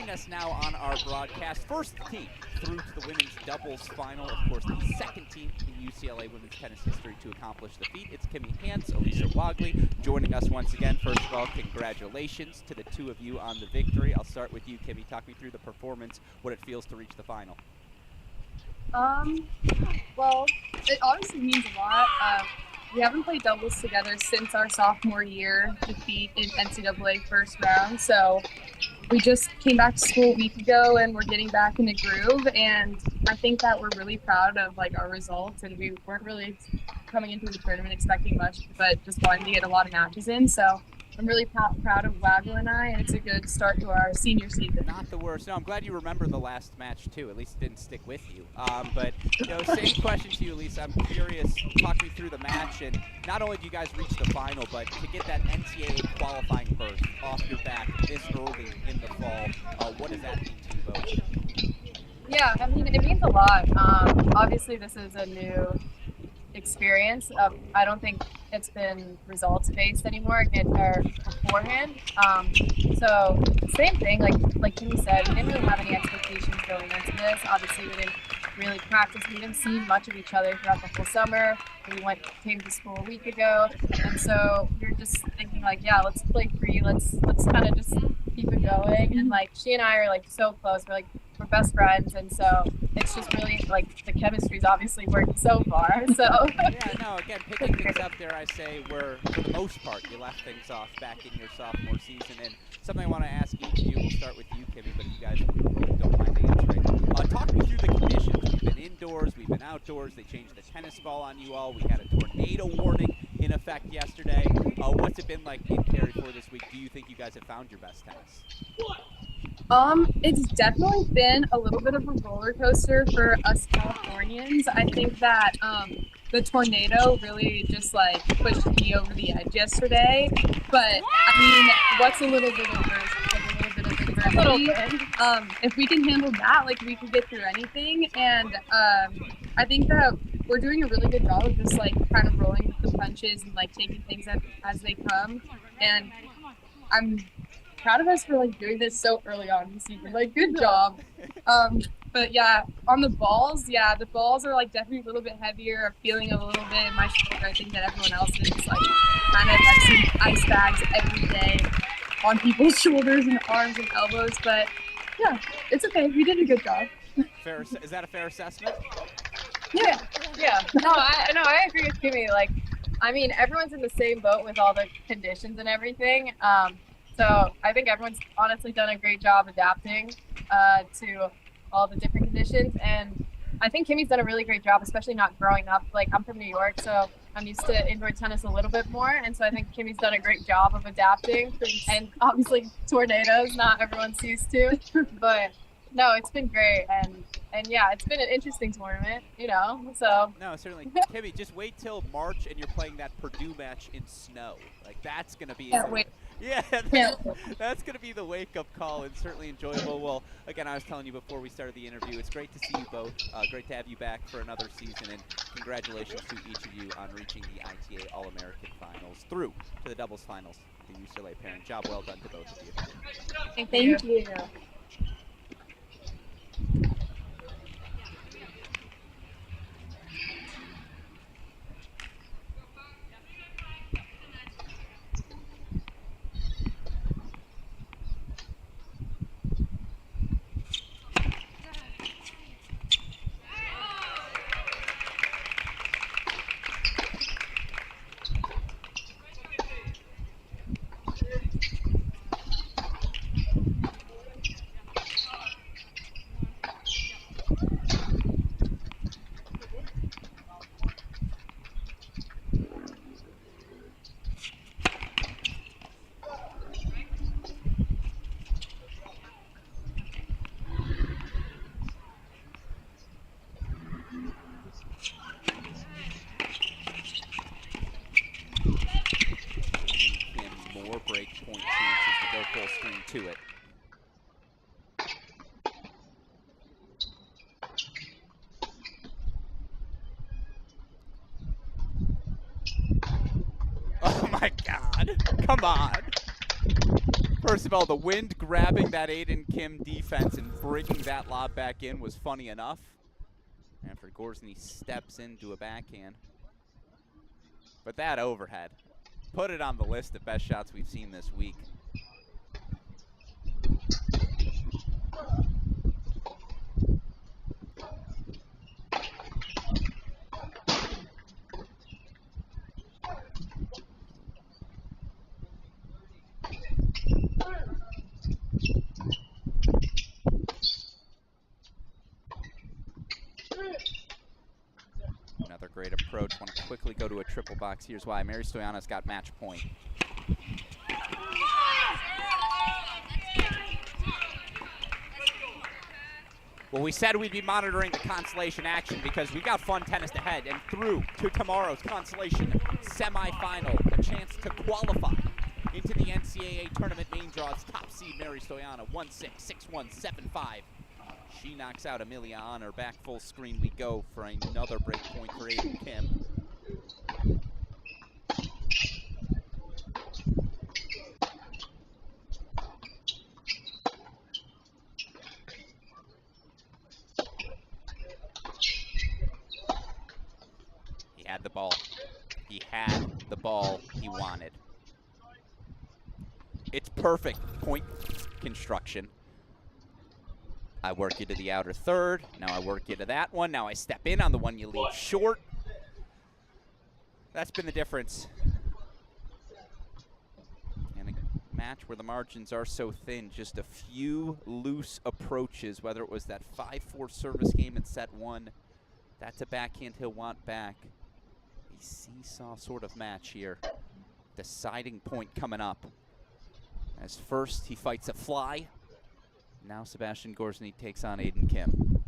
joining us now on our broadcast, first team through to the women's doubles final. Of course, the second team in UCLA women's tennis history to accomplish the feat. It's Kimmy Hance, Elisa Wagley, joining us once again. First of all, congratulations to the two of you on the victory. I'll start with you, Kimmy. Talk me through the performance, what it feels to reach the final. Well, it obviously means a lot. We haven't played doubles together since our sophomore year defeat in NCAA first round. So we just came back to school a week ago and we're getting back in the groove. And I think that we're really proud of like our results. And we weren't really coming into the tournament expecting much, but just wanting to get a lot of matches in. So I'm really proud of Waggle and I, and it's a good start to our senior season. Not the worst. No, I'm glad you remember the last match too. At least it didn't stick with you. But same question to you, Lisa. I'm curious. Talk me through the match, and not only do you guys reach the final, but to get that NCAA qualifying berth off your back this early in the fall. What does that mean to you both? Yeah, I mean, it means a lot. Obviously, this is a new experience. I don't think it's been results based anymore beforehand. So same thing, like Kimmy said, we didn't really have any expectations going into this. Obviously, we didn't really practice. We didn't see much of each other throughout the whole summer. We came to school a week ago, and so we were just thinking like, yeah, let's play free. Let's kind of just keep it going. And like she and I are like so close. We're best friends, and so it's just really like the chemistry's obviously worked so far. So yeah, no, again, picking things up there, I say where for the most part you left things off back in your sophomore season. And something I want to ask each of you, we'll start with you, Kimmy, but if you guys don't mind answering. Talk me through the conditions. We've been indoors, we've been outdoors. They changed the tennis ball on you all. We had a tornado warning in effect yesterday. What's it been like in Cary for this week? Do you think you guys have found your best tennis? It's definitely been a little bit of a roller coaster for us Californians. I think that the tornado really just like pushed me over the edge yesterday. But I mean, what's a little bit of adversity? If we can handle that, like we can get through anything. And I think that we're doing a really good job of just like kind of rolling with the punches and like taking things as they come. And I'm proud of us for like doing this so early on in the season. Like, good job. But yeah, on the balls, the balls are like definitely a little bit heavier. I'm feeling a little bit in my shoulder. I think that everyone else is like kind of like seeing ice bags every day on people's shoulders and arms and elbows. But yeah, it's okay. We did a good job. Is that a fair assessment? Yeah. No, I agree with Kimmy. Like, I mean, everyone's in the same boat with all the conditions and everything. So I think everyone's honestly done a great job adapting to all the different conditions. And I think Kimmy's done a really great job, especially not growing up. Like, I'm from New York, so I'm used to indoor tennis a little bit more. And so I think Kimmy's done a great job of adapting. And obviously tornadoes, not everyone's used to. But no, it's been great. And yeah, it's been an interesting tournament, so. No, certainly. Kimmy, just wait till March and you're playing that Purdue match in snow. Like, that's going to be that's going to be the wake-up call, and certainly enjoyable. Well, again, I was telling you before we started the interview, it's great to see you both. Great to have you back for another season, and congratulations to each of you on reaching the ITA All-American Finals through to the doubles finals, the UCLA pairing. Job well done to both of you. Thank you. To it. Oh my God! Come on! First of all, the wind grabbing that Aiden Kim defense and bringing that lob back in was funny enough. After Gruskin steps into a backhand. But that overhead, put it on the list of best shots we've seen this week. Another great approach. Want to quickly go to a triple box. Here's why. Mary Stoyano's got match point. Well, we said we'd be monitoring the Consolation action because we got fun tennis ahead, and through to tomorrow's Consolation semifinal, a chance to qualify into the NCAA tournament main draws. Top seed Mary Stoyano, 1-6, 6-1, 7-5. She knocks out Amelia Honor. Back full screen we go for another break point for Aiden Kim. He had the ball. He had the ball he wanted. It's perfect point construction. I work you to the outer third. Now I work you to that one. Now I step in on the one you leave short. That's been the difference. And a match where the margins are so thin, just a few loose approaches, whether it was that 5-4 service game in set one. That's a backhand he'll want back. A seesaw sort of match here. Deciding point coming up. As first he fights a fly. Now Sebastian Gruskin takes on Aiden Kim.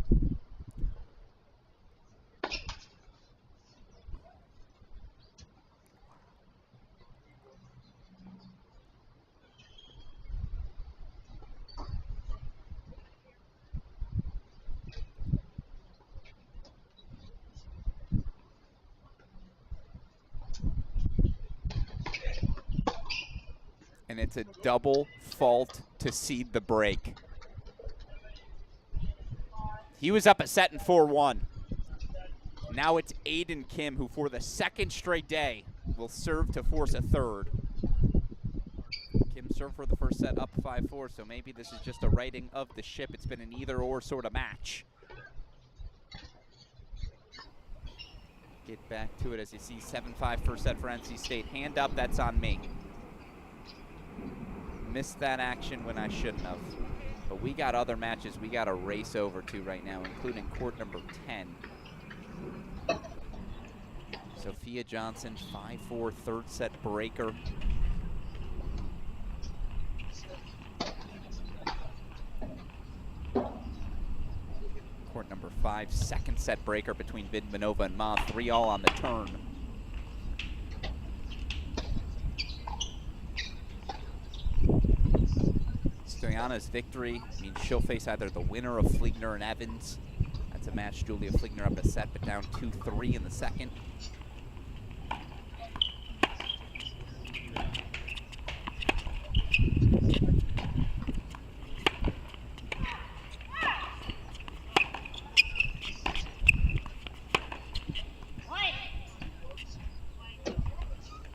And it's a double fault to seed the break. He was up a set in 4-1. Now it's Aiden Kim who, for the second straight day, will serve to force a third. Kim served for the first set up 5-4, so maybe this is just a righting of the ship. It's been an either-or sort of match. Get back to it as you see 7-5 first set for NC State. Hand up, that's on me. Missed that action when I shouldn't have. But we got other matches we got to race over to right now, including court number 10. Sophia Johnson, 5-4 third set breaker. Court number 5, second set breaker between Vidmanova and Ma, 3-all on the turn. Stoyano's victory means she'll face either the winner of Fligner and Evans. That's a match Julia Fligner up a set, but down 2-3 in the second.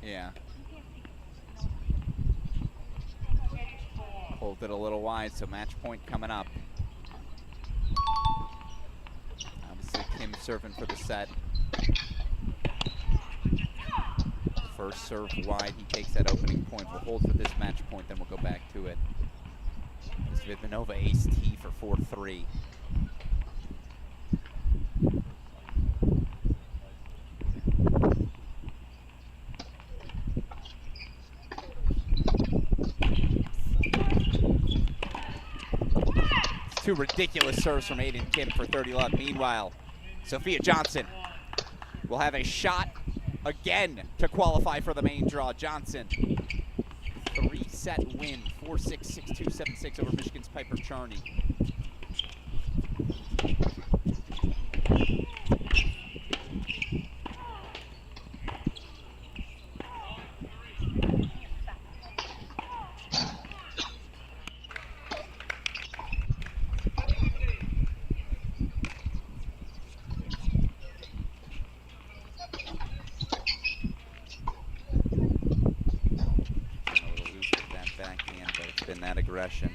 Yeah. Pulled it a little wide, so match point coming up. Obviously, Kim serving for the set. First serve wide, he takes that opening point. We'll hold for this match point, then we'll go back to it. This Vidmanova ace T for 4-3. Two ridiculous serves from Aiden Kim for 30 love. Meanwhile, Sophia Johnson will have a shot again to qualify for the main draw. Johnson, 3-set win, 4-6, 6-2, 7-6 over Michigan's Piper Charney. aggression.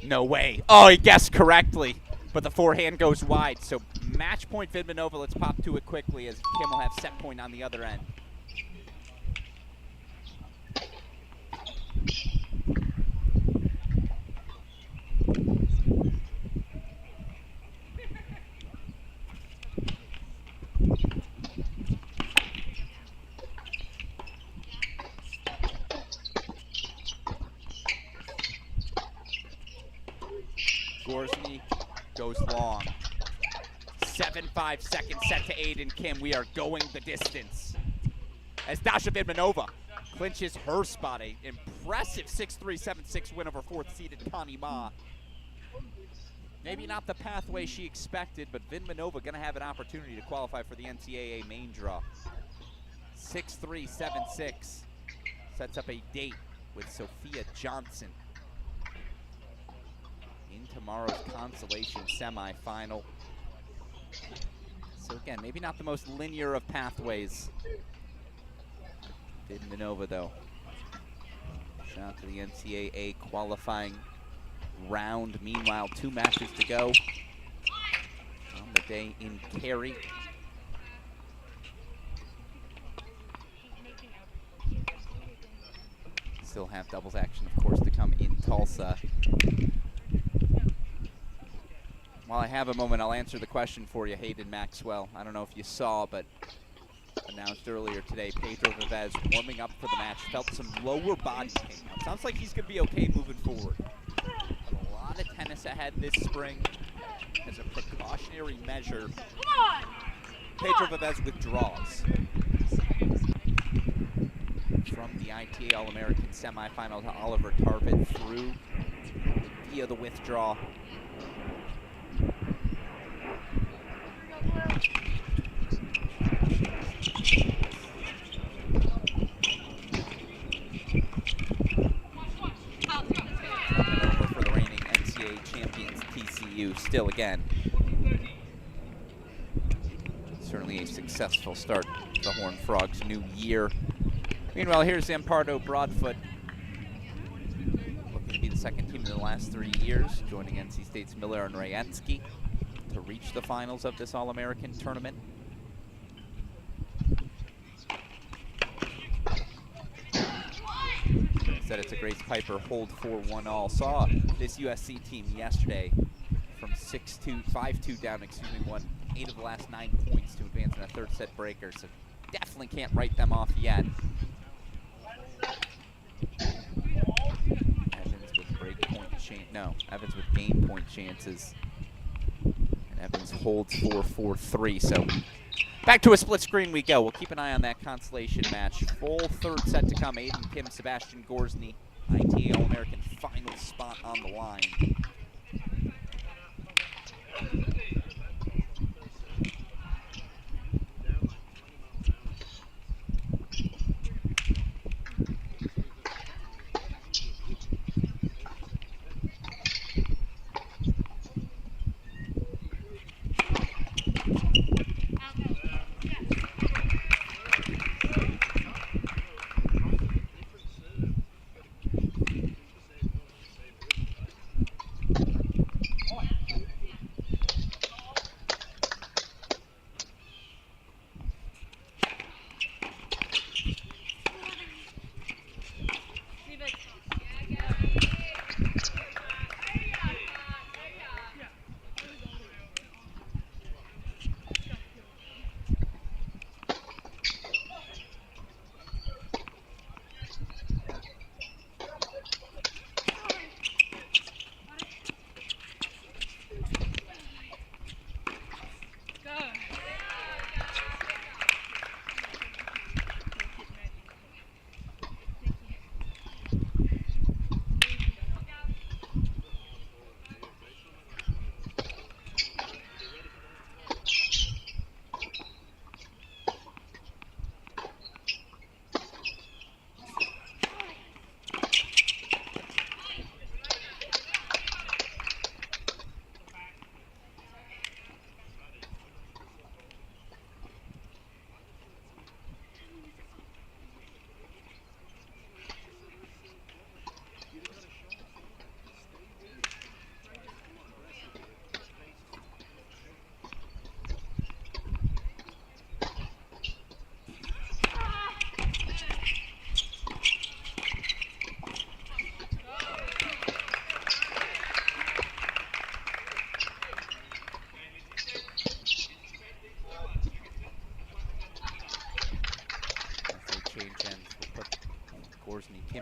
No way. Oh, he guessed correctly, but the forehand goes wide. So match point Vidmanova. Let's pop to it quickly as Kim will have set point on the other end. Gruskin goes long. 7-5 second set to Aiden Kim. We are going the distance. As Dasha Vidmanova clinches her spot. An impressive 6-3, 7-6 win over fourth seeded Connie Ma. Maybe not the pathway she expected, but Vidmanova going to have an opportunity to qualify for the NCAA main draw. 6-3, 7-6 sets up a date with Sophia Johnson in tomorrow's Consolation semifinal. So again, maybe not the most linear of pathways. Vidmanova though. Shout out to the NCAA qualifying round. Meanwhile, 2 matches to go on the day in Cary. Still have doubles action, of course, to come in Tulsa. While I have a moment, I'll answer the question for you, Hayden Maxwell. I don't know if you saw, but announced earlier today, Pedro Vivez warming up for the match. Felt some lower body pain. Now, it sounds like he's going to be okay moving forward. But a lot of tennis ahead this spring. As a precautionary measure, Pedro Vivez withdraws from the ITA All-American Semifinal to Oliver Tarvet through via the withdrawal. For the reigning NCAA champions, TCU. Still, again, certainly a successful start to the Horned Frogs' new year. Meanwhile, here's Zampardo Broadfoot, looking to be the second team in the last 3 years, joining NC State's Miller and Rayetsky to reach the finals of this All-American tournament. Said it's a Grace Piper hold 4-1 all. Saw this USC team yesterday from 6-2, 5-2 down, won 8 of the last 9 points to advance in a third set breaker, so definitely can't write them off yet. Evans with Evans with game point chances. And Evans holds 4-4-3, so back to a split screen we go. We'll keep an eye on that Consolation match. Full third set to come. Aiden Kim, Sebastian Gruskin, ITA All-American final spot on the line.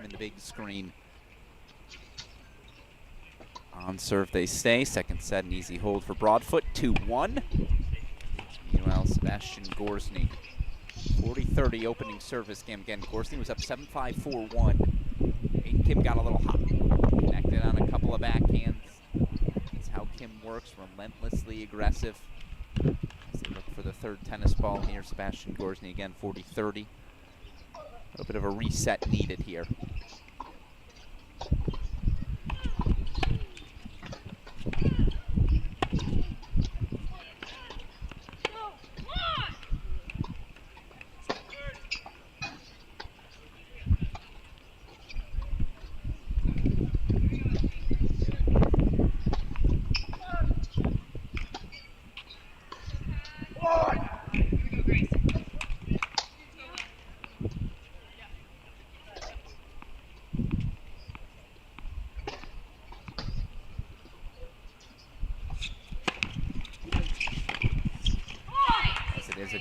behind the big screen. On serve they stay. Second set, an easy hold for Broadfoot, 2-1. Meanwhile, Sebastian Gorsny, 40-30 opening service game. Again, Gorsny was up 7-5, 4-1. Aiden Kim got a little hot. Connected on a couple of backhands. That's how Kim works, relentlessly aggressive. As they look for the third tennis ball here, Sebastian Gorsny again, 40-30. A little bit of a reset needed here.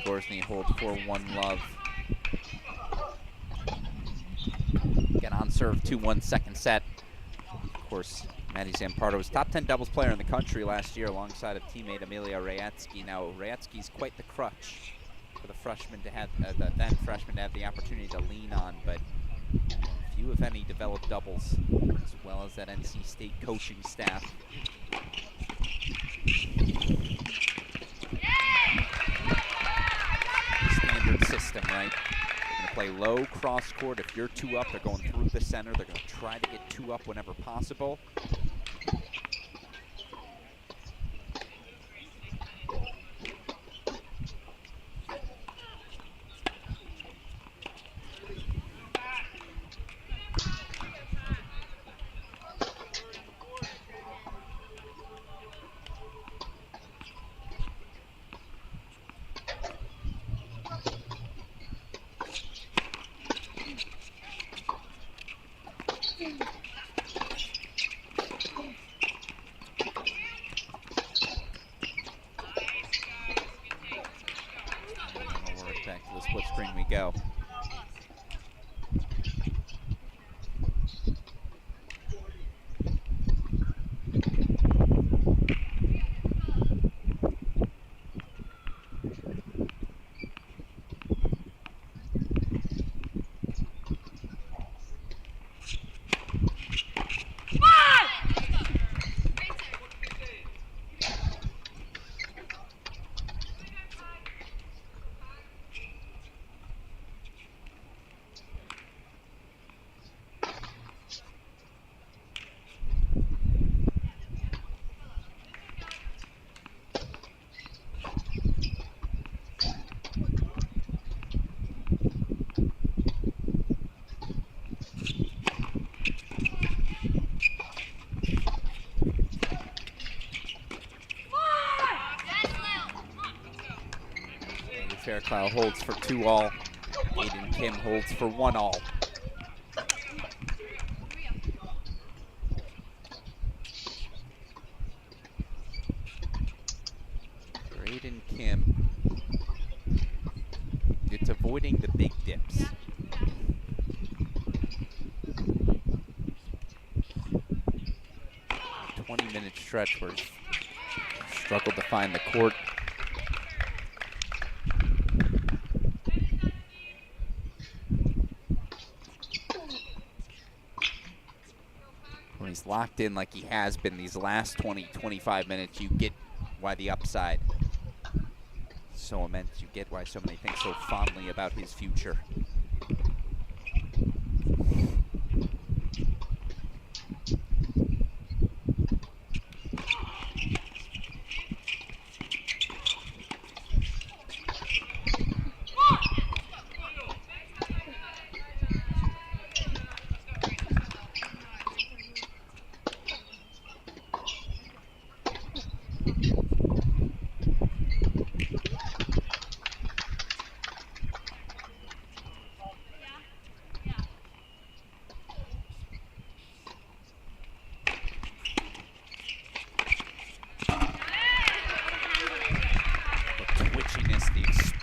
Gorsny hold 4-1 love. Again on serve, 2-1 second set. Of course, Maddie Zampardo was top 10 doubles player in the country last year alongside of teammate Amelia Rayetsky. Now, Rayetsky's quite the crutch for the freshman to have, then freshman to have the opportunity to lean on, but few, if any, developed doubles, as well as that NC State coaching staff. Standard system, right? They're going to play low cross court. If you're 2 up, they're going through the center. They're going to try to get 2 up whenever possible. Go. Fairclough holds for 2-all. Aiden Kim holds for 1-all. For Aiden Kim, it's avoiding the big dips. A 20-minute stretch where he's struggled to find the court. When he's locked in like he has been these last 20-25 minutes, you get why the upside so immense. You get why so many think so fondly about his future.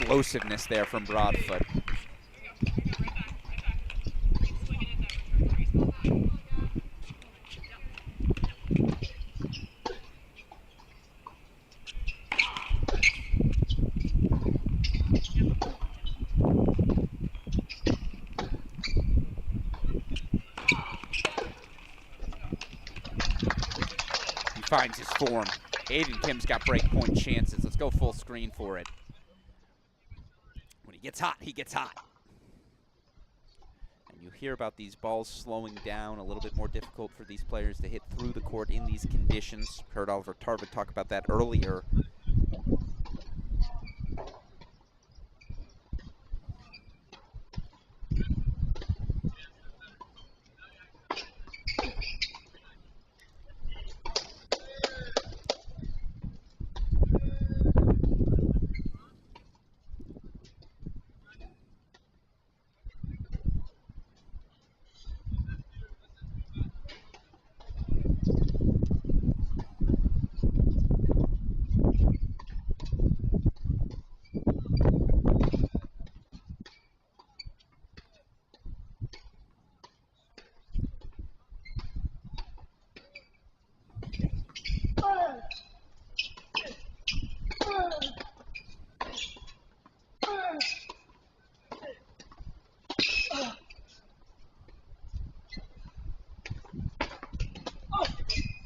Explosiveness there from Broadfoot. finds his form. Aiden Kim's got breakpoint chances. Let's go full screen for it. When he gets hot, he gets hot. And you hear about these balls slowing down, a little bit more difficult for these players to hit through the court in these conditions. Heard Oliver Tarvet talk about that earlier.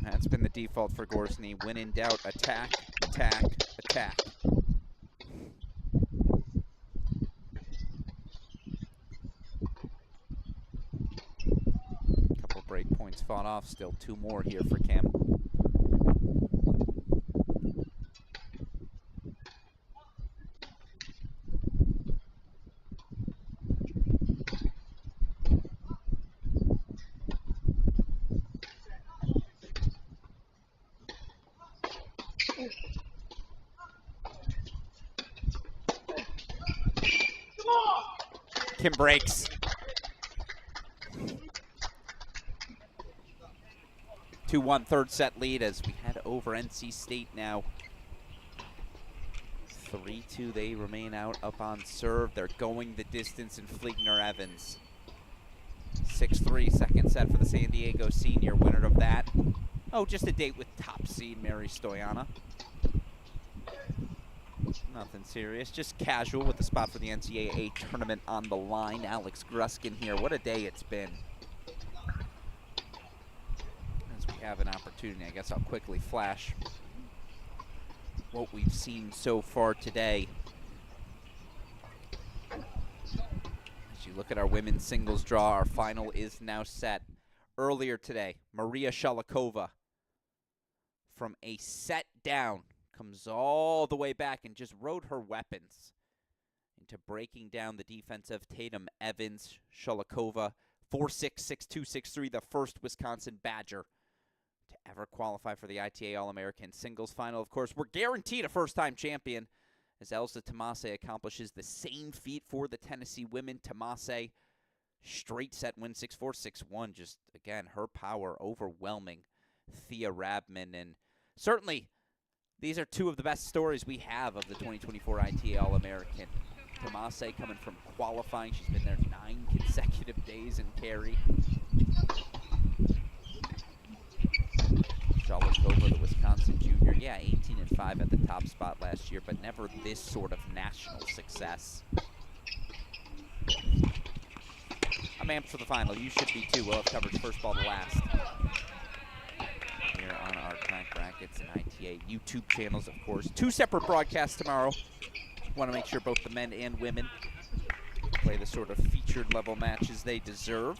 That's been the default for Gorsny. When in doubt, attack, attack, attack. Couple break points fought off. Still 2 more here for Kim. Kim breaks. Two 2-1 third set lead as we head over NC State now. 3-2, they remain out up on serve. They're going the distance in Fligner Evans. 6-3, second set for the San Diego senior, winner of that. Oh, just a date with top seed Mary Stoyana. Nothing serious, just casual with the spot for the NCAA tournament on the line. Alex Gruskin here. What a day it's been. As we have an opportunity, I guess I'll quickly flash what we've seen so far today. As you look at our women's singles draw, our final is now set. Earlier today, Maria Sholokova from a set down comes all the way back and just rode her weapons into breaking down the defense of Tatum Evans. Sholokova, 4-6, 6-2, 6-3, the first Wisconsin Badger to ever qualify for the ITA All-American singles final. Of course, we're guaranteed a first-time champion as Elsa Tomase accomplishes the same feat for the Tennessee women. Tomase, straight set win, 6-4, 6-1. Just, again, her power overwhelming Thea Rabman. And certainly, these are two of the best stories we have of the 2024 ITA All-American. Tomase coming from qualifying. She's been there 9 consecutive days in Cary. Sholokova, the Wisconsin junior. Yeah, 18-5 at the top spot last year, but never this sort of national success. I'm amped for the final. You should be too. We'll have coverage first ball to last here on our Crack Brackets and ITA YouTube channels, of course. 2 separate broadcasts tomorrow. Want to make sure both the men and women play the sort of featured level matches they deserve.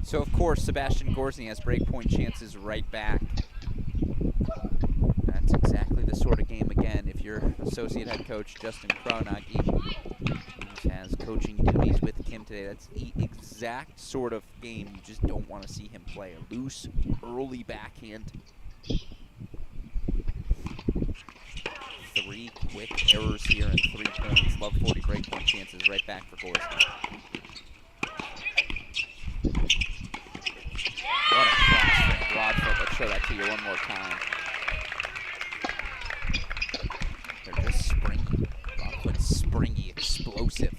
So, of course, Sebastian Gorsny has breakpoint chances right back. That's exactly the sort of game, again, if you're associate head coach Justin Kronagi, who has coaching duties with Kim today, that's the exact sort of game you just don't want to see him play. A loose, early backhand Three quick errors here and 3 points. Love 40 breakpoint chances right back for Gruskin. What a cross broad foot. Let's show that to you one more time. They're just springy. Broad foot springy, explosive.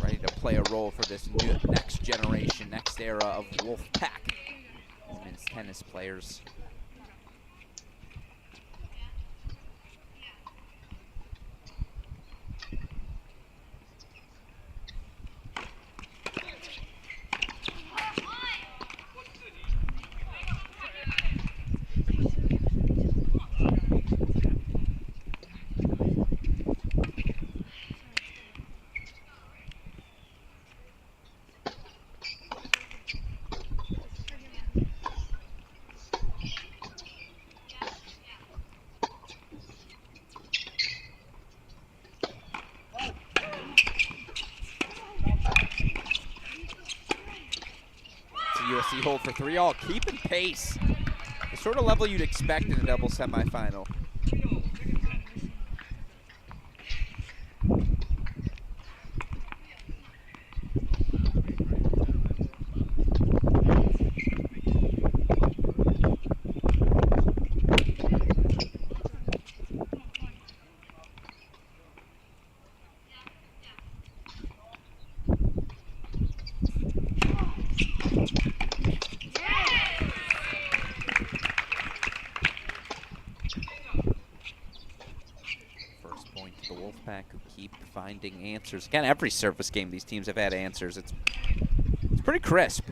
Ready to play a role for this new next generation, next era of Wolfpack women's tennis players. USC hold for 3-all, keeping pace. The sort of level you'd expect in a double semifinal. The Wolfpack who keep finding answers. Again, every service game these teams have had answers. It's pretty crisp.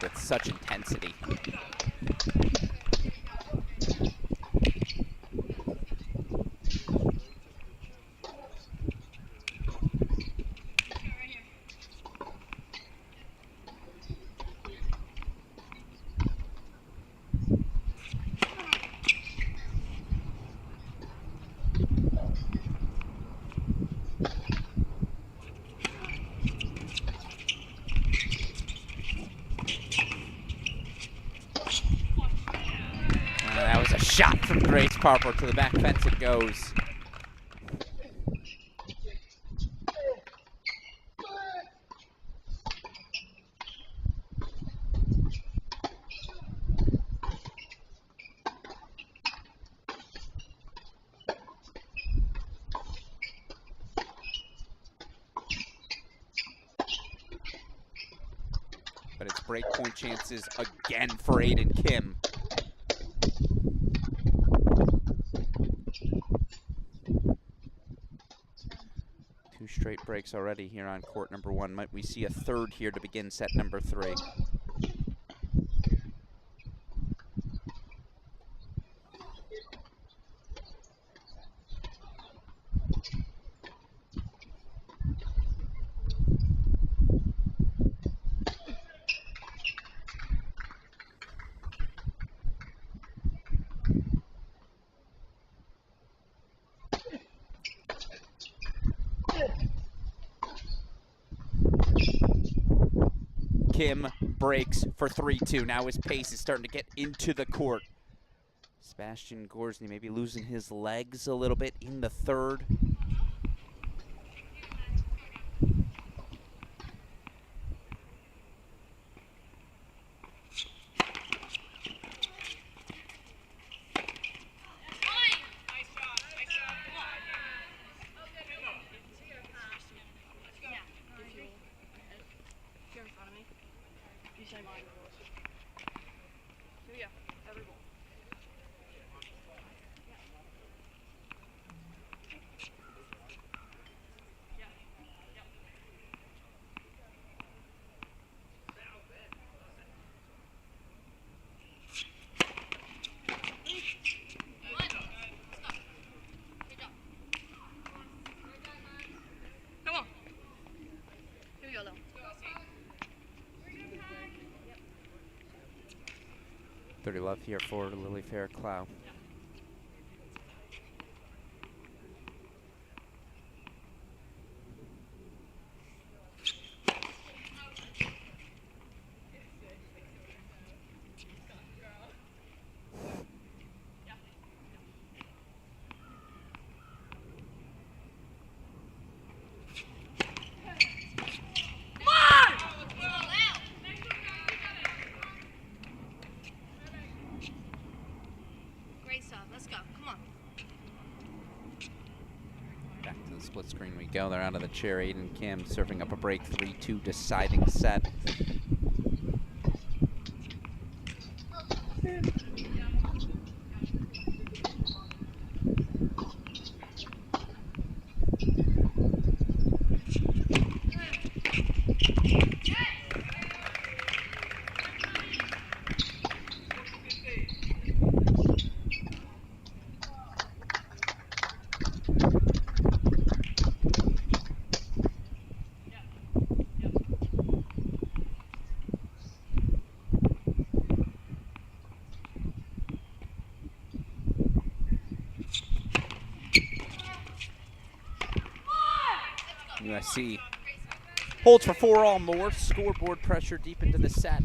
With such intensity. Shot from Grace Parker to the back fence it goes. But it's breakpoint chances again for Aiden Kim. Straight breaks already here on court number 1. Might we see a third here to begin set number 3? Kim breaks for 3-2. Now his pace is starting to get into the court. Sebastian Gorsny maybe losing his legs a little bit in the third. 30 love here for Lily Fairclough. Let's go. Come on. Back to the split screen we go. They're out of the chair. Aiden Kim serving up a break 3-2 deciding set. USC holds for 4 all more. Scoreboard pressure deep into the set.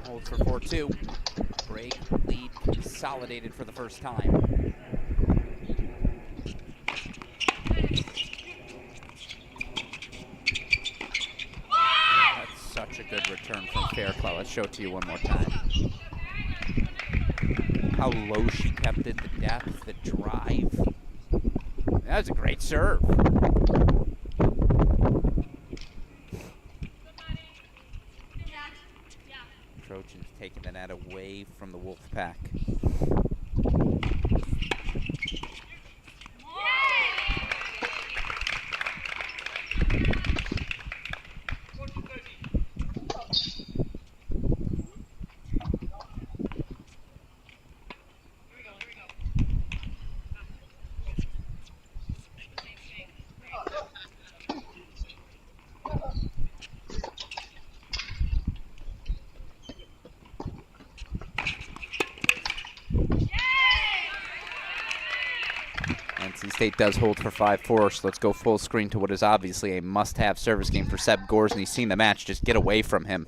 Holds for 4-2. Break, lead consolidated for the first time. That's such a good return from Fairclough. Let's show it to you one more time. How low she kept it, the depth, the drive. That was a great serve. Trojans taking the net away from the Wolfpack. NC State does hold for 5-4, so let's go full screen to what is obviously a must-have service game for Seb Gores, and he's seen the match just get away from him.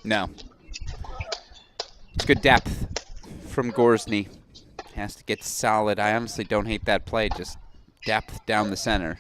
No. It's good depth from Gruskin. Has to get solid. I honestly don't hate that play. Just depth down the center.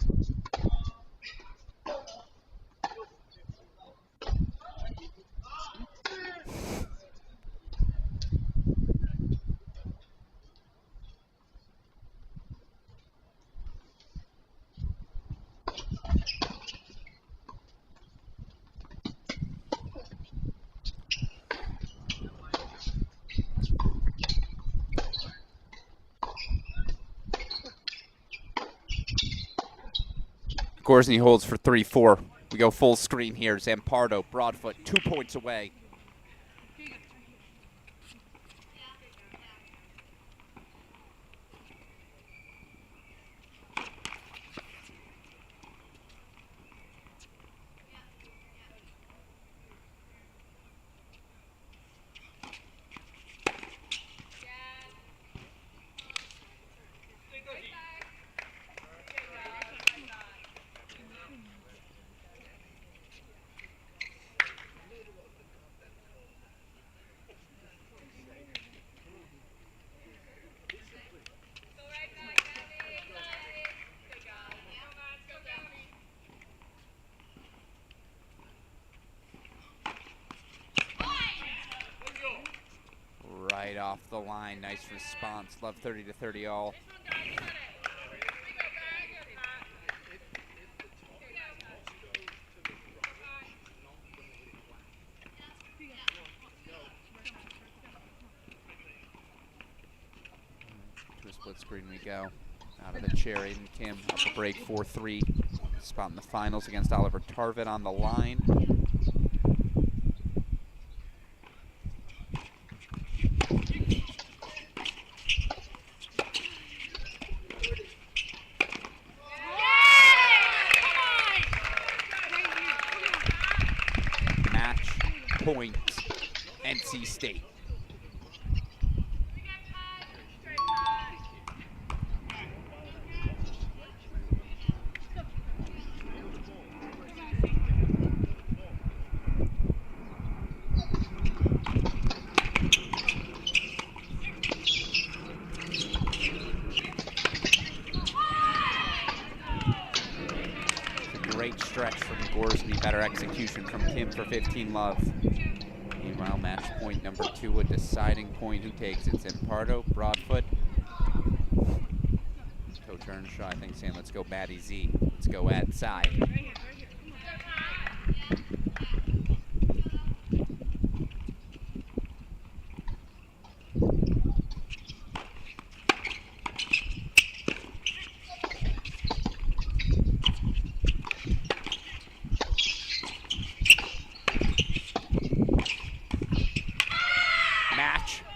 Gruskin holds for 3-4. We go full screen here. Zampardo, Broadfoot, 2 points away. Right off the line. Nice response. Love 30-30 all. To a split screen we go. Out of the chair, Aiden Kim up the break 4-3. Spot in the finals against Oliver Tarvet on the line. Point, NC State. Great stretch from Gruskin, better execution from Kim for 15 love. Meanwhile, match point number 2, a deciding point. Who takes it? Zampardo, Broadfoot. Coach Earnshaw, I think, saying, let's go Batty Z. Let's go at side.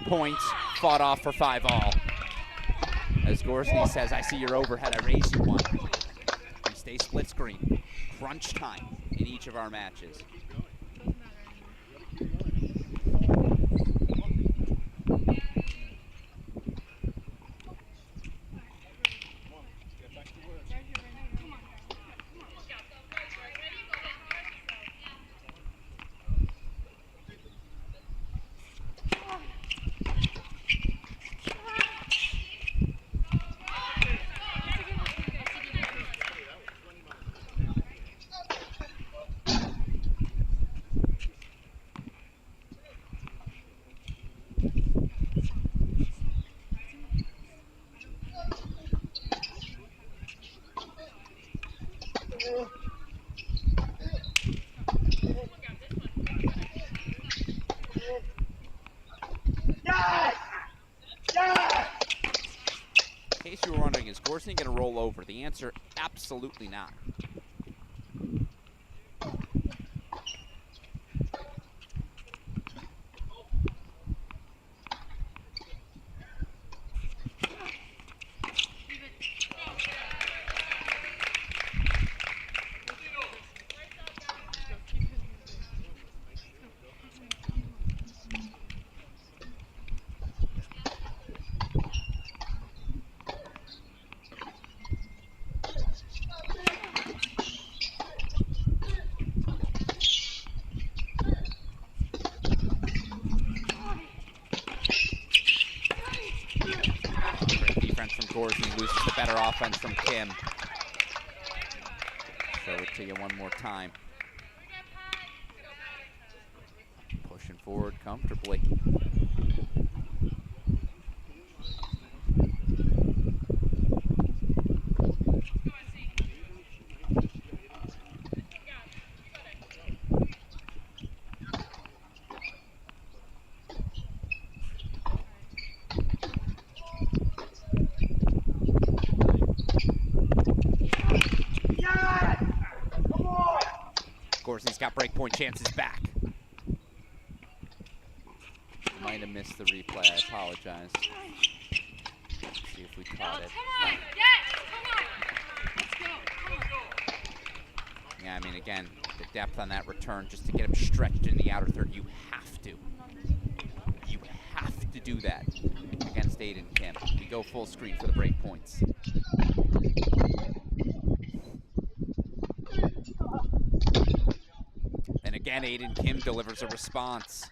Points fought off for 5 all. As Gruskin says, I see your overhead, I raise you one. We stay split screen. Crunch time in each of our matches. In case you were wondering, is Gruskin going to roll over? The answer, absolutely not. Gorsny loses the better offense from Kim. Show it to you one more time. Pushing forward comfortably. Gorsny's got breakpoint chances back. Might have missed the replay, I apologize. Let's see if we caught it. Yeah, I mean, again, the depth on that return, just to get him stretched in the outer third, you have to. You have to do that against Aiden Kim. We go full screen for the break points. And again, Aiden Kim delivers a response.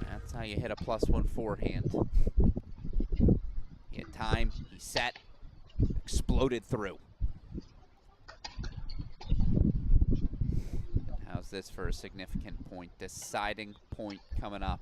That's how you hit a +1 forehand. He had time, he set, exploded through. How's this for a significant point? Deciding point coming up.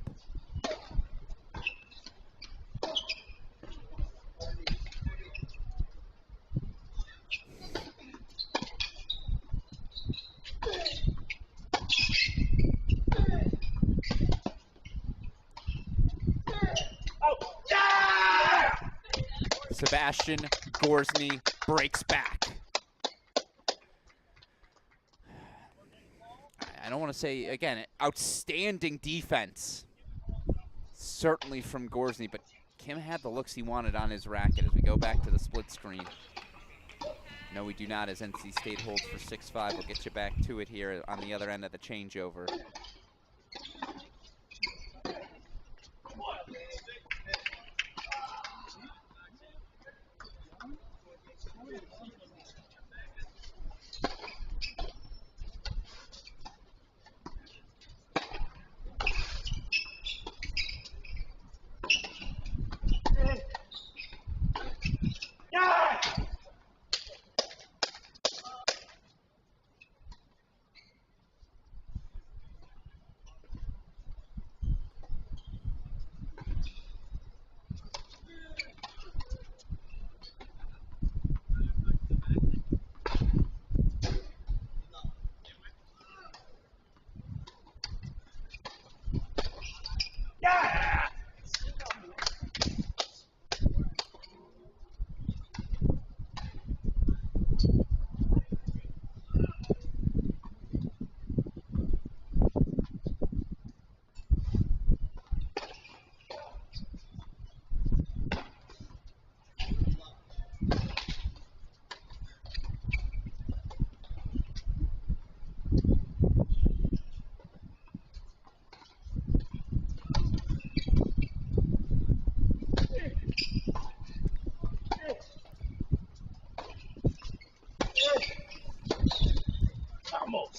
Sebastian Gorsny breaks back. I don't want to say, again, outstanding defense. Certainly from Gorsny, but Kim had the looks he wanted on his racket as we go back to the split screen. No, we do not, as NC State holds for 6-5. We'll get you back to it here on the other end of the changeover.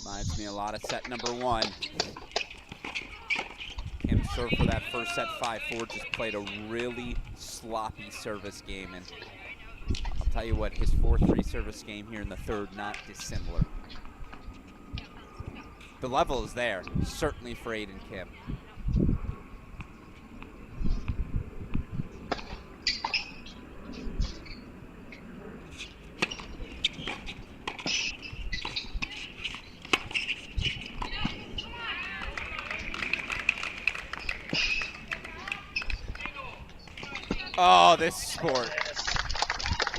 Reminds me a lot of set number one. Kim served for that first set 5-4, just played a really sloppy service game, and I'll tell you what, his 4-3 service game here in the third, not dissimilar. The level is there, certainly for Aiden Kim. Oh, this sport.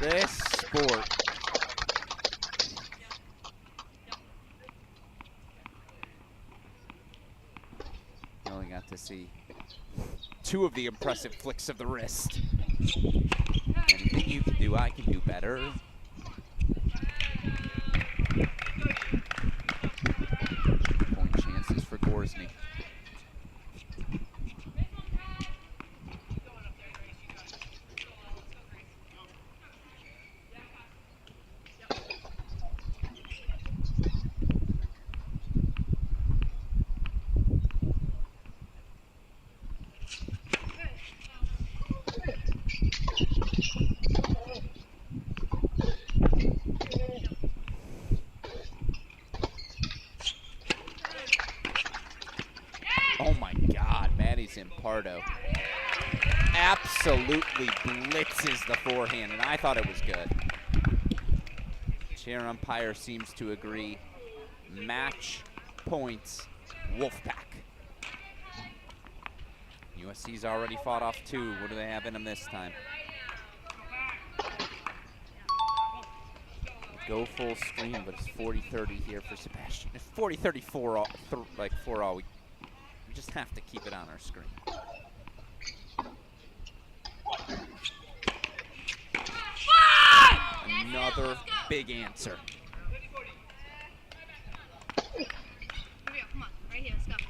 This sport. You only got to see two of the impressive flicks of the wrist. Anything you can do, I can do better. Point chances for Gorsny. Pardo absolutely blitzes the forehand, and I thought it was good. Chair umpire seems to agree. Match points, Wolfpack. USC's already fought off 2. What do they have in them this time? Go full stream, but it's 40-30 here for Sebastian. It's 40-34, like 4-all. We just have to keep it on our screen. Another big answer. Here we go, come on, right here, let's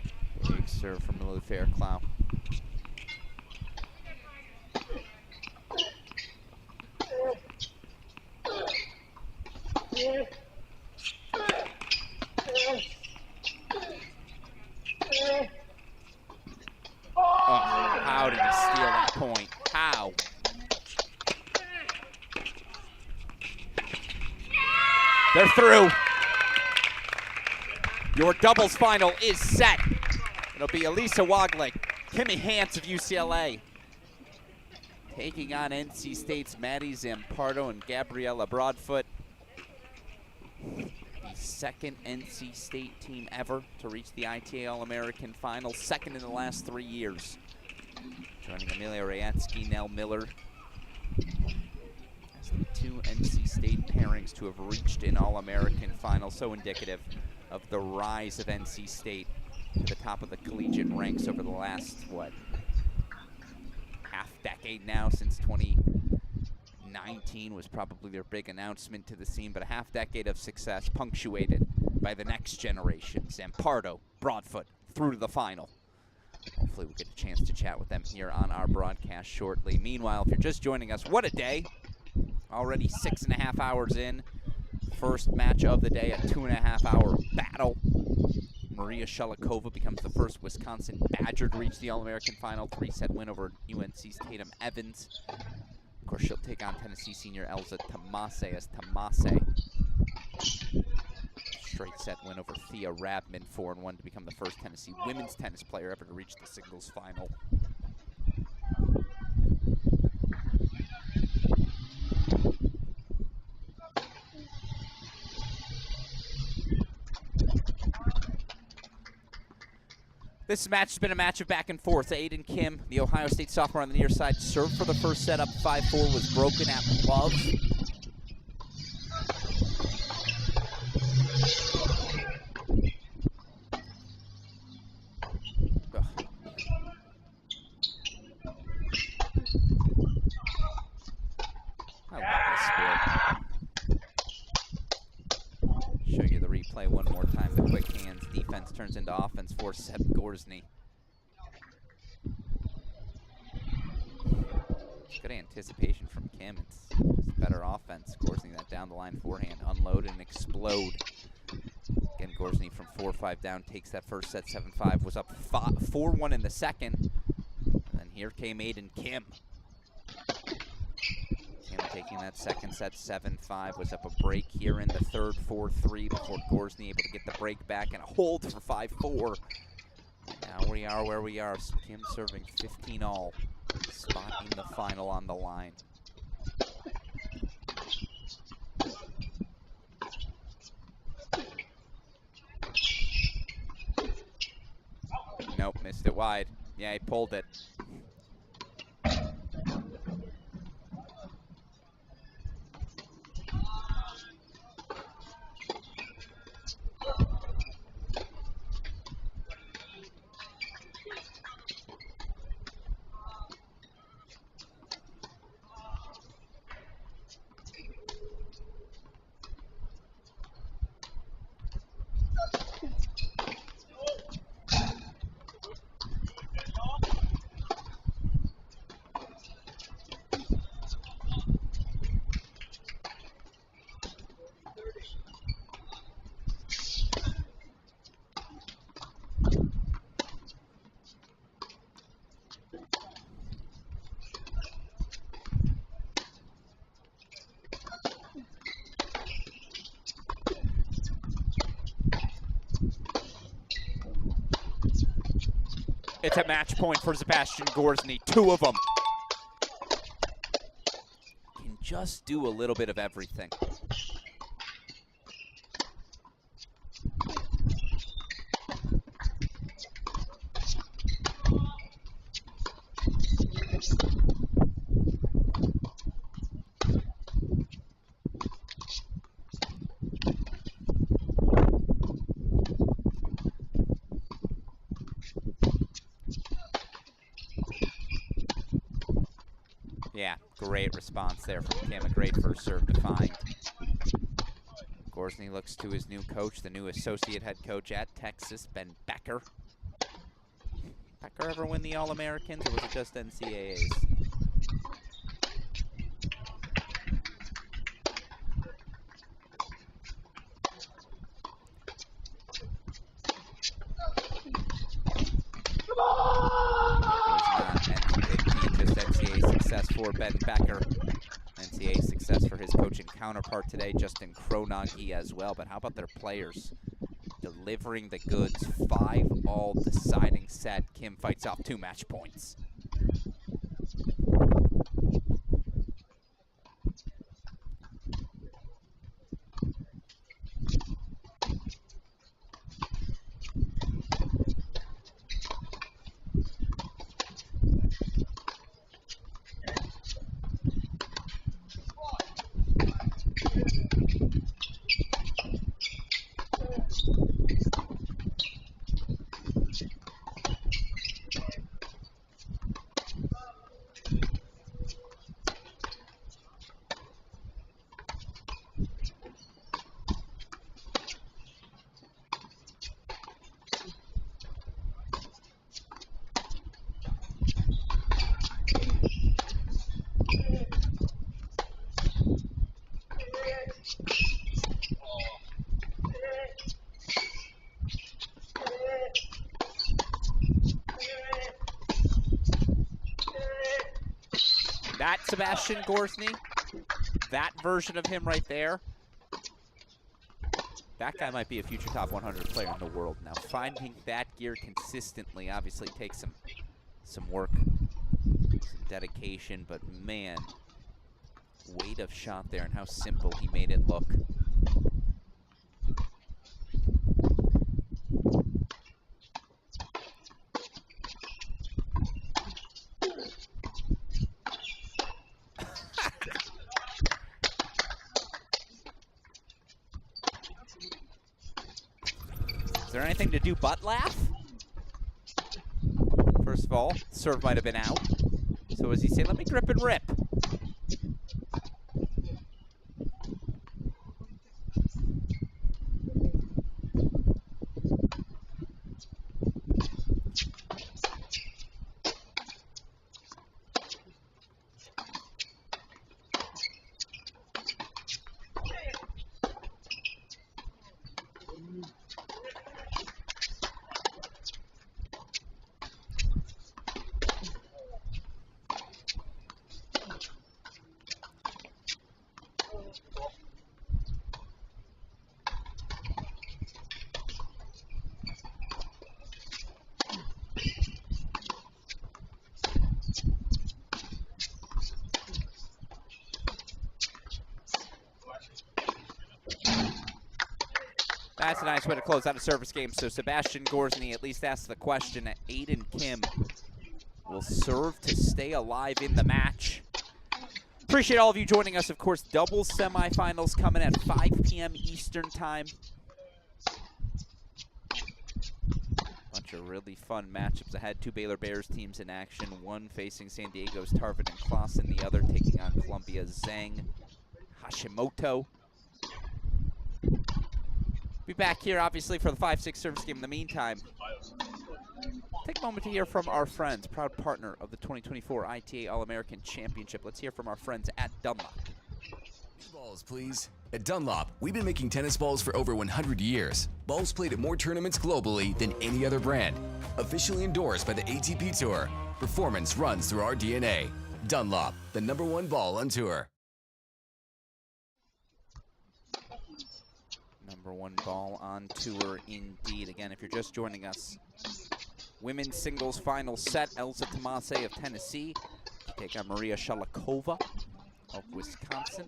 go. Big serve from Lily Fairclough. Oh, how did he steal that point? How? They're through. Your doubles final is set. It'll be Elisa Waglick, Kimmy Hance of UCLA, taking on NC State's Maddie Zampardo and Gabriella Broadfoot. The second NC State team ever to reach the ITA All-American Final, second in the last 3 years. Joining Amelia Rayatsky, Nell Miller, as the 2 NC State pairings to have reached an All-American Final, so indicative of the rise of NC State to the top of the collegiate ranks over the last, what, half decade now, since 2019 was probably their big announcement to the scene, but a half decade of success punctuated by the next generation. Zampardo, Broadfoot, through to the final. Hopefully we'll get a chance to chat with them here on our broadcast shortly. Meanwhile, if you're just joining us, what a day. Already 6.5 hours in. First match of the day, a 2.5-hour battle. Maria Sholokova becomes the first Wisconsin Badger to reach the All-American Final. 3-set win over UNC's Tatum Evans. Of course, she'll take on Tennessee senior Elza Tomase as Tomase. Straight set win over Thea Rabman, 4-1 to become the first Tennessee women's tennis player ever to reach the singles final. This match has been a match of back and forth. Aiden Kim, the Ohio State sophomore on the near side, served for the first set up 5-4, was broken at love. I love this sport. Show you the replay one more time. The quick hands defense turns into offense for Seb Gorsny. Good anticipation from Kim. It's better offense. Gorsny, that down the line forehand, unload and explode. Again, Gorsny from 4-5 down takes that first set 7-5. Was up 4-1 in the second. And then here came Aiden Kim. Kim taking that second set 7-5. Was up a break here in the third 4-3 before Gorsny able to get the break back and a hold for 5-4. Now we are where we are. Kim serving 15-all. Spot in the final on the line. Nope, missed it wide. Yeah, he pulled it. It's a match point for Sebastian Gorzny, 2 of them. Can just do a little bit of everything. Yeah, great response there from Kim. A great first serve to find. Gorzny looks to his new coach, the new associate head coach at Texas, Ben Becker. Becker ever win the All-Americans, or was it just NCAAs? Success for Ben Becker. NCAA success for his coaching counterpart today, Justin Kroenage as well. But how about their players delivering the goods? 5-all deciding set. Kim fights off 2 match points. That Sebastian Gorzny, that version of him right there, that guy might be a future top 100 player in the world. Now, finding that gear consistently obviously takes some work, some dedication, but man, weight of shot there and how simple he made it look. Is there anything to do but laugh? First of all, serve might have been out. So as he say, let me grip and rip. That's a nice way to close out a service game. So Sebastian Gorzny at least asks the question. Aiden Kim will serve to stay alive in the match. Appreciate all of you joining us. Of course, doubles semifinals coming at 5 p.m. Eastern time. Bunch of really fun matchups ahead. 2 Baylor Bears teams in action. One facing San Diego's Tarvet and Clausen. The other taking on Columbia's Zhang Hashimoto. Be back here, obviously, for the 5-6 service game. In the meantime, take a moment to hear from our friends, proud partner of the 2024 ITA All-American Championship. Let's hear from our friends at Dunlop. Balls, please. At Dunlop, we've been making tennis balls for over 100 years. Balls played at more tournaments globally than any other brand. Officially endorsed by the ATP Tour. Performance runs through our DNA. Dunlop, the #1 ball on tour. #1 ball on tour indeed. Again, if you're just joining us, Women's singles final set, Elsa Tomas of Tennessee to take on Maria Sholokova of Wisconsin.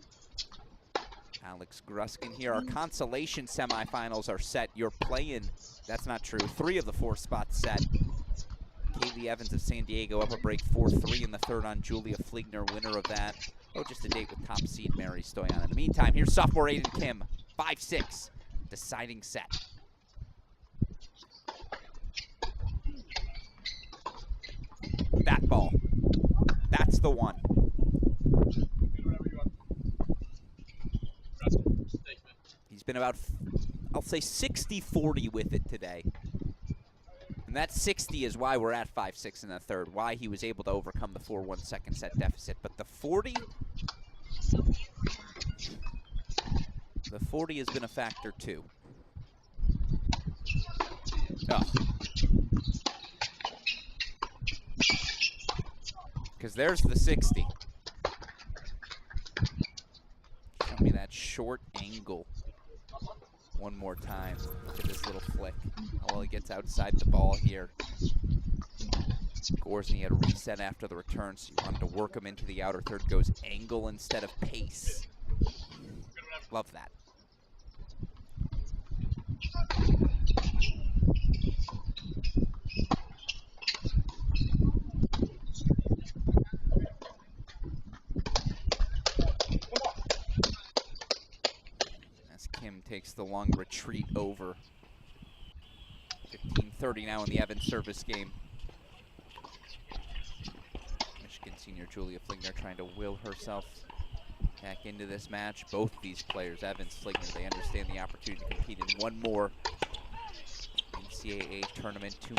Alex Gruskin here. Our consolation semifinals are set. You're playing, that's not true, 3 of the 4 spots set. Kaylee Evans of San Diego up a break 4-3 in the third on Julia Fliegner, winner of that. Oh, just a date with top seed Mary Stoyan. In the meantime, here's sophomore Aiden Kim, 5-6, deciding set. That ball, that's the one. He's been about, I'll say 60-40 with it today. And that 60 is why we're at 5-6 in the third, why he was able to overcome the 4-1 second set deficit. But the 40 has been a factor too. Oh. Because there's the 60. Show me that short angle one more time. Look at this little flick. How well he gets outside the ball here. Gorsny had a reset after the return, so you wanted to work him into the outer third. Goes angle instead of pace. Love that. Kim takes the long retreat over. 15:30 now in the Evans service game. Michigan senior Julia Fliegner trying to will herself back into this match. Both these players, Evans, Fliegner, they understand the opportunity to compete in one more NCAA tournament. Too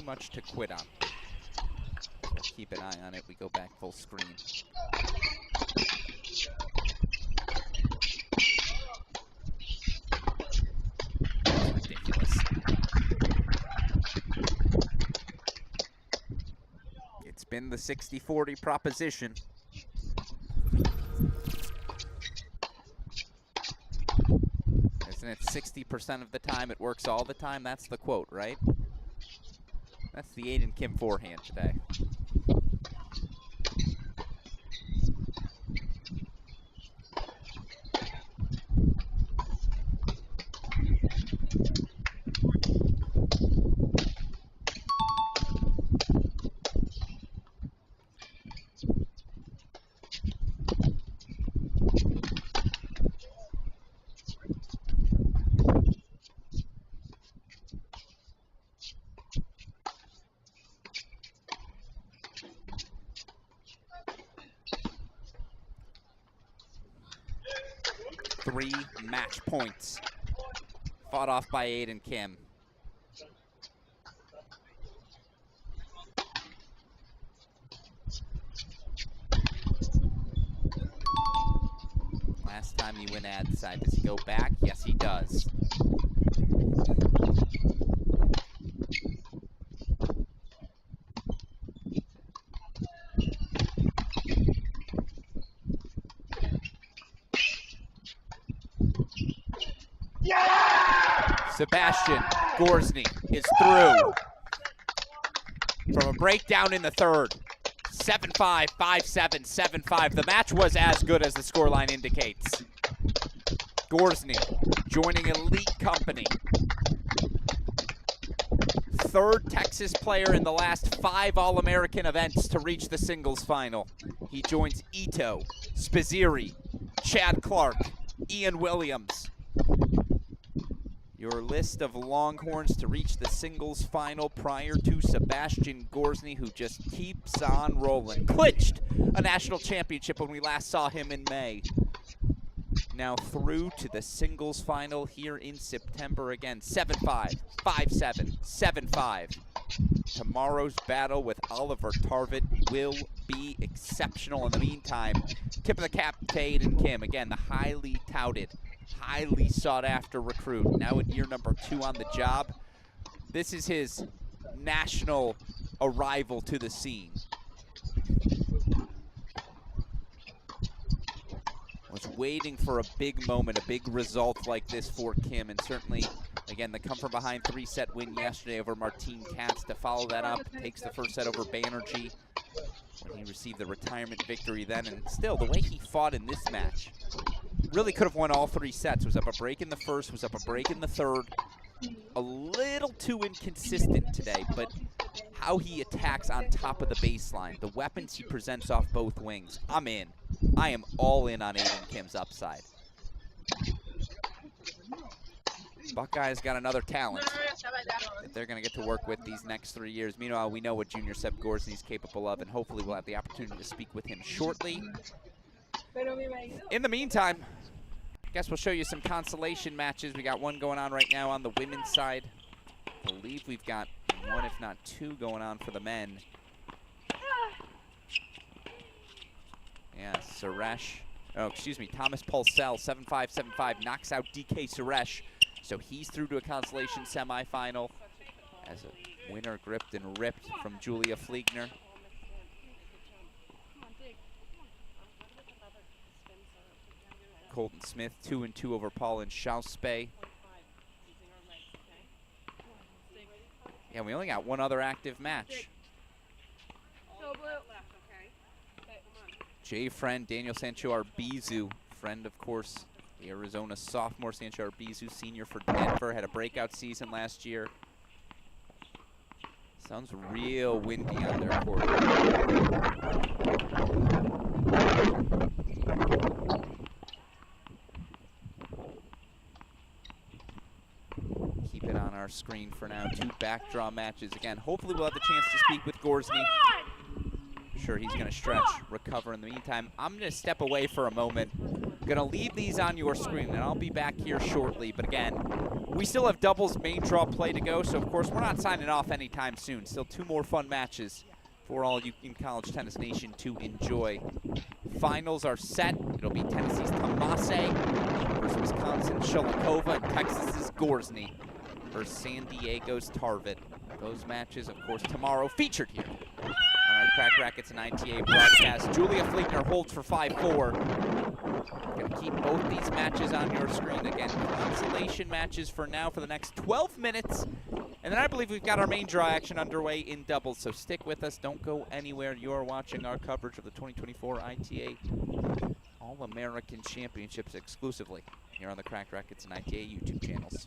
much to quit on. Keep an eye on it. We go back full screen. Ridiculous. It's been the 60-40 proposition. Isn't it 60% of the time it works all the time? That's the quote, right? That's the Aiden Kim forehand today. Three match points fought off by Aiden Kim. Last time he went ad side, does he go back? Yes, he does. Sebastian Gorsny is through. From a breakdown in the third. 7-5, 5-7, 7-5. The match was as good as the scoreline indicates. Gorsny joining elite company. Third Texas player in the last 5 All-American events to reach the singles final. He joins Ito, Spizzirri, Chad Clark, Ian Williams. Your list of Longhorns to reach the singles final prior to Sebastian Gorsny, who just keeps on rolling. Clinched a national championship when we last saw him in May. Now through to the singles final here in September again. 7-5, 5-7, 7-5. Tomorrow's battle with Oliver Tarvet will be exceptional. In the meantime, tip of the cap to Aiden Kim. Again, the highly touted, highly sought after recruit. Now in year number 2 on the job. This is his national arrival to the scene. just waiting for a big moment, a big result like this for Kim. And certainly, again, the come-from-behind 3-set win yesterday over Martine Katz to follow that up. Takes the first set over Banerjee when he received the retirement victory then. And still, the way he fought in this match, really could have won all 3 sets. Was up a break in the first, was up a break in the third. A little too inconsistent today, but how he attacks on top of the baseline, the weapons he presents off both wings, I'm in. I am all in on Aiden Kim's upside. Buckeyes got another talent that they're going to get to work with these next 3 years. Meanwhile, we know what Junior Seb Gorsny is capable of, and hopefully we'll have the opportunity to speak with him shortly. In the meantime, I guess we'll show you some consolation matches. We got one going on right now on the women's side. I believe we've got one, if not 2, going on for the men. Yeah, Suresh. Oh, excuse me, Thomas Pulsell, 7-5, 7-5, knocks out DK Suresh. So he's through to a consolation semifinal as a winner gripped and ripped from Julia Fliegner. Colton Smith, 2-2 over Paulin Schauspe. Yeah, we only got one other active match. Jay friend Daniel Sancho Arbizu, friend of course, the Arizona sophomore. Sancho Arbizu, senior for Denver, had a breakout season last year. Sounds real windy on their court. Keep it on our screen for now. 2 backdraw matches. Again, hopefully we'll have the chance to speak with Gorsny. Sure, he's going to stretch, recover. In the meantime, I'm going to step away for a moment. I'm going to leave these on your screen, and I'll be back here shortly. But again, we still have doubles main draw play to go, so of course we're not signing off anytime soon. Still 2 more fun matches for all you in College Tennis Nation to enjoy. Finals are set. It'll be Tennessee's Tomas versus Wisconsin's Sholokova, and Texas's Gorsny versus San Diego's Tarvet. Those matches, of course, tomorrow featured here on our Crack Rackets and ITA broadcast. Julia Fliegner holds for 5-4. Going to keep both these matches on your screen. Again, consolation matches for now for the next 12 minutes. And then I believe we've got our main draw action underway in doubles, so stick with us. Don't go anywhere. You are watching our coverage of the 2024 ITA All-American Championships exclusively here on the Crack Rackets and ITA YouTube channels.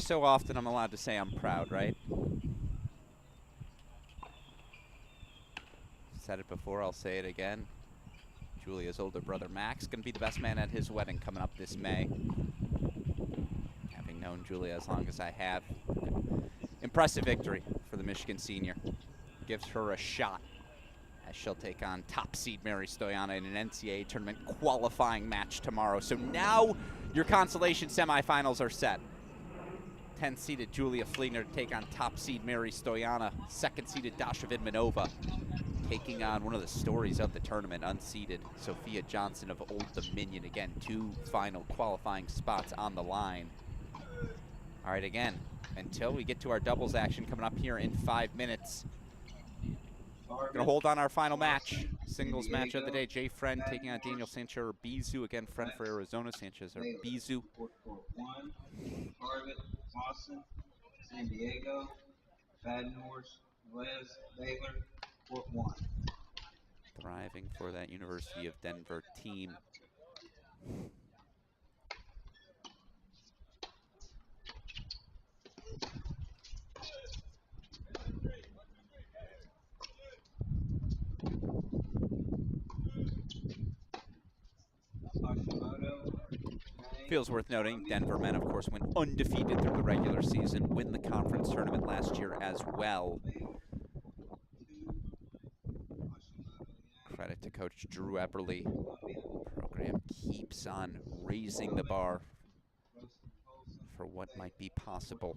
so often I'm allowed to say I'm proud, right? Said it before, I'll say it again. Julia's older brother Max going to be the best man at his wedding coming up this May. Having known Julia as long as I have. Impressive victory for the Michigan senior. Gives her a shot as she'll take on top seed Mary Stoyana in an NCAA tournament qualifying match tomorrow. So now your consolation semifinals are set. 10th-seeded Julia Fliegner to take on top-seed Mary Stoyana. 2nd-seeded Dasha Vidmanova taking on one of the stories of the tournament, unseeded Sophia Johnson of Old Dominion. Again, 2 final qualifying spots on the line. All right, again, until we get to our doubles action coming up here in 5 minutes. Going to hold on our final match. Singles match of the day. Jay Friend taking on Daniel Sanchez Bizu. Again, Friend for Arizona, Sanchez or Bizu. Tarvet, Boston, San Diego, Baton Horse, Les, Baylor, Fort 1. Thriving for that University of Denver team. Feels worth noting, Denver men, of course, went undefeated through the regular season, win the conference tournament last year as well. Credit to Coach Drew Epperly. Program keeps on raising the bar for what might be possible.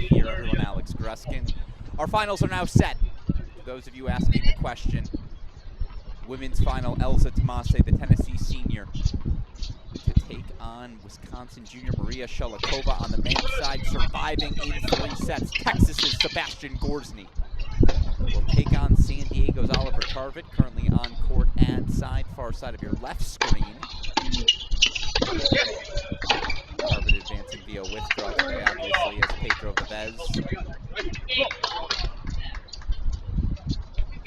here, everyone. Alex Gruskin. Our finals are now set. For those of you asking the question, women's final, Elza Tomase, the Tennessee senior, to take on Wisconsin junior Maria Sholokova on the men's side, surviving in 3 sets. Texas's Sebastian Gorsny will take on San Diego's Oliver Tarvet, currently on court and far side of your left screen. Tarvet advancing via withdrawal today, obviously, as Pedro Vivez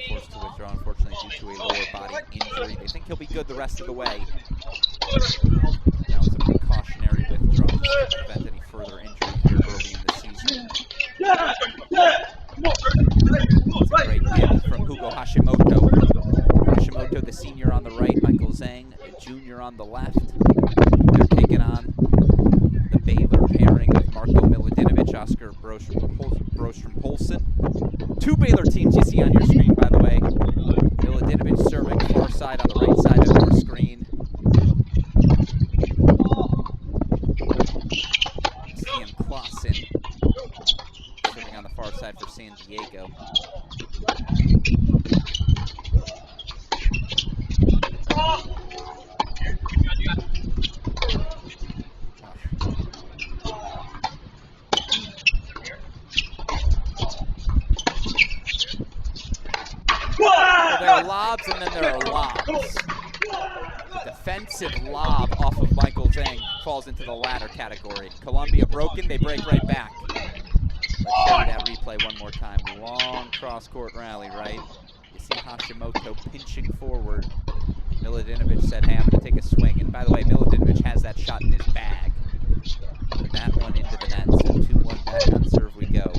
forced to withdraw, unfortunately, due to a lower body injury. They think he'll be good the rest of the way. That was a precautionary withdrawal just to prevent any further injury here early in the season. It's a great hit from Hugo Hashimoto. Hashimoto, the senior, on the right, Michael Zhang, the junior, on the left. They're taking on the Baylor pairing of Marko Milutinovic, Oscar Brostrom-Poulsen. 2 Baylor teams you see on your screen, by the way. Milutinovic serving far side on the right side of your screen. Stian Clausen serving on the far side for San Diego. Well, there are lobs and then there are lobs. The defensive lob off of Michael Zhang falls into the latter category. Columbia broken, they break right back. Let's show you that replay one more time. Long cross-court rally, right? You see Hashimoto pinching forward. Milutinovic said, hey, I'm going to take a swing. And by the way, Milutinovic has that shot in his bag. But that one into the net, so 2-1 back on serve we go.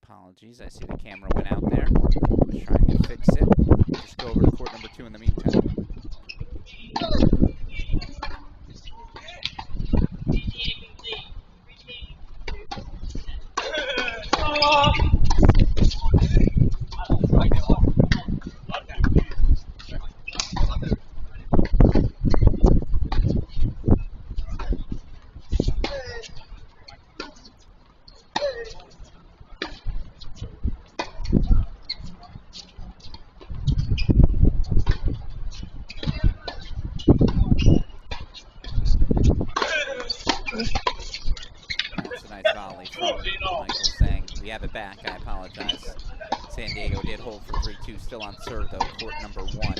Apologies, I see the camera went out there. I was trying to fix it. Just go over to court number 2 in the meantime. Have it back, I apologize. San Diego did hold for 3-2, still on serve though, court number 1.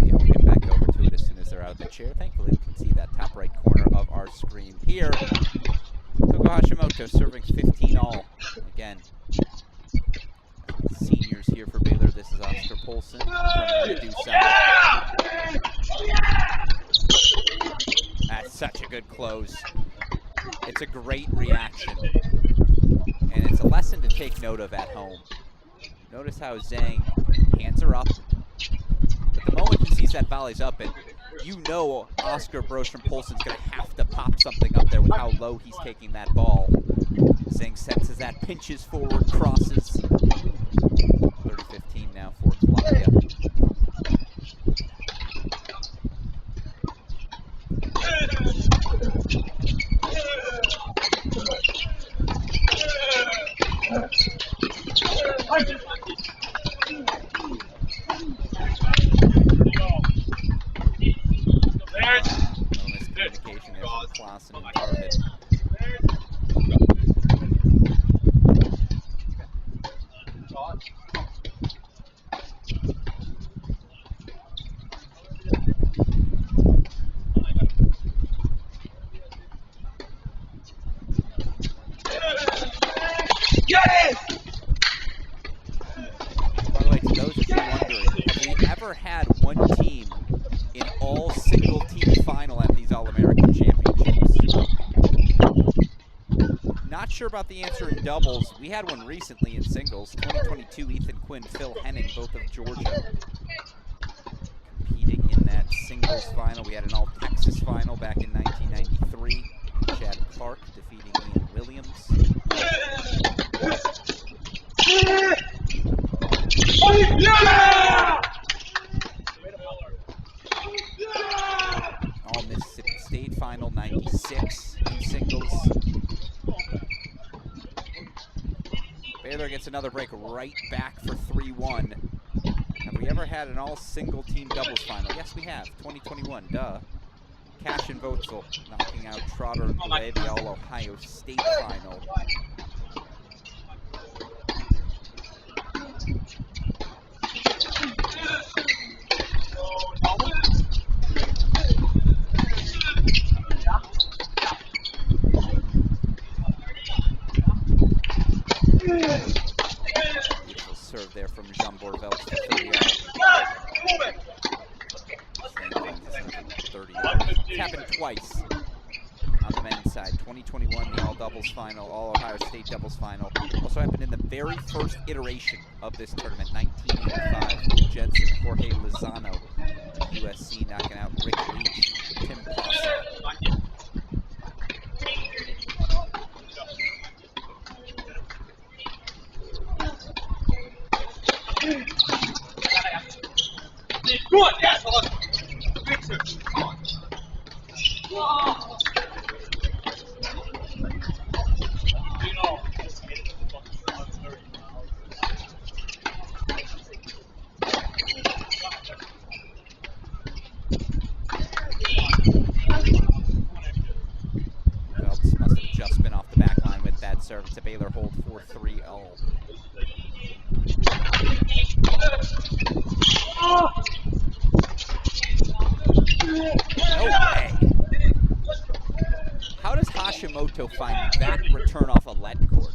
Yeah, we'll get back over to it as soon as they're out of the chair. Thankfully, we can see that top right corner of our screen here. Hugo Hashimoto serving 15-all. Again, seniors here for Baylor. This is Oscar Poulsen. Turning to do so. That's such a good close. It's a great reaction. And it's a lesson to take note of at home. Notice how Zhang hands her up. But the moment he sees that volley's up, and you know Oscar Brostrom-Poulsen's going to have to pop something up there with how low he's taking that ball. Zhang senses that, pinches forward, crosses. 30-15 now for Columbia. Miscommunication there from Clausen and Tarvet. sure about the answer in doubles. We had one recently in singles. 2022, Ethan Quinn, Phil Henning, both of Georgia, competing in that singles final. We had an all-Texas final back in 1993. Chad Clark defeating Ian Williams. All Mississippi State final, 96 in singles. Baylor gets another break right back for 3-1. Have we ever had an all-single-team doubles final? Yes, we have. 2021, duh. Cash and Voetzel knocking out Trotter and Boulay, the All-Ohio State final. Beautiful serve there from Jean Bourvelt for 30 yards. It's happened twice on the men's side. 2021, the all-doubles final, all-Ohio State doubles final. Also happened in the very first iteration of this tournament, 1985. Jensen, Jorge Lozano, USC knocking out Rick Leach, Tim Posse. Phelps must have just been off the back line with that serve. It's a Baylor hold 4-3 all. No way. How does Hashimoto find that return off a lead cord?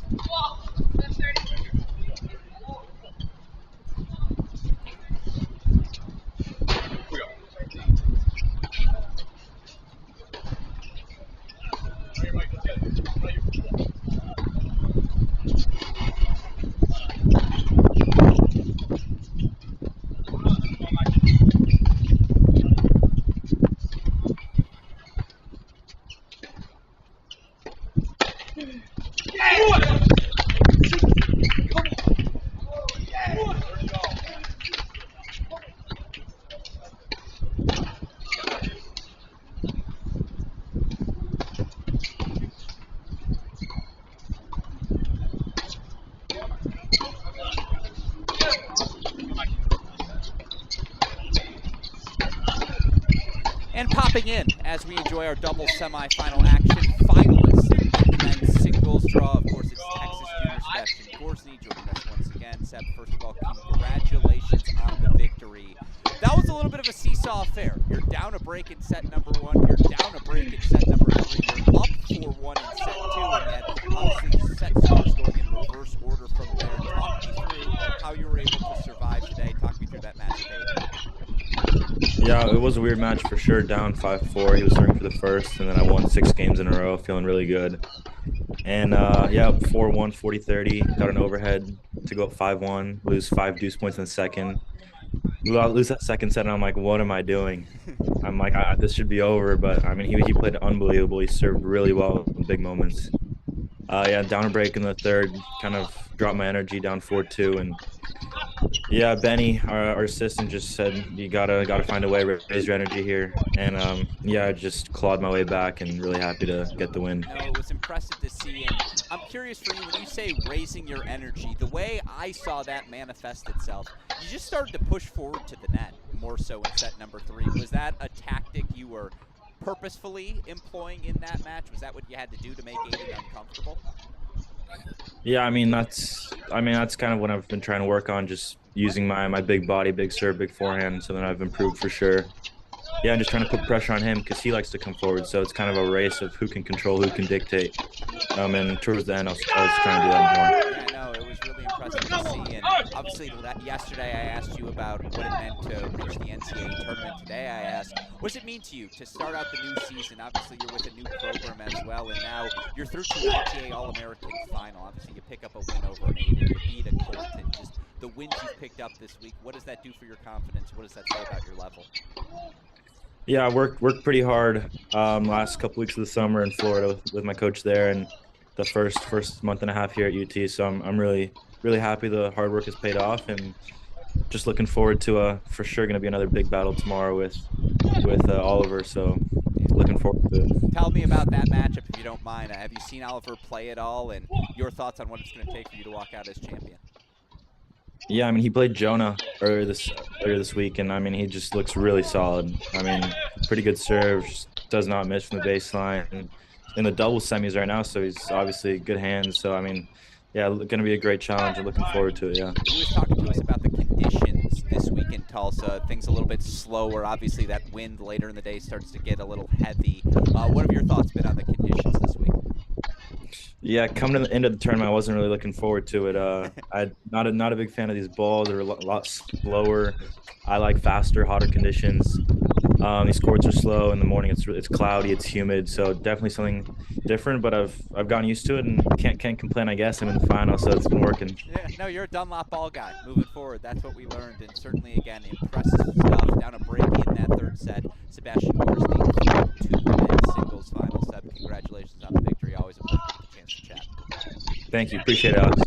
And popping in as we enjoy our double semifinal action. Finalists in the men's singles draw. Of course, it's Texas Junior Sebastian Gorsny joining us once again. Seb, first of all, congratulations on the victory. That was a little bit of a seesaw affair. You're down a break in set number 1. You're down a break in set number 3. You're up 4-1 in set 2. And yet, obviously, set scores going in reverse order from there. Talk me through how you were able to survive today. Talk me through that match today. Yeah, it was a weird match for sure. Down 5-4. He was serving for the first, and then I won 6 games in a row, feeling really good. And yeah, 4-1, 40-30. Got an overhead to go up 5-1, lose 5 deuce points in the second. Lose that second set, and I'm like, what am I doing? I'm like, this should be over. But I mean, he played unbelievable. He served really well in big moments. Yeah, down a break in the third, kind of dropped my energy, down 4-2, and yeah, Benny, our assistant, just said you gotta find a way to raise your energy here, and yeah, I just clawed my way back, and really happy to get the win. No, it was impressive to see, and I'm curious for you, when you say raising your energy, the way I saw that manifest itself, you just started to push forward to the net, more so in set number 3. Was that a tactic you were purposefully employing in that match? Was that what you had to do to make Aiden uncomfortable? Yeah, I mean that's kind of what I've been trying to work on, just using my big body, big serve, big forehand, so that I've improved for sure. Yeah, I'm just trying to put pressure on him because he likes to come forward, so it's kind of a race of who can control, who can dictate. And towards the end, I was trying to do that more. Yeah, no, it was really impressive to see, and obviously yesterday I asked you about what it meant to reach the NCAA tournament. Today I asked, what does it mean to you to start out the new season? Obviously you're with a new program as well, and now you're through to an ITA All-American final. Obviously, you pick up a win over an Aiden, you beat a Colton. Just the wins you've picked up this week, what does that do for your confidence? What does that say about your level? Yeah, I worked pretty hard last couple weeks of the summer in Florida with my coach there, and the first month and a half here at UT. So I'm really happy the hard work has paid off, and just looking forward to for sure going to be another big battle tomorrow with Oliver. So looking forward to it. Tell me about that matchup if you don't mind. Have you seen Oliver play at all, and your thoughts on what it's going to take for you to walk out as champion? Yeah, I mean, he played Jonah earlier this week, and I mean, he just looks really solid. I mean, pretty good serve, does not miss from the baseline. In the double semis right now, so he's obviously good hands. So I mean, yeah, going to be a great challenge. I'm looking forward to it. Yeah. He was talking to us about the conditions this week in Tulsa. Things a little bit slower. Obviously, that wind later in the day starts to get a little heavy. What have your thoughts been on the conditions this week? Yeah, coming to the end of the tournament, I wasn't really looking forward to it. I'm not a big fan of these balls. They're a lot slower. I like faster, hotter conditions. These courts are slow in the morning. It's cloudy, it's humid, so definitely something different. But I've gotten used to it and can't complain. I guess I'm in the final, so it's been working. Yeah, no, you're a Dunlop ball guy. Moving forward, that's what we learned, and certainly again impressive stuff. Down a break in that third set. Sebastian Gorsley through to the men's singles final. Seb, congratulations on the victory. Always a pleasure to get the chance to chat. Thank you, appreciate it, Alex.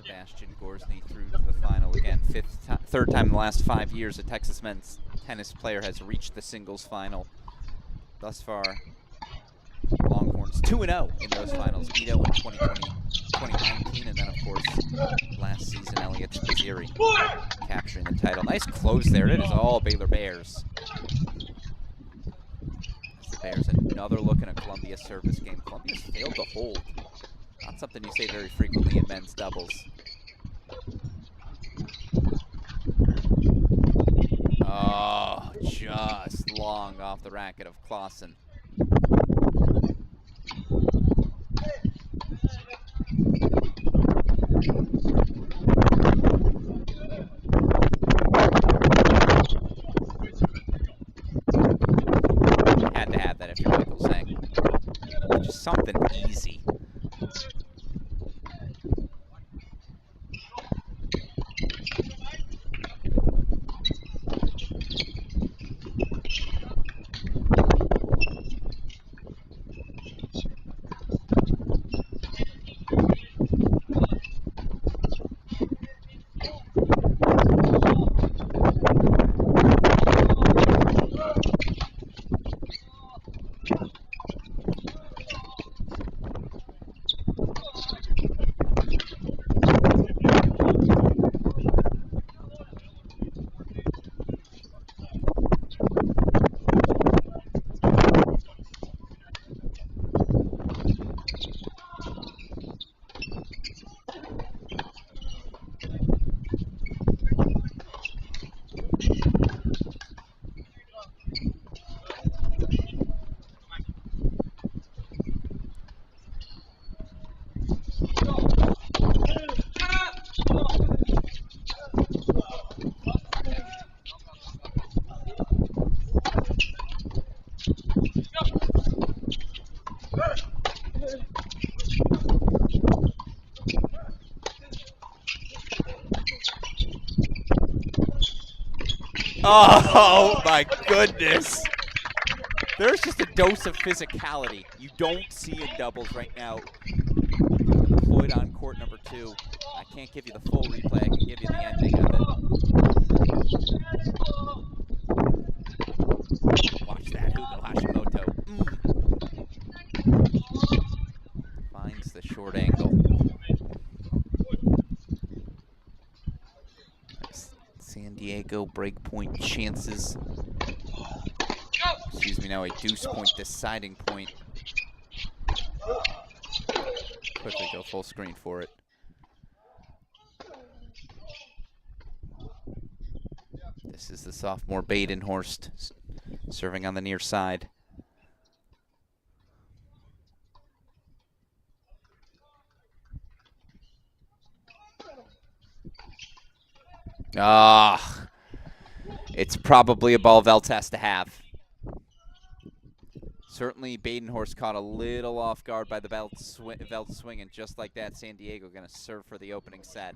Sebastian Gorsley through to the final again. Third time in the last 5 years a Texas men's tennis player has reached the singles final. Thus far, Longhorns 2-0 in those finals. Ito in 2019, and then of course last season Elliott Spizzeri capturing the title. Nice close there. It is all Baylor Bears. The Bears another look in a Columbia service game. Columbia's failed to hold. Not something you say very frequently in men's doubles. Oh, just long off the racket of Clausen. Had to have that if you're Michael saying. Just something easy. Oh, my goodness. There's just a dose of physicality you don't see in doubles right now. Employed on court number 2. I can't give you the full replay. I can give you the ending of it. Watch that, Hugo Hashimoto. Finds the short angle. San Diego breakpoint chances. Excuse me, now a deuce point deciding point. Quickly go full screen for it. This is the sophomore Badenhorst serving on the near side. Ah, it's probably a ball Veltz has to have. Certainly, Badenhorst caught a little off guard by the Veltz swing, and just like that, San Diego going to serve for the opening set.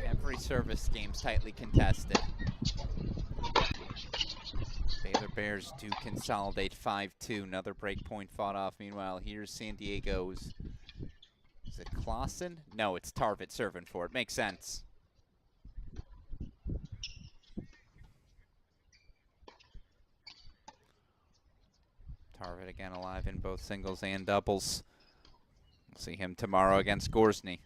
Every service game's tightly contested. Baylor Bears do consolidate 5-2. Another break point fought off. Meanwhile, here's San Diego's. Is it Clausen? No, it's Tarvet serving for it. Makes sense. Tarvet again alive in both singles and doubles. We'll see him tomorrow against Gorsny.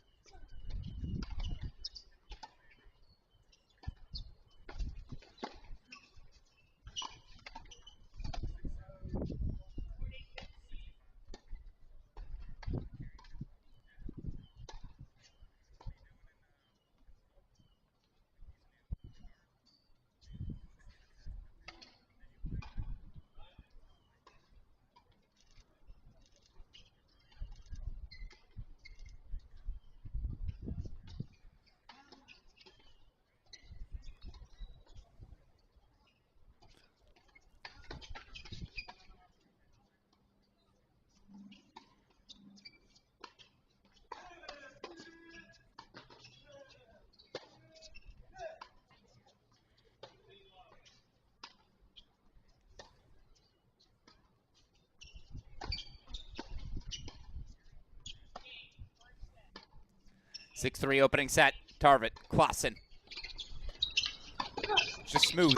6-3 opening set. Tarvet, Klaassen. Just smooth.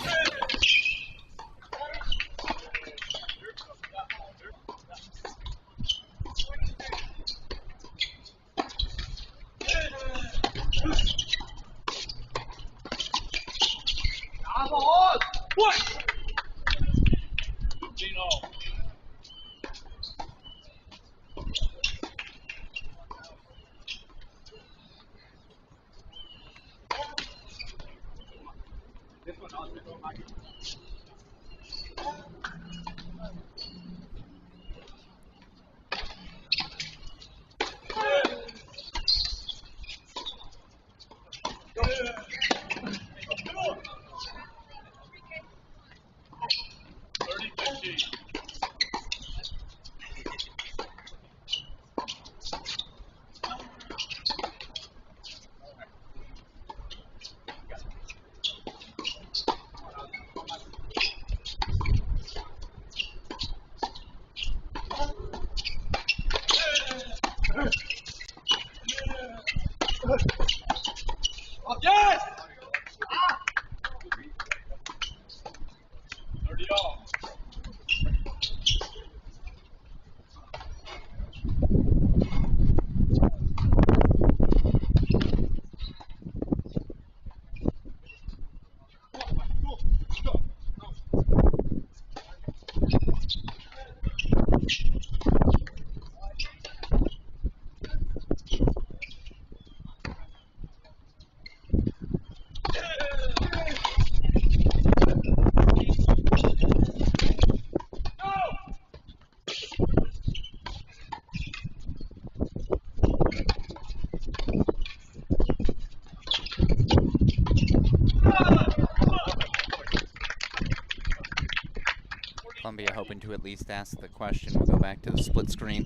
Columbia hoping to at least ask the question. We'll go back to the split screen.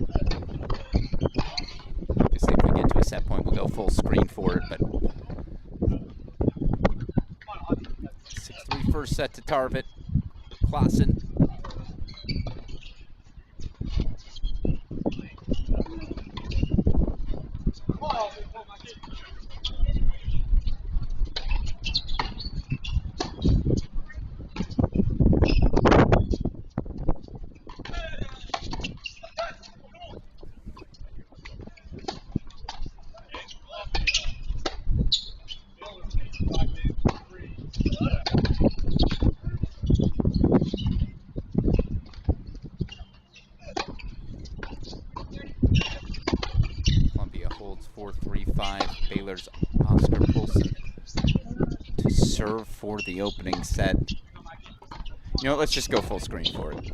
Obviously, if we get to a set point, we'll go full screen for it, but 6-3 first set to Tarvet. Klaassen. Columbia holds 4-3-5. Baylor's Oscar Poulsen to serve for the opening set. You know what, let's just go full screen for it.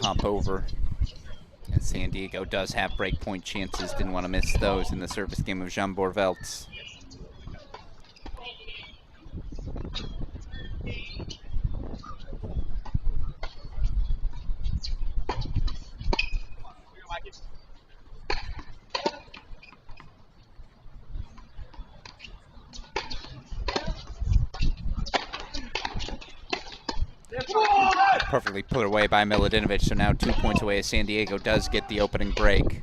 pop over. And San Diego does have breakpoint chances. Didn't want to miss those in the service game of Jean Borvelts. Perfectly put away by Milodinovic, so now 2 points away as San Diego does get the opening break.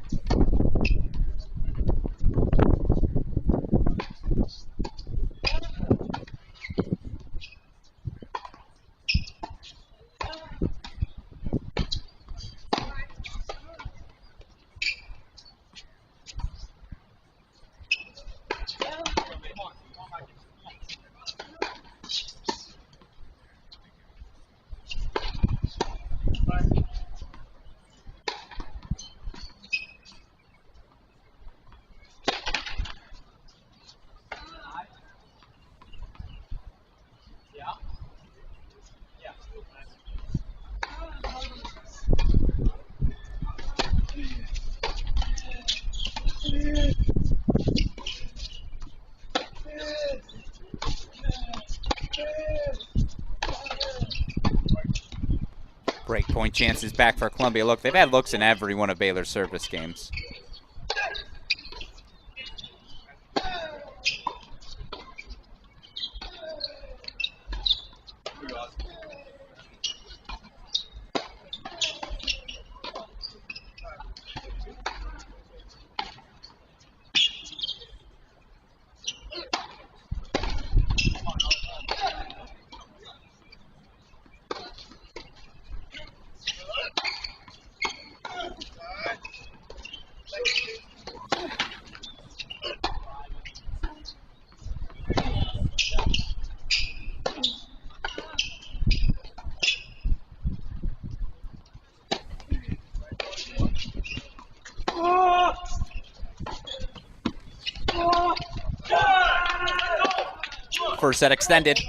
Breakpoint chances back for Columbia. Look, they've had looks in every one of Baylor's service games. First set extended.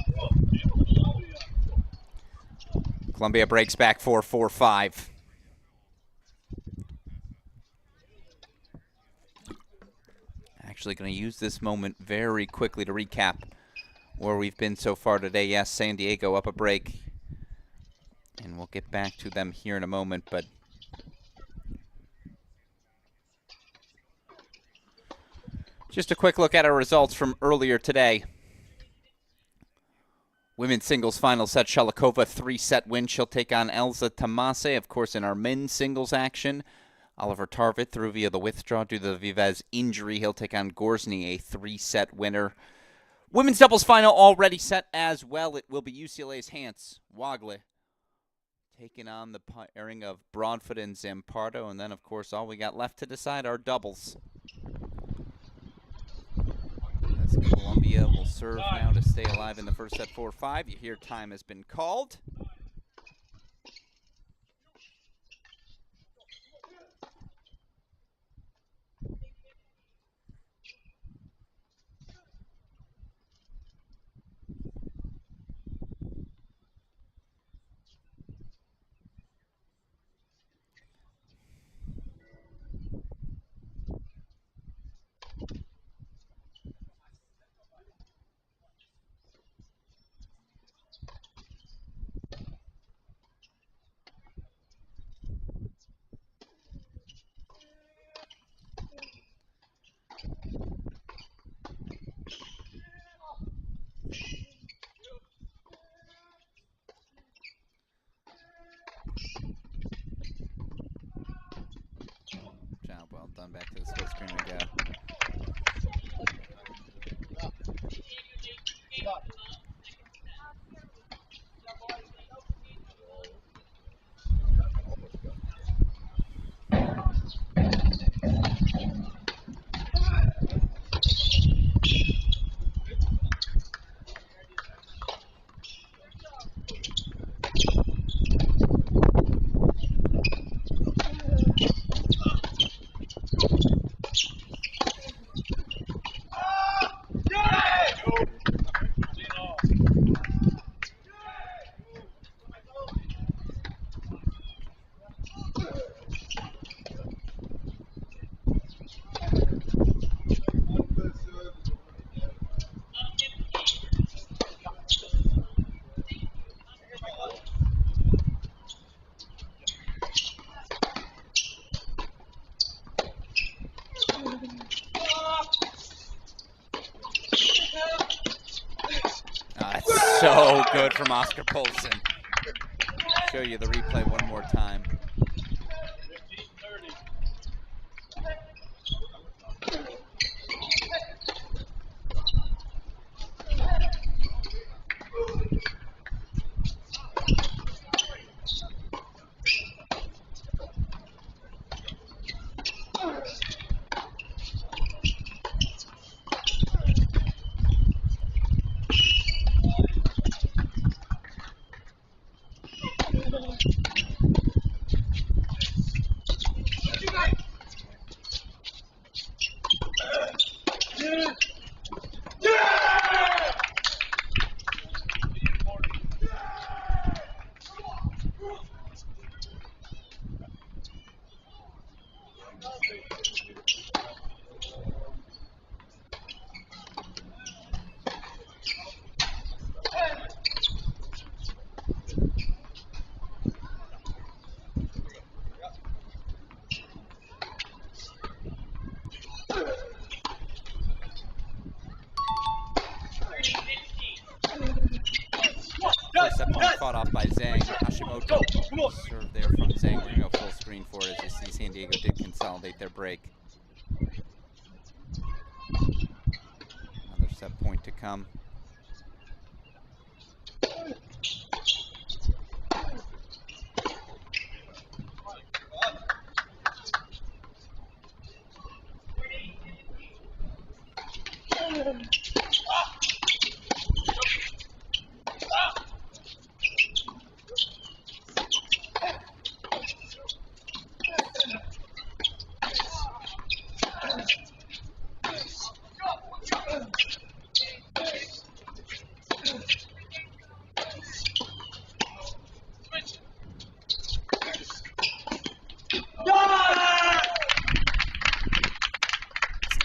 Columbia breaks back 4-4-5. Actually going to use this moment very quickly to recap where we've been so far today. Yes, San Diego up a break. And we'll get back to them here in a moment, but just a quick look at our results from earlier today. Women's singles final set, Sholokova 3-set win. She'll take on Elza Tomase. Of course, in our men's singles action, Oliver Tarvet through via the withdraw due to the Vivez injury. He'll take on Gorzny, a 3-set winner. Women's doubles final already set as well. It will be UCLA's Hans Wagle taking on the pairing of Broadfoot and Zampardo. And then, of course, all we got left to decide are doubles. Columbia will serve now to stay alive in the first set 4-5. You hear time has been called. Job well done. Back to the split screen we go. That's so good from Oscar Polson. Show you the replay one more time. First set point fought off by Zhang. Hashimoto served there from Zhang. We're going to go full screen for it as you see San Diego did consolidate their break. Another set point to come.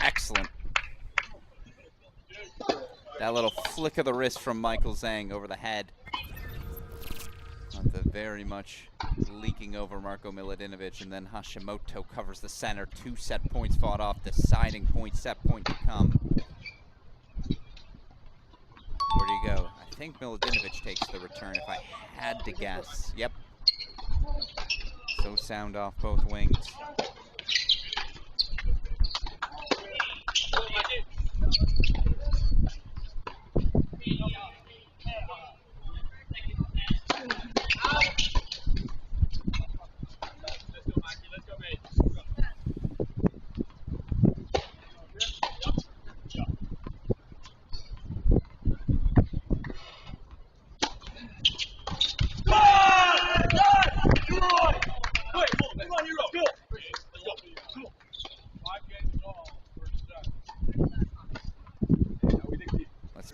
Excellent. That little flick of the wrist from Michael Zhang over the head. The very much leaking over Marko Milutinovic, and then Hashimoto covers the center. 2 set points fought off, deciding point, set point to come. Where do you go? I think Milutinovic takes the return if I had to guess. Yep. So sound off both wings.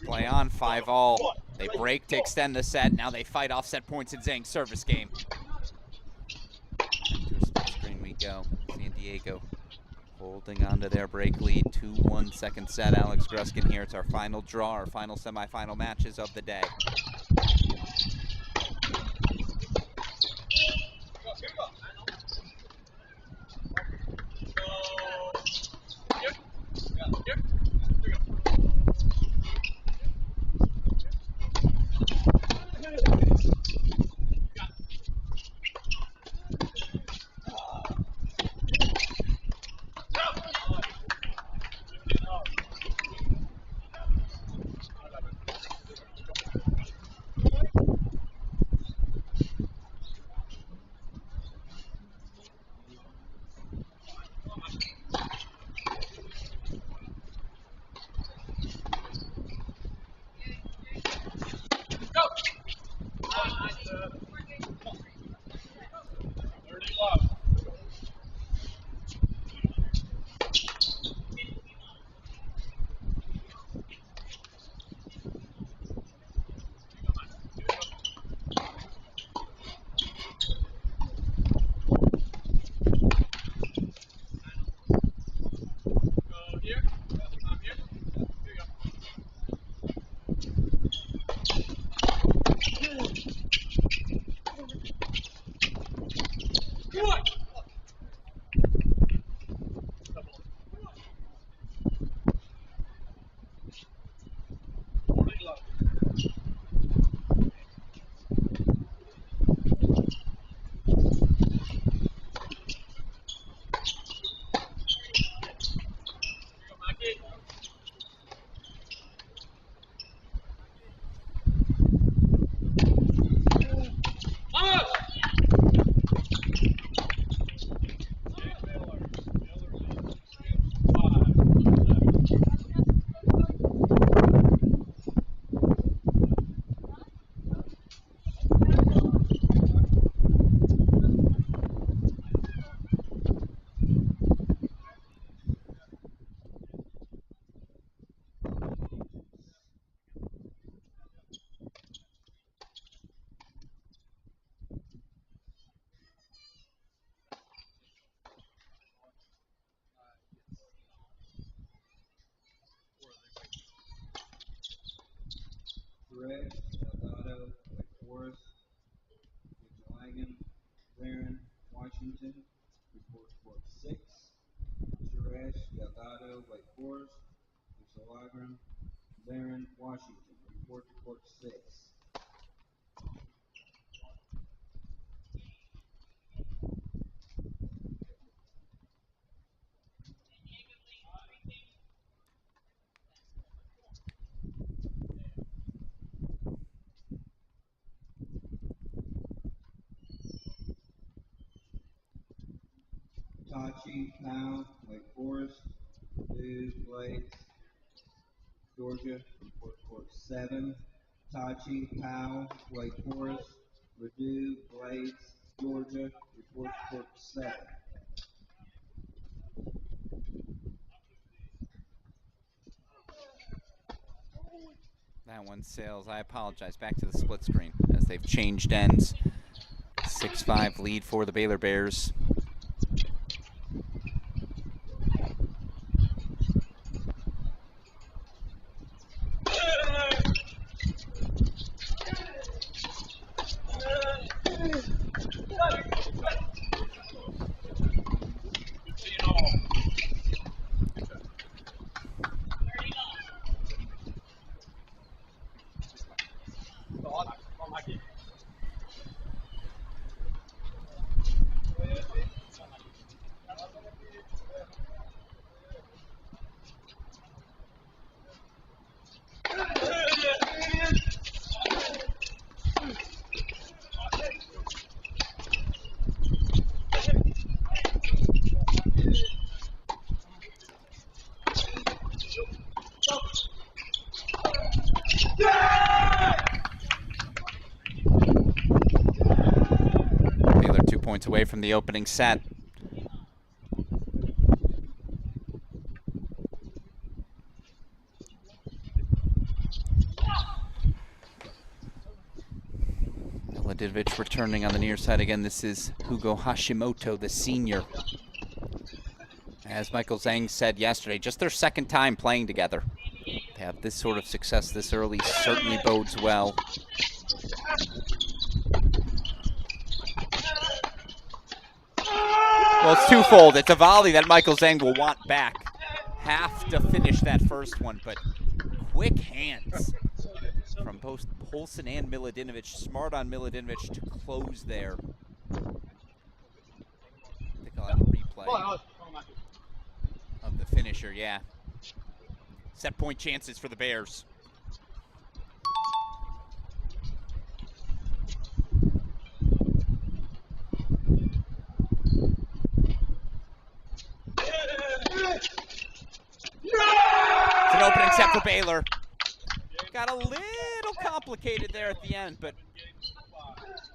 Play on 5-all. They break to extend the set. Now they fight off set points in Zhang's service game. Back to a split screen we go. San Diego holding on to their break lead. 2-1 second set. Alex Gruskin here. It's our final draw, our final semifinal matches of the day. Suresh Delgado, Wake Forest. Wichelagan, Darren Washington, report to court 6. Suresh Delgado, Wake Forest. Wichelagan, Darren Washington, report to court 6. Tachi Powell, Wake Forest. Purdue Blades, Georgia, report to court 7. Tachi Powell, Wake Forest. Purdue Blades, Georgia, report to court 7. That one sails. I apologize. Back to the split screen as they've changed ends. 6-5 lead for the Baylor Bears. Baylor 2 points away from the opening set. Miladinovich returning on the near side again. This is Hugo Hashimoto, the senior. As Michael Zhang said yesterday, just their second time playing together. To have this sort of success this early certainly bodes well. Well, it's twofold. It's a volley that Michael Zhang will want back. Have to finish that first one, but quick hands from both Polson and Miladinovich. Smart on Miladinovich to close there. I think I'll have a replay of the finisher, yeah. Set point chances for the Bears. It's an opening set for Baylor. Got a little complicated there at the end, but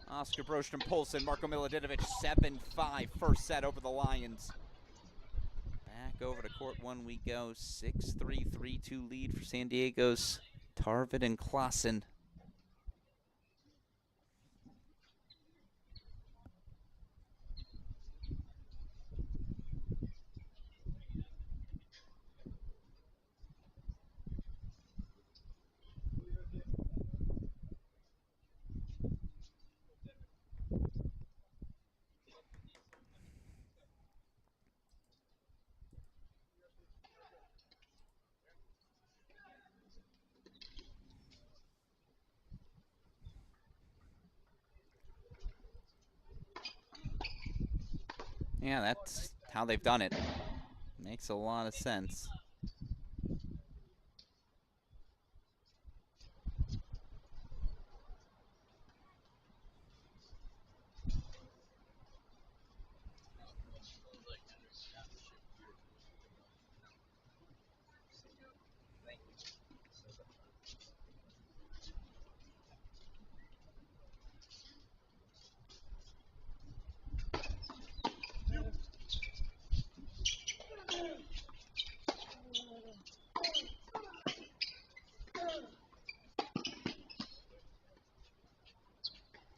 Oscar Brostrom, Polson, Marko Miladinovich, 7-5 first set over the Lions. Back over to court one we go. 6-3, 3-2 lead for San Diego's Tarvet and Klassen. Yeah, that's how they've done it. Makes a lot of sense.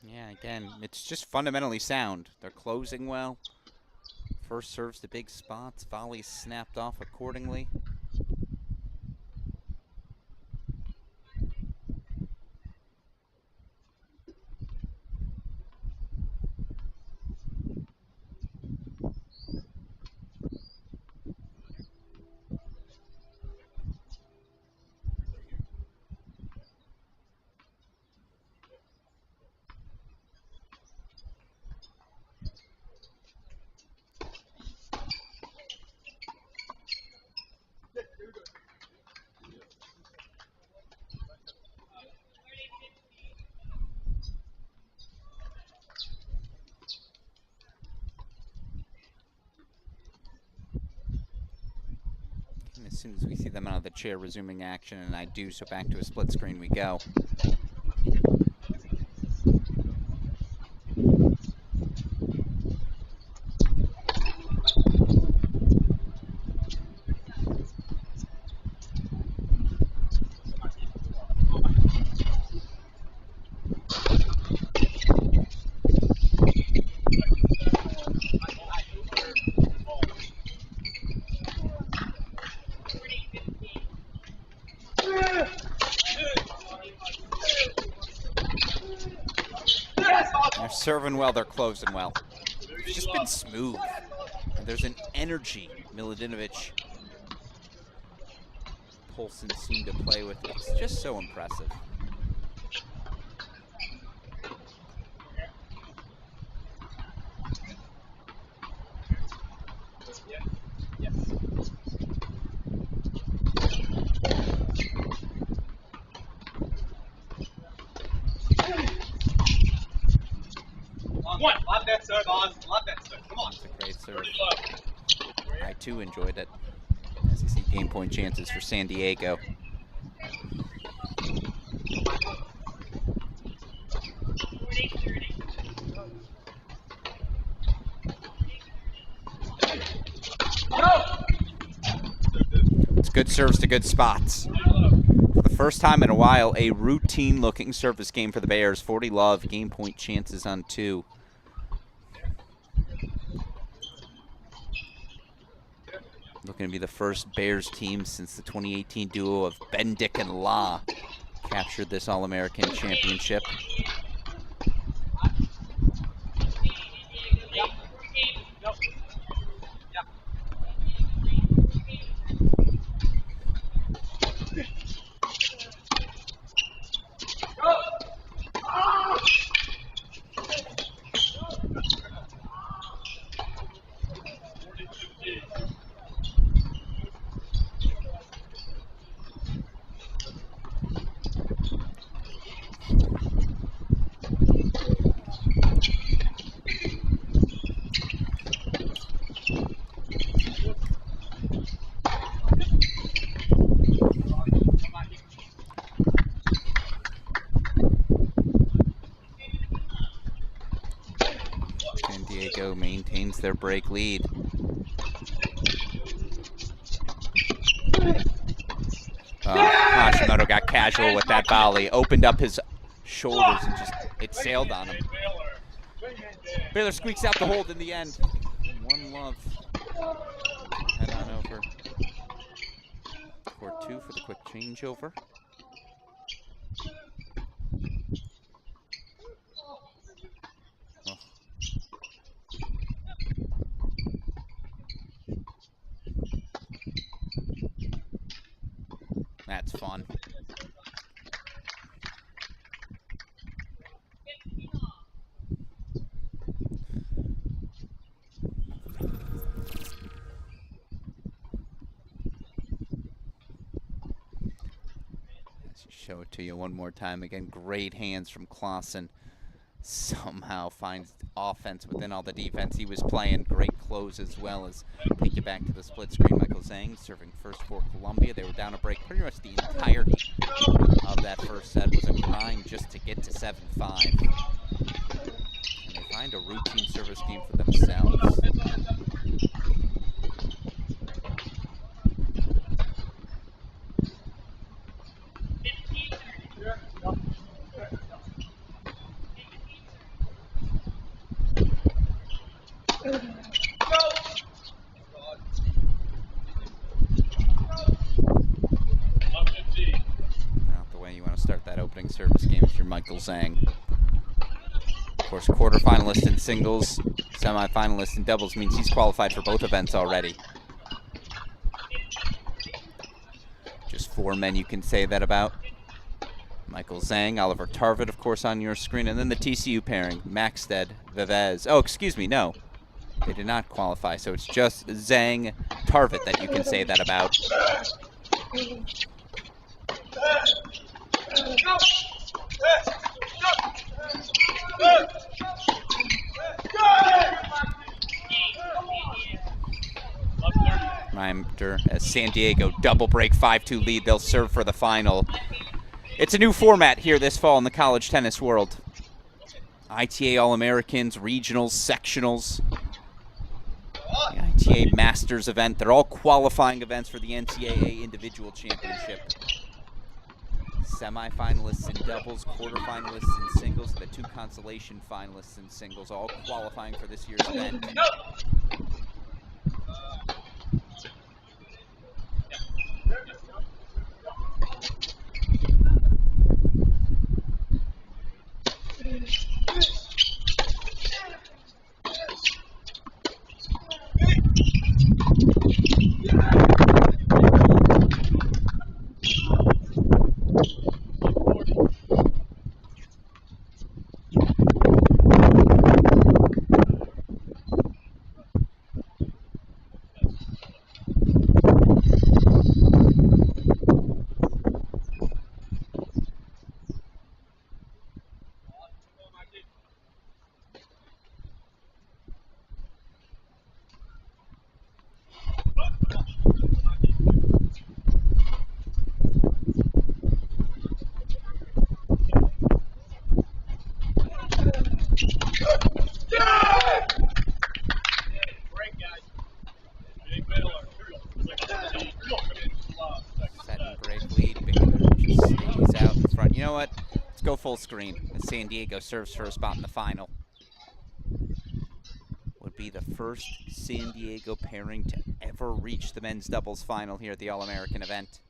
Yeah, again, it's just fundamentally sound. They're closing well. First serves to big spots. Volleys snapped off accordingly. As soon as we see them out of the chair resuming action, and I do, so back to a split screen we go. They're serving well, they're closing well. It's just been smooth. And there's an energy Milutinovic, Polson seem to play with. It's just so impressive. Love that serve, Oz. Love that serve. Come on. That's a great serve. I too enjoyed it. As you see game point chances for San Diego. It's good serves to good spots. For the first time in a while, a routine-looking service game for the Bears. 40 love, game point chances on 2. Looking to be the first Bears team since the 2018 duo of Bendick and La captured this All-American Championship. San Diego maintains their break lead. Hashimoto got casual with that volley, opened up his shoulders and just, it sailed on him. Baylor squeaks out the hold in the end. 1 love. Head on over. Court 2 for the quick changeover. That's fun. Let's show it to you one more time. Again, great hands from Clausen. Somehow finds offense within all the defense he was playing. Great close as well as take you back to the split screen. Michael Zhang serving first for Columbia. They were down a break pretty much the entirety of that first set. Was a grind just to get to 7-5. And they find a routine service game for themselves. Service game if you're Michael Zhang. Of course, quarterfinalist in singles, semifinalist in doubles means he's qualified for both events already. Just 4 men you can say that about. Michael Zhang, Oliver Tarvet, of course, on your screen, and then the TCU pairing, Maxted, Vivez. Oh, excuse me, no. They did not qualify, so it's just Zhang, Tarvet that you can say that about. I'm after as San Diego double break 5-2 lead. They'll serve for the final. It's a new format here this fall in the college tennis world. ITA All-Americans, regionals, sectionals, the ITA Masters event. They're all qualifying events for the NCAA Individual Championship. Semifinalists in doubles, quarterfinalists in singles, and the 2 consolation finalists in singles, all qualifying for this year's event. Go full screen as San Diego serves for a spot in the final. Would be the first San Diego pairing to ever reach the men's doubles final here at the All-American event.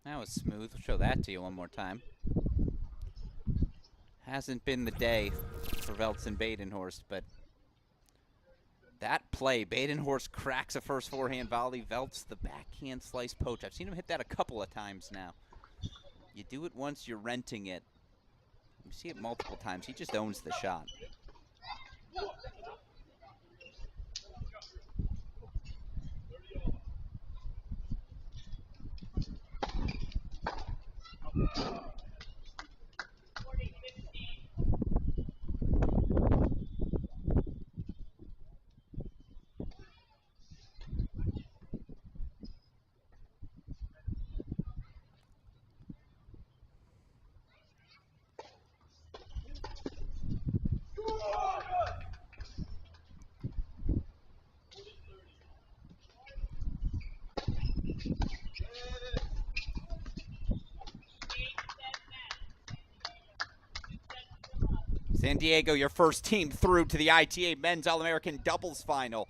That was smooth. I'll show that to you one more time. Hasn't been the day for Veltz and Badenhorst, but that play, Badenhorst cracks a first forehand volley. Veltz, the backhand slice poach. I've seen him hit that a couple of times now. You do it once, you're renting it. You see it multiple times. He just owns the shot. San Diego, your first team through to the ITA Men's All-American Doubles Final.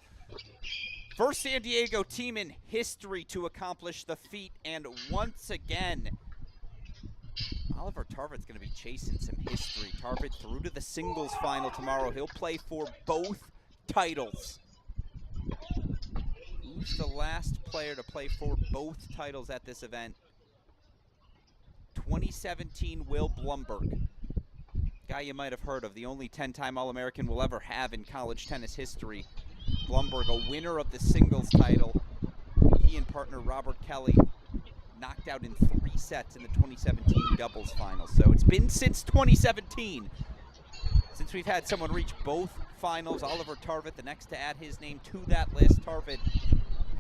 First San Diego team in history to accomplish the feat, and once again, Oliver Tarvet's going to be chasing some history. Tarvet through to the singles final tomorrow. He'll play for both titles. Who's the last player to play for both titles at this event? 2017 Will Blumberg. Guy you might have heard of, the only 10-time All-American we'll ever have in college tennis history. Blumberg, a winner of the singles title. He and partner Robert Kelly knocked out in 3 sets in the 2017 doubles final. So it's been since 2017 since we've had someone reach both finals. Oliver Tarvet, the next to add his name to that list. Tarvet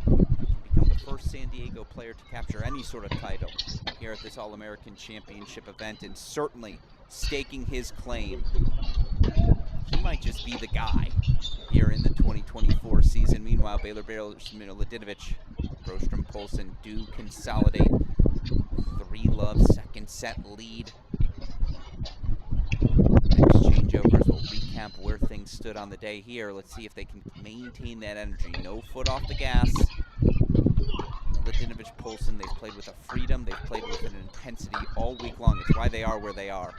can become the first San Diego player to capture any sort of title here at this All-American Championship event, and certainly staking his claim. He might just be the guy here in the 2024 season. Meanwhile, Baylor Bears, Miladinovic, Brostrom, Poulsen do consolidate. 3-love second set lead. Next changeovers will recap where things stood on the day here. Let's see if they can maintain that energy. No foot off the gas. Miladinovic, Poulsen, they've played with a freedom. They've played with an intensity all week long. It's why they are where they are.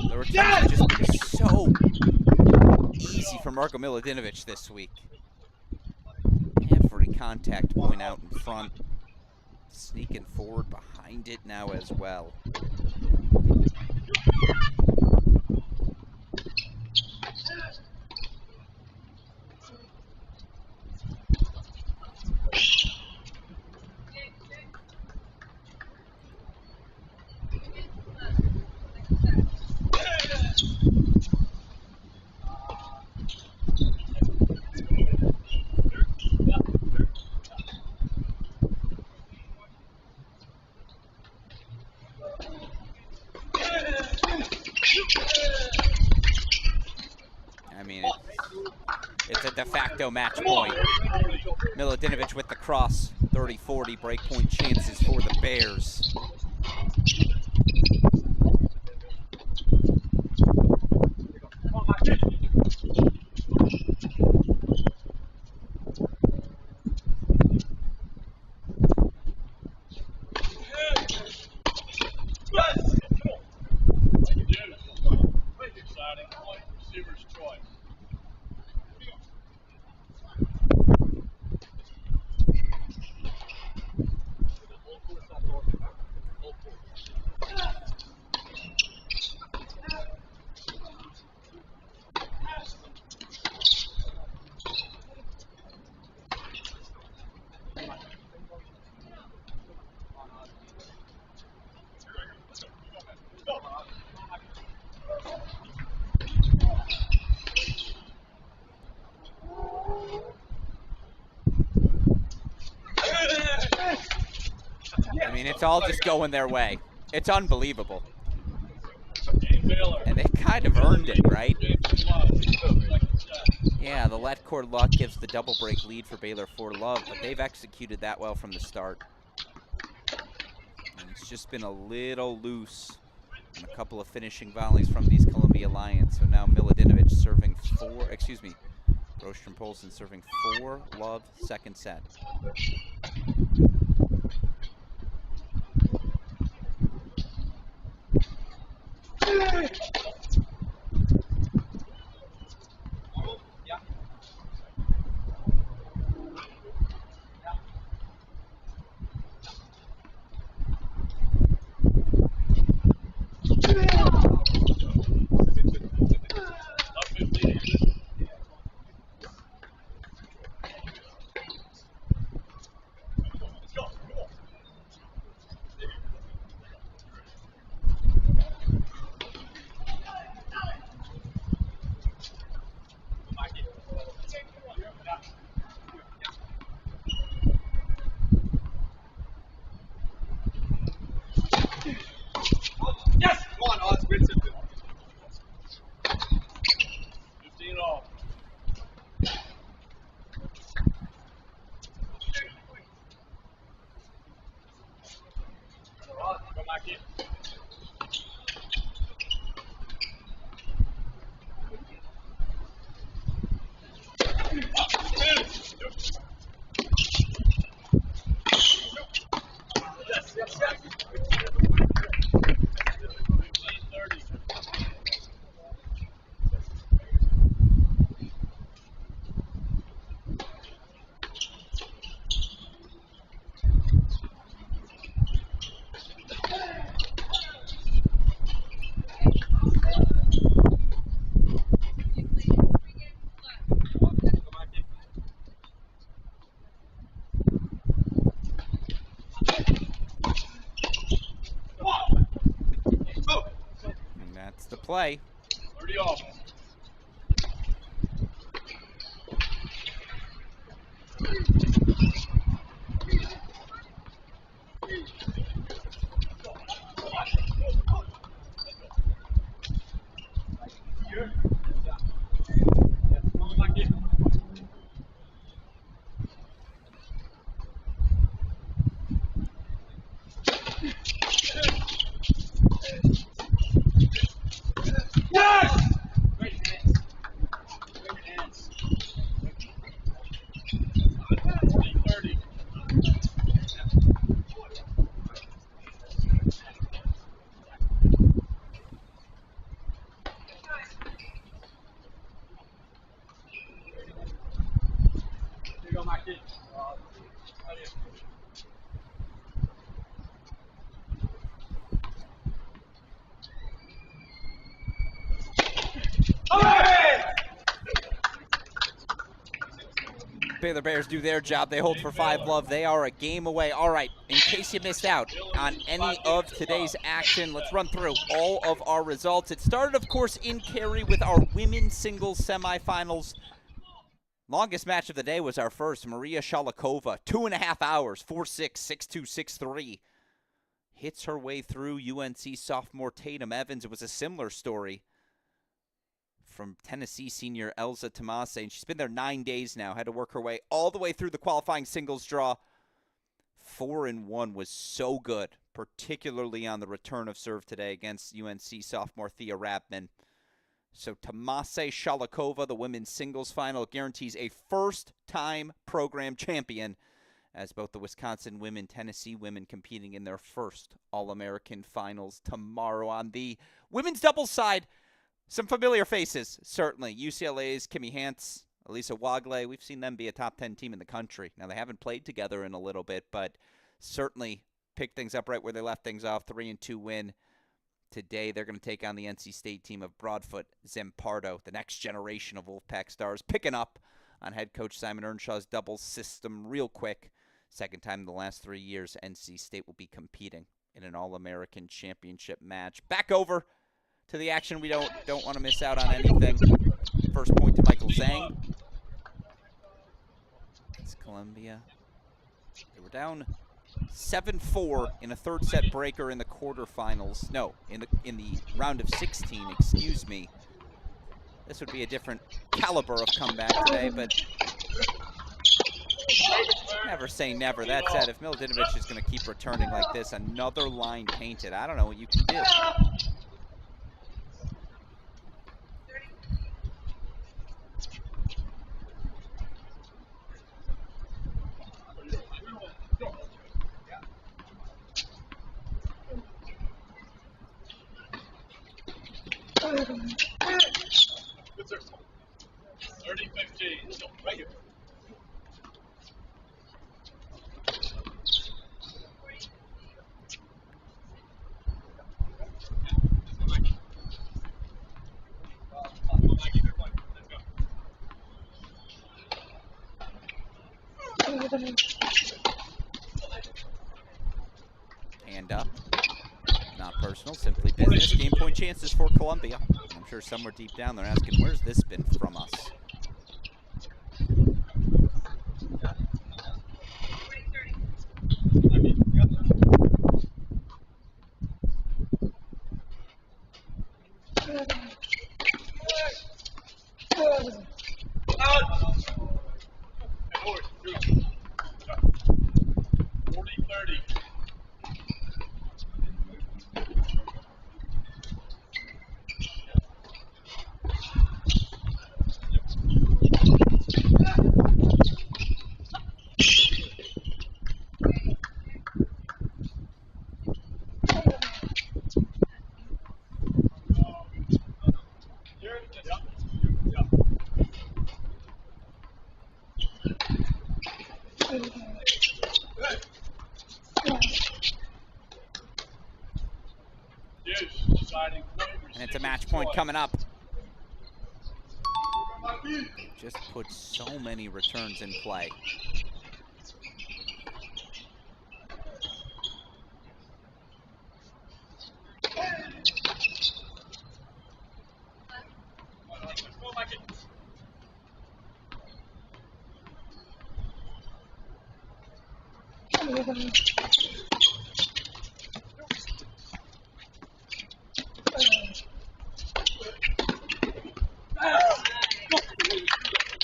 The returns have just been so easy for Marko Miladinovic this week. Every contact point out in front, sneaking forward behind it now as well. I mean, it's a de facto match point. Miladinovic with the cross, 30-40 breakpoint chances for the Bears. I mean, it's all just going their way. It's unbelievable. And they kind of earned it, right? Yeah, the let court luck gives the double break lead for Baylor for love, but they've executed that well from the start. And it's just been a little loose on a couple of finishing volleys from these Columbia Lions. So now Miladinovic serving Brostrom Poulsen serving 4 love second set. And that's the play. 30 off. Baylor Bears do their job. They hold for 5 love. They are a game away. All right, in case you missed out on any of today's action, let's run through all of our results. It started, of course, in Cary with our women's singles semifinals. Longest match of the day was our first, Maria Sholokova, 2.5 hours, 4-6, 6-2, 6-3. Hits her way through UNC sophomore Tatum Evans. It was a similar story from Tennessee senior Elza Tomas, and she's been there 9 days now, had to work her way all the way through the qualifying singles draw. 4-1 was so good, particularly on the return of serve today against UNC sophomore Thea Rabman. So Tomase Sholokova, the women's singles final, guarantees a first-time program champion, as both the Wisconsin women, Tennessee women competing in their first All-American finals tomorrow. On the women's doubles side, some familiar faces, certainly. UCLA's Kimmy Hance, Elisa Wagle. We've seen them be a top 10 team in the country. Now, they haven't played together in a little bit, but certainly picked things up right where they left things off. 3-2 win. Today, they're going to take on the NC State team of Broadfoot Zampardo, the next generation of Wolfpack stars, picking up on head coach Simon Earnshaw's doubles system real quick. Second time in the last 3 years, NC State will be competing in an All-American Championship match. Back over to the action. We don't want to miss out on anything. First point to Michael Zhang. It's Columbia. They were down 7-4 in a third set breaker in the quarterfinals. No, in the round of 16, excuse me. This would be a different caliber of comeback today, but never say never. That said, if Milutinovic is going to keep returning like this, another line painted, I don't know what you can do. 30-15. Right here. Hand up. Not personal, simply business. Game point chances for Columbia. I'm sure somewhere deep down they're asking, where's this been from us? And it's a match point coming up. Just put so many returns in play.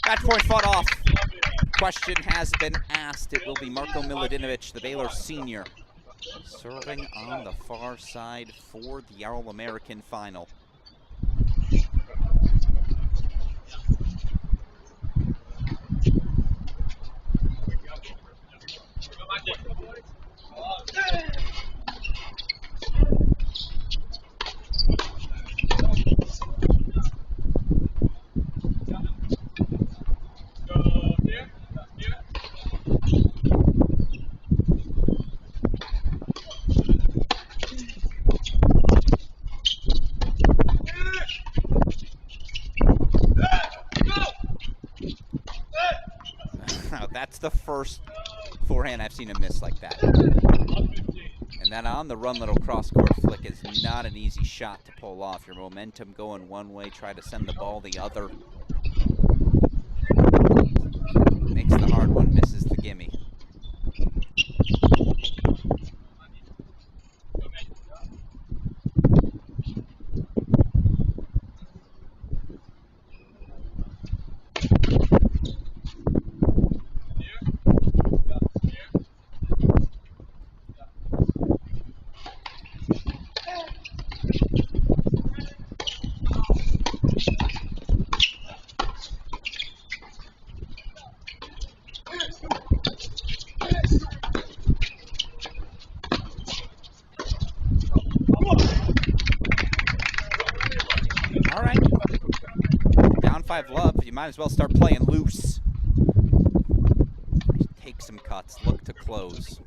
Match point fought off. Question has been asked. It will be Marko Milutinovic, the Baylor senior, serving on the far side for the All-American final. That's the first forehand I've seen him miss like that. And then on the run little cross-court flick is not an easy shot to pull off. Your momentum going one way, try to send the ball the other. Makes the hard one, misses the gimme. All right. Down 5 love. You might as well start playing loose. Take some cuts. Look to close.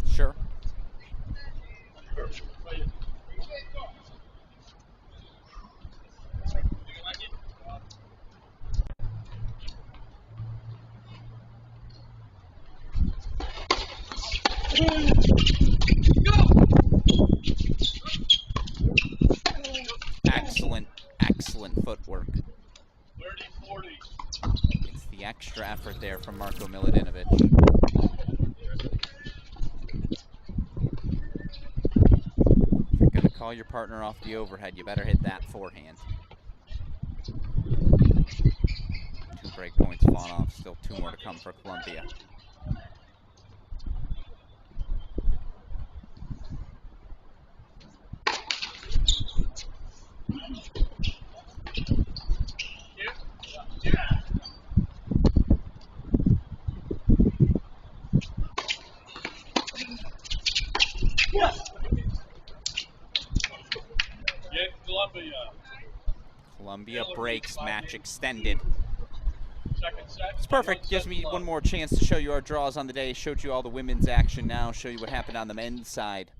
Sure. footwork. 30-40. It's the extra effort there from Marko Milutinovic. If you're going to call your partner off the overhead, you better hit that forehand. 2 break points fallen off. Still 2 more to come for Columbia. Columbia breaks, match extended. It's perfect. Gives me one more chance to show you our draws on the day. Showed you all the women's action. Now show you what happened on the men's side.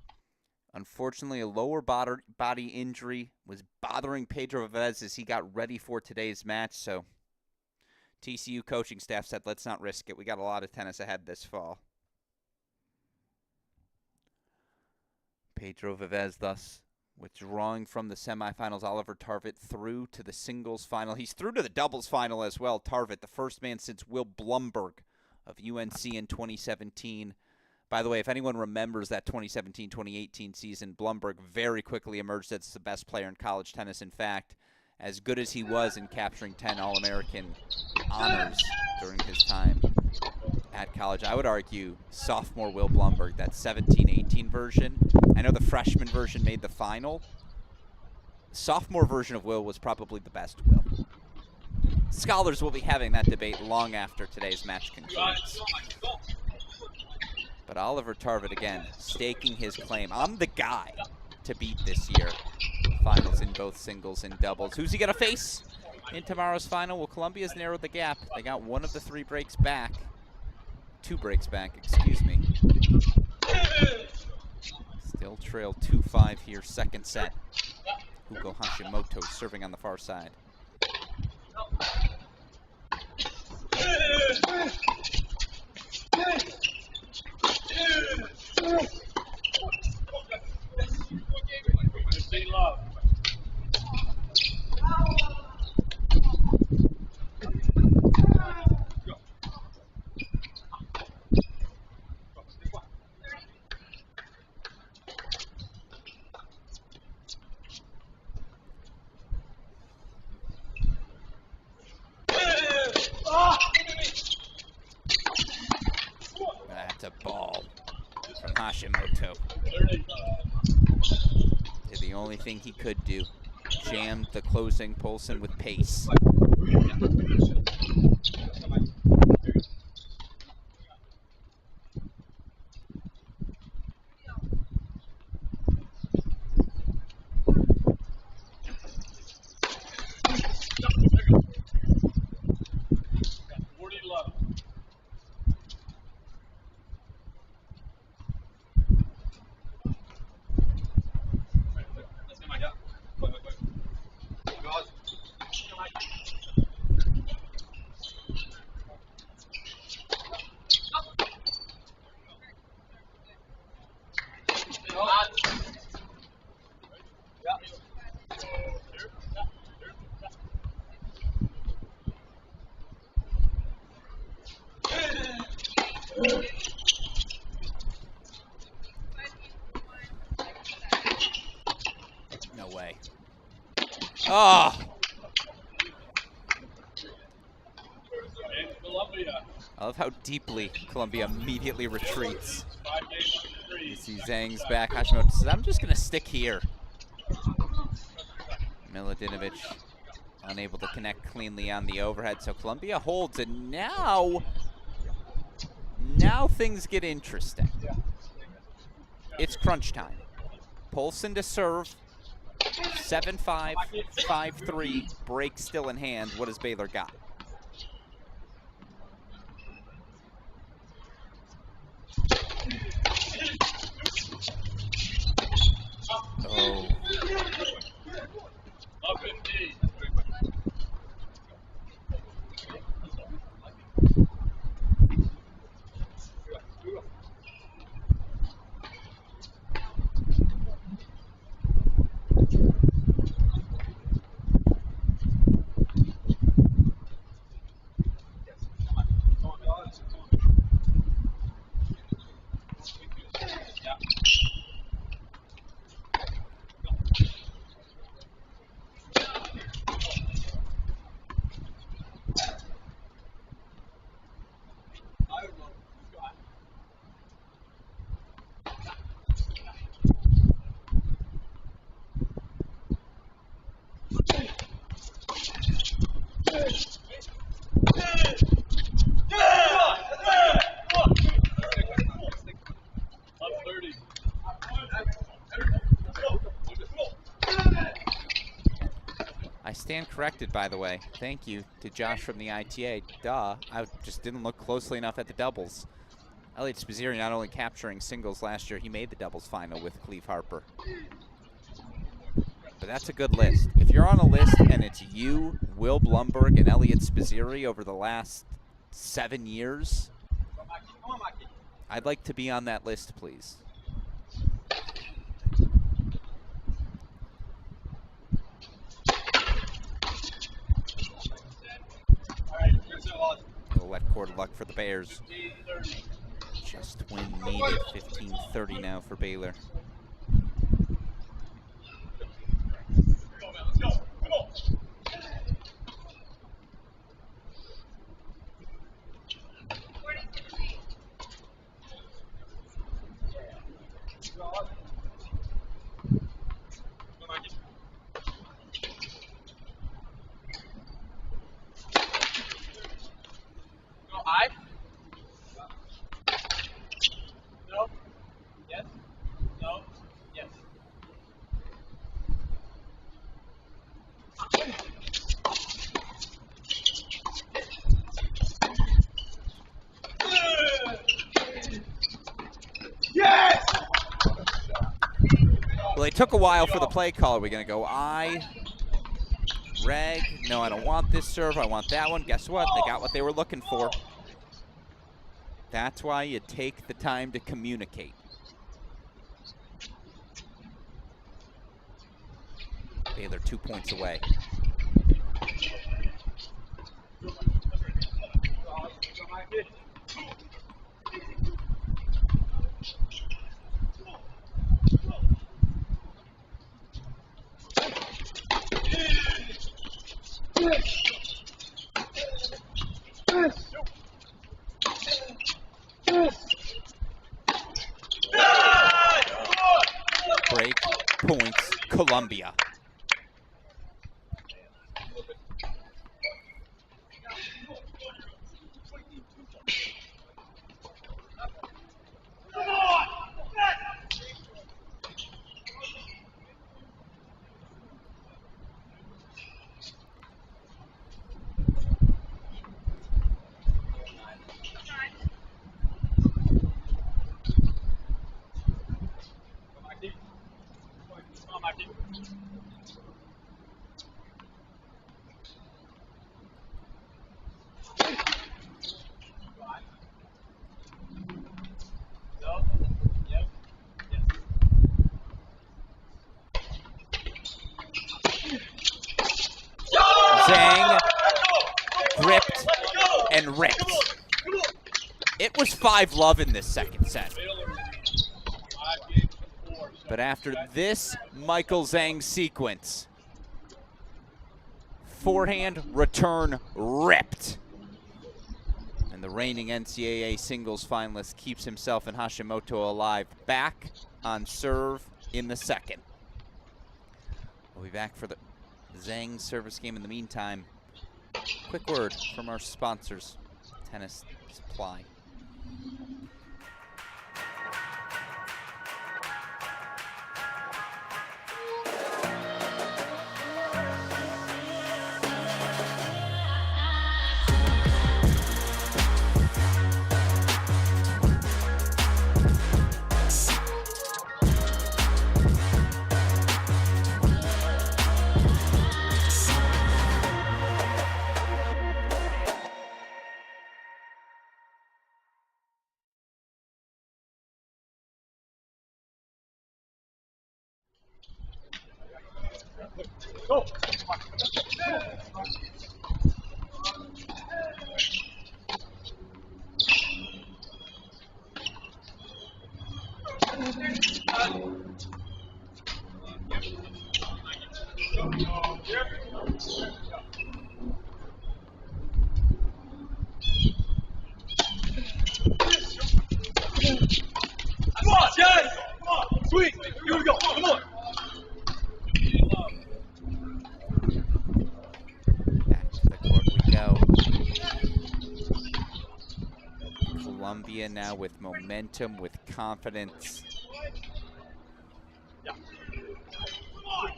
Unfortunately, a lower body injury was bothering Pedro Vivez as he got ready for today's match. So TCU coaching staff said, let's not risk it. We got a lot of tennis ahead this fall. Pedro Vivez thus withdrawing from the semifinals. Oliver Tarvet through to the singles final. He's through to the doubles final as well. Tarvet, the first man since Will Blumberg of UNC in 2017. By the way, if anyone remembers that 2017-2018 season, Blumberg very quickly emerged as the best player in college tennis. In fact, as good as he was in capturing 10 All-American honors during his time at college, I would argue sophomore Will Blumberg, that 17-18 version. I know the freshman version made the final. Sophomore version of Will was probably the best Will. Scholars will be having that debate long after today's match concludes. But Oliver Tarvet, again, staking his claim. I'm the guy to beat this year. Finals in both singles and doubles. Who's he going to face in tomorrow's final? Well, Columbia's narrowed the gap. They got 1 of the 3 breaks back. 2 breaks back, excuse me. Still trail 2-5 here, second set. Hugo Hashimoto serving on the far side. That's a ball from Hashimoto. Did the only thing he could do. Jammed the closing Poulsen with pace. No way. Oh! I love how deeply Columbia immediately retreats. You see Zhang's back. Hashimoto says, I'm just going to stick here. Milutinovic unable to connect cleanly on the overhead. So Columbia holds, and now things get interesting. It's crunch time. Poulsen to serve. 7-5, 5-3, break still in hand. What has Baylor got? Oh. stand corrected, by the way. Thank you to Josh from the ITA. Duh, I just didn't look closely enough at the doubles. Elliot Spizzirri not only capturing singles last year, he made the doubles final with Cleve Harper. But that's a good list. If you're on a list and it's you, Will Blumberg, and Elliot Spizzirri over the last 7 years, I'd like to be on that list, please. Little left quarter luck for the Bears. Just when needed. 15-30 now for Baylor. Well, it took a while for the play call. Are we going to go reg? No, I don't want this serve. I want that one. Guess what? They got what they were looking for. That's why you take the time to communicate. Baylor 2 points away. Break points, Columbia. Zhang gripped and ripped. It was 5-love in this second set. But after this Michael Zhang sequence, forehand return ripped. And the reigning NCAA singles finalist keeps himself and Hashimoto alive. Back on serve in the second. We'll be back for the Zhang service game. In the meantime, quick word from our sponsors, Tennis Supply. Go! Come on, Jay! Come on! Sweet! Here we go! Come on! Back to the court we go. Columbia now with momentum, with confidence. Yeah. Come on!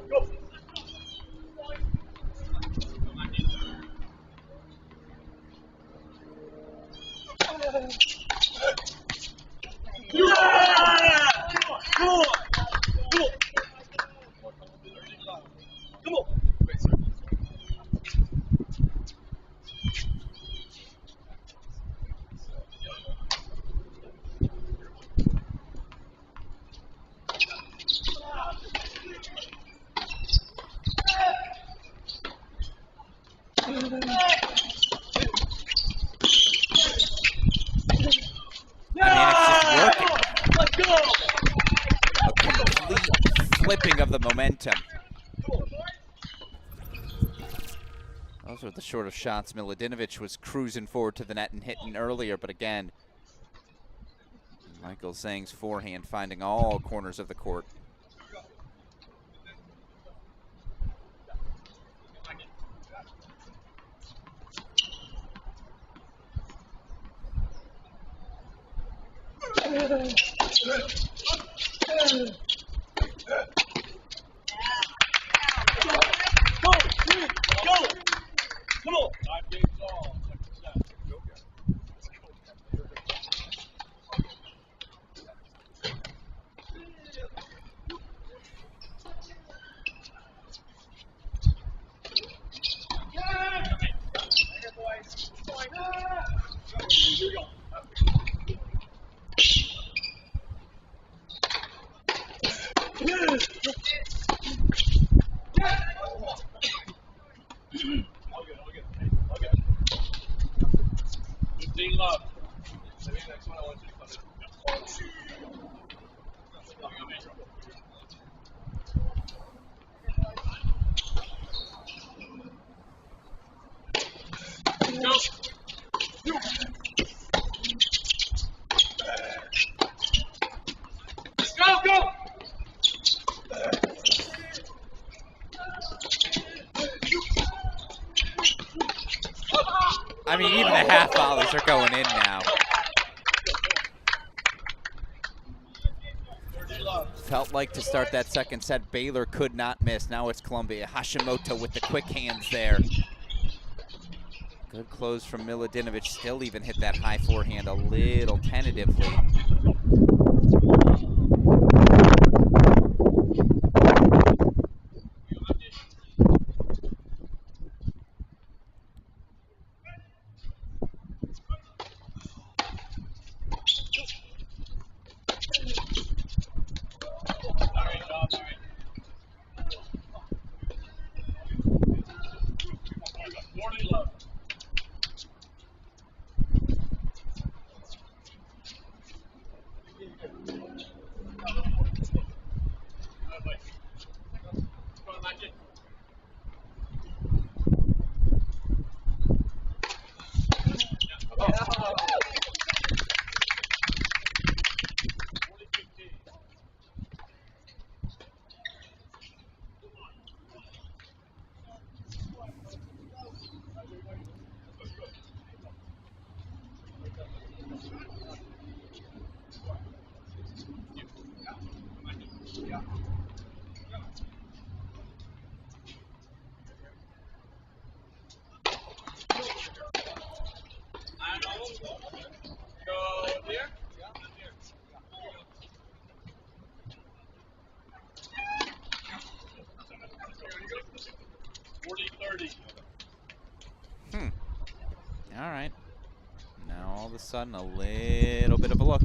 Go! Flipping of the momentum. Those were the short of shots. Milutinovic was cruising forward to the net and hitting earlier, but again, Michael Zhang's forehand finding all corners of the court. I mean, even the half volleys are going in now. Felt like to start that second set, Baylor could not miss. Now it's Columbia. Hashimoto with the quick hands there. Good close from Milutinovic. Still even hit that high forehand a little tentatively. All right. Now all of a sudden, a little bit of a look.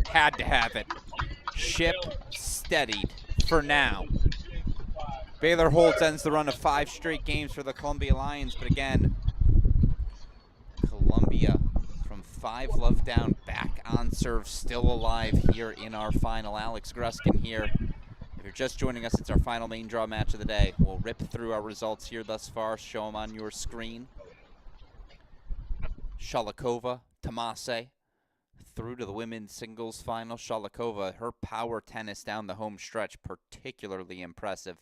Had to have it. Ship steadied for now. Baylor holds ends the run of 5 straight games for the Columbia Lions, but again, Columbia from 5 love down, back on serve, still alive here in our final. Alex Gruskin here. If you're just joining us, it's our final main draw match of the day. We'll rip through our results here thus far, show them on your screen. Sholokova Tomas through to the women's singles final. Sholokova, her power tennis down the home stretch, particularly impressive.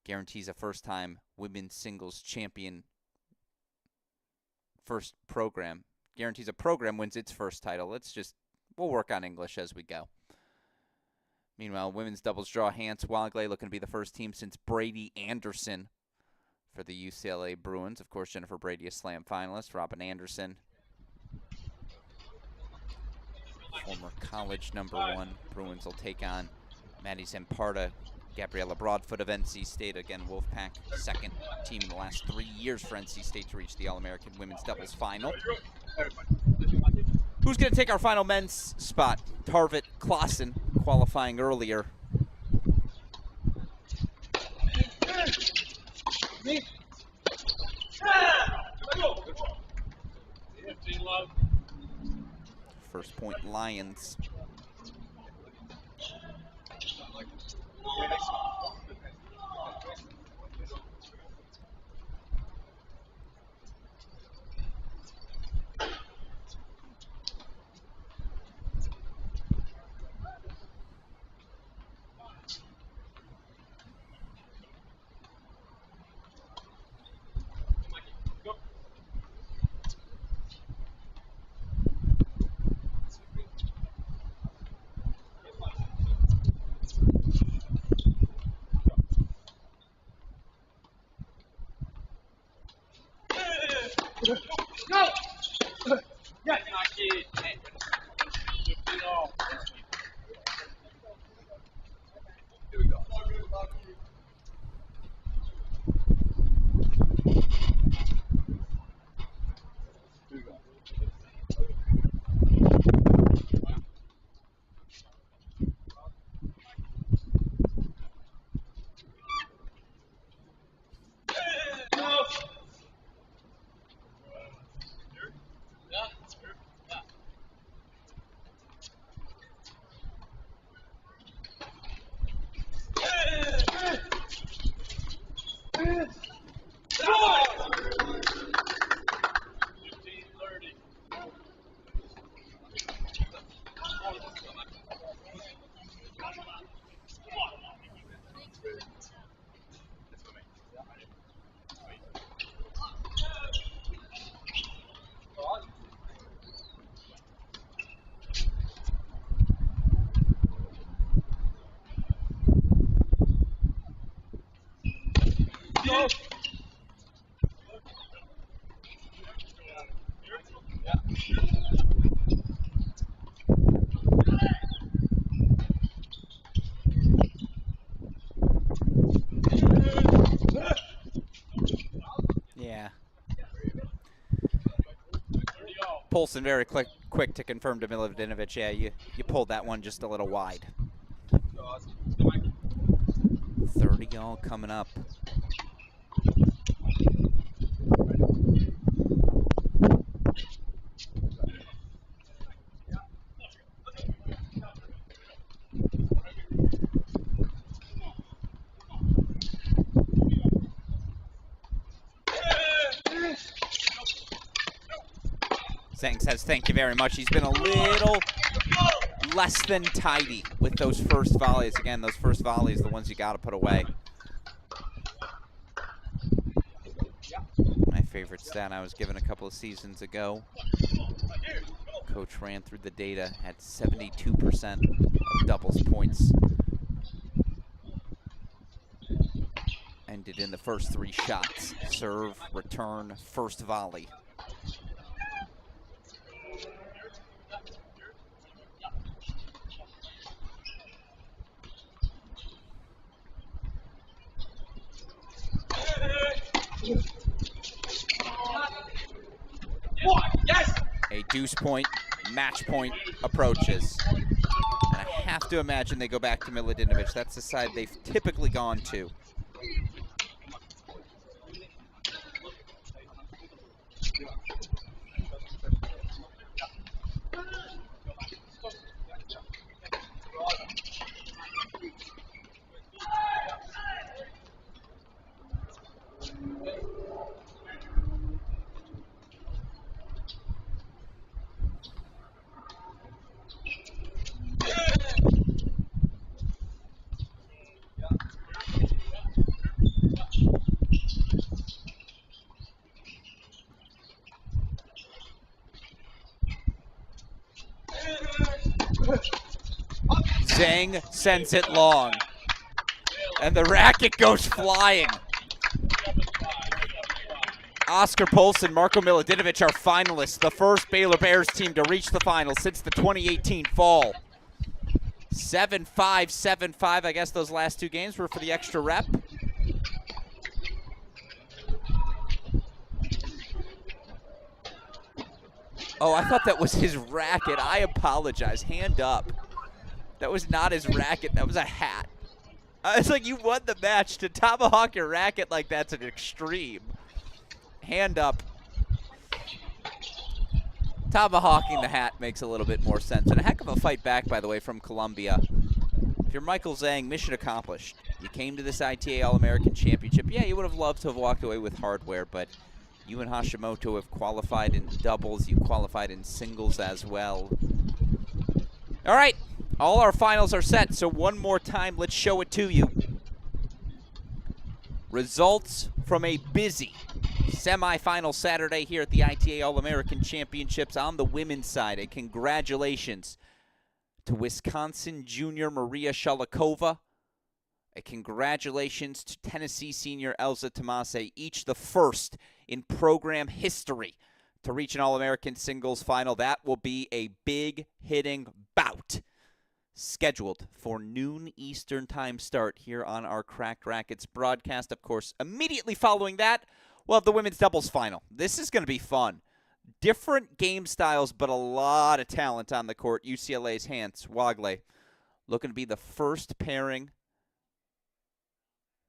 Guarantees a first-time women's singles champion. First program. Guarantees a program wins its first title. We'll work on English as we go. Meanwhile, women's doubles draw. Hans Wagley looking to be the first team since Brady Anderson for the UCLA Bruins. Of course, Jennifer Brady, a slam finalist. Rabman Anderson, former college #1. Bruins will take on Maddie Zamparda, Gabriella Broadfoot of NC State. Again, Wolfpack, second team in the last 3 years for NC State to reach the All-American women's doubles final. Who's going to take our final men's spot? Tarvet, Clausen, qualifying earlier. First point, Lions. Yeah. Polson very quick to confirm to Milivdinovic. Yeah, you pulled that one just a little wide. 30 all coming up. Zhang says thank you very much. He's been a little less than tidy with those first volleys. Again, those first volleys, the ones you got to put away. My favorite stat I was given a couple of seasons ago. Coach ran through the data, had 72% of doubles points. Ended in the first 3 shots. Serve, return, first volley. A deuce point, match point approaches. And I have to imagine they go back to Milivdinovic. That's the side they've typically gone to. Zhang sends it long. And the racket goes flying. Oscar Poulsen, Marko Milutinovic are finalists, the first Baylor Bears team to reach the final since the 2018 fall. 7-5, 7-5. I guess those last two games were for the extra rep. Oh, I thought that was his racket. I apologize. Hand up. That was not his racket. That was a hat. It's like you won the match. To tomahawk your racket like that's an extreme. Hand up. Tomahawking the hat makes a little bit more sense. And a heck of a fight back, by the way, from Colombia. If you're Michael Zhang, mission accomplished. You came to this ITA All-American Championship. Yeah, you would have loved to have walked away with hardware, but you and Hashimoto have qualified in doubles. You qualified in singles as well. All right. All our finals are set, so one more time, let's show it to you. Results from a busy semifinal Saturday here at the ITA All-American Championships on the women's side. And congratulations to Wisconsin junior Maria Sholokova. A congratulations to Tennessee senior Elza Tomase, each the first in program history to reach an All-American singles final. That will be a big hitting bout, scheduled for noon Eastern time start here on our Cracked Rackets broadcast. Of course, immediately following that, we'll have the women's doubles final. This is going to be fun. Different game styles, but a lot of talent on the court. UCLA's Hans Wagle looking to be the first pairing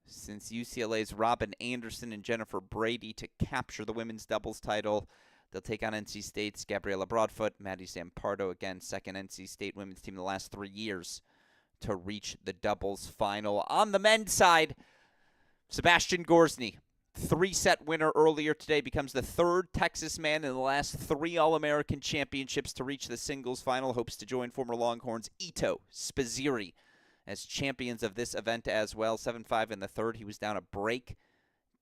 since UCLA's Robin Anderson and Jennifer Brady to capture the women's doubles title. They'll take on NC State's Gabriela Broadfoot, Maddie Zampardo, again, second NC State women's team in the last 3 years to reach the doubles final. On the men's side, Sebastian Gorsny, 3-set winner earlier today, becomes the third Texas man in the last 3 All-American Championships to reach the singles final. Hopes to join former Longhorns Ito Spaziri as champions of this event as well. 7-5 in the third. He was down a break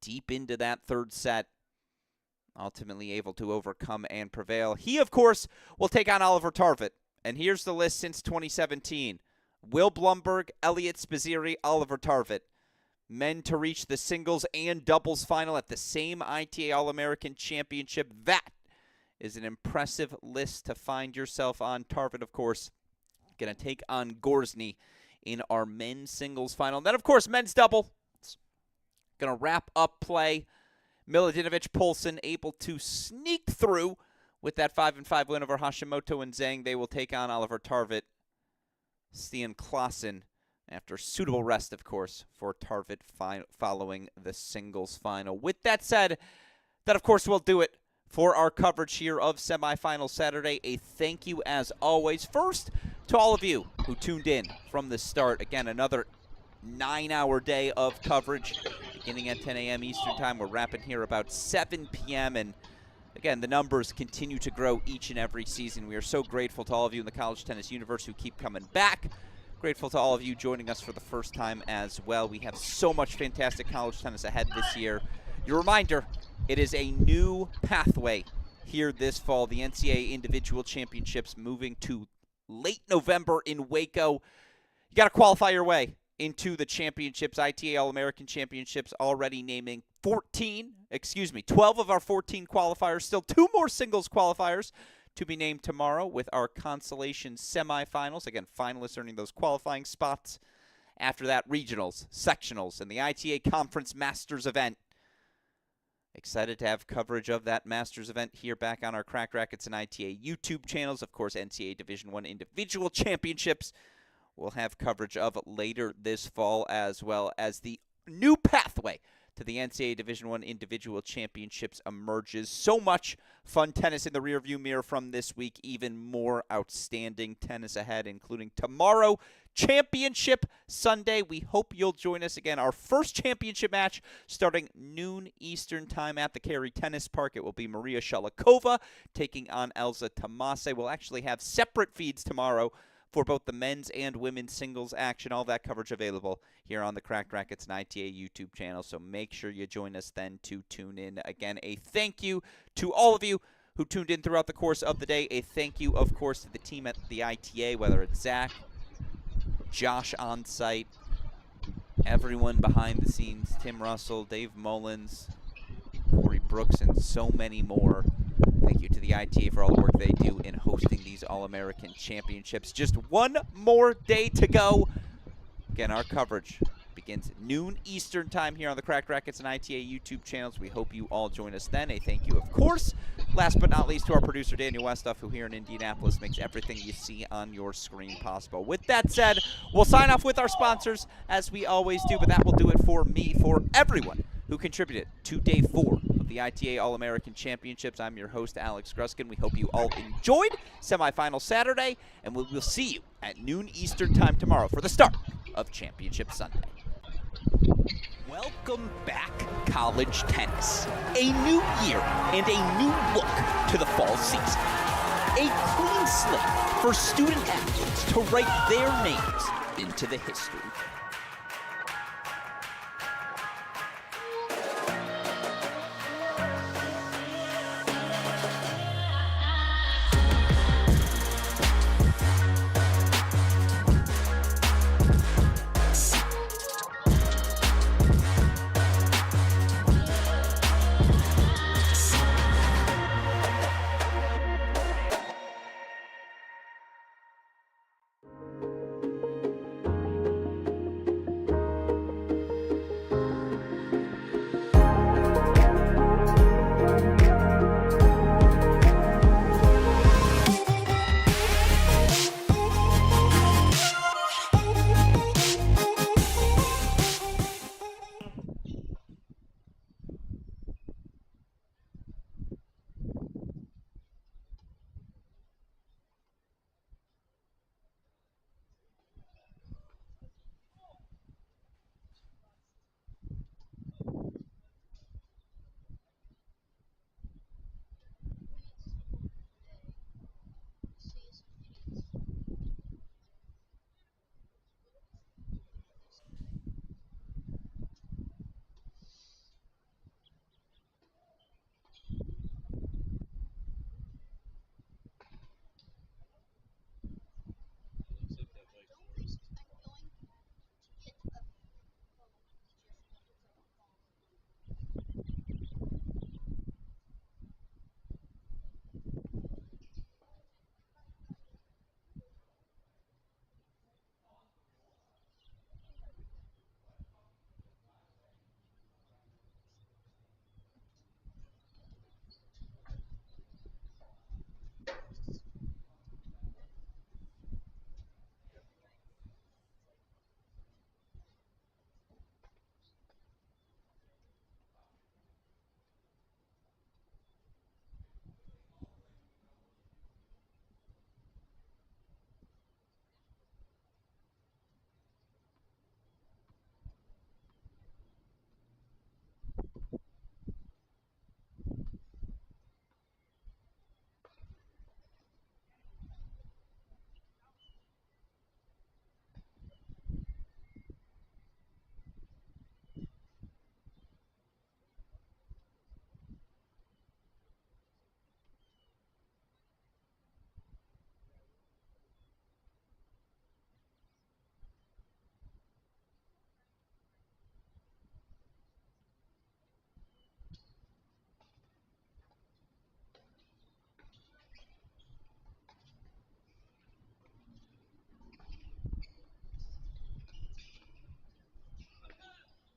deep into that third set, ultimately able to overcome and prevail. He, of course, will take on Oliver Tarvet. And here's the list since 2017. Will Blumberg, Elliot Spaziri, Oliver Tarvet. Men to reach the singles and doubles final at the same ITA All-American Championship. That is an impressive list to find yourself on. Tarvet, of course, going to take on Gorsny in our men's singles final. And then, of course, men's double. Going to wrap up play. Milutinovic, Poulsen able to sneak through with that 5-5 win over Hashimoto and Zhang. They will take on Oliver Tarvet, Stian Klaassen, after suitable rest, of course, for Tarvet following the singles final. With that said, that, of course, will do it for our coverage here of Semifinal Saturday. A thank you, as always, first to all of you who tuned in from the start. Again, another 9-hour day of coverage beginning at 10 a.m. Eastern Time. We're wrapping here about 7 p.m. And again, the numbers continue to grow each and every season. We are so grateful to all of you in the college tennis universe who keep coming back. Grateful to all of you joining us for the first time as well. We have so much fantastic college tennis ahead this year. Your reminder, it is a new pathway here this fall. The NCAA Individual Championships moving to late November in Waco. You got to qualify your way into the championships. ITA All-American Championships already naming 12 of our 14 qualifiers. Still 2 more singles qualifiers to be named tomorrow with our Consolation semifinals. Again, finalists earning those qualifying spots. After that, regionals, sectionals, and the ITA Conference Masters event. Excited to have coverage of that Masters event here back on our Cracked Rackets and ITA YouTube channels. Of course, NCAA Division I Individual Championships we'll have coverage of later this fall, as well as the new pathway to the NCAA Division I Individual Championships emerges. So much fun tennis in the rearview mirror from this week. Even more outstanding tennis ahead, including tomorrow, Championship Sunday. We hope you'll join us again. Our first championship match starting noon Eastern Time at the Cary Tennis Park. It will be Maria Sholokova taking on Elza Tomase. We'll actually have separate feeds tomorrow for both the men's and women's singles action. All that coverage available here on the Cracked Rackets and ITA YouTube channel. So make sure you join us then to tune in. Again, a thank you to all of you who tuned in throughout the course of the day. A thank you, of course, to the team at the ITA, whether it's Zach, Josh on site, everyone behind the scenes, Tim Russell, Dave Mullins, Corey Brooks, and so many more. Thank you to the ITA for all the work they do in hosting these All-American Championships. Just one more day to go. Again, our coverage begins at noon Eastern time here on the Cracked Racquets and ITA YouTube channels. We hope you all join us then. A thank you, of course, last but not least, to our producer, Daniel Westoff, who here in Indianapolis makes everything you see on your screen possible. With that said, we'll sign off with our sponsors, as we always do, but that will do it for me, for everyone who contributed to Day 4 of the ITA All-American Championships. I'm your host, Alex Gruskin. We hope you all enjoyed Semifinal Saturday, and we will see you at noon Eastern time tomorrow for the start of Championship Sunday. Welcome back, college tennis. A new year and a new look to the fall season. A clean slate for student athletes to write their names into the history.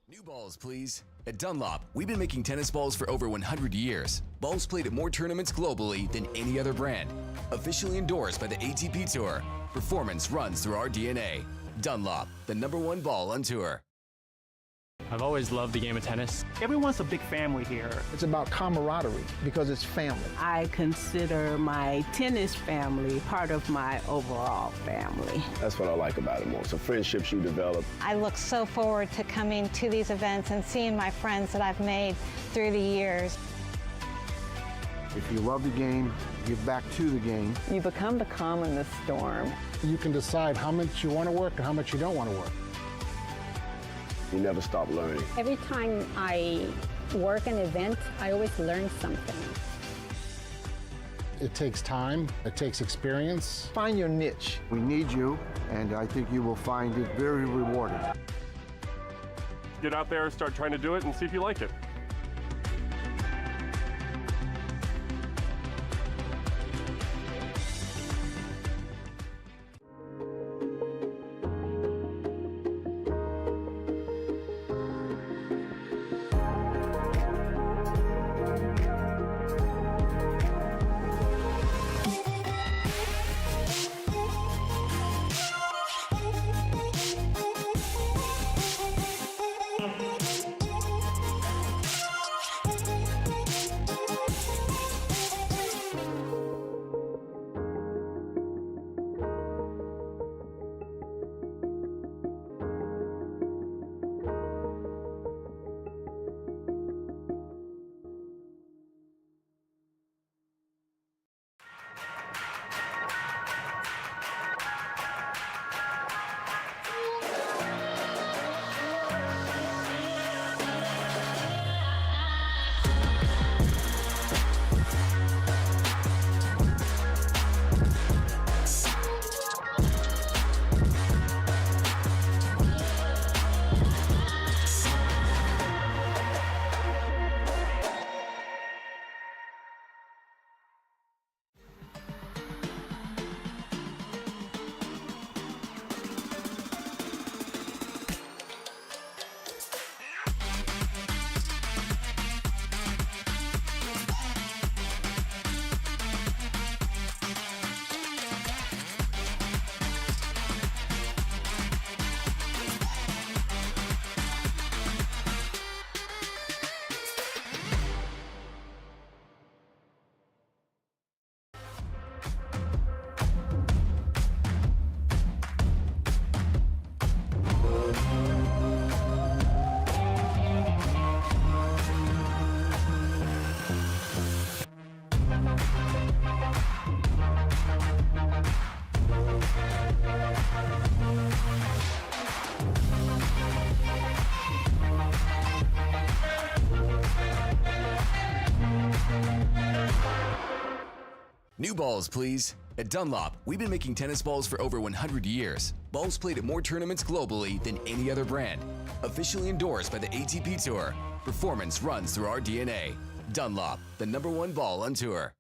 New balls, please. At Dunlop, we've been making tennis balls for over 100 years. Balls played at more tournaments globally than any other brand. Officially endorsed by the ATP Tour. Performance runs through our DNA. Dunlop, the #1 ball on tour. I've always loved the game of tennis. Everyone's a big family here. It's about camaraderie because it's family. I consider my tennis family part of my overall family. That's what I like about it most. The friendships you develop. I look so forward to coming to these events and seeing my friends that I've made through the years. If you love the game, give back to the game. You become the calm in the storm. You can decide how much you want to work and how much you don't want to work. You never stop learning. Every time I work an event, I always learn something. It takes time, it takes experience. Find your niche. We need you, and I think you will find it very rewarding. Get out there, start trying to do it, and see if you like it. New balls, please. At Dunlop, we've been making tennis balls for over 100 years. Balls played at more tournaments globally than any other brand. Officially endorsed by the ATP Tour. Performance runs through our DNA. Dunlop, the #1 ball on tour.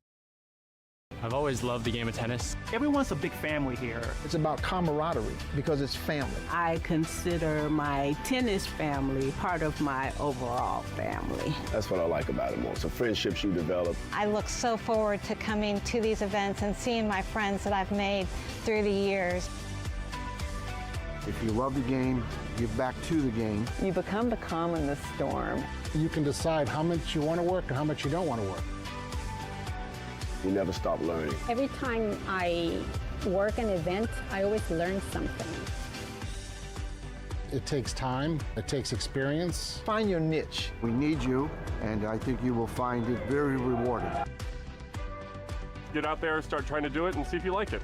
I've always loved the game of tennis. Everyone's a big family here. It's about camaraderie because it's family. I consider my tennis family part of my overall family. That's what I like about it most. The friendships you develop. I look so forward to coming to these events and seeing my friends that I've made through the years. If you love the game, give back to the game. You become the calm in the storm. You can decide how much you want to work and how much you don't want to work. You never stop learning. Every time I work an event, I always learn something. It takes time, it takes experience. Find your niche. We need you, and I think you will find it very rewarding. Get out there, start trying to do it, and see if you like it.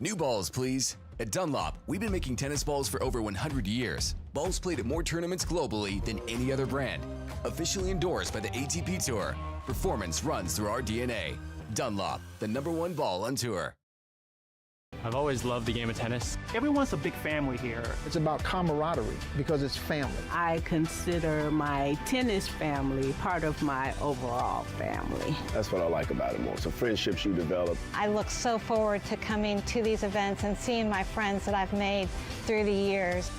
New balls, please. At Dunlop, we've been making tennis balls for over 100 years. Balls played at more tournaments globally than any other brand. Officially endorsed by the ATP Tour. Performance runs through our DNA. Dunlop, the #1 ball on tour. I've always loved the game of tennis. Everyone's a big family here. It's about camaraderie because it's family. I consider my tennis family part of my overall family. That's what I like about it most. The friendships you develop. I look so forward to coming to these events and seeing my friends that I've made through the years.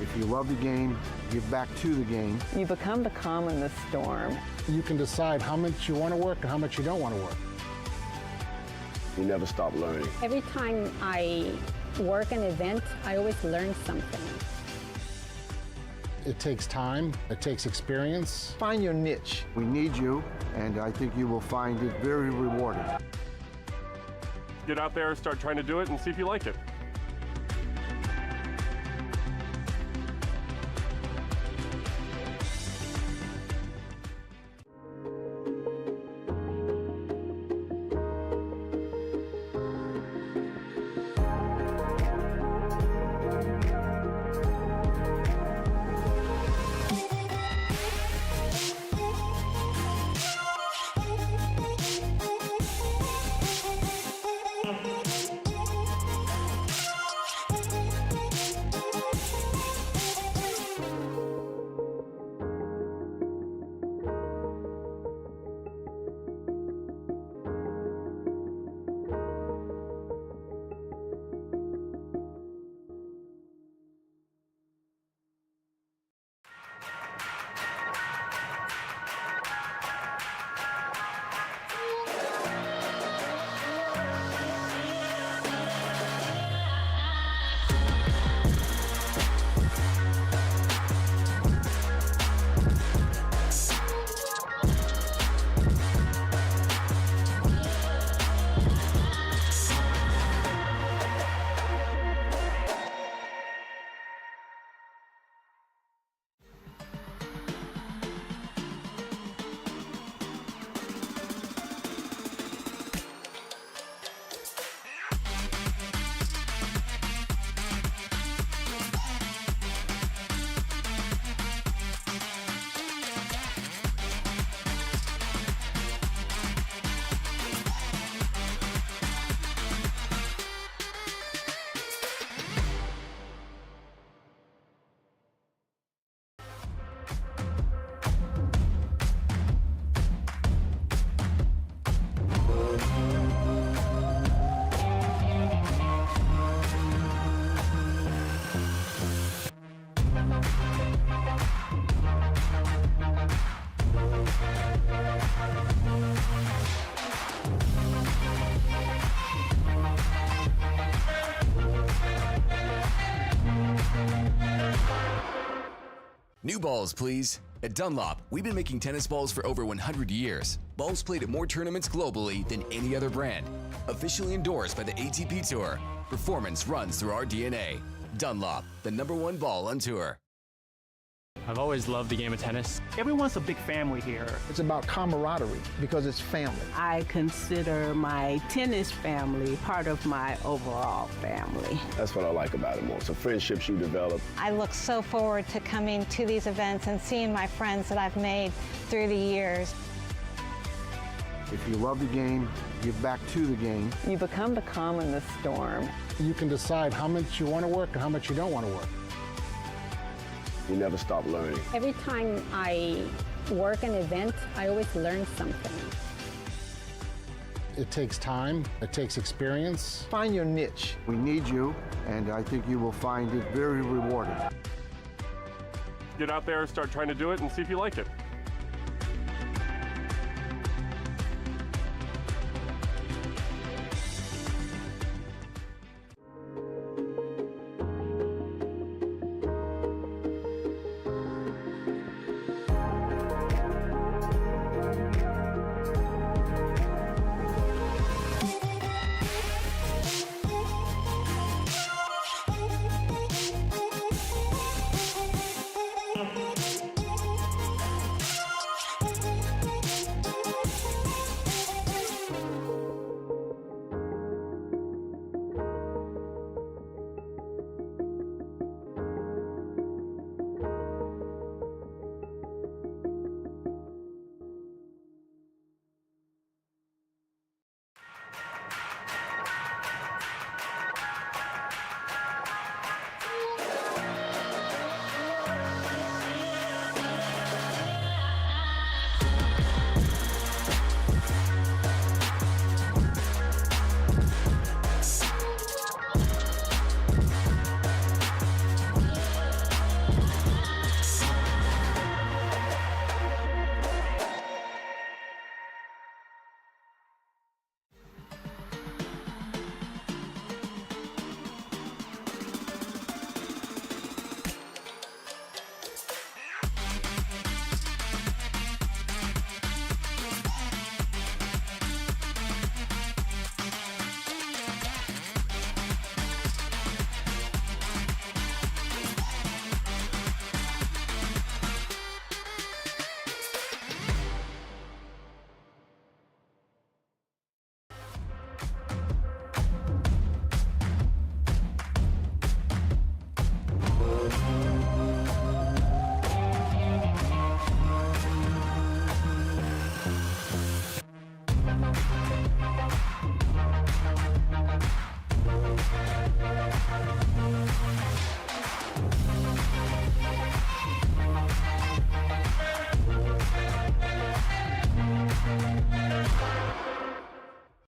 If you love the game, give back to the game. You become the calm in the storm. You can decide how much you want to work and how much you don't want to work. You never stop learning. Every time I work an event, I always learn something. It takes time, it takes experience. Find your niche. We need you, and I think you will find it very rewarding. Get out there, start trying to do it, and see if you like it. New balls, please. At Dunlop, we've been making tennis balls for over 100 years. Balls played at more tournaments globally than any other brand. Officially endorsed by the ATP Tour. Performance runs through our DNA. Dunlop, the #1 ball on tour. I've always loved the game of tennis. Everyone's a big family here. It's about camaraderie because it's family. I consider my tennis family part of my overall family. That's what I like about it most. The friendships you develop. I look so forward to coming to these events and seeing my friends that I've made through the years. If you love the game, give back to the game. You become the calm in the storm. You can decide how much you want to work and how much you don't want to work. You never stop learning. Every time I work an event, I always learn something. It takes time, it takes experience. Find your niche. We need you, and I think you will find it very rewarding. Get out there, start trying to do it, and see if you like it.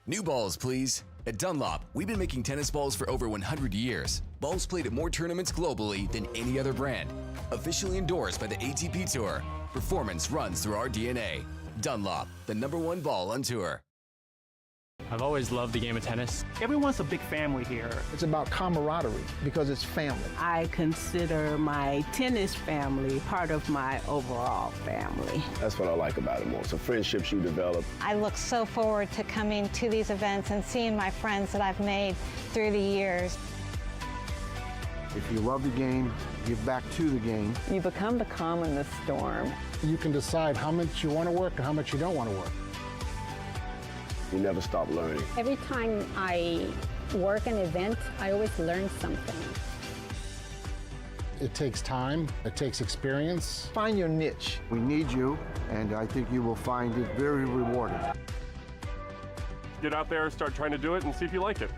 New balls, please. At Dunlop, we've been making tennis balls for over 100 years. Balls played at more tournaments globally than any other brand. Officially endorsed by the ATP Tour. Performance runs through our DNA. Dunlop, the #1 ball on tour. I've always loved the game of tennis. Everyone's a big family here. It's about camaraderie because it's family. I consider my tennis family part of my overall family. That's what I like about it more. So friendships you develop. I look so forward to coming to these events and seeing my friends that I've made through the years. If you love the game, give back to the game. You become the calm in the storm. You can decide how much you want to work and how much you don't want to work. You never stop learning. Every time I work an event, I always learn something. It takes time, it takes experience. Find your niche. We need you, and I think you will find it very rewarding. Get out there, start trying to do it, and see if you like it.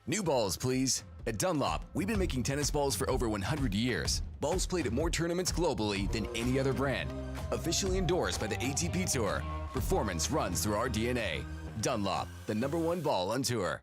New balls, please. At Dunlop, we've been making tennis balls for over 100 years. Balls played at more tournaments globally than any other brand. Officially endorsed by the ATP Tour. Performance runs through our DNA. Dunlop, the #1 ball on tour.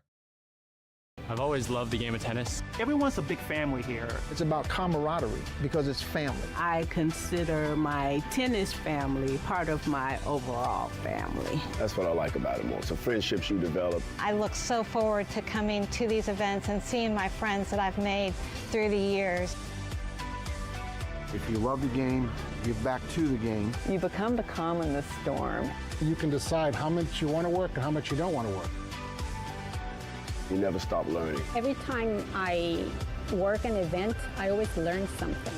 I've always loved the game of tennis. Everyone's a big family here. It's about camaraderie because it's family. I consider my tennis family part of my overall family. That's what I like about it more. So friendships you develop. I look so forward to coming to these events and seeing my friends that I've made through the years. If you love the game, give back to the game. You become the calm in the storm. You can decide how much you want to work and how much you don't want to work. You never stop learning. Every time I work an event, I always learn something.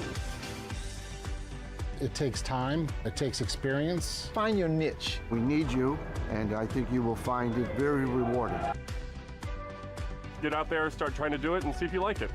It takes time, it takes experience. Find your niche. We need you, and I think you will find it very rewarding. Get out there, start trying to do it, and see if you like it.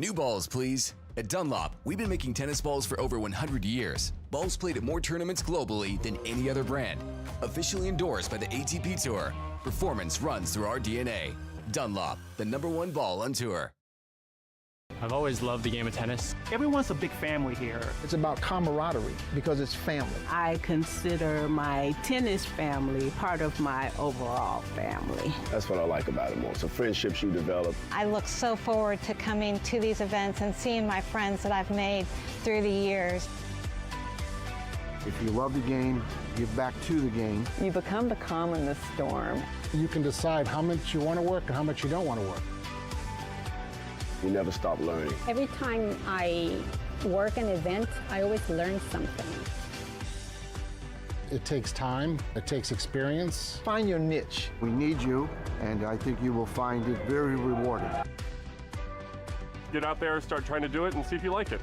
New balls, please. At Dunlop, we've been making tennis balls for over 100 years. Balls played at more tournaments globally than any other brand. Officially endorsed by the ATP Tour. Performance runs through our DNA. Dunlop, the #1 ball on tour. I've always loved the game of tennis. Everyone's a big family here. It's about camaraderie because it's family. I consider my tennis family part of my overall family. That's what I like about it more. So friendships you develop. I look so forward to coming to these events and seeing my friends that I've made through the years. If you love the game, give back to the game. You become the calm in the storm. You can decide how much you want to work and how much you don't want to work. You never stop learning. Every time I work an event, I always learn something. It takes time, it takes experience. Find your niche. We need you, and I think you will find it very rewarding. Get out there, start trying to do it, and see if you like it.